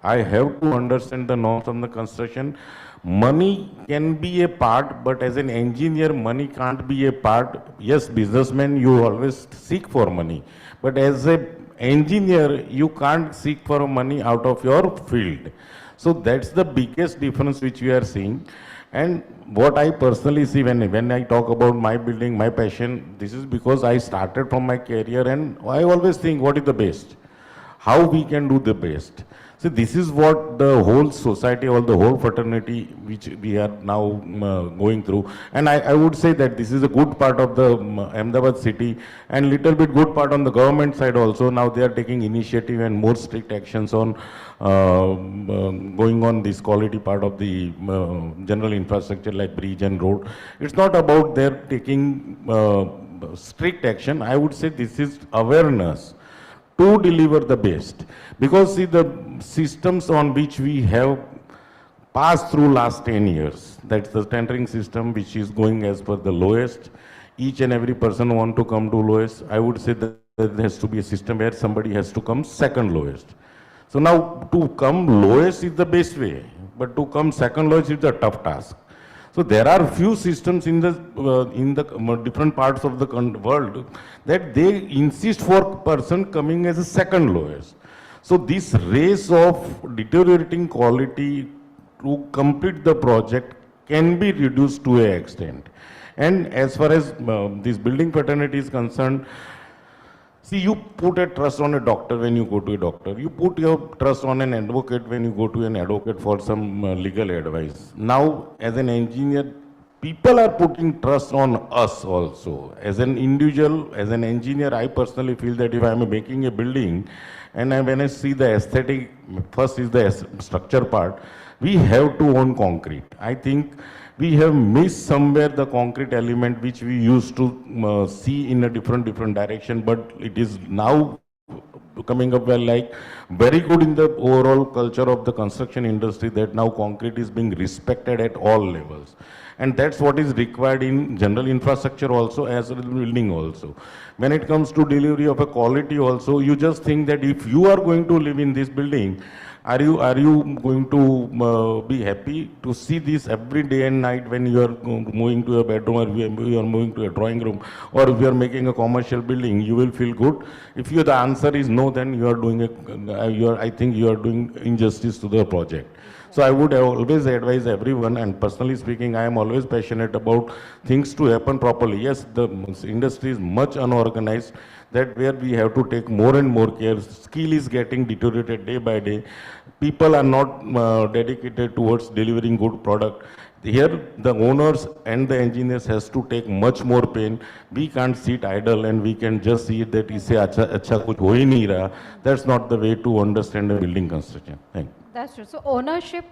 I have to understand the norms of the construction. Money can be a part, but as an engineer, money can't be a part. Yes, businessman, you always seek for money. But as an engineer, you can't seek for money out of your field. So that's the biggest difference which we are seeing. And what I personally see when I talk about my building, my passion, this is because I started from my career and I always think what is the best. how we can do the best. So this is what the whole society or the whole fraternity which we are now going through. And I would say that this is a good part of the Ahmedabad city and little bit good part on the government side also. Now they are taking initiative and more strict actions on going on this quality part of the general infrastructure like bridge and road. It's not about their taking strict action. I would say this is awareness to deliver the best. Because see, the systems on which we have passed through last 10 years, that's the tendering system which is going as per the lowest. Each and every person want to come to lowest. I would say that there has to be a system where somebody has to come second lowest. So now to come lowest is the best way, but to come second lowest is a tough task. So there are few systems in the different parts of the world that they insist for person coming as a second lowest. So this race of deteriorating quality to complete the project can be reduced to an extent. And as far as this building fraternity is concerned, see, you put a trust on a doctor when you go to a doctor. You put your trust on an advocate when you go to an advocate for some legal advice. Now, as an engineer, people are putting trust on us also. As an individual, as an engineer, I personally feel that if I am making a building, and when I see the aesthetic, first is the structure part, we have to own concrete. I think we have missed somewhere the concrete element which we used to see in a different direction, but it is now coming up well, like very good in the overall culture of the construction industry, that now concrete is being respected at all levels. And that's what is required in general infrastructure also, as well as building also. When it comes to delivery of a quality also, you just think that if you are going to live in this building, are you going to be happy to see this every day and night when you are moving to a bedroom, or you are moving to a drawing room, or if you are making a commercial building, you will feel good? If the answer is no, then you are doing I think you are doing injustice to the project. So I would always advise everyone, and personally speaking, I am always passionate about things to happen properly. Yes, the industry is much unorganized, that where we have to take more and more care. Skill is getting deteriorated day by day. People are not dedicated towards delivering good product. Here, the owners and the engineers has to take much more pain. We can't sit idle and we can just see that isse acha kuch ho hi nahi raha. That's not the way to understand a building construction. Thank you. That's true. So ownership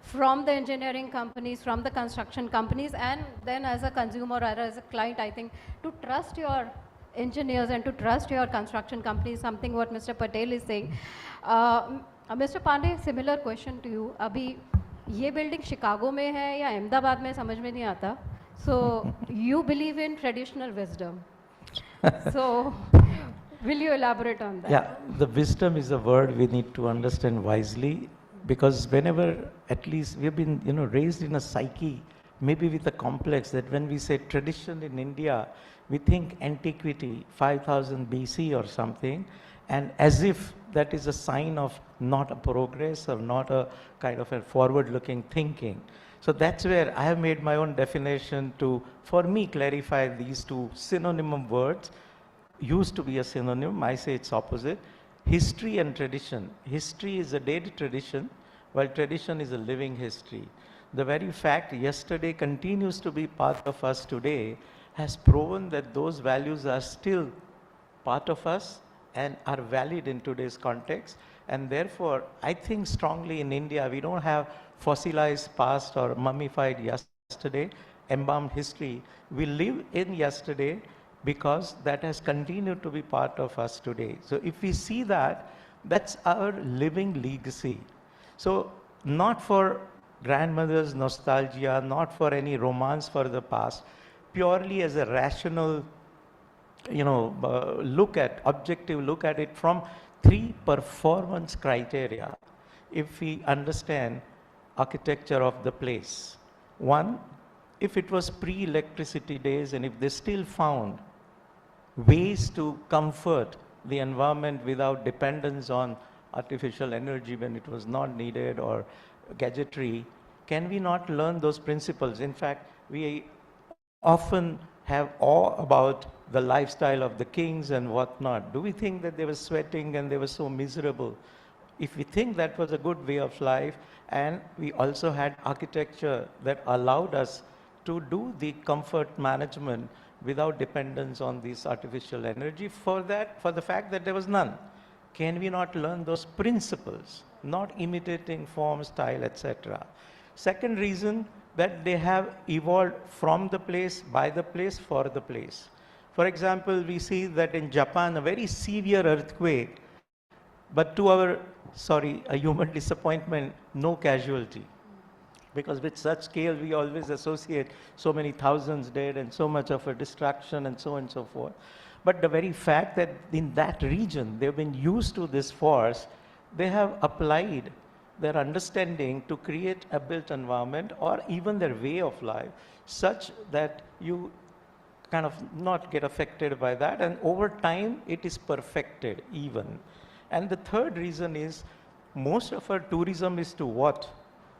from the engineering companies, from the construction companies, and then as a consumer or as a client, I think to trust your engineers and to trust your construction companies, something what Mr. Patel is saying. Mr. Pandey, similar question to you. अभी ये building Chicago में है या अहमदाबाद में, समझ में नहीं आता. So you believe in traditional wisdom. So will you elaborate on that? Yeah, the wisdom is a word we need to understand wisely, because whenever, at least we have been, raised in a psyche, maybe with a complex, that when we say tradition in India, we think antiquity, 5000 BC or something, and as if that is a sign of not a progress or not a kind of a forward-looking thinking. So that's where I have made my own definition to, for me, clarify these two synonym words. Used to be a synonym, I say it's opposite. History and tradition. History is a dead tradition, while tradition is a living history. The very fact yesterday continues to be part of us today has proven that those values are still part of us and are valid in today's context. And therefore, I think strongly in India, we don't have fossilized past or mummified yesterday, embalmed history. We live in yesterday because that has continued to be part of us today. So if we see that, that's our living legacy. So not for grandmother's nostalgia, not for any romance for the past, purely as a rational, objective look at it from 3 performance criteria. If we understand architecture of the place. 1, if it was pre-electricity days and if they still found ways to comfort the environment without dependence on artificial energy when it was not needed or gadgetry, can we not learn those principles? In fact, we often have awe about the lifestyle of the kings and whatnot. Do we think that they were sweating and they were so miserable? If we think that was a good way of life, and we also had architecture that allowed us to do the comfort management without dependence on this artificial energy, for the fact that there was none. Can we not learn those principles, not imitating form, style, etc.? Second reason, that they have evolved from the place, by the place, for the place. For example, we see that in Japan, a very severe earthquake, but to our, a human disappointment, no casualty. Because with such scale, we always associate so many thousands dead and so much of a destruction and so on and so forth. But the very fact that in that region, they've been used to this force, they have applied their understanding to create a built environment or even their way of life such that you kind of not get affected by that, and over time it is perfected even. And the third reason is most of our tourism is to what?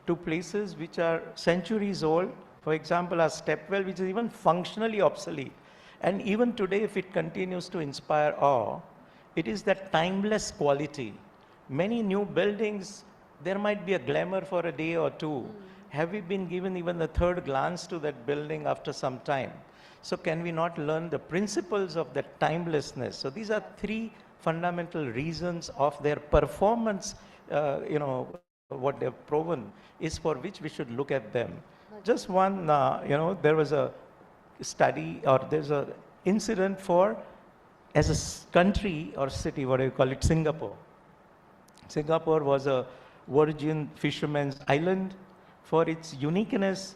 To places which are centuries old. For example, our stepwell, which is even functionally obsolete. And even today, if it continues to inspire awe, it is that timeless quality. Many new buildings, there might be a glamour for a day or two. Have we been given even the third glance to that building after some time? So can we not learn the principles of that timelessness? So these are three fundamental reasons of their performance, what they've proven is for which we should look at them. Just one, there was a study or there's a incident for, as a country or city, what do you call it, Singapore. Singapore was a virgin fisherman's island. For its uniqueness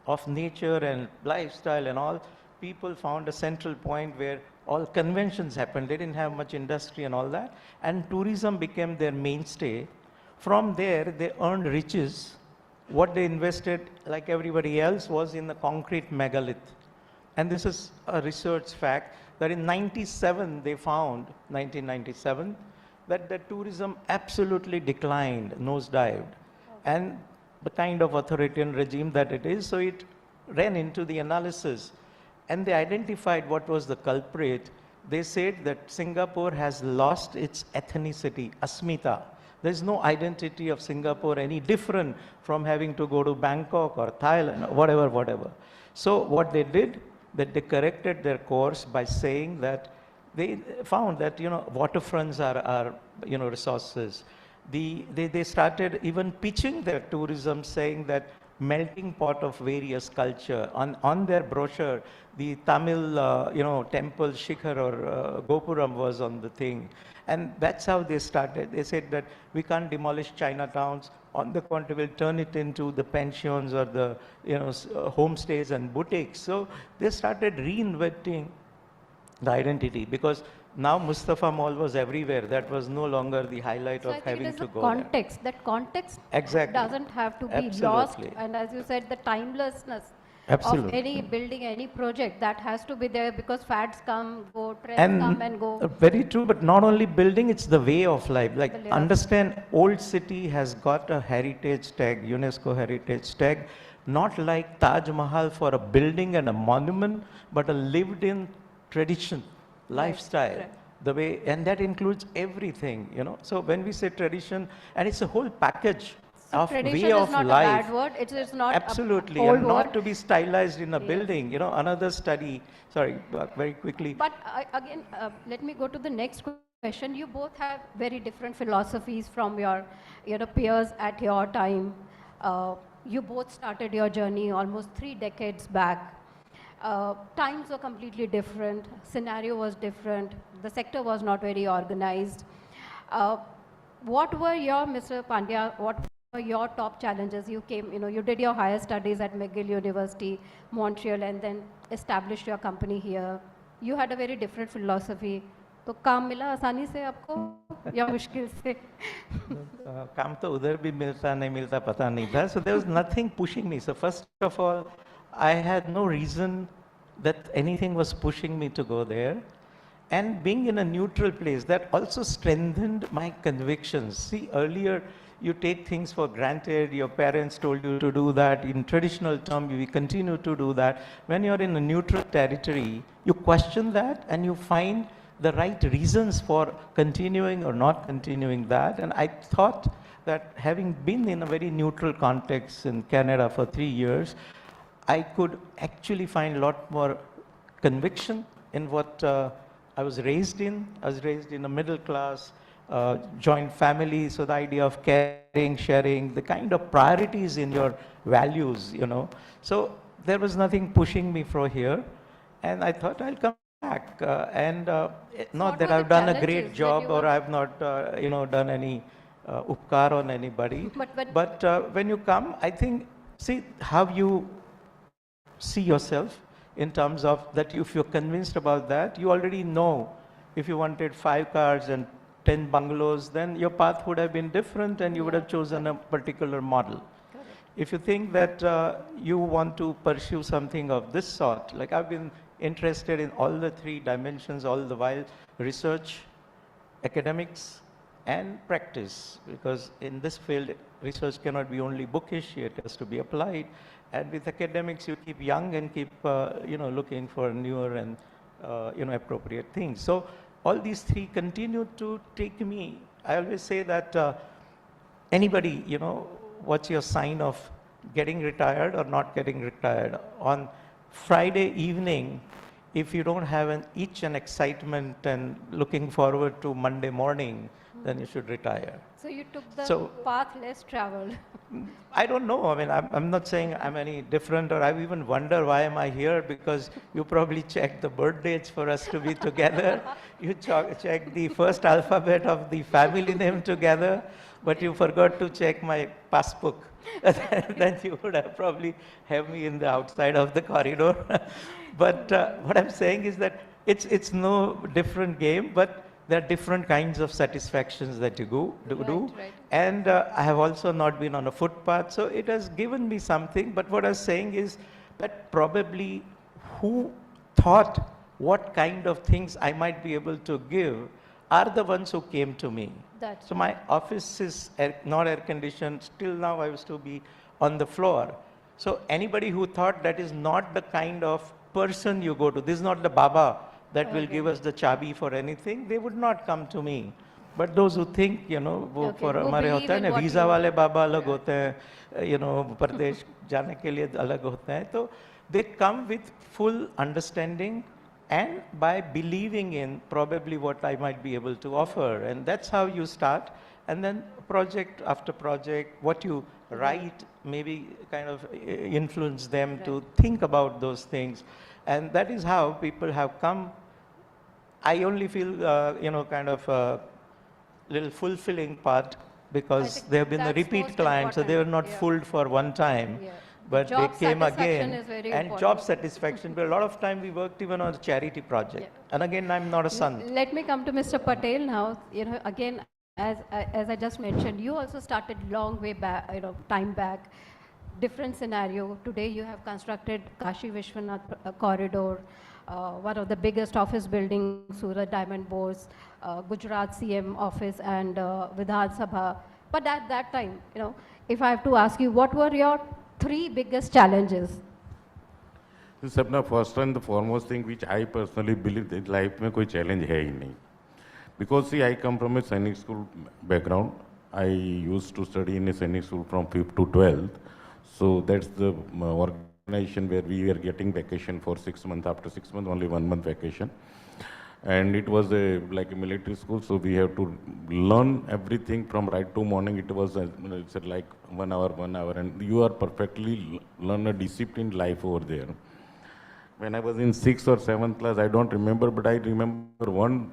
of nature and lifestyle and all, people found a central point where all conventions happened. They didn't have much industry and all that. And tourism became their mainstay. From there, they earned riches. What they invested, like everybody else, was in the concrete megalith. And this is a research fact that in 97, they found, 1997, that the tourism absolutely declined, nosedived. And the kind of authoritarian regime that it is, so it ran into the analysis. And they identified what was the culprit. They said that Singapore has lost its ethnicity, asmita. There's no identity of Singapore any different from having to go to Bangkok or Thailand, or whatever. So what they did, that they corrected their course by saying that they found that, waterfronts are resources. They started even pitching their tourism, saying that melting pot of various culture. On their brochure, the Tamil, temple Shikhar or Gopuram was on the thing. And that's how they started. They said that we can't demolish Chinatowns. On the contrary, we'll turn it into the pensions or the homestays and boutiques. So they started reinventing the identity, because now Mustafa Mall was everywhere. That was no longer the highlight of having to go context. That context doesn't have to be lost. And as you said, the timelessness of any building, any project, that has to be there, because fads come, go, trends come and go. Very true, but not only building, it's the way of life. Like, understand, Old City has got a heritage tag, UNESCO heritage tag, not like Taj Mahal for a building and a monument, but a lived-in tradition, lifestyle. Right. The way, and that includes everything, So when we say tradition, and it's a whole package of way of life. Tradition is not a bad word. It is not absolutely, a and not to be stylized in a building. Another study. Sorry, very quickly. But again, let me go to the next question. You both have very different philosophies from your, peers at your time. You both started your journey almost 3 decades back. Times were completely different, scenario was different, the sector was not very organized. What were your, Mr. Pandya, what were your top challenges? You came, you did your higher studies at McGill University, Montreal, and then established your company here. You had a very different philosophy. तो काम मिला आसानी से आपको या मुश्किल से? काम तो उधर भी मिलता नहीं मिलता पता नहीं था. So there was nothing pushing me. So first of all, I had no reason that anything was pushing me to go there. And being in a neutral place, that also strengthened my convictions. See, earlier you take things for granted, your parents told you to do that, in traditional term we continue to do that. When you're in a neutral territory, you question that and you find the right reasons for continuing or not continuing that. And I thought that having been in a very neutral context in Canada for 3 years, I could actually find a lot more conviction in what I was raised in. I was raised in a middle class, joint family, so the idea of caring, sharing, the kind of priorities in your values, you know. So there was nothing pushing me from here, and I thought I'll come back. Not that I've done a great job or I've not, done any upkar on anybody. But when you come, I think, see how you see yourself in terms of that. If you're convinced about that, you already know if you wanted 5 cars and 10 bungalows, then your path would have been different and you would have chosen a particular model. If you think that you want to pursue something of this sort, like I've been interested in all the 3 dimensions all the while: research, academics, and practice, because in this field, research cannot be only bookish, it has to be applied. And with academics, you keep young and keep, looking for newer and, appropriate things. So all these 3 continue to take me. I always say that anybody, what's your sign of getting retired or not getting retired? On Friday evening, if you don't have an itch and excitement and looking forward to Monday morning, then you should retire. So you took the path less traveled. I don't know. I mean, I'm not saying I'm any different, or I even wonder why am I here, because you probably checked the birth dates for us to be together. You checked the first alphabet of the family name together, but you forgot to check my passbook. Then you would have probably have me in the outside of the corridor. But what I'm saying is that it's no different game, but there are different kinds of satisfactions that you do. Right. And I have also not been on a footpath, so it has given me something. But what I was saying is that probably who thought what kind of things I might be able to give are the ones who came to me. So my office is not air conditioned. Till now I used to be on the floor. So anybody who thought that is not the kind of person you go to, this is not the Baba that will give us the chabi for anything, they would not come to me. But those who think, वो for हमारे होता है ना, visa वाले बाबा अलग होते हैं, परदेश जाने के लिए अलग होते हैं, तो they come with full understanding and by believing in probably what I might be able to offer. And that's how you start. And then project after project, what you write maybe kind of influence them to think about those things. And that is how people have come. I only feel, kind of a little fulfilling part, because they have been a repeat client, so they were not fooled for one time. But they came again. And job satisfaction, but a lot of time we worked even on a charity project. And again, I'm not a son. Let me come to Mr. Patel now. Again, as I just mentioned, you also started long way back, time back. Different scenario. Today you have constructed Kashi Vishwanath corridor, one of the biggest office buildings, Surat Diamond Bourse, Gujarat CM office, and Vidhan Sabha. But at that time, if I have to ask you, what were your 3 biggest challenges? Sapna, first and the foremost thing which I personally believe that life में कोई challenge है ही नहीं. Because see, I come from a Sainik school background. I used to study in a Sainik school from 5th to 12th. So that's the organization where we were getting vacation for 6 months. After 6 months, only 1 month vacation. And it was like a military school, so we have to learn everything from right to morning. It was it's like 1 hour, and you are perfectly learn a disciplined life over there. When I was in 6th or 7th class, I don't remember, but I remember one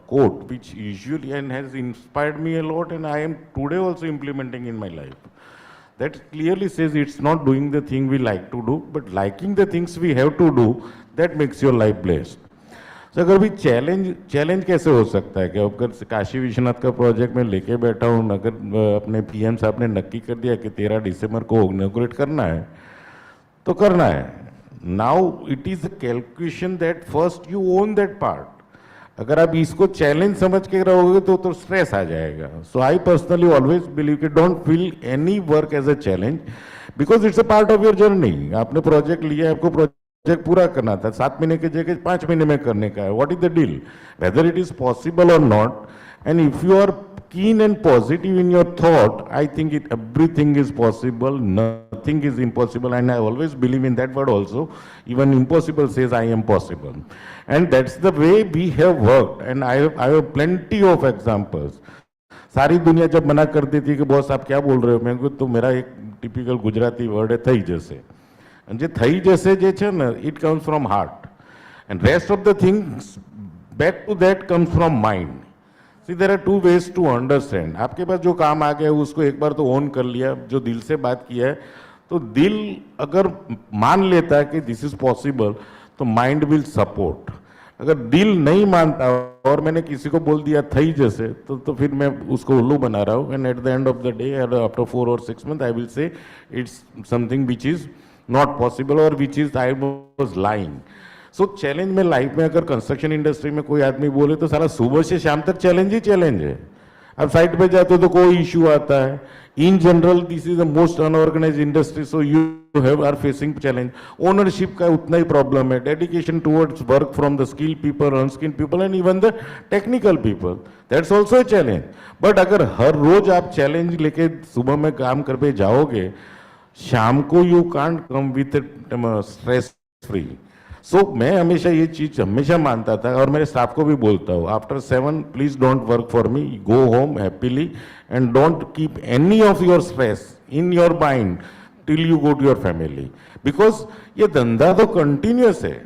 quote which usually and has inspired me a lot, and I am today also implementing in my life. That clearly says it's not doing the thing we like to do, but liking the things we have to do, that makes your life blessed. So अगर भी challenge कैसे हो सकता है कि अगर काशी विश्वनाथ का project में लेके बैठा हूँ, अगर अपने पीएम साहब ने नक्की कर दिया कि 13 दिसंबर को इनॉग्रेट करना है, तो करना है. Now it is a calculation that first you own that part. अगर आप इसको चैलेंज समझ के रहोगे तो स्ट्रेस आ जाएगा. So I personally always believe कि don't feel any work as a challenge, because it's a part of your journey. आपने प्रोजेक्ट लिया, आपको प्रोजेक्ट पूरा करना था, 7 महीने की जगह 5 महीने में करने का है. What is the deal, whether it is possible और not. And if you are keen and positive in your thought, I think everything is possible, nothing is impossible, and I always believe in that word also. Even impossible says I am possible, and that's the way we have worked. And I have plenty of examples. सारी दुनिया जब मना करती थी कि boss आप क्या बोल रहे हो, मैं कहूँ तो मेरा एक टिपिकल गुजराती वर्ड है થઈ જશે. And જે થઈ જશે જે છે ને, it comes from heart, and rest of the things back to that comes from mind. See, there are two ways to understand. आपके पास जो काम आ गया है उसको एक बार तो ओन कर लिया, जो दिल से बात किया है, तो दिल अगर मान लेता है कि दिस इज पॉसिबल तो माइंड विल सपोर्ट. अगर दिल नहीं मानता और मैंने किसी को बोल दिया થઈ जैसे, तो फिर मैं उसको उल्लू बना रहा हूँ. And at the end of the day, after 4 or 6 months, I will say it's something which is not possible और which is I was lying. So challenge में लाइफ में अगर कंस्ट्रक्शन इंडस्ट्री में कोई आदमी बोले तो सारा सुबह से शाम तक चैलेंज ही चैलेंज है. अब साइट पे जाते हो तो कोई इशू आता है. In general this is the most unorganised industry, so you have are facing challenge. Ownership का उतना ही प्रॉब्लम है, dedication towards work from the skill people, unskill people and even the technical people, that's also a challenge. But अगर हर रोज आप challenge लेके सुबह में काम कर पे जाओगे, शाम को you can't come with stress free. So मैं हमेशा ये चीज हमेशा मानता था और मेरे स्टाफ को भी बोलता हूँ, after 7 please don't work for me, go home happily and don't keep any of your stress in your mind till you go to your family. Because ये धंधा तो कंटिन्यूस है.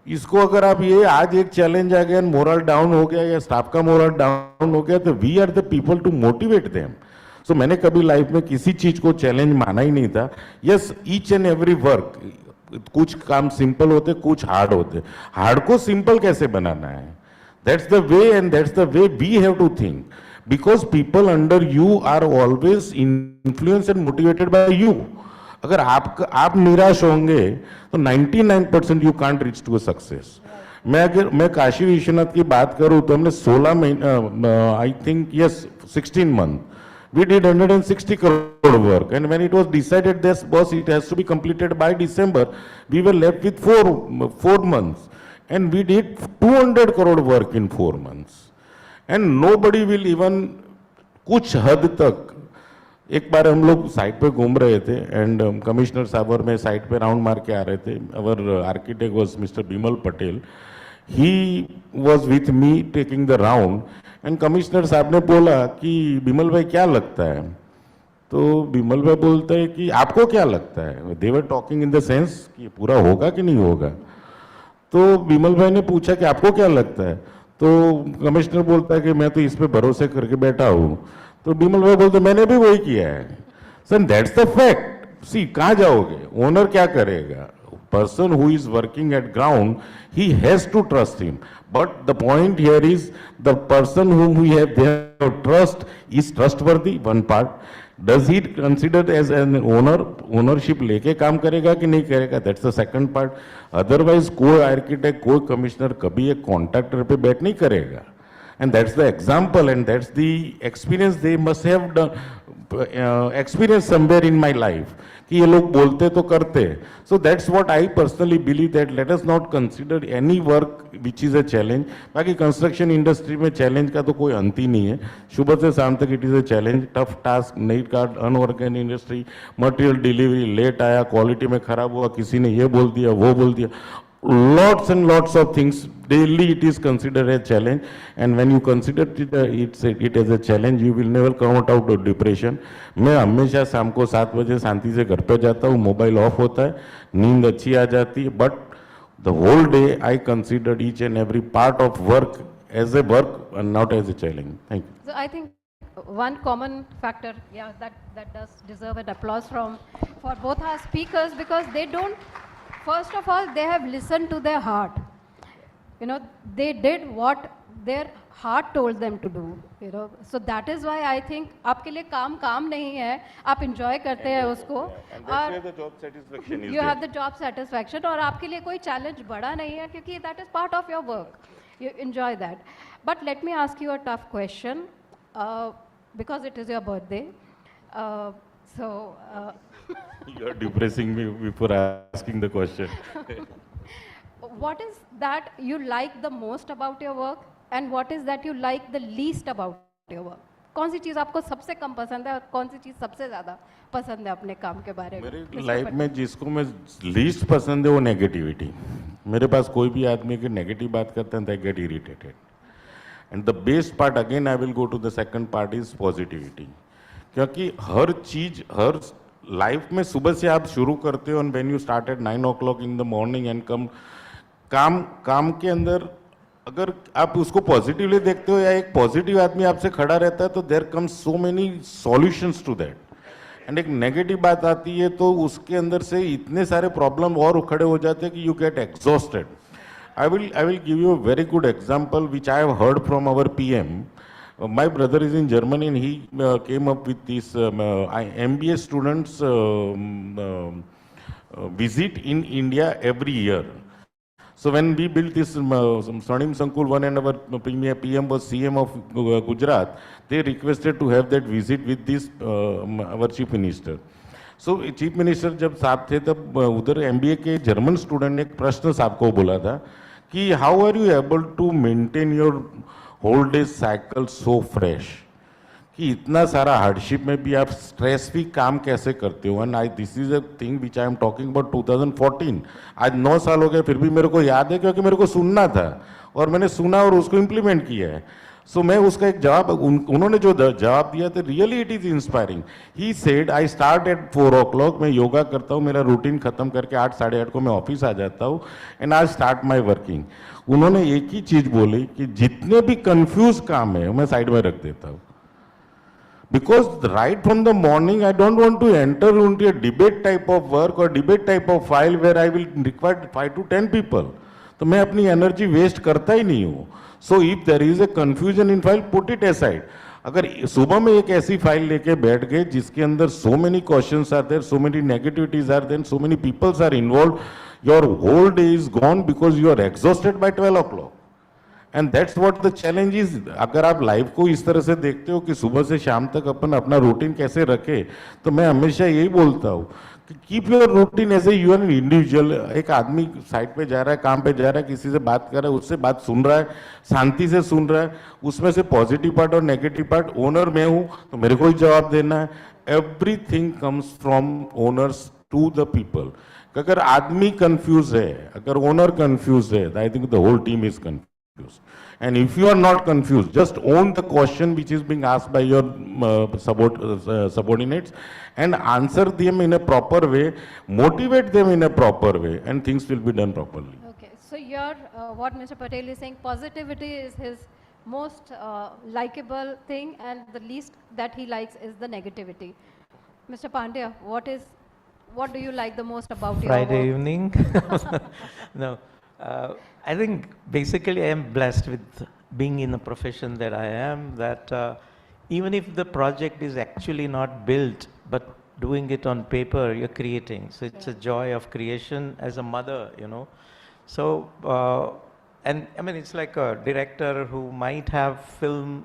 इसको अगर आप ये आज एक चैलेंज आ गया, मोरल डाउन हो गया या स्टाफ का मोरल डाउन हो गया, तो we are the people to motivate them. So मैंने कभी लाइफ में किसी चीज को चैलेंज माना ही नहीं था. Yes, each and every work, कुछ काम सिंपल होते, कुछ हार्ड होते. हार्ड को सिंपल कैसे बनाना है, that's the way and that's the way we have to think, because people under you are always influence and motivated by you. अगर आप निराश होंगे तो 99% you can't reach to a success. मैं काशी विश्वनाथ की बात करूं तो हमने 16 महीने, I think yes 16 months, we did 160 crore work, and when it was decided this boss it has to be completed by December, we were left with 4 months, and we did 200 crore work in 4 months, and nobody will even कुछ हद तक. एक बार हम लोग site पे घूम रहे थे एंड कमिश्नर साहब और मैं साइट पे राउंड मार के आ रहे थे. Our architect was mister Bimal Patel, he was with me taking the round. And commissioner साहब ने बोला कि बिमल भाई क्या लगता है, तो बिमल भाई बोलता है कि आपको क्या लगता है. They were talking in the sense कि पूरा होगा कि नहीं होगा. तो बिमल भाई ने पूछा कि आपको क्या लगता है, तो कमिश्नर बोलता है कि मैं तो इस पे भरोसे करके बैठा हूँ. तो बिमल भाई बोलते मैंने भी वही किया है. Sir that's the fact. See कहाँ जाओगे, ओनर क्या करेगा, person who is working at ground, he has to trust him. But the point here is the person whom we have there trust is trustworthy, one part. Does he consider as an owner, ownership लेके काम करेगा कि नहीं करेगा, that's the second part. Otherwise कोई architect, कोई commissioner कभी एक contractor पे बैठ नहीं करेगा. And that's the example and that's the experience they must have done, experience somewhere in my life. कि ये लोग बोलते तो करते. So that's what I personally believe, that let us not consider any work which is a challenge. बाकी construction industry में challenge का तो कोई अंत ही नहीं है. सुबह से शाम तक it is a challenge, tough task, नहीं का unorganised industry, material delivery late आया, क्वालिटी में खराब हुआ, किसी ने ये बोल दिया वो बोल दिया. Lots and lots of things daily it is considered a challenge, and when you consider it as a challenge you will never come out of depression. मैं हमेशा शाम को 7 बजे शांति से घर पे जाता हूँ, मोबाइल ऑफ होता है, नींद अच्छी आ जाती है. But the whole day I consider each and every part of work as a work and not as a challenge. Thank you. So I think one common factor, yeah, that does deserve an applause for both our speakers, because they don't, first of all, they have listened to their heart. You know, they did what their heart told them to do. You know, so that is why I think आपके लिए काम नहीं है, आप enjoy करते हैं उसको, और the job satisfaction is you have the job satisfaction, और आपके लिए कोई challenge बड़ा नहीं है, क्योंकि that is part of your work. You enjoy that. But let me ask you a tough question, because it is your birthday. Uh, so, You are depressing me before asking the question. what is that you like the most about your work, and what is that you like the least about your work? कौन सी चीज़ आपको सबसे कम पसंद है और कौन सी चीज़ सबसे ज़्यादा पसंद है अपने काम के बारे में? मेरे लाइफ में जिसको मैं लीस्ट पसंद है वो नेगेटिविटी. मेरे पास कोई भी आदमी की नेगेटिव बात करते हैं तो I get irritated. And the best part again I will go to the second part is positivity. क्योंकि हर चीज हर लाइफ में सुबह से आप शुरू करते हो and when you start at 9 o'clock in the morning and काम के अंदर अगर आप उसको पॉजिटिवली देखते हो या एक पॉजिटिव आदमी आपसे खड़ा रहता है तो there comes so many solutions to that. And एक नेगेटिव बात आती है तो उसके अंदर से इतने सारे प्रॉब्लम और उखड़े हो जाते हैं कि you get exhausted. I will give you a very good example which I have heard from our PM. My brother is in Germany and he came up with this MBA students visit in India every year. So when we built this Swarnim Sankul one and our PM was CM of Gujarat, they requested to have that visit with this our chief minister. So chief minister जब साहब थे तब उधर MBA के German student ने एक प्रश्न साहब को बोला था कि how are you able to maintain your whole day cycle so fresh, कि इतना सारा हार्डशिप में भी आप स्ट्रेस फ्री काम कैसे करते हो. And I this is a thing which I am talking about 2014. आज 9 साल हो गए फिर भी मेरे को याद है क्योंकि मेरे को सुनना था और मैंने सुना और उसको इम्प्लीमेंट किया है. सो मैं उसका एक जवाब उन्होंने जो जवाब दिया था really it is inspiring. He said I start at 4 o'clock, मैं योगा करता हूँ, मेरा रूटीन खत्म करके 8 साढ़े 8 को मैं ऑफिस आ जाता हूँ and I start my working. उन्होंने एक ही चीज बोली कि जितने भी कंफ्यूज काम है मैं साइड में रख देता हूँ. Because right from the morning, I don't want to enter into a debate type of work or debate type of file where I will require 5 to 10 people. तो मैं अपनी एनर्जी वेस्ट करता ही नहीं हूँ. So if there is a confusion in file, put it aside. अगर सुबह में एक ऐसी फाइल लेके बैठ गए जिसके अंदर so many questions are there, so many negativities are there, so many peoples are involve, your whole day is gone because you are exhausted by 12 o'clock. And that's what the challenge is. अगर आप life को इस तरह से देखते हो कि सुबह से शाम तक अपन अपना रूटीन कैसे रखे, तो मैं हमेशा यही बोलता हूँ कि keep your routine as a you are an individual. एक आदमी साइड पे जा रहा है, काम पे जा रहा है, किसी से बात कर रहा है, उससे बात सुन रहा है, शांति से सुन रहा है, उसमें से पॉजिटिव पार्ट और नेगेटिव पार्ट. ओनर मैं हूँ तो मेरे को ही जवाब देना है. Everything comes from owners to the people. अगर आदमी कंफ्यूज है, अगर ओनर कंफ्यूज है, I think the whole team is confuse. And if you are not confused, just own the question which is being asked by your subordinates and answer them in a proper way, motivate them in a proper way, and things will be done properly. Okay, so your what Mr. Patel is saying, positivity is his most likable thing, and the least that he likes is the negativity. Mr. Pandya, what do you like the most about your Friday work? evening? No. I think basically I am blessed with being in the profession that I am, that even if the project is actually not built, but doing it on paper, you're creating. So it's a joy of creation as a mother, you know. So, and I mean, it's like a director who might have film.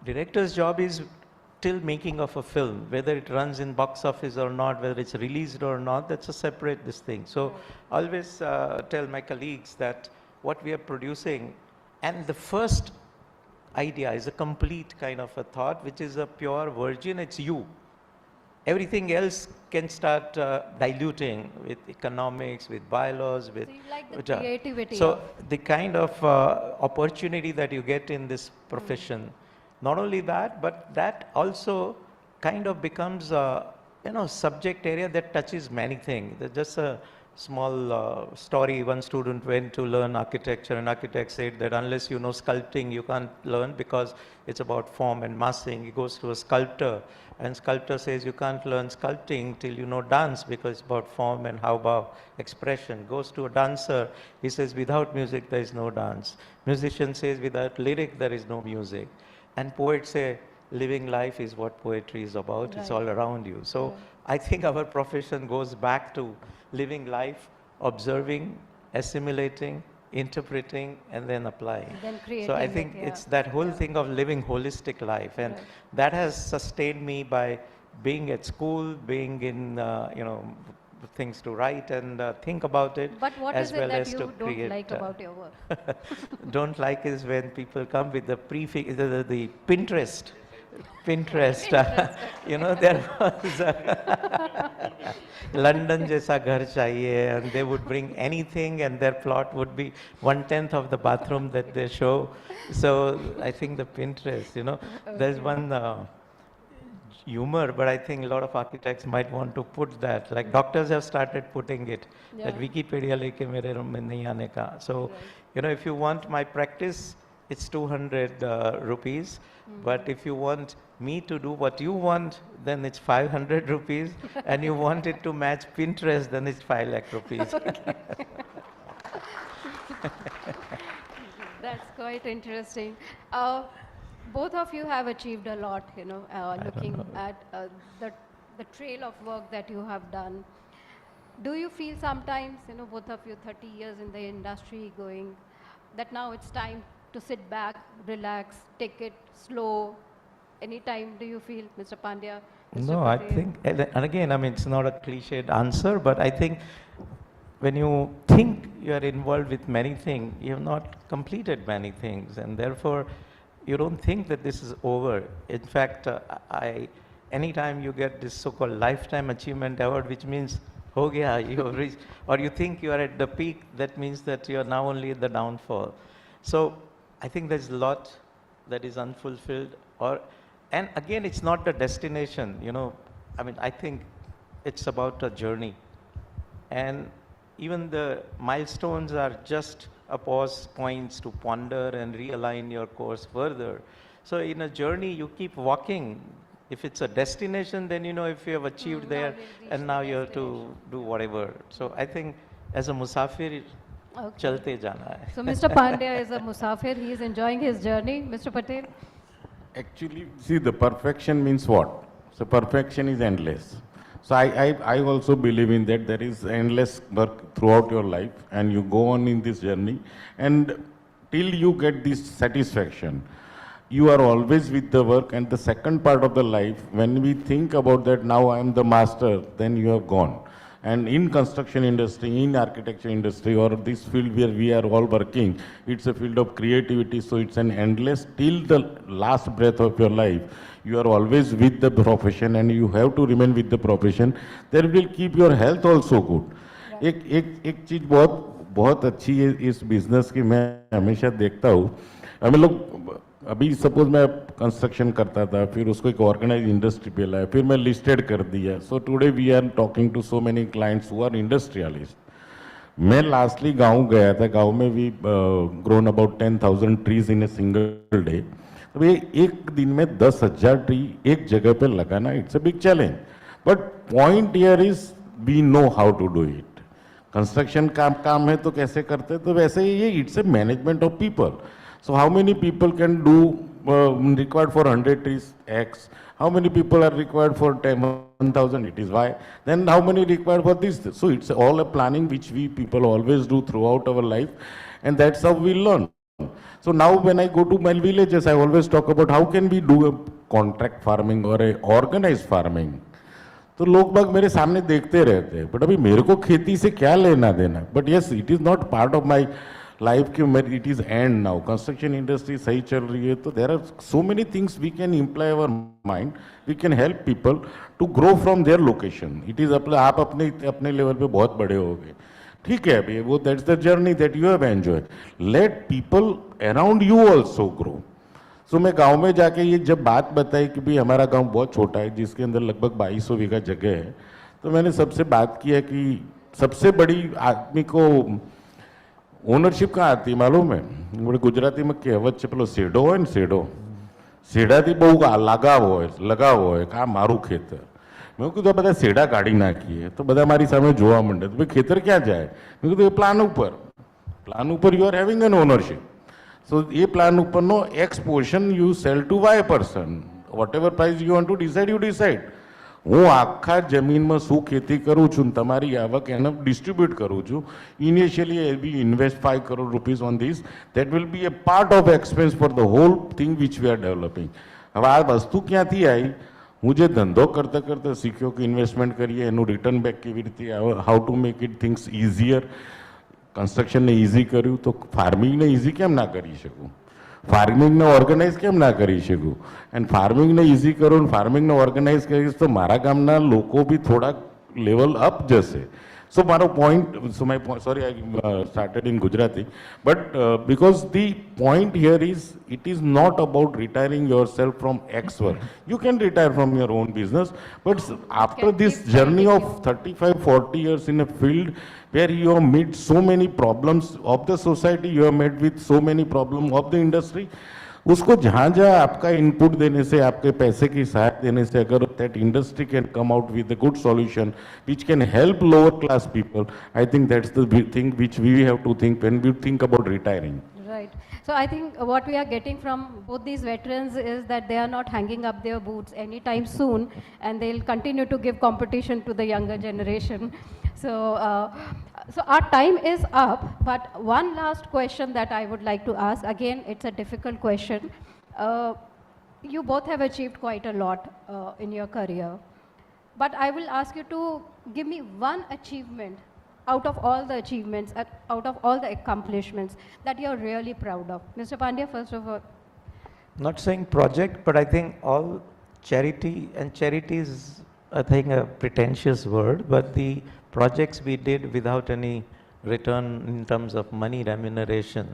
Director's job is till making of a film, whether it runs in box office or not, whether it's released or not, that's a separate this thing. So I always tell my colleagues that what we are producing, and the first idea is a complete kind of a thought, which is a pure virgin, it's you. Everything else can start diluting with economics, with bylaws, with... So you like the creativity. So the kind of opportunity that you get in this profession, not only that, but that also kind of becomes a subject area that touches many things. There's just a small story. One student went to learn architecture, and architect said that unless you know sculpting, you can't learn because it's about form and massing. He goes to a sculptor, and sculptor says you can't learn sculpting till you know dance because it's about form and how about expression. Goes to a dancer, he says without music there is no dance. Musician says without lyric there is no music. And poets say living life is what poetry is about. Right. It's all around you. So I think our profession goes back to living life, observing, assimilating, interpreting, and then applying. And then So I creating think it, yeah. it's that whole thing of living holistic life, and Right. that has sustained me by being at school, being in, things to write and think about it, But what as is it well that as you to don't create. like about your work? Don't like is when people come with the prefix, the Pinterest. Pinterest. There was London jaisa ghar chahiye, and they would bring anything, and their plot would be 1/10 of the bathroom that they show. So I think the Pinterest, there's one humor, but I think a lot of architects might want to put that. Like doctors have started putting it, that Yeah. Wikipedia leke mere room mein nahi aane ka. So, if you want my practice, it's 200 rupees. But if you want me to do what you want, then it's 500 rupees. And you want it to match Pinterest, then it's 5 lakh rupees. That's quite interesting. Both of you have achieved a lot, looking at the trail of work that you have done. Do you feel sometimes, both of you 30 years in the industry going, that now it's time to sit back, relax, take it slow? Anytime do you feel, Mr. Pandya? Mr. No, I Patel? think, and again, it's not a cliched answer, but I think when you think you are involved with many things, you have not completed many things, and therefore you don't think that this is over. In fact, anytime you get this so-called lifetime achievement award, which means, ho gaya, you have reached, or you think you are at the peak, that means that you are now only at the downfall. So I think there's a lot that is unfulfilled, and again, it's not the destination, I think it's about a journey. And even the milestones are just a pause points to ponder and realign your course further. So in a journey, you keep walking. If it's a destination, then if you have achieved there, and now you have to do whatever. So I think as a musafir, chalte jana hai. So Mr. Pandya is a musafir. He is enjoying his journey. Mr. Patel? Actually, see, the perfection means what? So perfection is endless. So I also believe in that there is endless work throughout your life, and you go on in this journey, and till you get this satisfaction, you are always with the work. And the second part of the life, when we think about that, now I am the master, then you have gone. And in construction industry, in architecture industry, or this field where we are all working, it's a field of creativity, so it's an endless, till the last breath of your life, you are always with the profession, and you have to remain with the profession. That will keep your health also good. एक चीज़ बहुत अच्छी है इस business की, मैं हमेशा देखता हूँ. हमें लोग अभी सपोज मैं कंस्ट्रक्शन करता था, फिर उसको एक ऑर्गेनाइज इंडस्ट्री पे लाया, फिर मैं लिस्टेड कर दिया. So today we are talking to so many clients who are industrialist. मैं लास्टली गांव गया था. गांव में we grown about 10,000 trees in a single day. तो ये एक दिन में 10,000 ट्री एक जगह पे लगाना, it's a big challenge. But point here is we know how to do it. Construction काम है तो कैसे करते हैं, तो वैसे ही ये it's a management of people. So how many people can do required for 100 trees X? How many people are required for 1,000? It is Y. Then how many required for this? So it's all a planning which we people always do throughout our life, and that's how we learn. So now when I go to my villages, I always talk about how can we do a contract farming or a organized farming. तो लोग बाग मेरे सामने देखते रहते हैं, but अभी मेरे को खेती से क्या लेना देना. But yes, it is not part of my life की, it is and now. Construction industry सही चल रही है, तो there are so many things we can employ our mind, we can help people to grow from their location. It is आप अपने level पे बहुत बड़े हो गए, ठीक है, अभी वो that's the journey that you have enjoy. Let people around you also grow. So मैं गांव में जाके ये जब बात बताई कि भाई हमारा गांव बहुत छोटा है, जिसके अंदर लगभग 2200 बीघा जगह है, तो मैंने सबसे बात किया कि सबसे बड़ी आदमी को ओनरशिप कहाँ आती है मालूम है? बोले गुजराती में कहेवत છે પેલો સેડો હોય ને, સેડાથી બહુ લગાવ હોય કે આ મારું ખેતર. મેં કીધું આ બધા સેડા કાઢી નાખીએ, તો બધા મારી સામે જોવા માંડે, તો ભાઈ ખેતર ક્યાં જાય? મેં કીધું એ પ્લાન ઉપર you are having an ownership. So એ પ્લાન ઉપરનો X portion you sell to Y person. Whatever price you want to decide, you decide. હું આખા જમીનમાં શું ખેતી કરું છું, તમારી આવક એને ડિસ્ટ્રીબ્યુટ કરું છું. Initially I will invest 5 crore rupees on this. That will be a part of expense for the whole thing which we are developing. હવે આ વસ્તુ ક્યાંથી આવી? હું જે ધંધો કરતા કરતા શીખ્યો કે ઇન્વેસ્ટમેન્ટ કરીએ, એનું રિટર્ન બેક કેવી રીતે આવે, how to make it things easier. કન્સ્ટ્રક્શનને ઇઝી કર્યું તો ફાર્મિંગને ઇઝી કેમ ના કરી શકું? ફાર્મિંગને ઓર્ગેનાઇઝ કેમ ના કરી શકું? એન્ડ ફાર્મિંગને ઇઝી કરું ને ફાર્મિંગને ઓર્ગેનાઇઝ કરીશ તો મારા ગામના લોકો બી થોડાક લેવલ અપ જશે. So my point, sorry, I started in Gujarati, but because the point here is, it is not about retiring yourself from X work. You can retire from your own business, but after this journey of 35-40 years in a field where you have met so many problems of the society, you have met with so many problems of the industry, उसको जहाँ जहाँ आपका input देने से, आपके पैसे की सहायता देने से, अगर that industry can come out with a good solution which can help lower class people, I think that's the big thing which we have to think when we think about retiring. Right. So I think what we are getting from both these veterans is that they are not hanging up their boots anytime soon, and they'll continue to give competition to the younger generation. So, so our time is up, but one last question that I would like to ask. Again, it's a difficult question. You both have achieved quite a lot in your career, but I will ask you to give me one achievement out of all the achievements, out of all the accomplishments that you're really proud of. Mr. Pandya, first of all. Not saying project, but I think all charity, and charity is, I think, a pretentious word, but the projects we did without any return in terms of money remuneration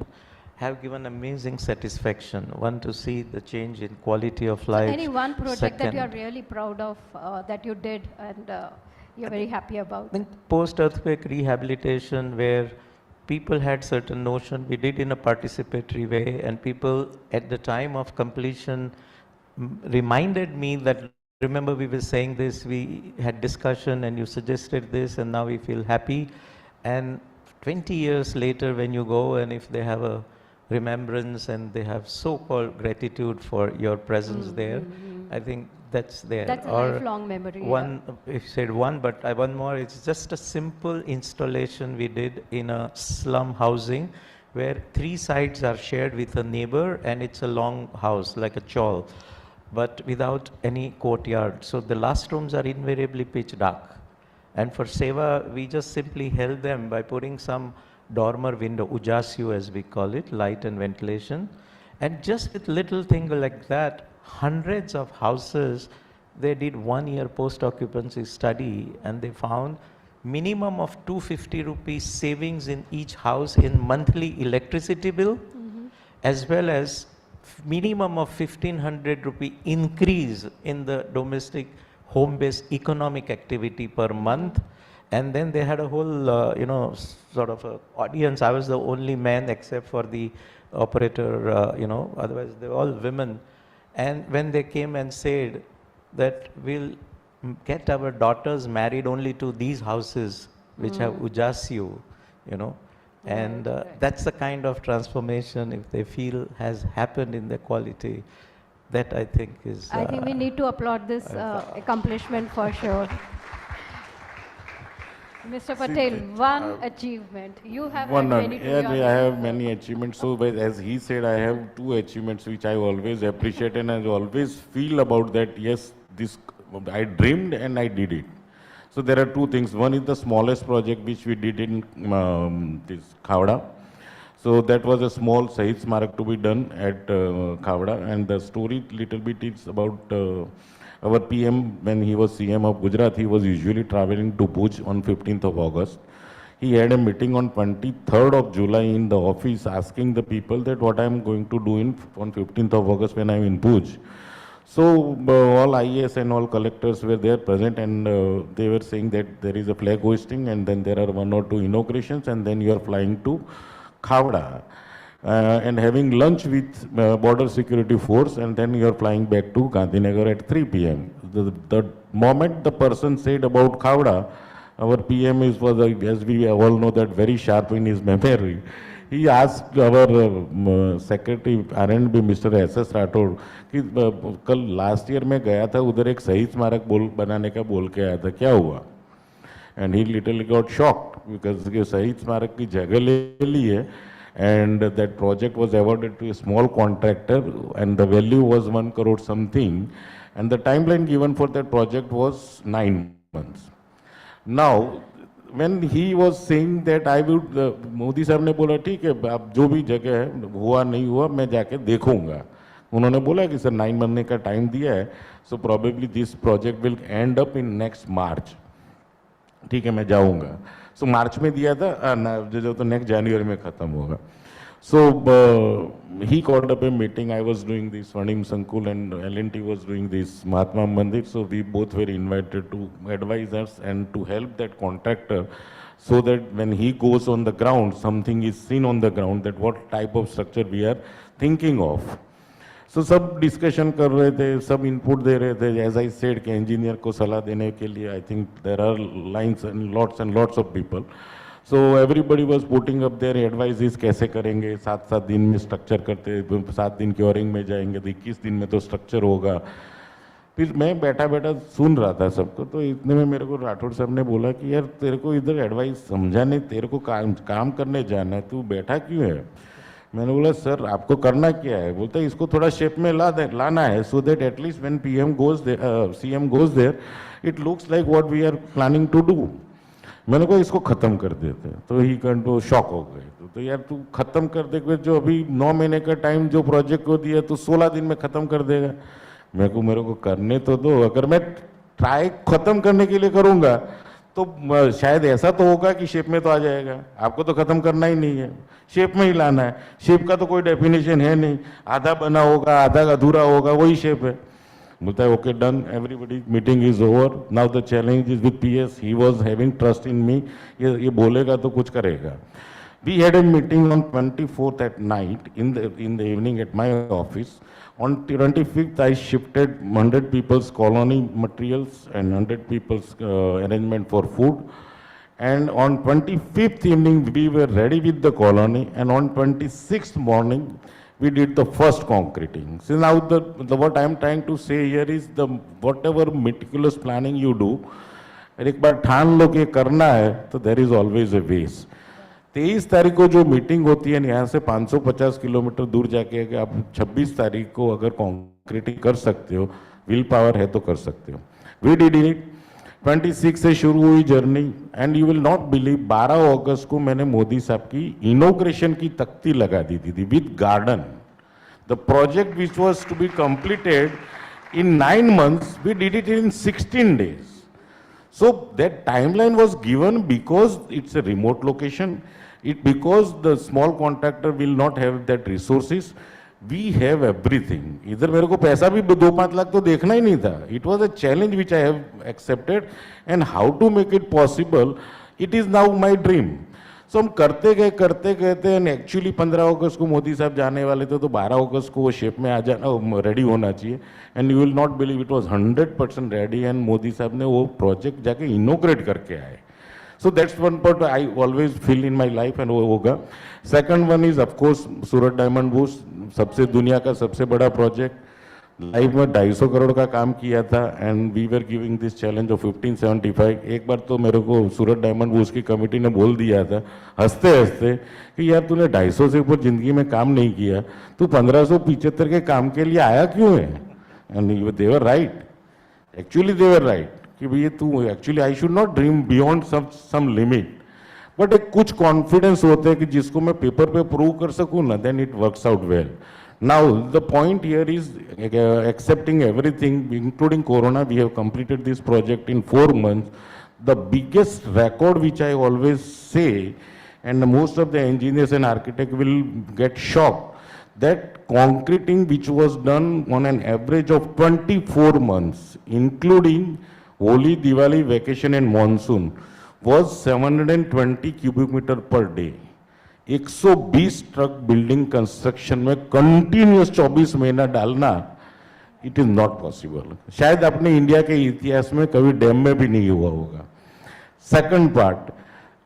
have given amazing satisfaction. One, to see the change in quality of life. So any one project Second, that you're really proud of that you did and you're very happy about? I think post-earthquake rehabilitation, where people had certain notion, we did in a participatory way, and people at the time of completion reminded me that, remember we were saying this, we had discussion and you suggested this, and now we feel happy. And 20 years later when you go, and if they have a remembrance and they have so-called gratitude for your presence there, I think that's there. That's a Or lifelong memory. one, if you said one, but one more, it's just a simple installation we did in a slum housing where 3 sides are shared with a neighbor, and it's a long house like a chawl, but without any courtyard. So the last rooms are invariably pitch dark. And for Seva, we just simply held them by putting some dormer window, ujasyu as we call it, light and ventilation. And just with little thing like that, hundreds of houses, they did 1 year post-occupancy study, and they found minimum of 250 rupees savings in each house in monthly electricity bill, as well as minimum of 1500 rupee increase in the domestic home-based economic activity per month. And then they had a whole, sort of a audience. I was the only man except for the operator, otherwise they were all women. And when they came and said that we'll get our daughters married only to these houses which have ujasyu, and that's the kind of transformation, if they feel, has happened in the quality, that I think is... I think we need to applaud this accomplishment for sure. Mr. Patel, one achievement. You have had many to your I have many achievements. So, but as he said, I have 2 achievements which I always appreciate, and I always feel about that. Yes, this I dreamed and I did it. So there are 2 things. One is the smallest project which we did in this Khavda. So that was a small Sahid Smarak to be done at Khavda, and the story little bit is about our PM. When he was CM of Gujarat, he was usually traveling to Bhuj on 15th of August. He had a meeting on 23rd of July in the office, asking the people that what I am going to do on 15th of August when I am in Bhuj. So all IAS and all collectors were there present, and they were saying that there is a flag hoisting, and then there are 1 or 2 inaugurations, and then you are flying to Khavda and having lunch with border security force, and then you are flying back to Gandhinagar at 3 p.m. The moment the person said about Khavda, our PM was, as we all know, that very sharp in his memory. he asked our secretary R&B Mr. S.S. Rathod कि कल last year में गया था उधर एक शहीद स्मारक बनाने का बोल के आया था, क्या हुआ? And he literally got shocked because the शहीद स्मारक की जगह ले ली है and that project was awarded to a small contractor and the value was 1 crore something and the timeline given for that project was 9 months. Now, when he was saying that I would, Modi साहब ने बोला ठीक है आप जो भी जगह है हुआ नहीं हुआ मैं जाके देखूंगा. उन्होंने बोला कि सर 9 महीने का टाइम दिया है, so probably this project will end up in next March. ठीक है मैं जाऊंगा. So मार्च में दिया था जो तो नेक्स्ट जनवरी में खत्म होगा. So he called up a meeting. I was doing this Swarnim Sankul and L&T was doing this Mahatma Mandir. So we both were invited to advise us and to help that contractor so that when he goes on the ground, something is seen on the ground that what type of structure we are thinking of. So सब discussion कर रहे थे, सब input दे रहे थे. As I said कि engineer को सलाह देने के लिए I think there are lines and lots of people. So everybody was putting up their advices कैसे करेंगे. 7 दिन में स्ट्रक्चर करते, 7 दिन क्योरिंग में जाएंगे तो 21 दिन में तो स्ट्रक्चर होगा. फिर मैं बैठा बैठा सुन रहा था सबको, तो इतने में मेरे को राठौड़ साहब ने बोला कि यार तेरे को इधर एडवाइस समझा नहीं, तेरे को काम करने जाना है, तू बैठा क्यों है? मैंने बोला सर आपको करना क्या है? बोलता है इसको थोड़ा शेप में लाना है so that at least when PM goes there, CM goes there, it looks like what we are planning to do. मैंने कहा इसको खत्म कर देते हैं. तो ही तो शॉक हो गए. तो यार तू खत्म कर दे, जो अभी 9 महीने का टाइम जो प्रोजेक्ट को दिया तो 16 दिन में खत्म कर देगा. मेरे को करने तो दो. अगर मैं ट्राई खत्म करने के लिए करूंगा तो शायद ऐसा तो होगा कि शेप में तो आ जाएगा. आपको तो खत्म करना ही नहीं है, शेप में ही लाना है. शेप का तो कोई डेफिनेशन है नहीं, आधा बना होगा आधा अधूरा होगा, वही शेप है. बोलता है okay done, everybody meeting is over, now the challenge is with PS. He was having trust in me, ये बोलेगा तो कुछ करेगा. We had a meeting on 24th at night in the evening at my office. On 25th, I shifted 100 people's colony materials and 100 people's arrangement for food. And on 25th evening, we were ready with the colony. And on 26th morning, we did the first concreting. So now what I am trying to say here is whatever meticulous planning you do, एक बार ठान लो कि करना है, तो there is always a ways. 23 तारीख को जो meeting होती है यहाँ से 550 किलोमीटर दूर जाके, कि आप 26 तारीख को अगर कॉन्क्रीटिंग कर सकते हो, विल पावर है तो कर सकते हो. We did it. 26 से शुरू हुई journey and you will not believe 12 अगस्त को मैंने मोदी साहब की इनॉग्रेशन की तख्ती लगा दी थी with garden. The project which was to be completed in 9 months, we did it in 16 days. So that timeline was given because it's a remote location. Because the small contractor will not have that resources. We have everything. इधर मेरे को पैसा भी 2-5 लाख तो देखना ही नहीं था. It was a challenge which I have accepted, and how to make it possible, it is now my dream. So हम करते गए थे, and actually 15 अगस्त को मोदी साहब जाने वाले थे, तो 12 अगस्त को वो शेप में आ जाना, रेडी होना चाहिए. And you will not believe it was 100% ready, and Modi साहब ने वो प्रोजेक्ट जाके इनोग्रेट करके आए. So that's one part I always feel in my life, and वो होगा. Second one is of course Surat Diamond boost, सबसे दुनिया का सबसे बड़ा प्रोजेक्ट. लाइफ में 250 करोड़ का काम किया था, and we were giving this challenge of 1575. एक बार तो मेरे को सूरत डायमंड बूस्ट की कमेटी ने बोल दिया था हंसते हंसते कि यार तूने 250 से ऊपर जिंदगी में काम नहीं किया, तू 1575 के काम के लिए आया क्यों है? And they were right, actually they were right कि भैया तू actually I should not dream beyond some limit. But एक कुछ कॉन्फिडेंस होते हैं कि जिसको मैं पेपर पे प्रूव कर सकूँ ना, then it works out well. Now the point here is accepting everything, including Corona. We have completed this project in 4 months. The biggest record which I always say, and most of the engineers and architects will get shocked, that concreting which was done on an average of 24 months, including Holi, Diwali, vacation and monsoon, was 720 cubic meter per day. 120 truck building construction में continuous 24 महीना डालना, it is not possible. शायद अपने India के इतिहास में कभी dam में भी नहीं हुआ होगा. Second part,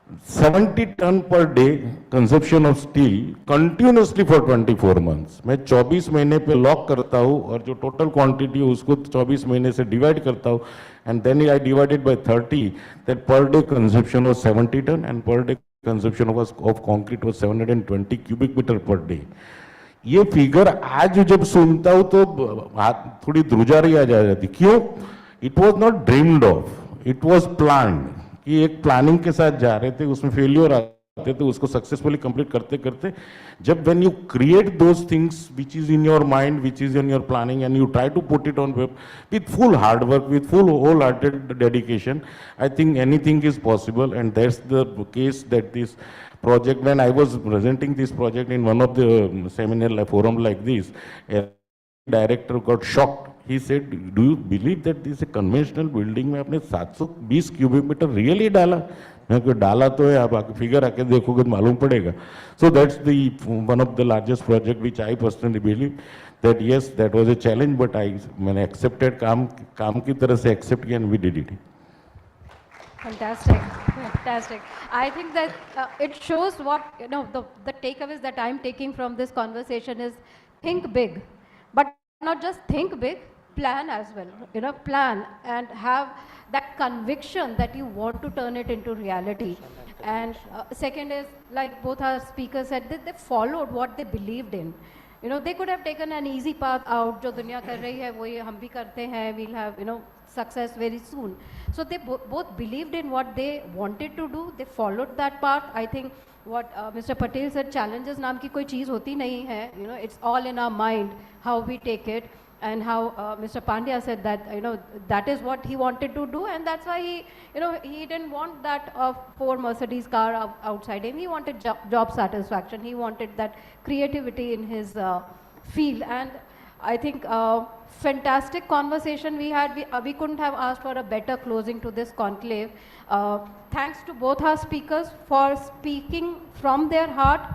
70 ton per day consumption of steel continuously for 24 months. मैं 24 महीने पे लॉक करता हूँ और जो टोटल क्वांटिटी है उसको 24 महीने से डिवाइड करता हूँ and then I divided by 30, that per day consumption was 70 ton and per day consumption of concrete was 720 cubic meter per day. ये फिगर आज जब सुनता हूँ तो थोड़ी ध्रुजारी आ जाती. क्यों? It was not dreamed of, it was planned. कि एक प्लानिंग के साथ जा रहे थे, उसमें फेलियर आते थे, उसको सक्सेसफुली कंप्लीट करते करते जब when you create those things which is in your mind, which is in your planning and you try to put it on web with full hard work, with full wholehearted dedication, I think anything is possible. And that's the case that this project, when I was presenting this project in one of the seminar forum like this, a director got shocked. He said, do you believe that this is a conventional building में आपने 720 cubic meter really डाला? मैं कोई डाला तो है, आप आके फिगर आके देखोगे तो मालूम पड़ेगा. So that's the one of the largest project which I personally believe that yes, that was a challenge, but मैंने accepted, काम की तरह से accept किया and we did it. Fantastic, fantastic. I think that it shows what, the takeaways that I'm taking from this conversation is think big, but not just think big, plan as well, plan and have that conviction that you want to turn it into reality. And second is, like both our speakers said, they followed what they believed in. They could have taken an easy path out, jo duniya kar rahi hai, wohi hum bhi karte hain, we'll have, success very soon. So they both believed in what they wanted to do, they followed that path. I think what Mr. Patel said, challenges naam ki koi cheez hoti nahi hai, it's all in our mind, how we take it. And how Mr. Pandya said that, that is what he wanted to do, and that's why he, he didn't want that 4 Mercedes car outside him. He wanted job satisfaction. He wanted that creativity in his field. And I think fantastic conversation we had. We couldn't have asked for a better closing to this conclave. Thanks to both our speakers for speaking from their heart,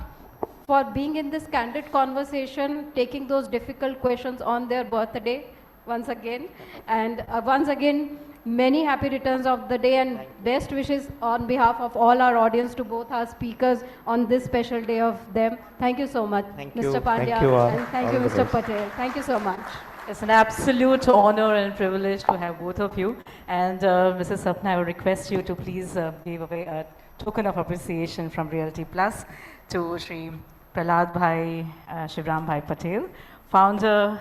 for being in this candid conversation, taking those difficult questions on their birthday once again. And once again, many happy returns of the day and best wishes on behalf of all our audience to both our speakers on this special day of them. Thank you so much, Mr. Pandya. Thank you all. And thank you, Mr. Patel. Thank you so much. It's an absolute honor and privilege to have both of you. And Mrs. Sapna, I will request you to please give away a token of appreciation from Realty Plus to Shri Prahlad Bhai Shivram Bhai Patel, founder,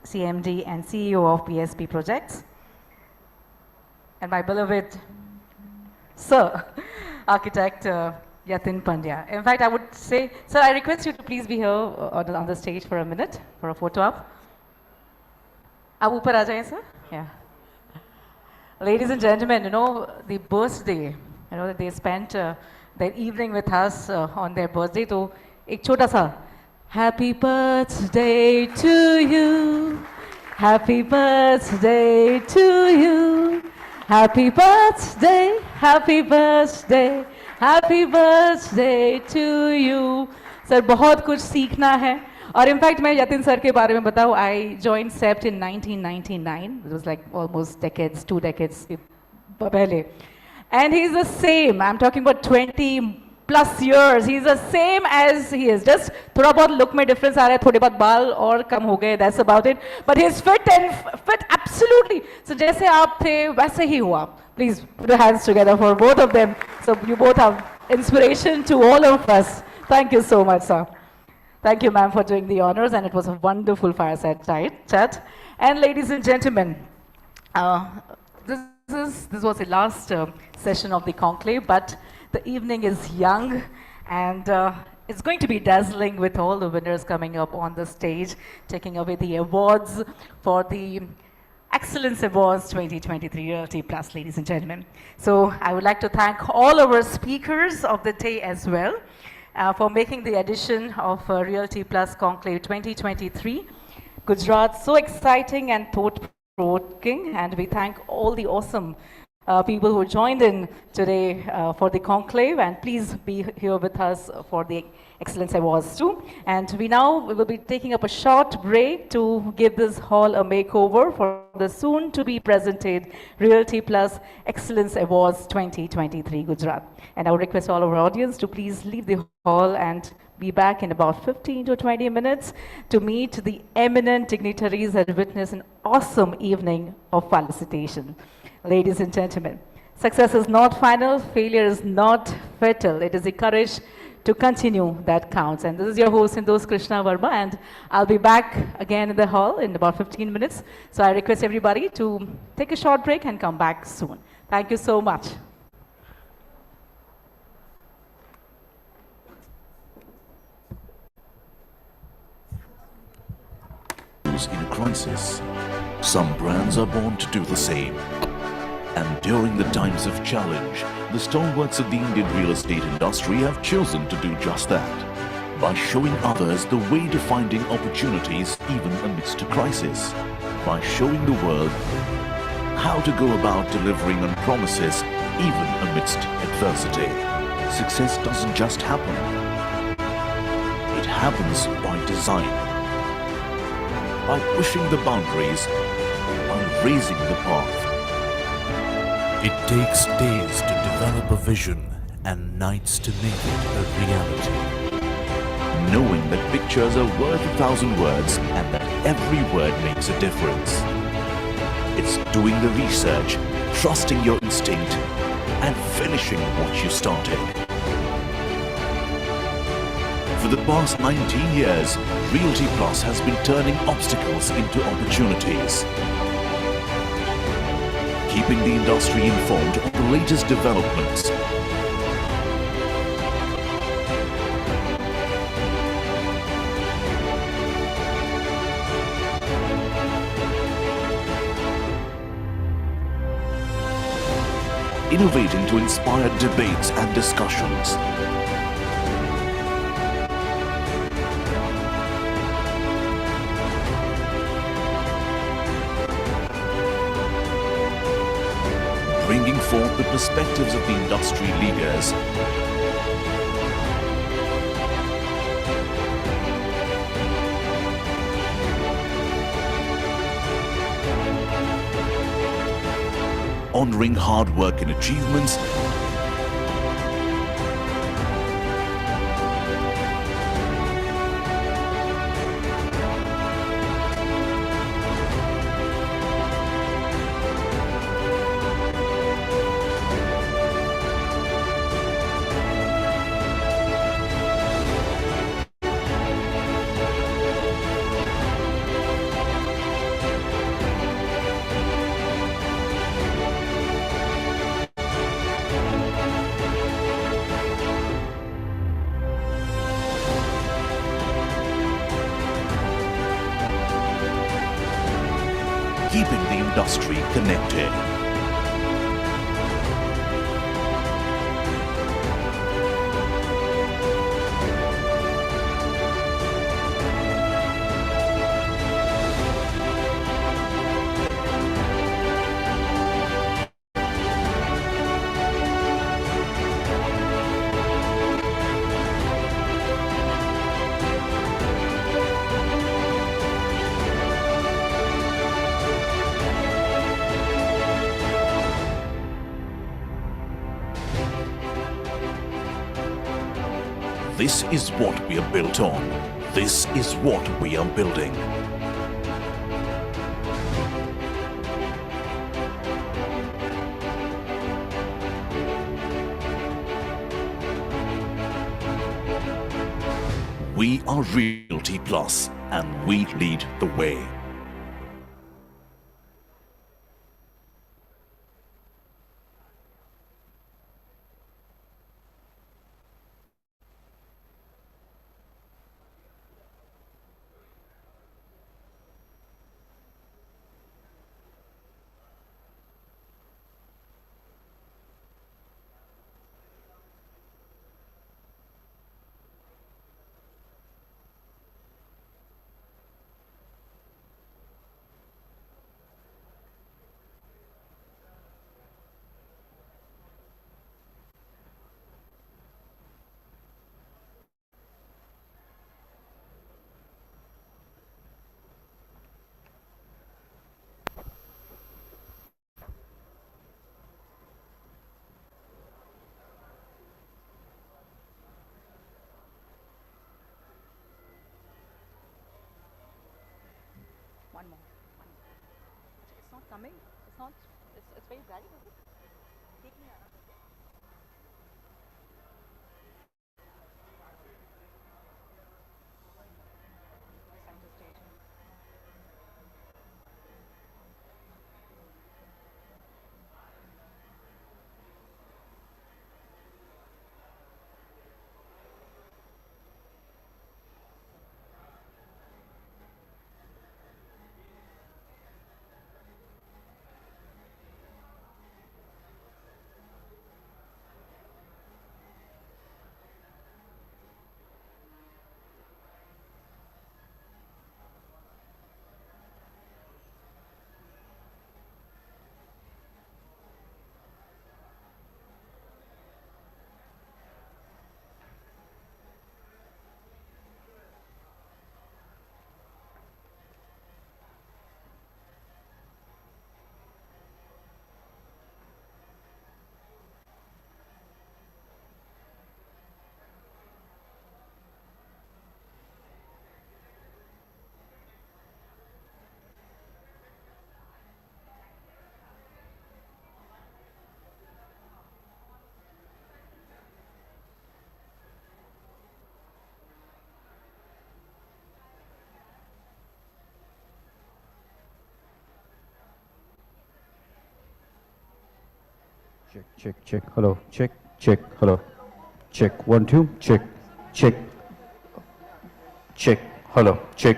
CMD and CEO of PSP Projects, and my beloved Sir, Architect Yatin Pandya. In fact, I would say, sir, I request you to please be here on the stage for a minute for a photo op. Aap upar aa jaye, sir? Yeah. Ladies and gentlemen, the birthday, they spent their evening with us on their birthday. So, एक छोटा सा Happy birthday to you, Happy birthday to you, Happy birthday, Happy birthday, Happy birthday to you. Sir बहुत कुछ सीखना है और in fact मैं Yatin sir के बारे में बताऊँ, I joined SEPT in 1999. It was like almost decades, 2 decades पहले. And he's the same. I'm talking about 20 plus years. He's the same as he is. Just थोड़ा बहुत look में difference आ रहा है, थोड़े बहुत बाल और कम हो गए. That's about it. But he's fit and fit absolutely. So जैसे आप थे वैसे ही हो आप. Please put your hands together for both of them. So you both have inspiration to all of us. Thank you so much, sir. Thank you, ma'am, for doing the honors, and it was a wonderful fireside chat. And ladies and gentlemen, this was the last session of the conclave, but the evening is young, and it's going to be dazzling with all the winners coming up on the stage, taking away the awards for the Excellence Awards 2023 Realty Plus, ladies and gentlemen. So I would like to thank all our speakers of the day as well for making the edition of Realty Plus Conclave 2023 Gujarat so exciting and thought-provoking, and we thank all the awesome people who joined in today for the conclave, and please be here with us for the Excellence Awards too. And we will be taking up a short break to give this hall a makeover for the soon to be presented Realty Plus Excellence Awards 2023 Gujarat. And I would request all our audience to please leave the hall and be back in about 15 to 20 minutes to meet the eminent dignitaries and witness an awesome evening of felicitation. Ladies and gentlemen, success is not final, failure is not fatal. It is the courage to continue that counts. And this is your host, Indus Krishna Verma, and I'll be back again in the hall in about 15 minutes. So I request everybody to take a short break and come back soon. Thank you so much. In a crisis, some brands are born to do the same. And during the times of challenge, the stalwarts of the Indian real estate industry have chosen to do just that, by showing others the way to finding opportunities even amidst a crisis, by showing the world how to go about delivering on promises even amidst adversity. Success doesn't just happen. It happens by design, by pushing the boundaries, by raising the path. It takes days to develop a vision and nights to make it a reality. Knowing that pictures are worth 1,000 words and that every word makes a difference. It's doing the research, trusting your instinct, and finishing what you started. For the past 19 years, Realty Plus has been turning obstacles into opportunities, keeping the industry informed of the latest developments, innovating to inspire debates and discussions, bringing forth the perspectives of the industry leaders, honoring hard work and achievements, keeping the industry connected. This is what we are built on. This is what we are building. We are Realty Plus, and we lead the way. not coming. It's not. It's very bright, is it? Take me out. Center stage. Check, check, check, hello, check, check, hello, check, 1, 2, check, check, check, hello, check.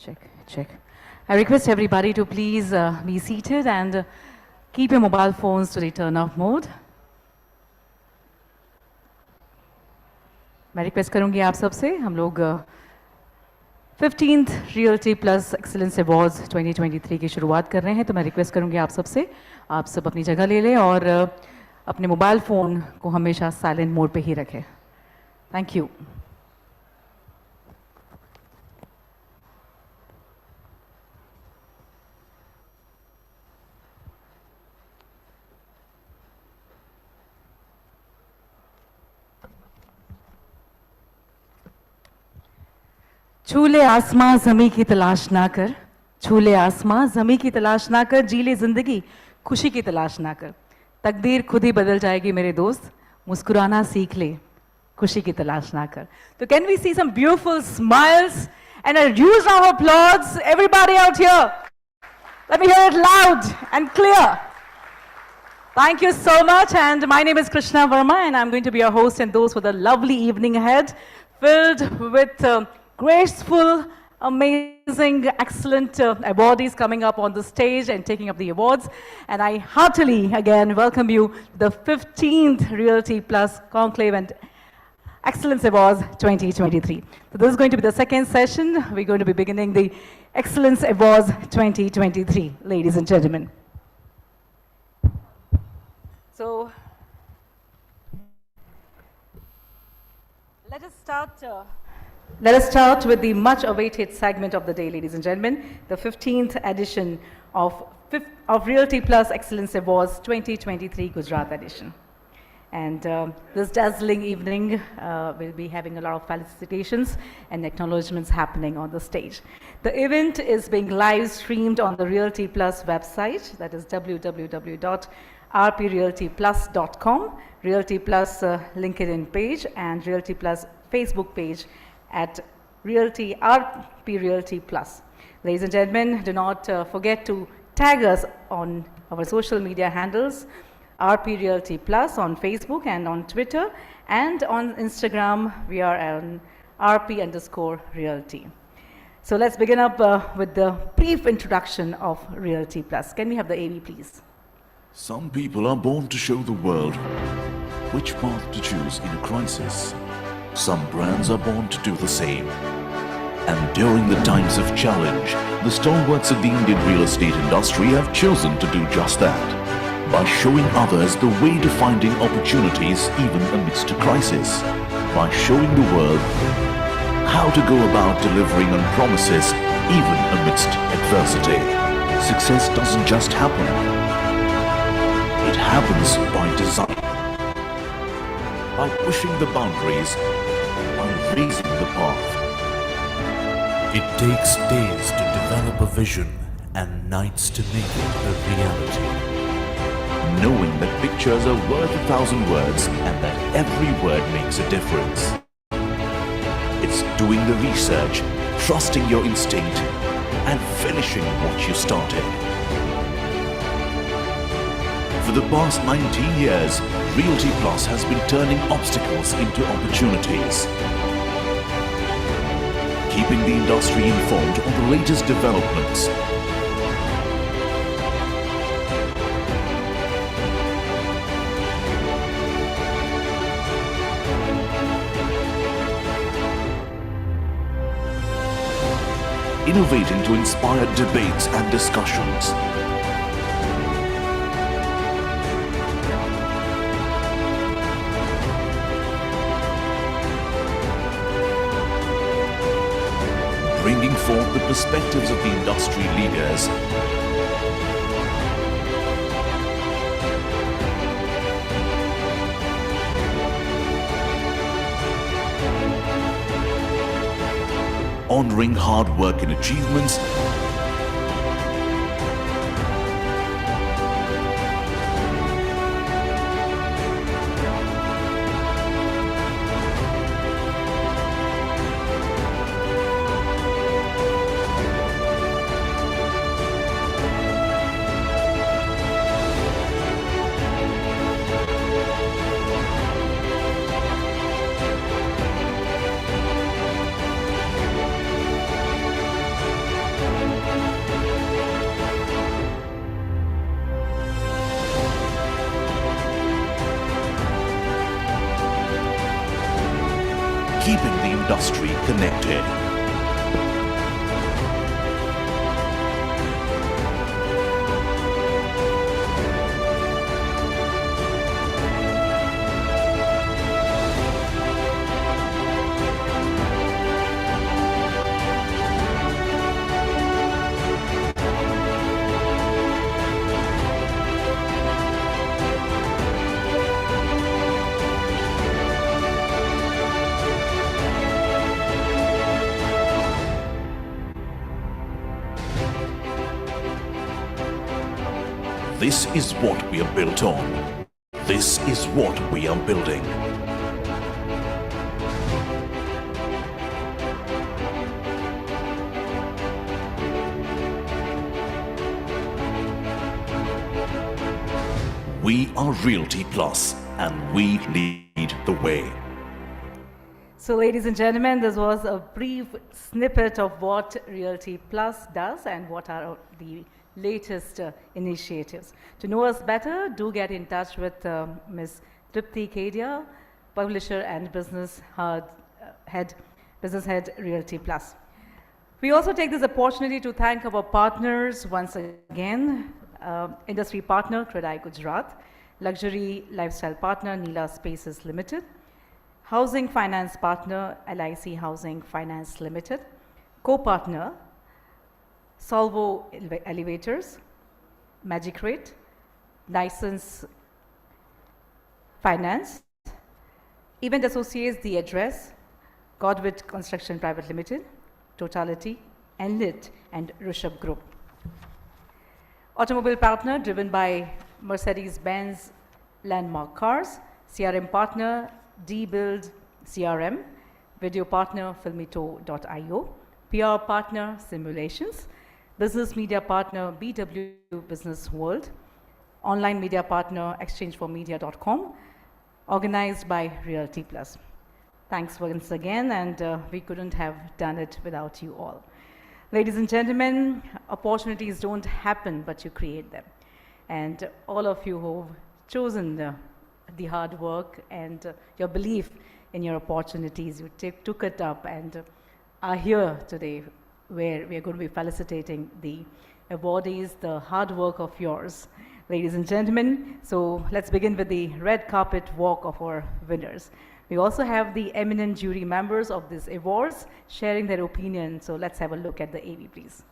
Check, check. I request everybody to please be seated and keep your mobile phones to the turn off mode. मैं request करूंगी आप सबसे हम लोग 15th Realty Plus Excellence Awards 2023 की शुरुआत कर रहे हैं तो मैं रिक्वेस्ट करूंगी आप सबसे आप सब अपनी जगह ले लें और अपने मोबाइल फ़ोन को हमेशा साइलेंट मोड पे ही रखें थैंक यू छूले आसमां ज़मी की तलाश ना कर छूले आसमां ज़मी की तलाश ना कर जी ले ज़िंदगी खुशी की तलाश ना कर तकदीर खुद ही बदल जाएगी मेरे दोस्त मुस्कुराना सीख ले खुशी की तलाश ना कर तो can we see some beautiful smiles and a huge round of applause everybody out here let me hear it loud and clear thank you so much and my name is Krishna Verma and I'm going to be your host and those for the lovely evening ahead filled with graceful, amazing, excellent awardees coming up on the stage and taking up the awards. And I heartily, again, welcome you to the 15th Realty Plus Conclave and Excellence Awards 2023. So this is going to be the second session. We're going to be beginning the Excellence Awards 2023, ladies and gentlemen. So, let us start with the much-awaited segment of the day, ladies and gentlemen, the 15th edition of Realty Plus Excellence Awards 2023 Gujarat edition. And this dazzling evening will be having a lot of felicitations and acknowledgements happening on the stage. The event is being live streamed on the Realty Plus website, that is www.rprealtyplus.com, Realty Plus LinkedIn page, and Realty Plus Facebook page at RP Realty Plus. Ladies and gentlemen, do not forget to tag us on our social media handles, RP Realty Plus on Facebook and on Twitter, and on Instagram, we are on RP_Realty. So let's begin up with the brief introduction of Realty Plus. Can we have the AV, please? Some people are born to show the world which path to choose in a crisis. Some brands are born to do the same. And during the times of challenge, the stalwarts of the Indian real estate industry have chosen to do just that, by showing others the way to finding opportunities even amidst a crisis, by showing the world how to go about delivering on promises even amidst adversity. Success doesn't just happen. It happens by design, by pushing the boundaries, by raising the path. It takes days to develop a vision and nights to make it a reality. Knowing that pictures are worth 1,000 words and that every word makes a difference. It's doing the research, trusting your instinct, and finishing what you started. For the past 19 years, Realty Plus has been turning obstacles into opportunities, keeping the industry informed on the latest developments, innovating to inspire debates and discussions, bringing forth the perspectives of the industry leaders, honoring hard work and achievements, keeping the industry connected. This is what we are built on. This is what we are building. We are Realty Plus, and we lead the way. So ladies and gentlemen, this was a brief snippet of what Realty Plus does and what are the latest initiatives. To know us better, do get in touch with Ms. Tripti Kedia, publisher and business head, Realty Plus. We also take this opportunity to thank our partners once again, industry partner Credai Gujarat, luxury lifestyle partner Neela Spaces Limited, housing finance partner LIC Housing Finance Limited, co-partner Solvo Elevators, Magic Rate, License Finance, event associates The Address, Godwit Construction Private Limited, Totality, Enlit, and Rishabh Group. Automobile partner driven by Mercedes-Benz Landmark Cars, CRM partner D-Build CRM, video partner Filmito.io, PR partner Simulations, business media partner BW Business World, online media partner exchangeformedia.com, organized by Realty Plus. Thanks once again, and we couldn't have done it without you all. Ladies and gentlemen, opportunities don't happen, but you create them. And all of you who've chosen the hard work and your belief in your opportunities, you took it up and are here today, where we are going to be felicitating the awardees, the hard work of yours, ladies and gentlemen. So let's begin with the red carpet walk of our winners. We also have the eminent jury members of these awards sharing their opinion. So let's have a look at the AV, please.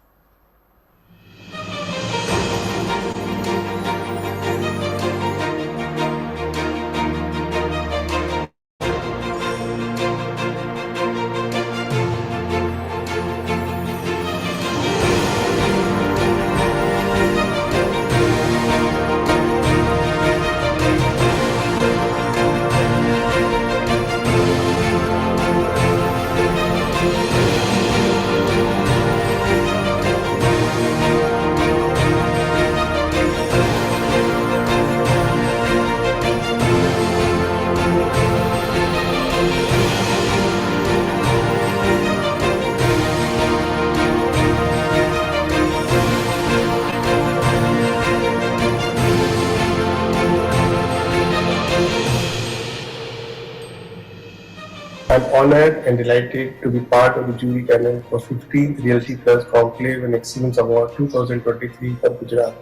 I'm honored and delighted to be part of the jury panel for 15th Realty Plus Conclave and Excellence Award 2023 for Gujarat.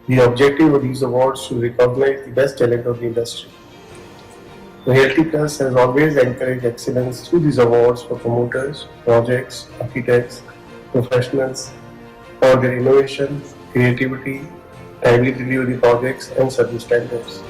The objective of these awards is to recognize the best talent of the industry. Realty Plus has always encouraged excellence through these awards for promoters, projects, architects, professionals for their innovation, creativity, timely delivery projects, and service standards.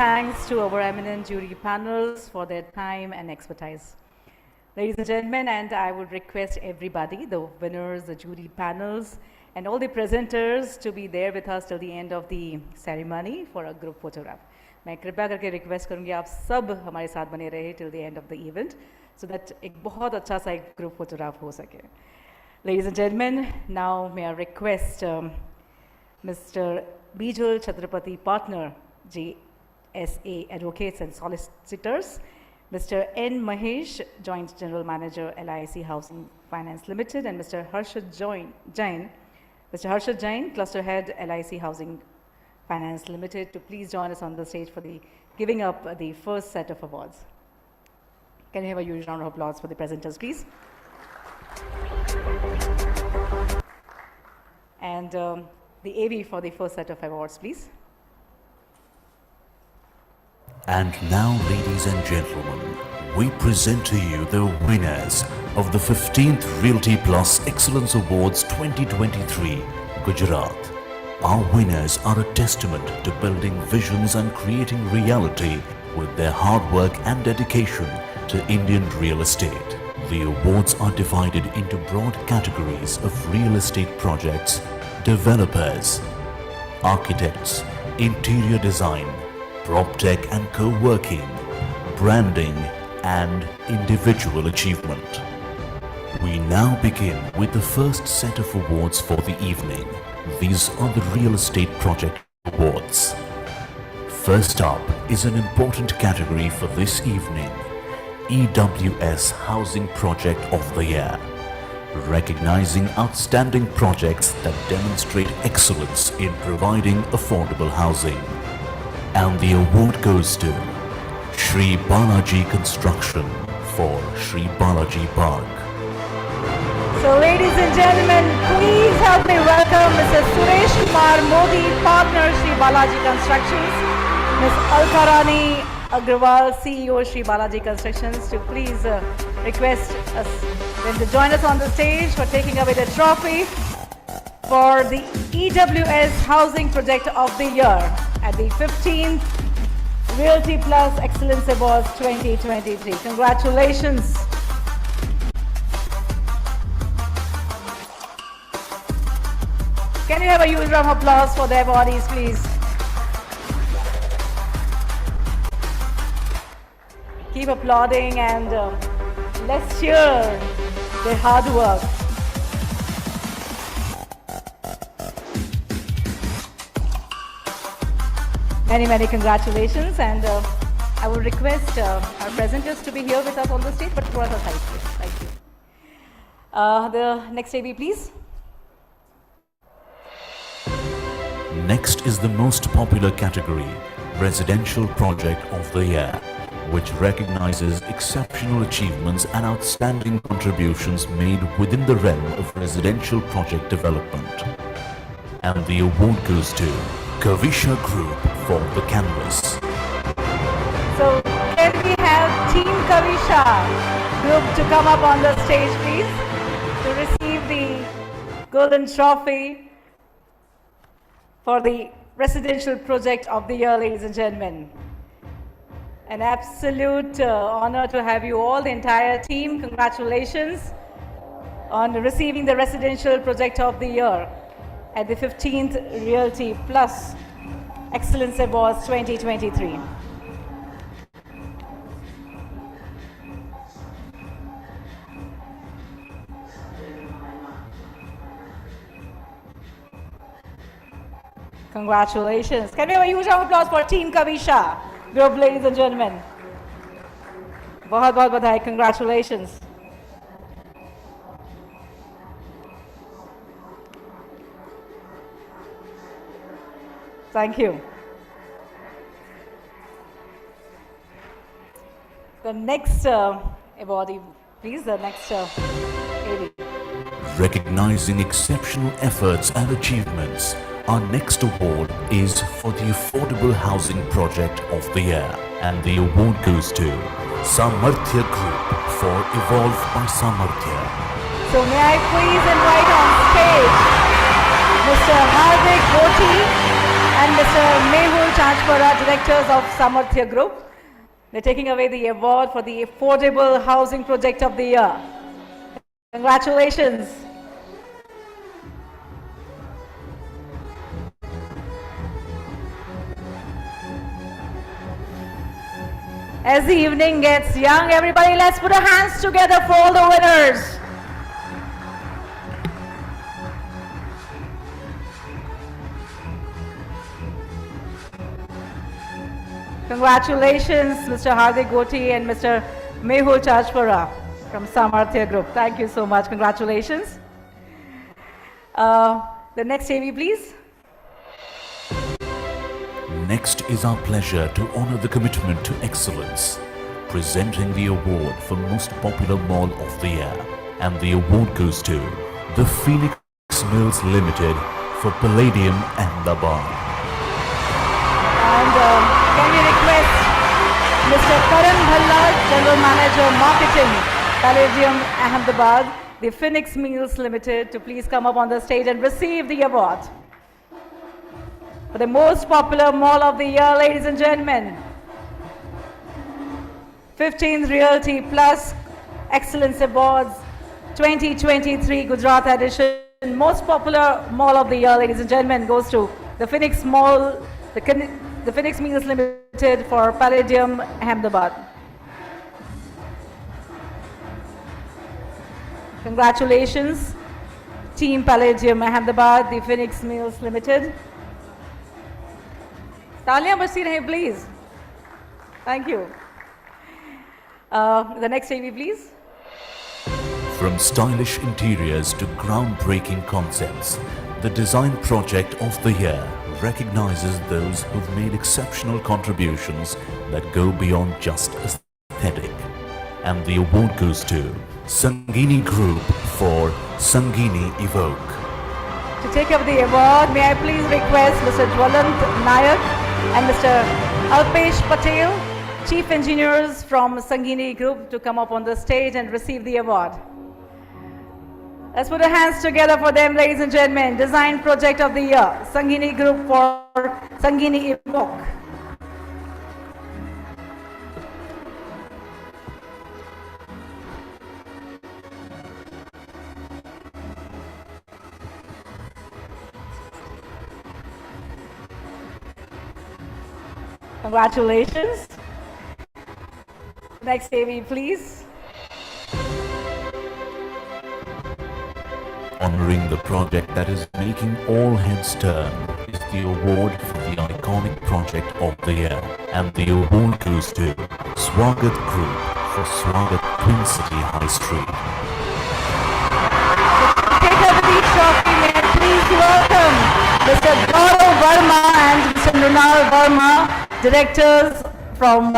thanks to our eminent jury panels for their time and expertise. Ladies and gentlemen, and I would request everybody, the winners, the jury panels, and all the presenters to be there with us till the end of the ceremony for a group photograph. मैं कृपया करके request करूंगी आप सब हमारे साथ बने रहे till the end of the event so that एक बहुत अच्छा सा एक group photograph हो सके. Ladies and gentlemen, now may I request Mr. Bijul Chhatrapati Partner, GSA Advocates and Solicitors, Mr. N. Mahesh, Joint General Manager, LIC Housing Finance Limited, and Mr. Harshad Jain, Cluster Head, LIC Housing Finance Limited, to please join us on the stage for the giving up the first set of awards. Can you have a huge round of applause for the presenters, please? And the AV for the first set of awards, please. And now, ladies and gentlemen, we present to you the winners of the 15th Realty Plus Excellence Awards 2023, Gujarat. Our winners are a testament to building visions and creating reality with their hard work and dedication to Indian real estate. The awards are divided into broad categories of real estate projects, developers, architects, interior design, PropTech and co-working, branding, and individual achievement. We now begin with the first set of awards for the evening. These are the Real Estate Project Awards. First up is an important category for this evening, EWS Housing Project of the Year, recognizing outstanding projects that demonstrate excellence in providing affordable housing. And the award goes to Shri Balaji Construction for Shri Balaji Park. So ladies and gentlemen, please help me welcome Mr. Suresh Kumar Modi, Partner, Shri Balaji Constructions, Ms. Alkarani Agrawal, CEO, Shri Balaji Constructions, to please request us them to join us on the stage for taking away the trophy for the EWS Housing Project of the Year at the 15th Realty Plus Excellence Awards 2023. Congratulations. Can you have a huge round of applause for the awardees, please? Keep applauding and let's cheer their hard work. Many, many congratulations, and I would request our presenters to be here with us on the stage, but throw us a side, please. Thank you. The next AV, please. Next is the most popular category, Residential Project of the Year, which recognizes exceptional achievements and outstanding contributions made within the realm of residential project development. And the award goes to Kavisha Group for the Canvas. So can we have Team Kavisha Group to come up on the stage, please, to receive the Golden Trophy for the Residential Project of the Year, ladies and gentlemen. An absolute honor to have you all, the entire team. Congratulations on receiving the Residential Project of the Year at the 15th Realty Plus Excellence Awards 2023. Congratulations. Can we have a huge round of applause for Team Kavisha Group, ladies and gentlemen? बहुत बहुत बधाई. Congratulations. Thank you. The next awardee, please, the next AV. Recognizing exceptional efforts and achievements, our next award is for the Affordable Housing Project of the Year, and the award goes to Samarthya Group for Evolve by Samarthya. So may I please invite on stage Mr. Hardik Goti and Mr. Mehul Chachpara, directors of Samarthya Group. They're taking away the award for the Affordable Housing Project of the Year. Congratulations. As the evening gets young, everybody, let's put our hands together for all the winners. Congratulations, Mr. Hardik Goti and Mr. Mehul Chachpara from Samarthya Group. Thank you so much. Congratulations. The next AV, please. Next is our pleasure to honor the commitment to excellence, presenting the award for Most Popular Mall of the Year. And the award goes to the Phoenix Mills Limited for Palladium Ahmedabad. And can we request Mr. Karan Bhalla, General Manager Marketing, Palladium Ahmedabad, the Phoenix Mills Limited, to please come up on the stage and receive the award for the Most Popular Mall of the Year, ladies and gentlemen. 15th Realty Plus Excellence Awards 2023 Gujarat edition. Most Popular Mall of the Year, ladies and gentlemen, goes to the Phoenix Mall, the Phoenix Mills Limited for Palladium Ahmedabad. Congratulations, Team Palladium Ahmedabad, the Phoenix Mills Limited. Taaliyan bajti rahe, please. Thank you. The next AV, please. From stylish interiors to groundbreaking concepts, the design project of the year recognizes those who've made exceptional contributions that go beyond just aesthetic. And the award goes to Sangeeni Group for Sangeeni Evoke. To take up the award, may I please request Mr. Jwalant Nayak and Mr. Alpesh Patel, Chief Engineers from Sangeeni Group, to come up on the stage and receive the award. Let's put our hands together for them, ladies and gentlemen. Design Project of the Year, Sangeeni Group for Sangeeni Evoke. Congratulations. Next AV, please. Honoring the project that is making all heads turn is the award for the iconic project of the year. And the award goes to Swagat Group for Swagat Twin City High Street. Take over the trophy, may I please welcome Mr. Gaurav Verma and Mr. Nunal Verma, directors from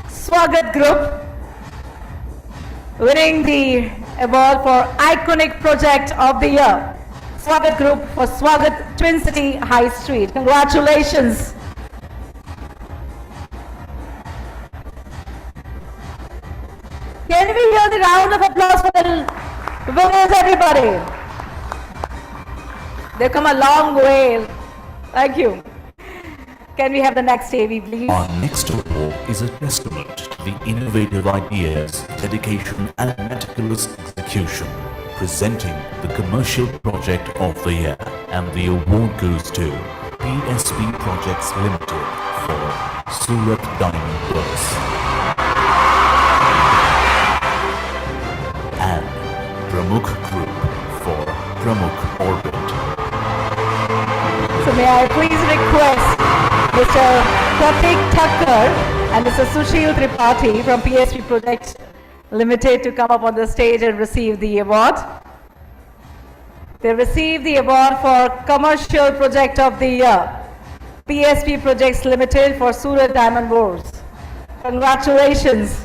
Swagat Group, winning the award for Iconic Project of the Year. Swagat Group for Swagat Twin City High Street. Congratulations. Can we hear the round of applause for the winners, everybody? They've come a long way. Thank you. Can we have the next AV, please? Our next award is a testament to the innovative ideas, dedication and meticulous execution, presenting the commercial project of the year. And the award goes to PSP Projects Limited for Surat Diamond Plus. And Pramukh Group for Pramukh Orbit. So may I please request Mr. Pratik Thakkar and Mr. Sushil Tripathi from PSP Projects Limited to come up on the stage and receive the award. They receive the award for Commercial Project of the Year, PSP Projects Limited for Surat Diamond Wars. Congratulations.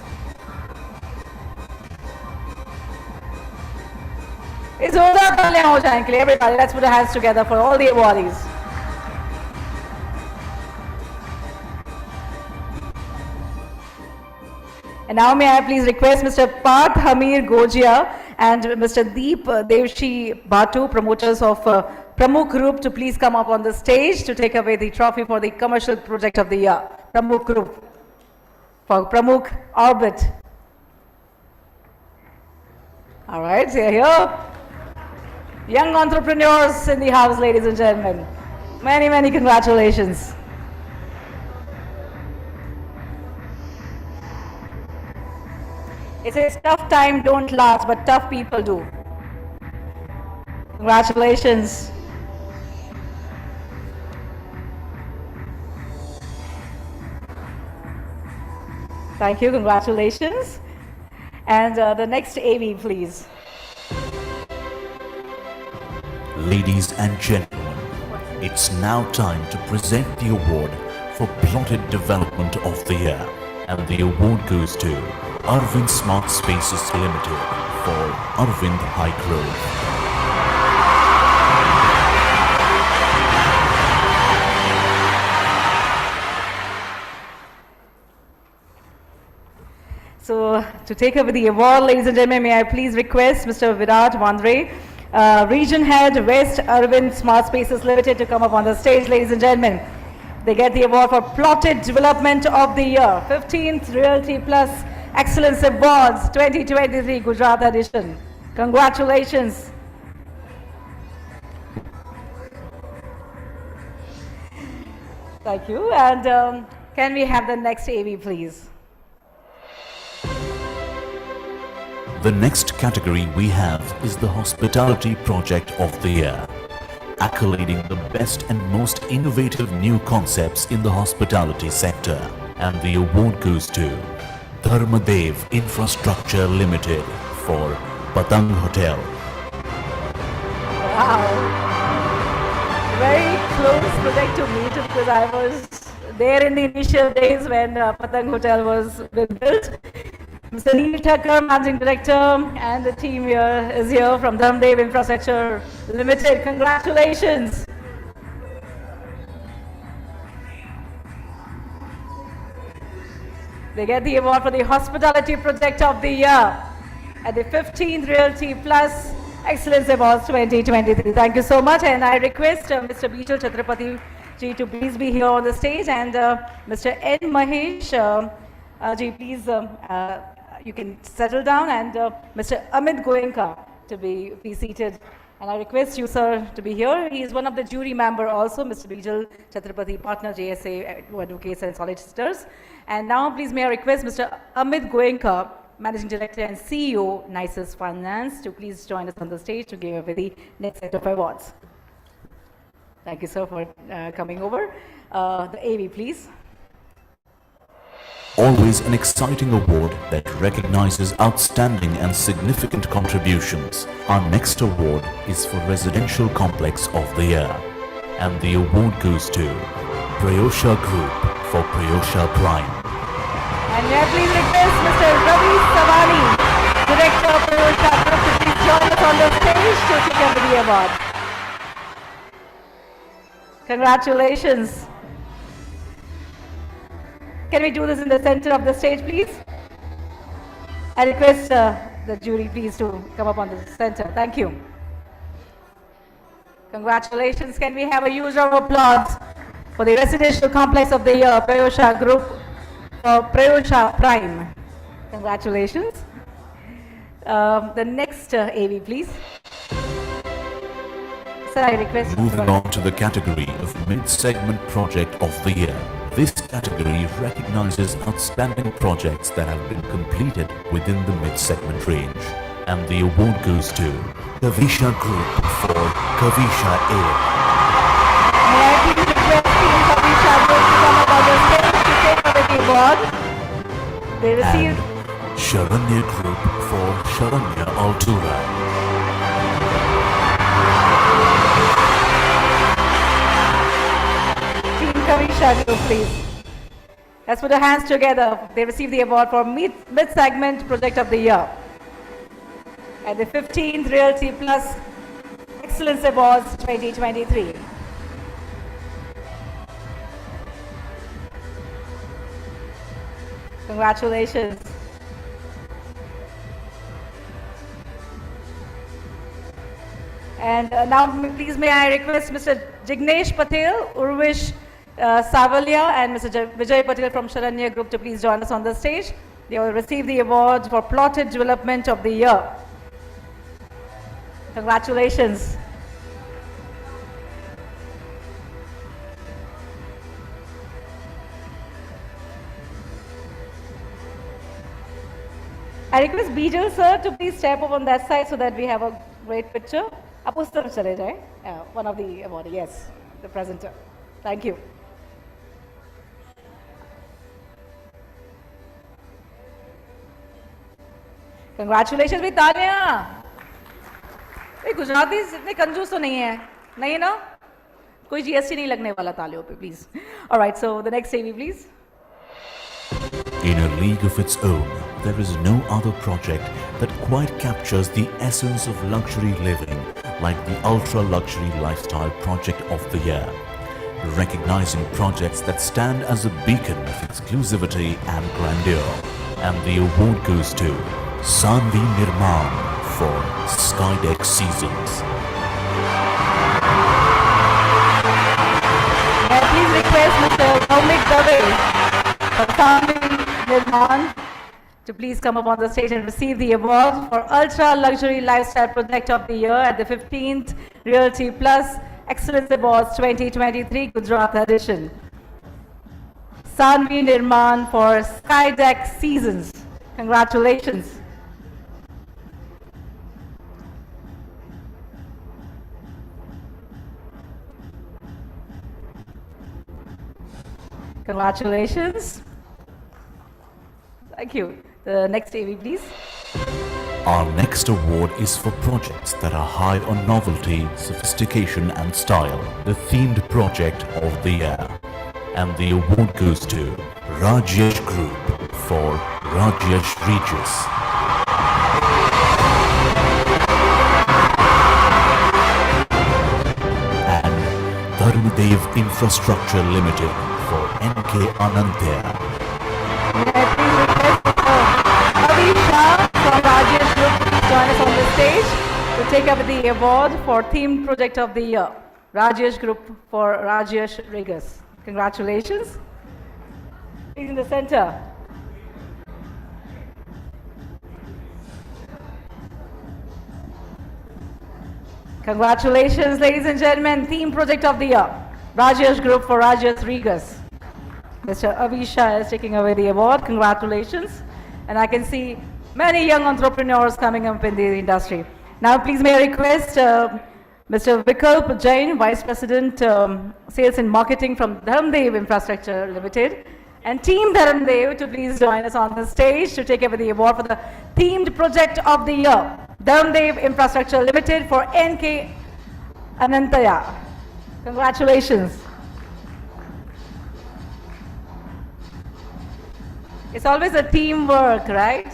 It's everybody, let's put our hands together for all the awardees. And now may I please request Mr. Parth Hamir Gojia and Mr. Deep Devshi Batu, promoters of Pramukh Group to please come up on the stage to take away the trophy for the commercial project of the year. Pramukh Group for Pramukh Orbit. All right, they're here. Young entrepreneurs in the house, ladies and gentlemen. Many, many congratulations. It says tough time don't last, but tough people do. Congratulations. Thank you, congratulations. And the next AV, please. Ladies and gentlemen, it's now time to present the award for Plotted Development of the Year. And the award goes to Arvind Smart Spaces Limited for Arvind High Grove. So, to take over the award, ladies and gentlemen, may I please request Mr. Virat Vandre, Region Head, West Arvind Smart Spaces Limited, to come up on the stage, ladies and gentlemen. They get the award for Plotted Development of the Year, 15th Realty Plus Excellence Awards 2023 Gujarat edition. Congratulations. Thank you. And can we have the next AV, please? The next category we have is the Hospitality Project of the Year, accolading the best and most innovative new concepts in the hospitality sector. And the award goes to Dharmadev Infrastructure Limited for Patang Hotel. Wow. Very close project to me too, because I was there in the initial days when Patang Hotel was being built. Mr. Neil Thakkar, Managing Director, and the team here is here from Dharmadev Infrastructure Limited. Congratulations. They get the award for the Hospitality Project of the Year at the 15th Realty Plus Excellence Awards 2023. Thank you so much, and I request Mr. Bijal Chhatrapati ji to please be here on the stage, and Mr. N. Mahesh ji, please, you can settle down, and Mr. Amit Goenka to be seated. And I request you, sir, to be here. He is one of the jury member also, Mr. Bijal Chhatrapati, partner JSA Advocates and Solicitors. And now, please, may I request Mr. Amit Goenka, Managing Director and CEO, Nisus Finance, to please join us on the stage to give away the next set of awards. Thank you, sir, for coming over. The AV, please. Always an exciting award that recognizes outstanding and significant contributions. Our next award is for Residential Complex of the Year. And the award goes to Prayosha Group for Prayosha Prime. And may I please request Mr. Ravi Savani, Director of Prayosha Group, to please join us on the stage to take over the award. Congratulations. Can we do this in the center of the stage, please? I request the jury, please, to come up on the center. Thank you. Congratulations. Can we have a huge round of applause for the Residential Complex of the Year, Prayosha Group, for Prayosha Prime. Congratulations. The next AV, please. Sir, I request... Moving on to the category of Mid-Segment Project of the Year. This category recognizes outstanding projects that have been completed within the mid-segment range. And the award goes to Kavisha Group for Kavisha Air. May I please request Team Kavisha Group to come up on the stage to take over the award. They received... And Sharanya Group for Sharanya Altura. Kavisha Group, please. Let's put our hands together. They received the award for Mid-Segment Project of the Year at the 15th Realty Plus Excellence Awards 2023. Congratulations. And now please may I request Mr. Jignesh Patel, Urvish Savalia and Mr. Vijay Patel from Sharanya Group to please join us on the stage. They will receive the award for Plotted Development of the Year. Congratulations. I request Bijal sir to please step up on that side so that we have a great picture. Up us taraf chale jaye. One of the awardees, yes, the presenter. Thank you. Congratulations with तालियां. ये गुजराती इतने कंजूस तो नहीं है, नहीं ना? कोई GST नहीं लगने वाला तालियों पे, please. All right, so the next AV, please. In a league of its own, there is no other project that quite captures the essence of luxury living like the ultra-luxury lifestyle project of the year. Recognizing projects that stand as a beacon of exclusivity and grandeur. And the award goes to Sanvi Nirman for Skydeck Seasons. Please request Mr. Bhaumik Dave for Sanvi Nirman to please come up on the stage and receive the award for Ultra Luxury Lifestyle Project of the Year at the 15th Realty Plus Excellence Awards 2023 Gujarat edition. Sanvi Nirman for Skydeck Seasons. Congratulations. Congratulations. Thank you. The next AV, please. Our next award is for projects that are high on novelty, sophistication and style. The themed project of the year. And the award goes to Rajesh Group for Rajesh Regis. And Dharmadev Infrastructure Limited for NK Anantya. From Rajesh Group, please join us on the stage to take up the award for Themed Project of the Year. Rajesh Group for Rajesh Regis. Congratulations. Please in the center. Congratulations, ladies and gentlemen. Theme Project of the Year. Rajesh Group for Rajesh Regis. Mr. Avisha is taking away the award. Congratulations. And I can see many young entrepreneurs coming up in the industry. Now, please may I request Mr. Vikalp Jain, Vice President, Sales and Marketing from Dharmadev Infrastructure Limited, and Team Dharmadev to please join us on the stage to take over the award for the Themed Project of the Year. Dharmadev Infrastructure Limited for NK Anantaya. Congratulations. It's always a teamwork, right?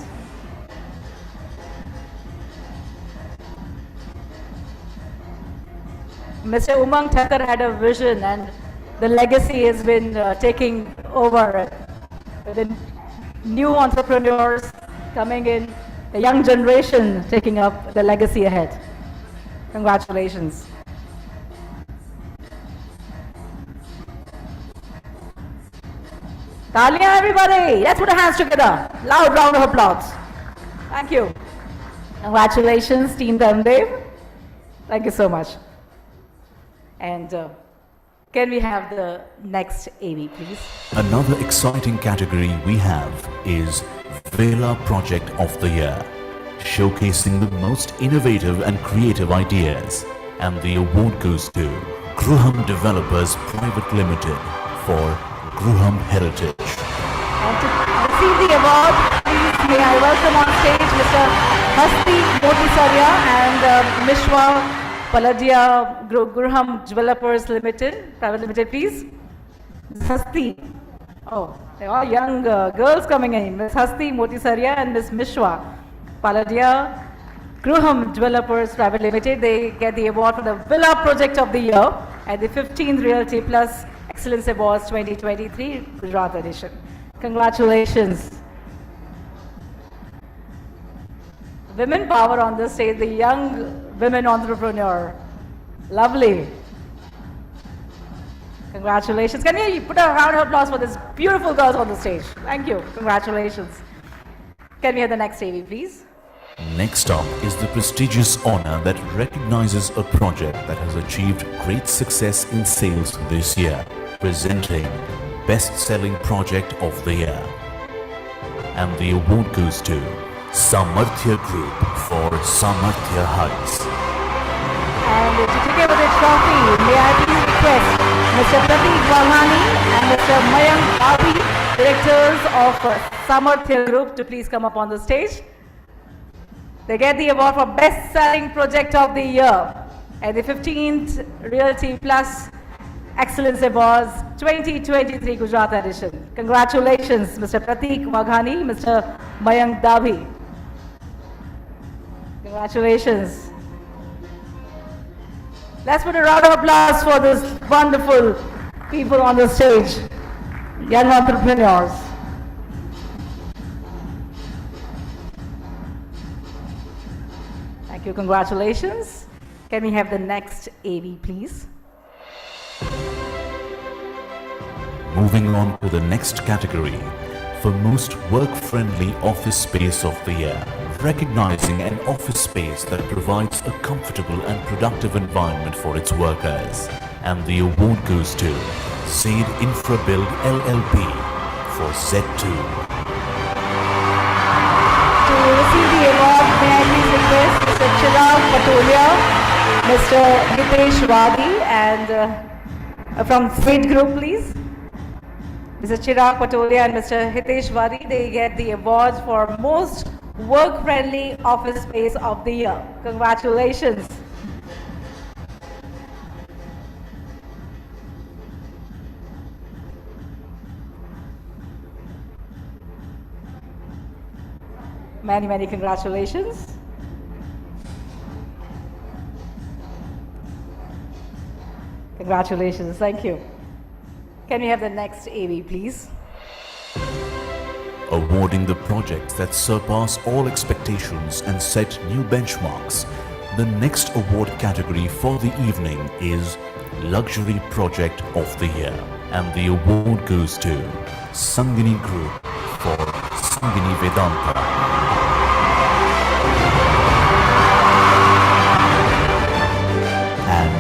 Mr. Umang Thakkar had a vision and the legacy has been taking over. The new entrepreneurs coming in, the young generation taking up the legacy ahead. Congratulations. Talia, everybody! Let's put our hands together. Loud round of applause. Thank you. Congratulations, Team Dharmadev. Thank you so much. And can we have the next AV, please? Another exciting category we have is Vela Project of the Year, showcasing the most innovative and creative ideas. And the award goes to Gruham Developers Private Limited for Gruham Heritage. And to receive the award, please may I welcome on stage Mr. Hasti Motisaria and Mishwa Paladia Gruham Developers Limited, Private Limited, please. Ms. Hasti. Oh, they're all young girls coming in. Ms. Hasti Motisaria and Ms. Mishwa Paladia Gruham Developers Private Limited. They get the award for the Villa Project of the Year at the 15th Realty Plus Excellence Awards 2023 Gujarat edition. Congratulations. women power on this stage, the young women entrepreneur. Lovely. Congratulations. Can you put a round of applause for these beautiful girls on the stage? Thank you. Congratulations. Can we have the next AV, please? Next up is the prestigious honor that recognizes a project that has achieved great success in sales this year, presenting Best-Selling Project of the Year. And the award goes to Samarthya Group for Samarthya Hugs. And to take over the trophy, may I please request Mr. Pratik Walhani and Mr. Mayank Bhavi, directors of Samarthya Group, to please come up on the stage. They get the award for Best Selling Project of the Year at the 15th Realty Plus Excellence Awards 2023 Gujarat edition. Congratulations, Mr. Pratik Waghani, Mr. Mayank Davi. Congratulations. Let's put a round of applause for these wonderful people on the stage, young entrepreneurs. Thank you, congratulations. Can we have the next AV, please? Moving on to the next category for most work-friendly office space of the year, recognizing an office space that provides a comfortable and productive environment for its workers. And the award goes to Zaid Infrabuild LLP for Z2. To receive the award, may I please request Mr. Chirag Patolia, Mr. Hitesh Wadi, and from Zaid Group, please. Mr. Chirag Patolia and Mr. Hitesh Wadi, they get the award for most work-friendly office space of the year. Congratulations. Many, many congratulations. Congratulations, thank you. Can we have the next AV, please? Awarding the projects that surpass all expectations and set new benchmarks. The next award category for the evening is Luxury Project of the Year. And the award goes to Sangini Group for Sangini Vedanta. And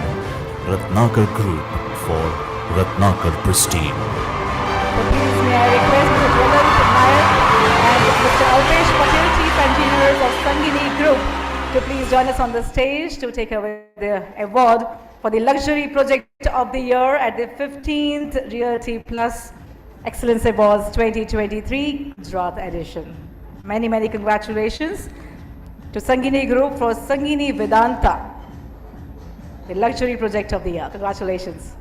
Ratnakar Group for Ratnakar Pristine. Please may I request Mr. Jwalant Nayak and Mr. Alpesh Patel, Chief Engineers of Sangini Group, to please join us on the stage to take away the award for the Luxury Project of the Year at the 15th Realty Plus Excellence Awards 2023 Gujarat edition. Many, many congratulations to Sangini Group for Sangini Vedanta, the Luxury Project of the Year. Congratulations.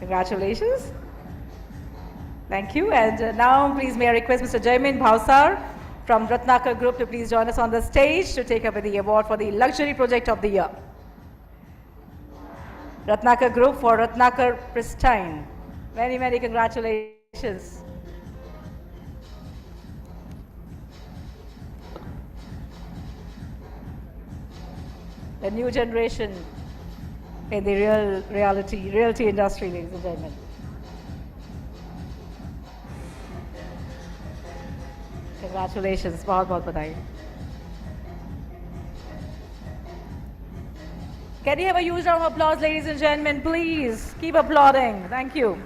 Congratulations. Thank you. And now please may I request Mr. Jaimin Bhavsar from Ratnakar Group to please join us on the stage to take up the award for the Luxury Project of the Year. Ratnakar Group for Ratnakar Pristine. Many, many congratulations. The new generation in the realty industry, ladies and gentlemen. Congratulations, बहुत बहुत बधाई. Can you have a huge round of applause, ladies and gentlemen, please? Keep applauding. Thank you.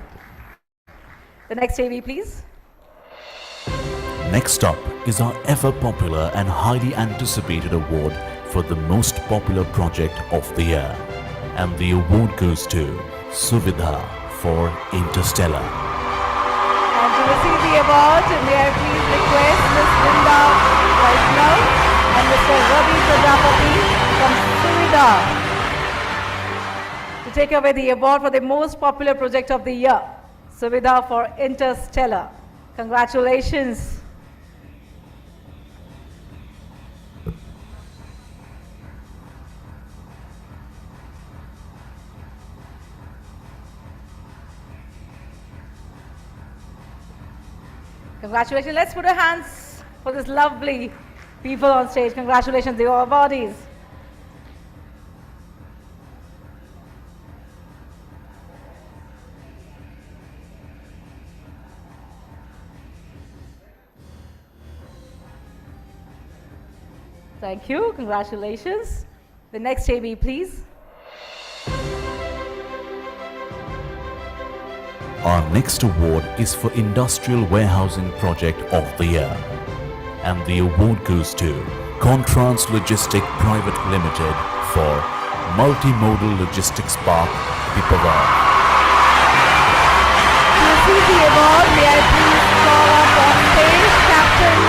The next AV, please. Next up is our ever popular and highly anticipated award for the most popular project of the year. And the award goes to Suvidha for Interstellar. And to receive the award, may I please request Ms. Linda Vaishnav and Mr. Ravi Prajapati from Suvidha to take away the award for the most popular project of the year, Suvidha for Interstellar. Congratulations. Congratulations. Let's put our hands for this lovely people on stage. Congratulations, the awardees. Thank you. Congratulations. The next AB, please. Our next award is for Industrial Warehousing Project of the Year. And the award goes to Contrans Logistic Private Limited for Multimodal Logistics Park, Pipavav. To receive the award, may I please call up on stage Captain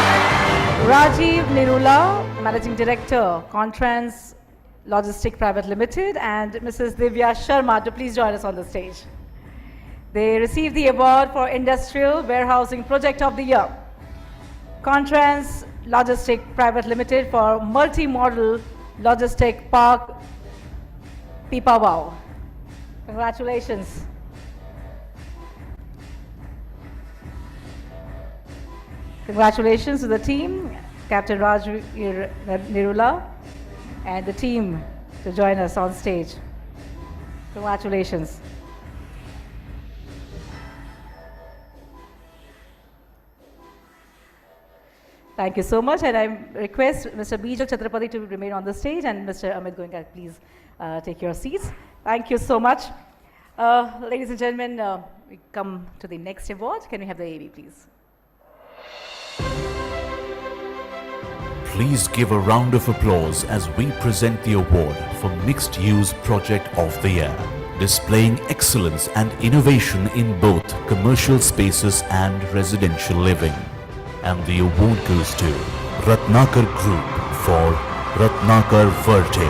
Rajiv Nirula, Managing Director, Contrans Logistic Private Limited, and Mrs. Divya Sharma to please join us on the stage. They received the award for Industrial Warehousing Project of the Year. Contrans Logistic Private Limited for Multi-Model Logistic Park, Pipavav. Congratulations. Congratulations to the team, Captain Raj Nirula, and the team to join us on stage. Congratulations. Thank you so much, and I request Mr. Bijal Chhatrapati to remain on the stage, and Mr. Amit Goenka, please take your seats. Thank you so much. Ladies and gentlemen, we come to the next award. Can we have the AV, please? Please give a round of applause as we present the award for Mixed Use Project of the Year, displaying excellence and innovation in both commercial spaces and residential living. And the award goes to Ratnakar Group for Ratnakar Verte.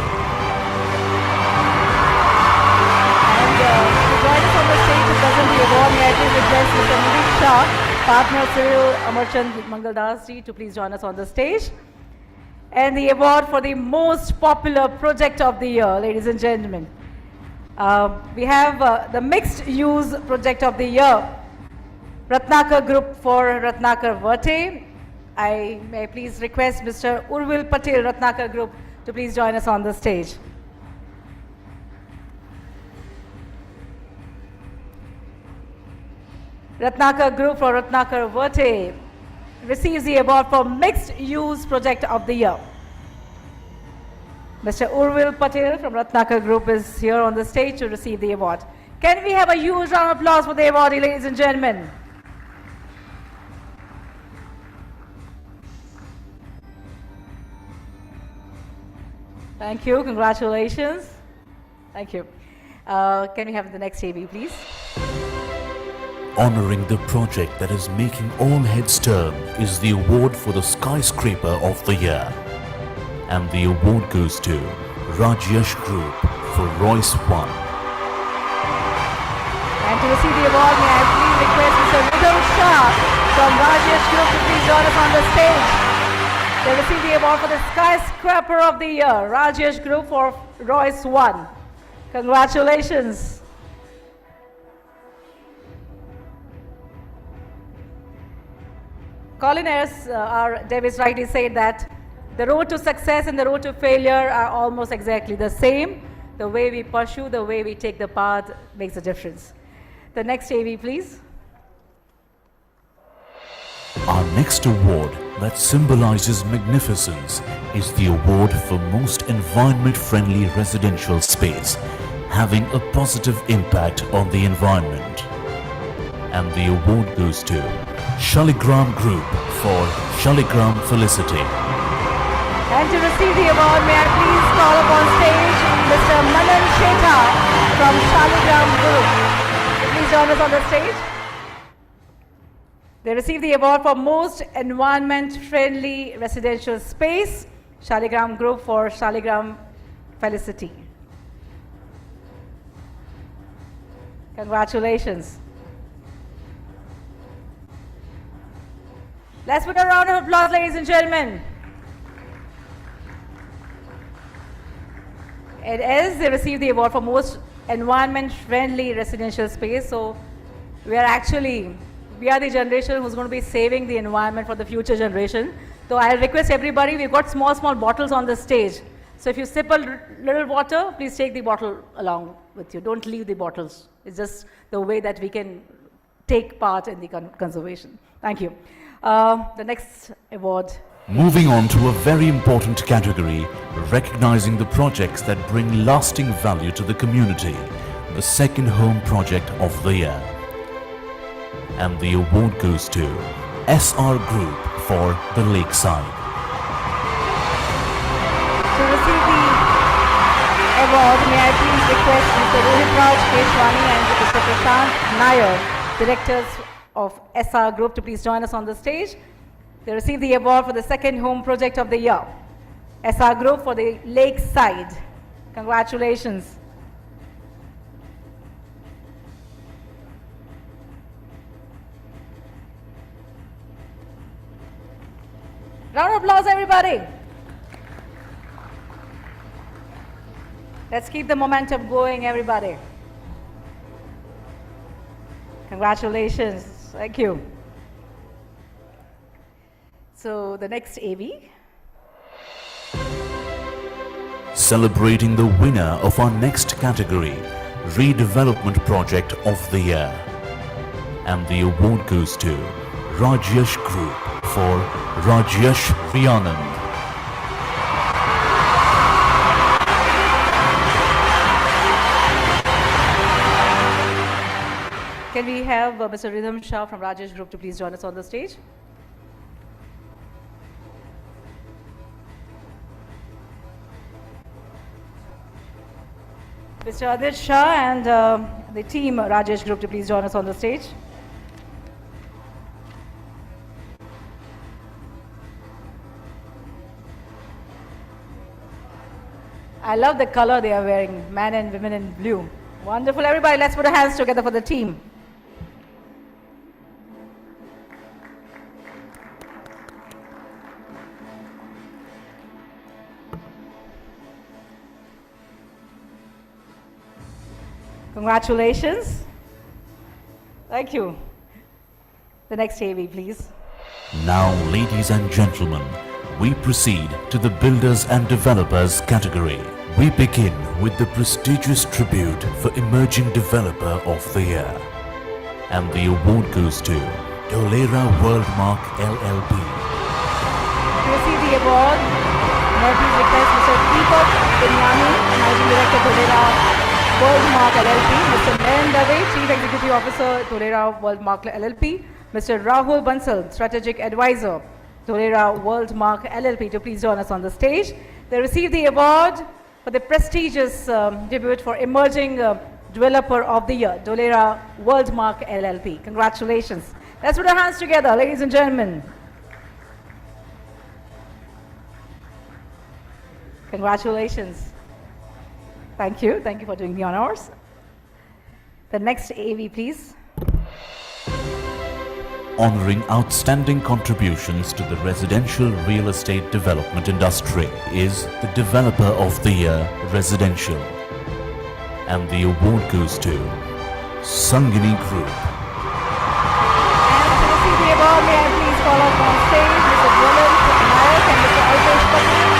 And to join us on the stage to present the award, may I please request Mr. Mudit Shah, partner Cyril Amarchand Mangaldas ji to please join us on the stage. And the award for the most popular project of the year, ladies and gentlemen. We have the Mixed Use Project of the Year, Ratnakar Group for Ratnakar Verte. I may please request Mr. Urvil Patel, Ratnakar Group, to please join us on the stage. Ratnakar Group for Ratnakar Verte receives the award for Mixed Use Project of the Year. Mr. Urvil Patel from Ratnakar Group is here on the stage to receive the award. Can we have a huge round of applause for the awardee, ladies and gentlemen? Thank you. Congratulations. Thank you. Can we have the next AV, please? Honoring the project that is making all heads turn is the award for the Skyscraper of the Year. And the award goes to Rajesh Group for Royce 1. And to receive the award, may I please request Mr. Vidal Shah from Rajesh Group to please join us on the stage. They receive the award for the Skyscraper of the Year, Rajesh Group for Royce 1. Congratulations. Colin S. R. Davis rightly said that the road to success and the road to failure are almost exactly the same. The way we pursue, the way we take the path makes a difference. The next AV, please. Our next award that symbolizes magnificence is the award for most environment-friendly residential space, having a positive impact on the environment. And the award goes to Shaligram Group for Shaligram Felicity. And to receive the award, may I please call upon stage Mr. Manan Shetha from Shaligram Group. Please join us on the stage. They receive the award for most environment-friendly residential space, Shaligram Group for Shaligram Felicity. Congratulations. Let's put a round of applause, ladies and gentlemen. It is, they received the award for most environment-friendly residential space. So we are actually we are the generation who's going to be saving the environment for the future generation. So I request everybody, we've got small bottles on the stage. So if you sip a little water, please take the bottle along with you. Don't leave the bottles. It's just the way that we can take part in the conservation. Thank you. The next award. Moving on to a very important category, recognizing the projects that bring lasting value to the community, the second home project of the year. And the award goes to SR Group for the Lakeside. To receive the award, may I please request Mr. Rohit Raj Keshwani and Mr. Prashant Nair, directors of SR Group, to please join us on the stage. They receive the award for the second home project of the year. SR Group for the Lakeside. Congratulations. Round of applause, everybody. Let's keep the momentum going, everybody. Congratulations. Thank you. So the next AV. Celebrating the winner of our next category, Redevelopment Project of the Year. And the award goes to Rajesh Group for Rajesh Rianand. Can we have Mr. Ridham Shah from Rajesh Group to please join us on the stage? Mr. Adit Shah and the team Rajesh Group to please join us on the stage. I love the color they are wearing, men and women in blue. Wonderful, everybody, let's put our hands together for the team. Congratulations. Thank you. The next AV, please. Now, ladies and gentlemen, we proceed to the Builders and Developers category. We begin with the prestigious tribute for Emerging Developer of the Year. And the award goes to Dolera Worldmark LLP. To receive the award, may I please request Mr. Deepak Binyani, Managing Director, Dolera Worldmark LLP, Mr. Nayan Dave, Chief Executive Officer, Dolera Worldmark LLP, Mr. Rahul Bansal, Strategic Advisor, Dolera Worldmark LLP, to please join us on the stage. They receive the award for the prestigious debut for Emerging Developer of the Year, Dolera Worldmark LLP. Congratulations. Let's put our hands together, ladies and gentlemen. Congratulations. Thank you. Thank you for doing the honors. The next AV, please. Honoring outstanding contributions to the residential real estate development industry is the Developer of the Year Residential. And the award goes to Sangini Group. And to receive the award, may I please call up on stage Mr. Roland Nayak and Mr. Alpesh Patel,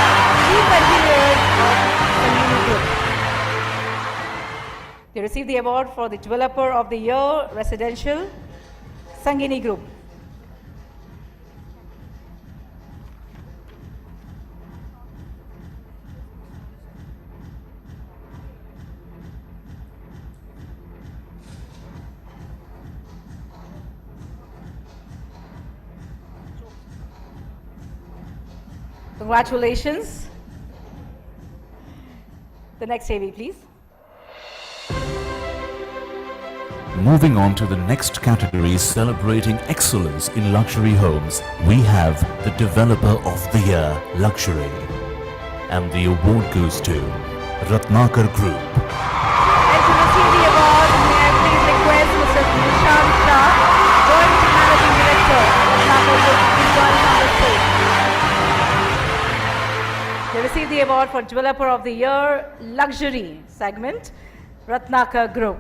Chief Engineers of Sangini Group. They receive the award for the Developer of the Year Residential, Sangini Group. Congratulations. The next AV, please. Moving on to the next category, celebrating excellence in luxury homes, we have the Developer of the Year Luxury. And the award goes to Ratnakar Group. And to receive the award, may I please request Mr. Nishant Shah, Joint Managing Director, Ratnakar Group, to please join us on the stage. They receive the award for Developer of the Year Luxury segment, Ratnakar Group.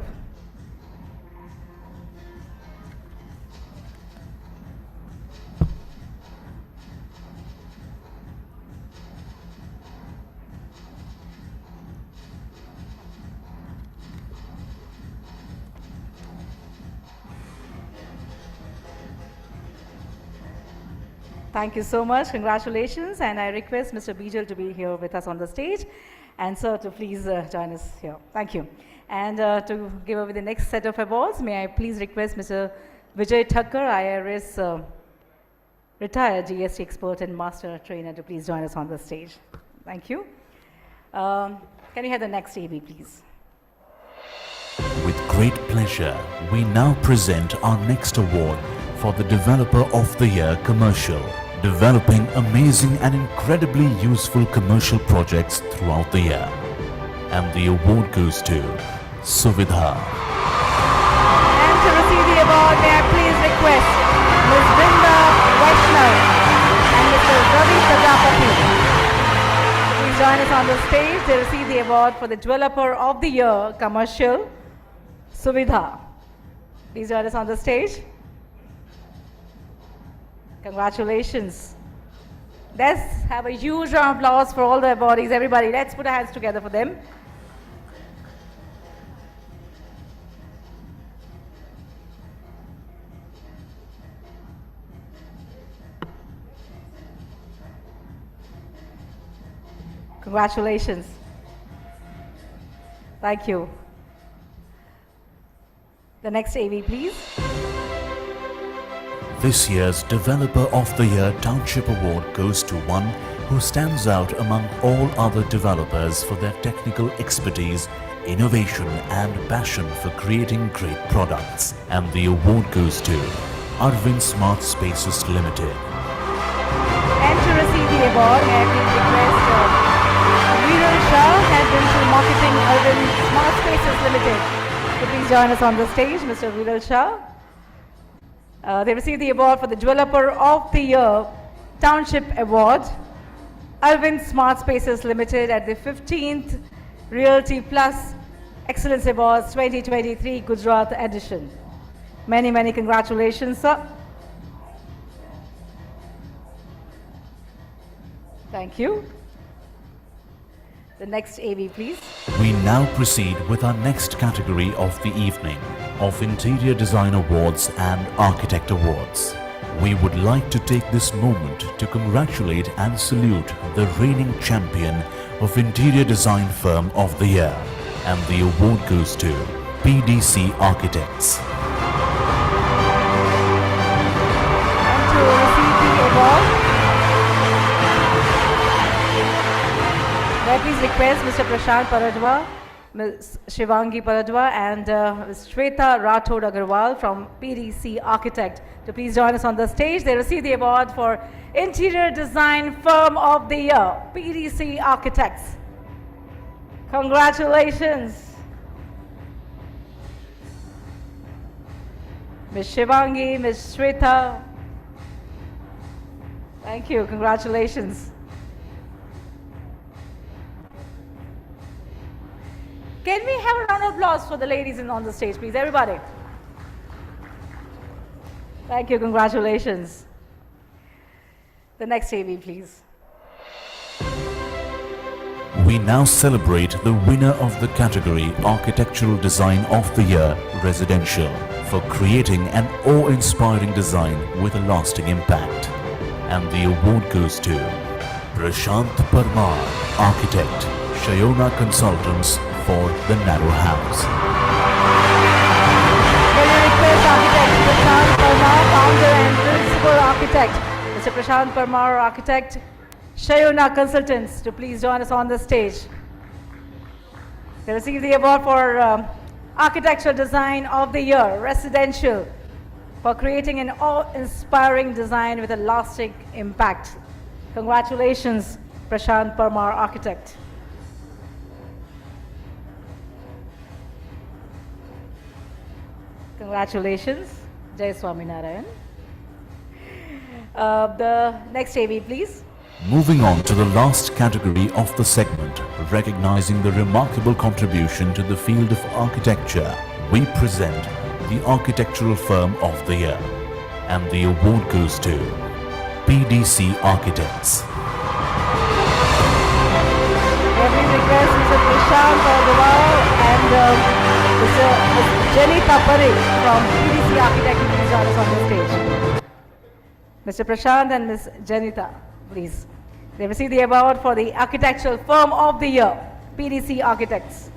Thank you so much. Congratulations. And I request Mr. Bijal to be here with us on the stage. And sir, to please join us here. Thank you. And to give away the next set of awards, may I please request Mr. Vijay Thakkar, IRS retired GST expert and master trainer, to please join us on the stage. Thank you. Can we have the next AV, please? With great pleasure, we now present our next award for the Developer of the Year Commercial, developing amazing and incredibly useful commercial projects throughout the year. And the award goes to Suvidha. And to receive the award, may I please request Ms. Binda Vaishnav and Mr. Ravi Prajapati to please join us on the stage. They receive the award for the Developer of the Year Commercial, Suvidha. Please join us on the stage. Congratulations. Let's have a huge round of applause for all the awardees. Everybody, let's put our hands together for them. Congratulations. Thank you. The next AV, please. This year's Developer of the Year Township Award goes to one who stands out among all other developers for their technical expertise, innovation and passion for creating great products. And the award goes to Arvind Smart Spaces Limited. And to receive the award, may I please request Viral Shah, Head Digital Marketing, Arvind Smart Spaces Limited, to please join us on the stage. Mr. Viral Shah. They received the award for the Developer of the Year Township Award, Arvind Smart Spaces Limited, at the 15th Realty Plus Excellence Awards 2023 Gujarat edition. Many, many congratulations, sir. Thank you. The next AV, please. We now proceed with our next category of the evening, of Interior Design Awards and Architect Awards. We would like to take this moment to congratulate and salute the reigning champion of Interior Design Firm of the Year. And the award goes to PDC Architects. And to receive the award, may I please request Mr. Prashant Paradwa, Ms. Shivangi Paradwa and Ms. Shweta Rathod Agarwal from PDC Architect to please join us on the stage. They receive the award for Interior Design Firm of the Year, PDC Architects. Congratulations. Ms. Shivangi, Ms. Shweta. Thank you. Congratulations. Can we have a round of applause for the ladies on the stage, please? Everybody. Thank you. Congratulations. The next AV, please. We now celebrate the winner of the category Architectural Design of the Year Residential for creating an awe-inspiring design with a lasting impact. And the award goes to Prashant Parmar, Architect, Shayona Consultants for the Narrow House. Can I request Architect Prashant Parmar, Founder and Principal Architect, Mr. Prashant Parmar, Architect, Shayona Consultants, to please join us on the stage. They receive the award for Architectural Design of the Year, Residential, for creating an awe-inspiring design with a lasting impact. Congratulations, Prashant Parmar, Architect. Congratulations, Jai Swaminarayan. The next AV, please. Moving on to the last category of the segment, recognizing the remarkable contribution to the field of architecture, we present the Architectural Firm of the Year. And the award goes to PDC Architects. Every request Mr. Prashant Parwal and Ms. Jenny Tapare from PDC Architect to please join us on the stage. Mr. Prashant and Ms. Janita, please. They receive the award for the Architectural Firm of the Year, PDC Architects.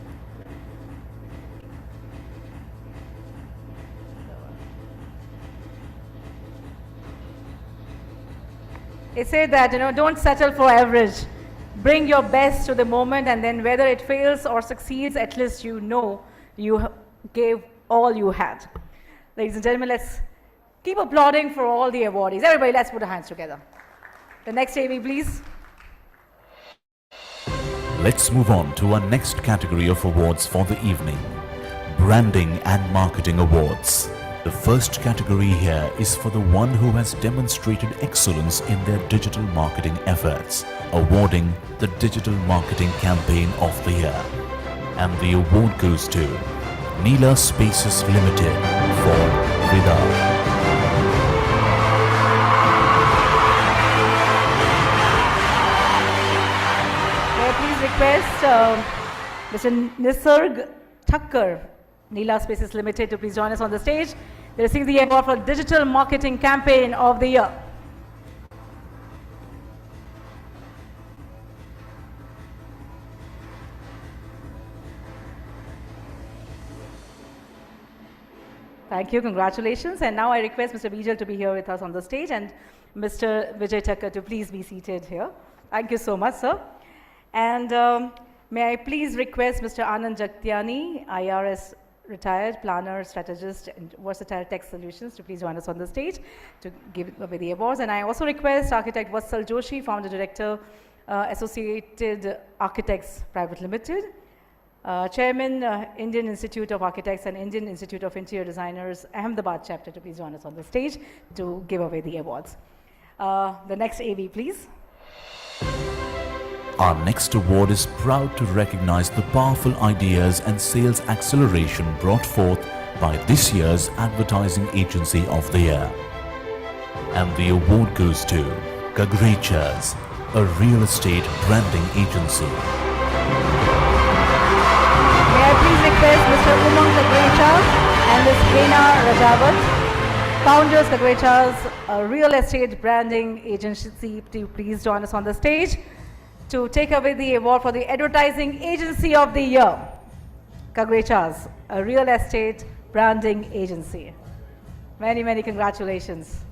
They say that, don't settle for average. Bring your best to the moment, and then whether it fails or succeeds, at least you know you gave all you had. Ladies and gentlemen, let's keep applauding for all the awardees. Everybody, let's put our hands together. The next AV, please. Let's move on to our next category of awards for the evening. Branding and Marketing Awards. The first category here is for the one who has demonstrated excellence in their digital marketing efforts, awarding the Digital Marketing Campaign of the Year. And the award goes to Neela Spaces Limited for Vida. May I please request Mr. Nisarg Thakkar, Neela Spaces Limited, to please join us on the stage. They receive the award for Digital Marketing Campaign of the Year. Thank you, congratulations. And now I request Mr. Bijal to be here with us on the stage and Mr. Vijay Thakkar to please be seated here. Thank you so much, sir. And may I please request Mr. Anand Jagtiani, IRS retired planner, strategist, and versatile tech solutions, to please join us on the stage to give away the awards. And I also request Architect Vatsal Joshi, Founder Director, Associated Architects Private Limited, Chairman, Indian Institute of Architects and Indian Institute of Interior Designers, Ahmedabad chapter, to please join us on the stage to give away the awards. The next AV, please. Our next award is proud to recognize the powerful ideas and sales acceleration brought forth by this year's Advertising Agency of the Year. And the award goes to Kagrechas, a real estate branding agency. May I please request Mr. Umang Kagrecha and Ms. Hena Rajawat, founders Kagrechas, a real estate branding agency, to please join us on the stage to take away the award for the Advertising Agency of the Year. Kagrechas, a real estate branding agency. Many, many congratulations.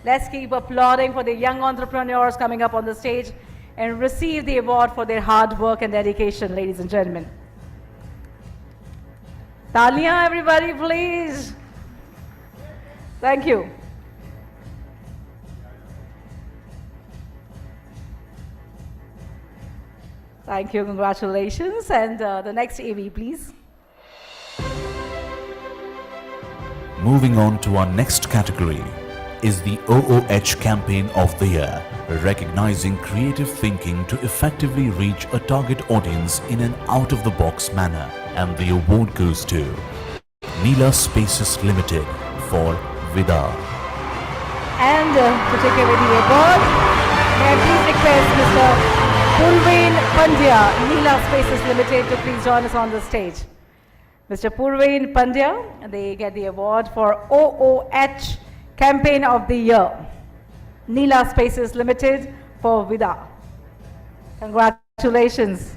Let's keep applauding for the young entrepreneurs coming up on the stage and receive the award for their hard work and dedication, ladies and gentlemen. Talia, everybody, please. Thank you. Thank you, congratulations. And the next AV, please. Moving on to our next category is the OOH Campaign of the Year, recognizing creative thinking to effectively reach a target audience in an out-of-the-box manner. And the award goes to Neela Spaces Limited for Vida. And to take away the award, may I please request Mr. Purvain Pandya, Neela Spaces Limited, to please join us on the stage. Mr. Purvain Pandya, they get the award for OOH Campaign of the Year, Neela Spaces Limited for Vida. Congratulations.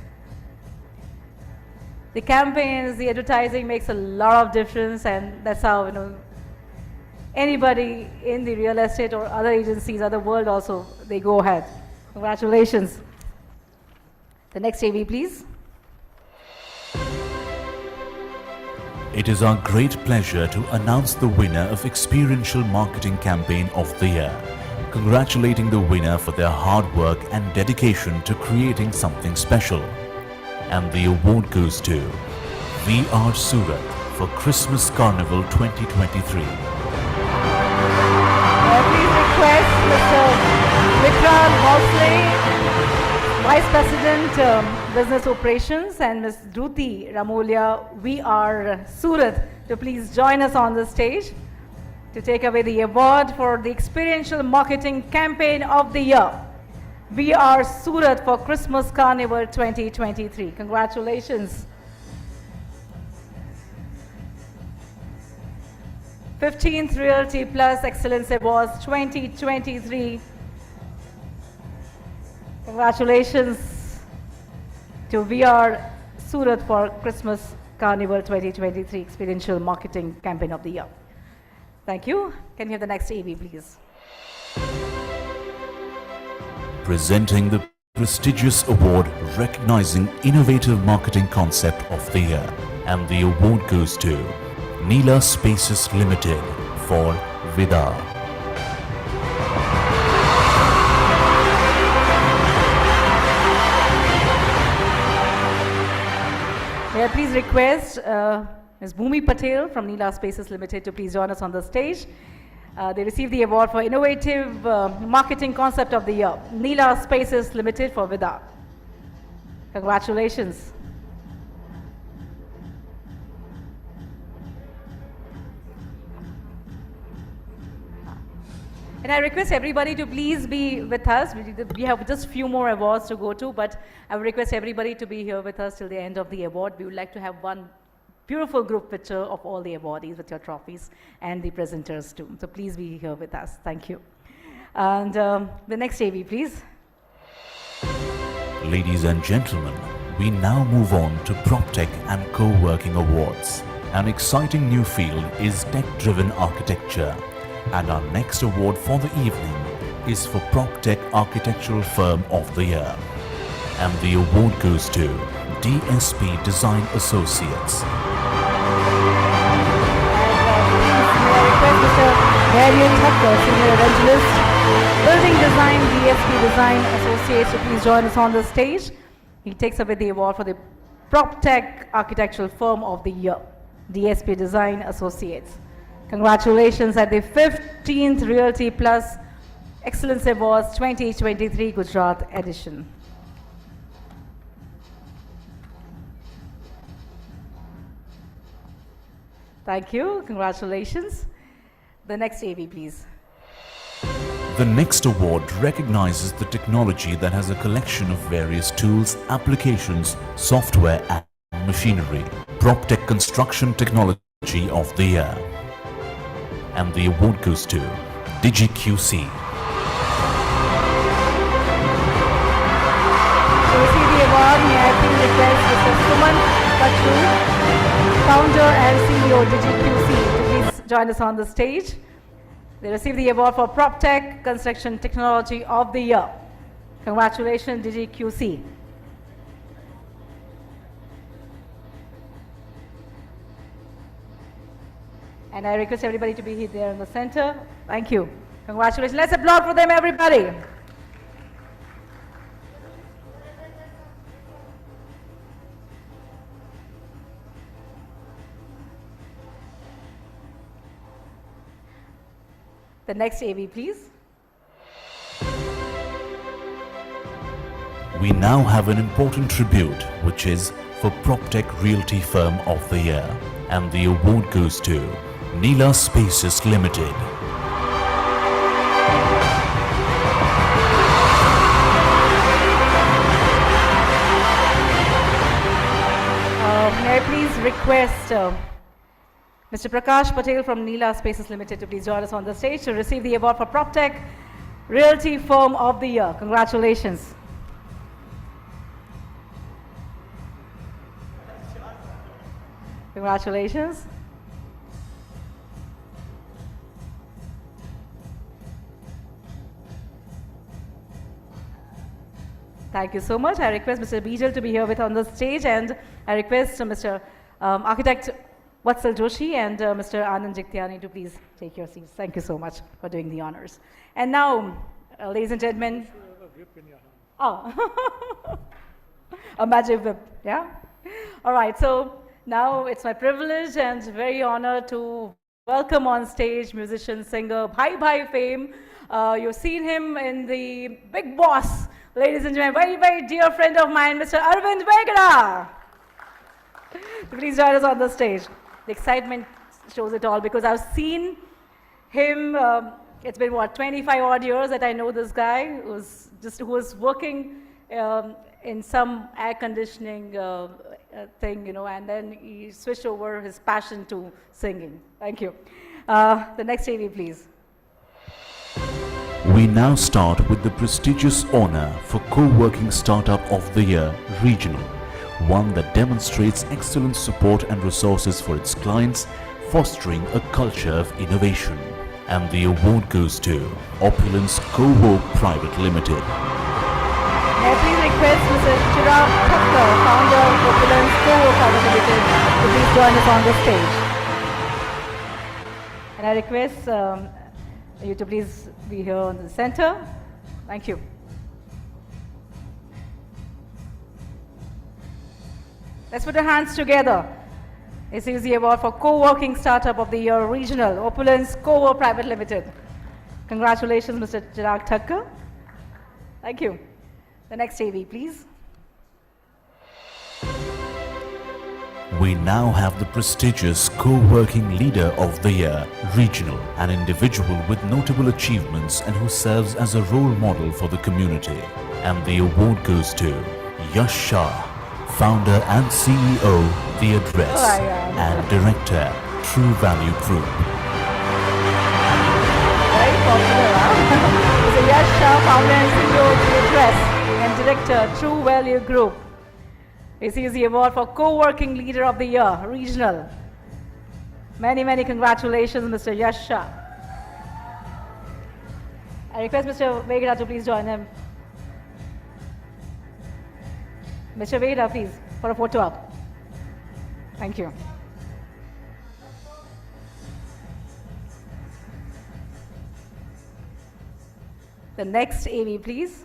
The campaigns, the advertising makes a lot of difference, and that's how, anybody in the real estate or other agencies, other world also, they go ahead. Congratulations. The next AV, please. It is our great pleasure to announce the winner of Experiential Marketing Campaign of the Year, congratulating the winner for their hard work and dedication to creating something special. And the award goes to VR Surat for Christmas Carnival 2023. Please request Mr. Vikram Bhosle, Vice President, Business Operations, and Ms. Dhruti Ramolia, VR Surat, to please join us on the stage to take away the award for the Experiential Marketing Campaign of the Year, VR Surat for Christmas Carnival 2023. Congratulations. 15th Realty Plus Excellence Awards 2023. Congratulations to VR Surat for Christmas Carnival 2023 Experiential Marketing Campaign of the Year. Thank you. Can we have the next AV, please? Presenting the prestigious award recognizing innovative marketing concept of the year, and the award goes to Neela Spaces Limited for Vida. May I please request Ms. Bhumi Patel from Neela Spaces Limited to please join us on the stage. They received the award for Innovative Marketing Concept of the Year, Neela Spaces Limited for Vida. Congratulations. And I request everybody to please be with us. We have just few more awards to go to, but I would request everybody to be here with us till the end of the award. We would like to have one beautiful group picture of all the awardees with your trophies and the presenters too. So please be here with us. Thank you. And the next AV, please. Ladies and gentlemen, we now move on to PropTech and Co-working Awards. An exciting new field is tech-driven architecture. And our next award for the evening is for PropTech Architectural Firm of the Year. And the award goes to DSP Design Associates. Marian Thakkar, Senior Evangelist, Building Design, DSP Design Associates, to please join us on the stage. He takes away the award for the PropTech Architectural Firm of the Year, DSP Design Associates. Congratulations at the 15th Realty Plus Excellence Awards 2023 Gujarat edition. Thank you. Congratulations. The next AV, please. The next award recognizes the technology that has a collection of various tools, applications, software and machinery. PropTech Construction Technology of the Year. And the award goes to DigiQC. To receive the award, may I please request Mr. Suman Kachru, founder and CEO DigiQC, to please join us on the stage. They received the award for PropTech Construction Technology of the Year. Congratulations, DigiQC. And I request everybody to be there in the center. Thank you. Congratulations. Let's applaud for them, everybody. The next AV, please. We now have an important tribute, which is for PropTech Realty Firm of the Year. And the award goes to Neela Spaces Limited. May I please request Mr. Prakash Patel from Neela Spaces Limited to please join us on the stage to receive the award for PropTech Realty Firm of the Year. Congratulations. Congratulations. Thank you so much. I request Mr. Bijal to be here with on the stage, and I request Mr. Architect Vatsal Joshi and Mr. Anand Jiktiani to please take your seats. Thank you so much for doing the honors. And now, ladies and gentlemen. Oh, a magic whip, yeah? All right, so now it's my privilege and very honor to welcome on stage musician, singer, Bhai Bhai fame. You've seen him in the Big Boss. Ladies and gentlemen, very, very dear friend of mine, Mr. Arvind Vegara. Please join us on the stage. The excitement shows it all because I've seen him, it's been what, 25 odd years that I know this guy who was working in some air conditioning thing, you know, and then he switched over his passion to singing. Thank you. The next AV, please. We now start with the prestigious honor for Co-working Startup of the Year Regional, one that demonstrates excellent support and resources for its clients, fostering a culture of innovation. And the award goes to Opulence Co-work Private Limited. May I please request Mr. Chirag Thakkar, founder of Opulence Co-work Private Limited, to please join us on the stage. And I request you to please be here on the center. Thank you. Let's put our hands together. This is the award for Co-working Startup of the Year Regional, Opulence Co-work Private Limited. Congratulations, Mr. Chirag Thakkar. Thank you. The next AV, please. We now have the prestigious Co-working Leader of the Year Regional, an individual with notable achievements and who serves as a role model for the community. And the award goes to Yash Shah, Founder and CEO, The Address, and Director, True Value Group. Very popular, huh? Mr. Yash Shah, Founder and CEO, The Address, and Director, True Value Group. Receives the award for Co-working Leader of the Year, Regional. Many congratulations, Mr. Yash Shah. I request Mr. Vegra to please join him. Mr. Vegra, please, for a photo op. Thank you. The next AV, please.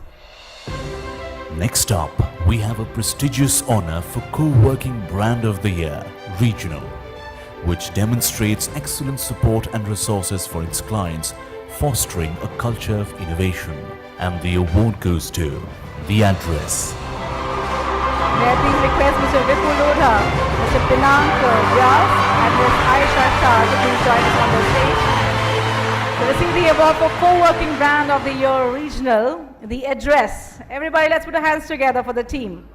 Next up, we have a prestigious honor for Co-working Brand of the Year, Regional, which demonstrates excellent support and resources for its clients, fostering a culture of innovation. And the award goes to The Address. May I please request Mr. Vipul Lodha, Mr. Pinank Vyas, and Ms. Aisha Shah to please join us on the stage to receive the award for Co-working Brand of the Year Regional, The Address. Everybody, let's put our hands together for the team.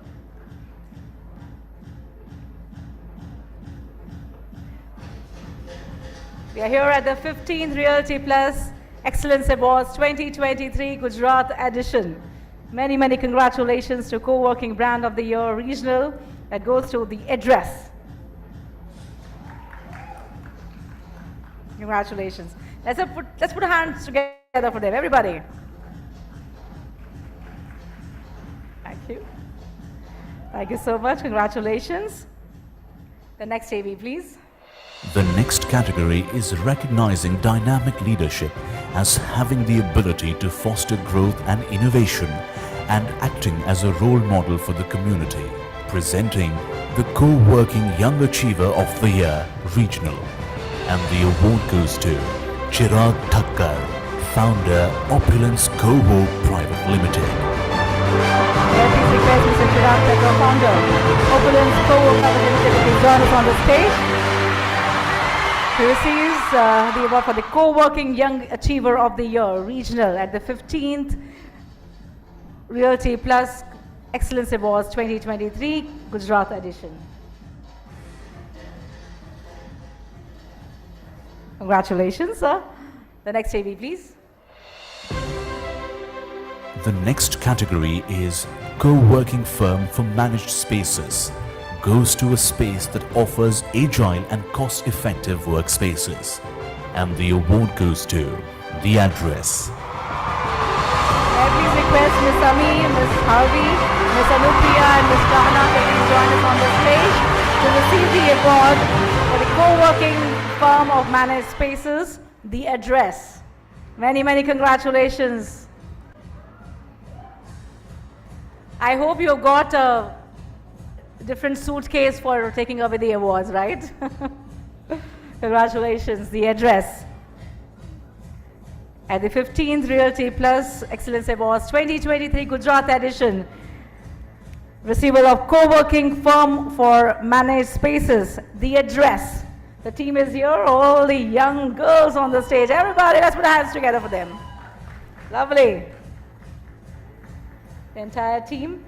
We are here at the 15th Realty Plus Excellence Awards 2023 Gujarat edition. Many congratulations to Co-working Brand of the Year Regional. That goes to The Address. Congratulations. Let's put our hands together for them, everybody. Thank you. Thank you so much. Congratulations. The next AV, please. The next category is recognizing dynamic leadership as having the ability to foster growth and innovation and acting as a role model for the community. Presenting the Co-working Young Achiever of the Year Regional. And the award goes to Chirag Thakkar, Founder, Opulence Co-work Private Limited. May I please request Mr. Chirag Thakkar, Founder, Opulence Co-work Private Limited, to join us on the stage. He receives the award for the Co-working Young Achiever of the Year Regional at the 15th Realty Plus Excellence Awards 2023 Gujarat edition. Congratulations, sir. The next AV, please. The next category is Co-working Firm for Managed Spaces. Goes to a space that offers agile and cost-effective workspaces. And the award goes to The Address. May I please request Ms. Ami, Ms. Harvey, Ms. Anupriya and Ms. Kahana to please join us on the stage to receive the award for the Co-working Firm of Managed Spaces, The Address. Many congratulations. I hope you got a different suitcase for taking away the awards, right? Congratulations, The Address. At the 15th Realty Plus Excellence Awards 2023 Gujarat edition, receiver of Co-working Firm for Managed Spaces, The Address. The team is here, all the young girls on the stage. Everybody, let's put our hands together for them. Lovely. The entire team.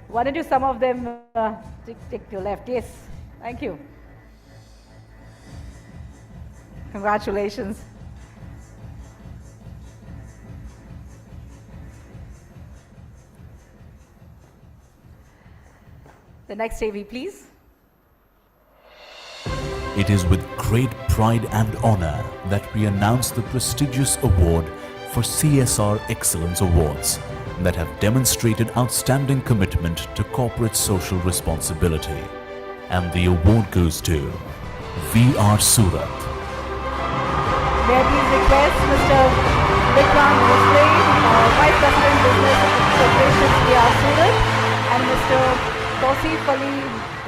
Why don't you some of them take to your left? Yes, thank you. Congratulations. The next AV, please. It is with great pride and honor that we announce the prestigious award for CSR Excellence Awards that have demonstrated outstanding commitment to corporate social responsibility. And the award goes to VR Surat. May I please request Mr. Vikrant Bhosle, Vice President Business Operations VR Surat, and Mr. Tausif Ali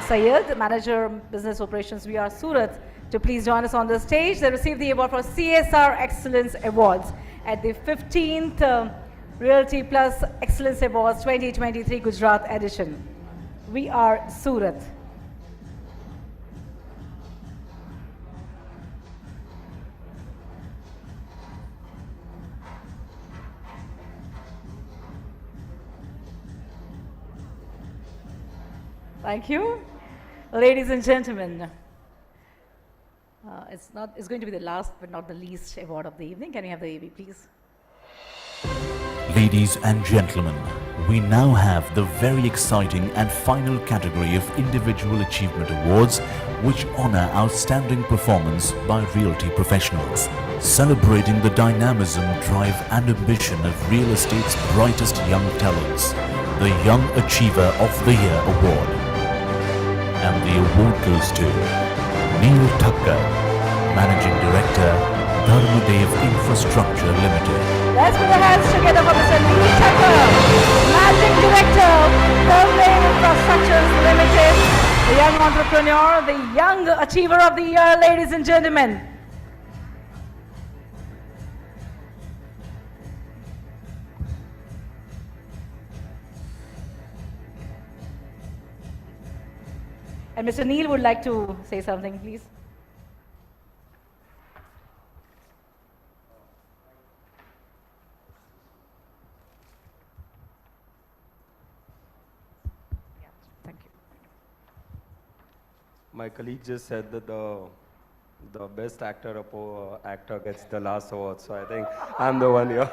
Sayed, Manager Business Operations VR Surat, to please join us on the stage. They received the award for CSR Excellence Awards at the 15th Realty Plus Excellence Awards 2023 Gujarat edition. VR Surat. Thank you. Ladies and gentlemen, it's going to be the last but not the least award of the evening. Can we have the AV, please? Ladies and gentlemen, we now have the very exciting and final category of Individual Achievement Awards, which honor outstanding performance by realty professionals, celebrating the dynamism, drive and ambition of real estate's brightest young talents, the Young Achiever of the Year Award. And the award goes to Neil Thakkar, Managing Director, Dharmadev Infrastructure Limited. Let's put our hands together for Mr. Neil Thakkar, Managing Director, Conclave Infrastructure Limited, the young entrepreneur, the young achiever of the year, ladies and gentlemen. And Mr. Neil would like to say something, please. Thank you. My colleague just said that the best actor gets the last award, so I think I'm the one here.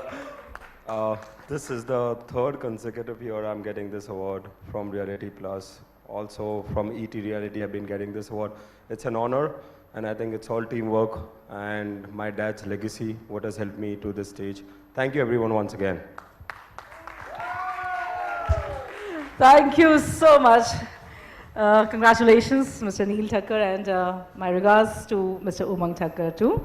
This is the third consecutive year I'm getting this award from Realty Plus. Also from ET Reality I've been getting this award. It's an honor, and I think it's all teamwork and my dad's legacy what has helped me to this stage. Thank you everyone once again. Thank you so much. Congratulations, Mr. Neil Thakkar, and my regards to Mr. Umang Thakkar too.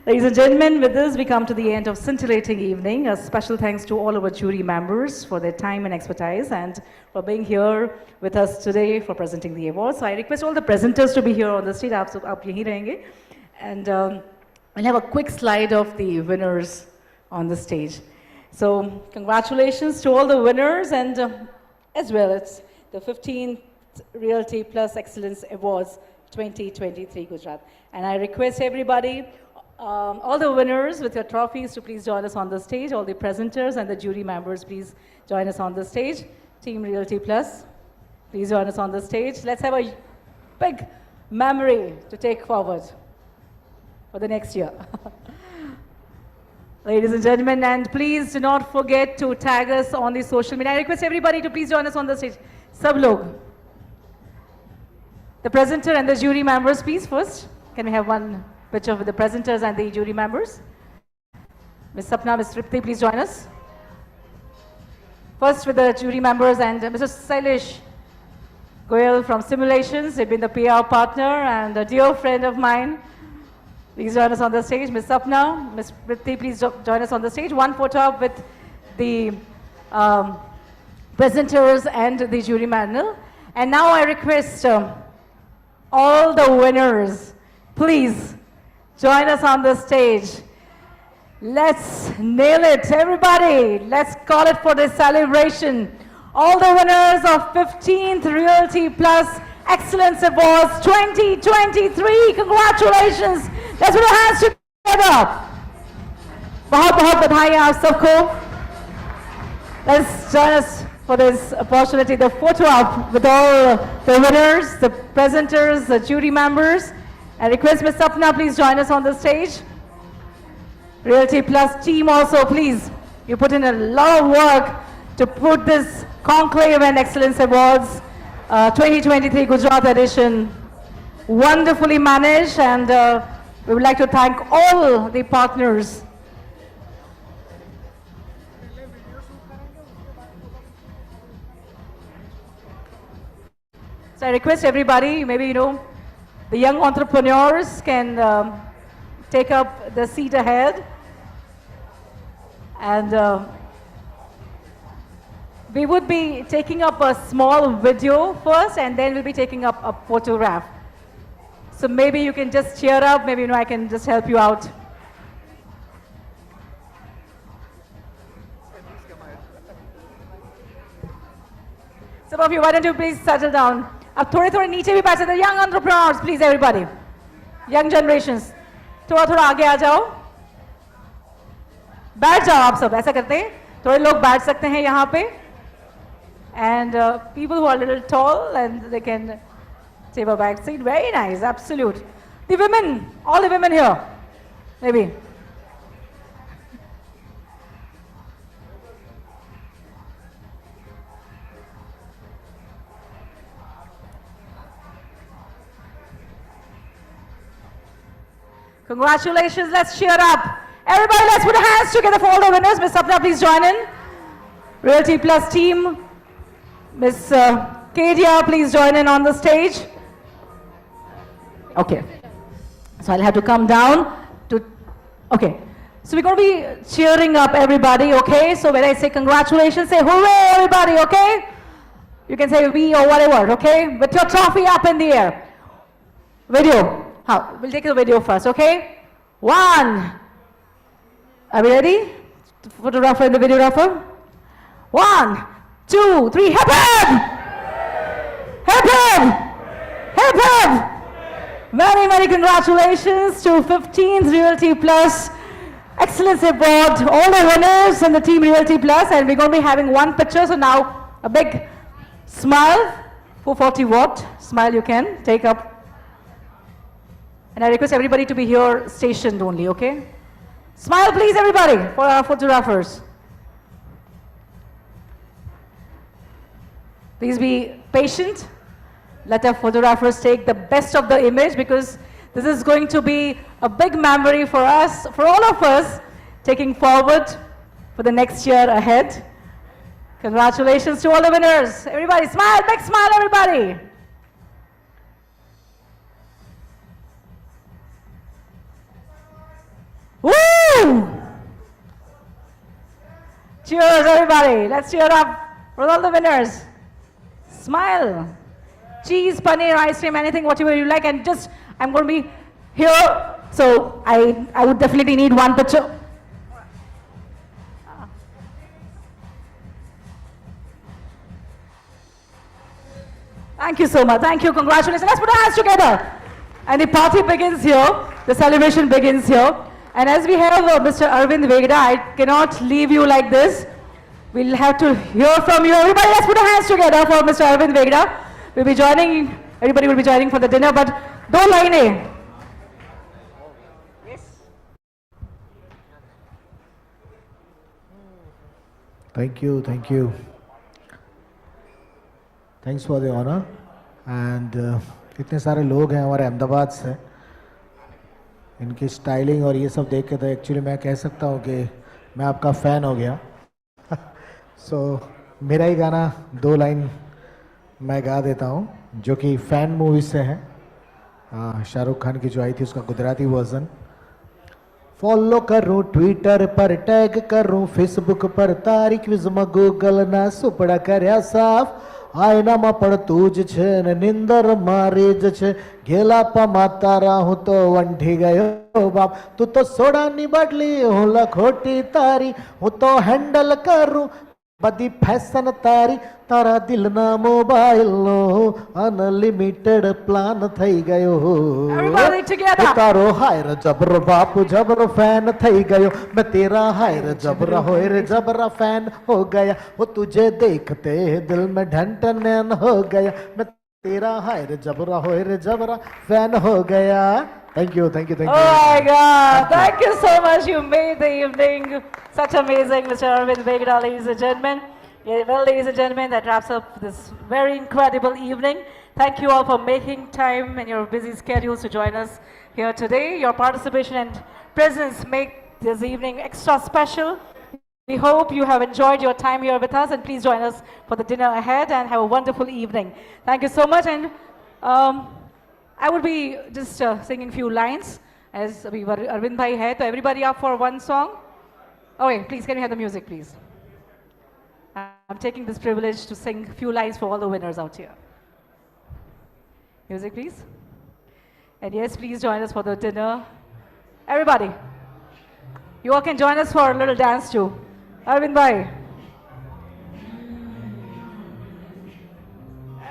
Ladies and gentlemen, with this we come to the end of scintillating evening. A special thanks to all our jury members for their time and expertise and for being here with us today for presenting the awards. So I request all the presenters to be here on the stage. Aap yahi rahenge. And we'll have a quick slide of the winners on the stage. So congratulations to all the winners, and as well it's the 15th Realty Plus Excellence Awards 2023 Gujarat. And I request everybody, all the winners with your trophies, to please join us on the stage. All the presenters and the jury members, please join us on the stage. Team Realty Plus, please join us on the stage. Let's have a big memory to take forward for the next year. Ladies and gentlemen, and please do not forget to tag us on the social media. I request everybody to please join us on the stage. Sab log. The presenter and the jury members, please, first. Can we have one picture with the presenters and the jury members? Ms. Sapna, Ms. Tripti, please join us. First with the jury members, and Mr. Sailesh Goyal from Simulations. He's been the PR partner and a dear friend of mine. Please join us on the stage. Ms. Sapna, Ms. Tripti, please join us on the stage. One photo up with the presenters and the jury panel. And now I request all the winners, please join us on the stage. Let's nail it, everybody. Let's call it for this celebration. All the winners of 15th Realty Plus Excellence Awards 2023. Congratulations. Let's put our hands together. बहुत बधाई आप सबको. Let's join us for this opportunity, the photo op with all the winners, the presenters, the jury members, I request Ms. Sapna, please join us on the stage. Realty Plus team also, please. You put in a lot of work to put this Conclave and Excellence Awards 2023 Gujarat edition wonderfully managed, and we would like to thank all the partners. So I request everybody, maybe, the young entrepreneurs can take up the seat ahead. And we would be taking up a small video first, and then we'll be taking up a photograph. So maybe you can just cheer up, maybe I can just help you out. Some of you, why don't you please settle down? अब थोड़े नीचे भी बैठ सकते हैं. Young entrepreneurs, please everybody. Young generations. थोड़ा आगे आ जाओ. बैठ जाओ आप सब, ऐसा करते हैं. थोड़े लोग बैठ सकते हैं यहाँ पे. And people who are a little tall, and they can take a back seat. Very nice, absolute. The women, all the women here, maybe. Congratulations, let's cheer up. Everybody, let's put our hands together for all the winners. Ms. Sapna, please join in. Realty Plus team. Ms. Kedia, please join in on the stage. Okay. So I'll have to come down to, okay. So we're going to be cheering up everybody, okay? So when I say congratulations, say hooray, everybody, okay? You can say we or whatever, okay? With your trophy up in the air. Video. We'll take the video first, okay? 1. Are we ready? The photographer and the videographer. 1, 2, 3. Hip hip! Hip hip! Hip hip! Very, very congratulations to 15th Realty Plus Excellence Award, all the winners and the team Realty Plus, and we're going to be having one picture. So now a big smile, 440 watt smile you can take up. And I request everybody to be here stationed only, okay? Smile please everybody for our photographers. Please be patient. Let our photographers take the best of the image, because this is going to be a big memory for us, for all of us, taking forward for the next year ahead. Congratulations to all the winners. Everybody smile, big smile everybody. Woo! Cheers everybody. Let's cheer up for all the winners. Smile. Cheese, paneer, ice cream, anything, whatever you like, and just, I'm going to be here, so I would definitely need one picture. Thank you so much. Thank you. Congratulations. Let's put our hands together. And the party begins here. The celebration begins here. And as we have Mr. Arvind Vegda, I cannot leave you like this. We'll have to hear from you. Everybody, let's put our hands together for Mr. Arvind Vegda. We'll be joining, everybody will be joining for the dinner, but don't line in. Yes. Thank you, thank you. Thanks for the honor. And इतने सारे लोग हैं हमारे अहमदाबाद से, इनकी styling और ये सब देख के तो एक्चुअली मैं कह सकता हूँ कि मैं आपका फ़ैन हो गया. So मेरा ही गाना 2 लाइन मैं गा देता हूँ, जो कि फ़ैन मूवी से है. शाहरुख खान की जो आई थी उसका गुजराती वर्जन. फॉलो करूँ ट्विटर पर, टैग करूँ फेसबुक पर, तारीख विज़मा गूगल ना सुपड़ा કર્યા સાફ. આયનામાં પણ તું જ છે ને નિંદર મારી જ છે. ઘેલાપામાં તારા હું તો વંઠી ગયો બાપ. તું તો સોડાની બાટલી, હું લખોટી તારી. હું તો હેન્ડલ કરું બધી ફેશન તારી. તારા દિલના મોબાઈલનો અનલિમિટેડ પ્લાન થઈ ગયો. તારો હાયર જબરો બાપુ જબરો ફેન થઈ ગયો. मैं तेरा हायर जबरा होए रे जबरा फैन हो गया. वो तुझे देखते दिल में ढन ढन हो गया. मैं तेरा हाय रे जबरा होए रे जबरा फैन हो गया. Thank you, thank you, thank you. Oh my God! Thank you so much. You made the evening such amazing, Mr. Arvind Vegda, ladies and gentlemen. Yeah, well, ladies and gentlemen, that wraps up this very incredible evening. Thank you all for making time in your busy schedules to join us here today. Your participation and presence make this evening extra special. We hope you have enjoyed your time here with us, and please join us for the dinner ahead and have a wonderful evening. Thank you so much. And I would be just singing few lines as we were Arvind Bhai hai. So everybody up for one song? Oh wait, please can we have the music, please? I'm taking this privilege to sing a few lines for all the winners out here. Music, please. And yes, please join us for the dinner. Everybody, you all can join us for a little dance too. Arvind Bhai.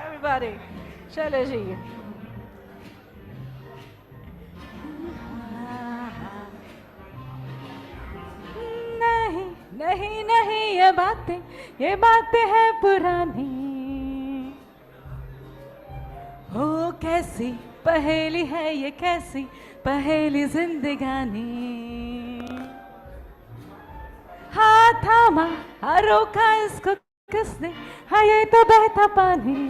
Everybody, chalo ji. नहीं नहीं नहीं ये बातें हैं पुरानी. हो कैसी पहेली है ये, कैसी पहेली जिंदगानी. हाँ थामा हाँ रोका इसको किसने, हाँ ये तो बहता पानी.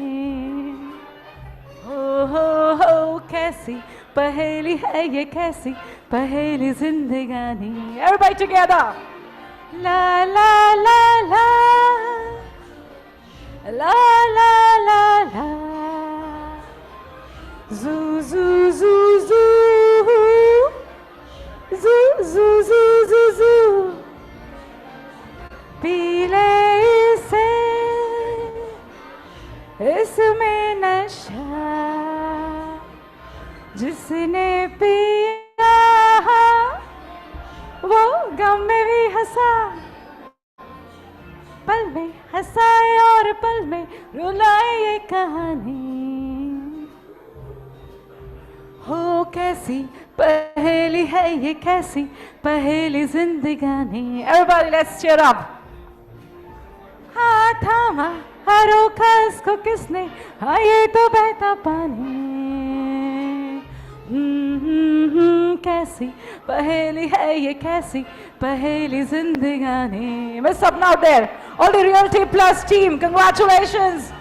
हो कैसी पहेली है ये, कैसी पहेली जिंदगानी. Everybody together. La la la la la la la la. Zoo zoo zoo zoo zoo zoo zoo zoo zoo. P ले इसे, इसमें नशा. जिसने पिया वो गम में भी हंसा. पल में हंसाए और पल में रुलाए ये कहानी. हो कैसी पहेली है ये, कैसी पहेली जिंदगानी. Everybody, let's cheer up. हाँ थामा हाँ रोका इसको किसने, हाँ ये तो बहता पानी. कैसी पहेली है ये, कैसी पहेली जिंदगानी. Miss Sapna out there, all the Realty Plus team, congratulations.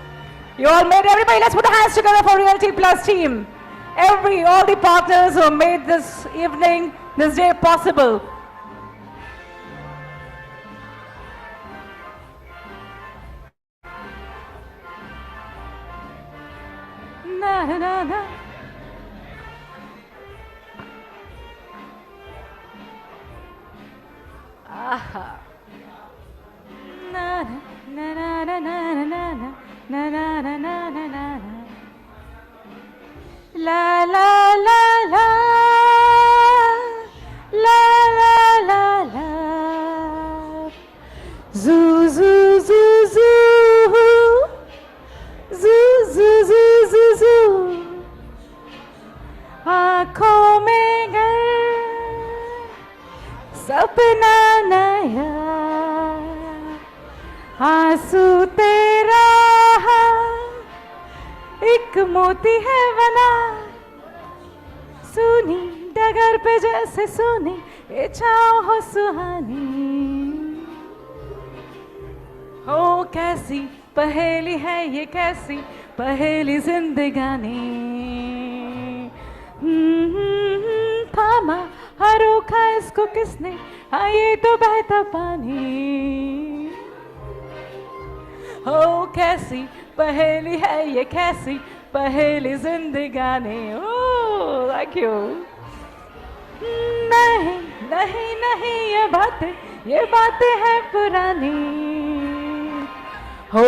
You all made, everybody, let's put the hands together for Realty Plus team. All the partners who made this evening, this day possible. Na na na na. Aha. Na na na na na na na na na na na na na. La la la la la la la la. Zoo zoo zoo zoo zoo zoo zoo zoo zoo. आँखों में गर सपना नया, आंसू तेरा एक मोती है बना. सुनी डगर पे जैसे सुनी ये छाँव हो सुहानी. हो कैसी पहेली है ये, कैसी पहेली जिंदगानी. थामा हाँ रोका इसको किसने, हाँ ये तो बहता पानी. हो कैसी पहेली है ये, कैसी पहेली जिंदगानी. Oh thank you. नहीं नहीं नहीं ये बातें हैं पुरानी. हो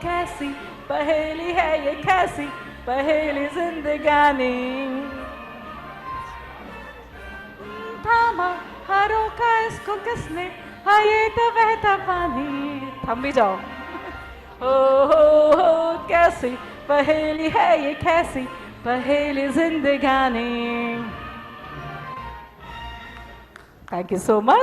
कैसी पहेली है ये, कैसी पहेली जिंदगानी. थामा हाँ रोका इसको किसने, हाँ ये तो बहता पानी. थम भी जाओ. हो कैसी पहेली है ये, कैसी पहेली जिंदगानी. Thank you so much.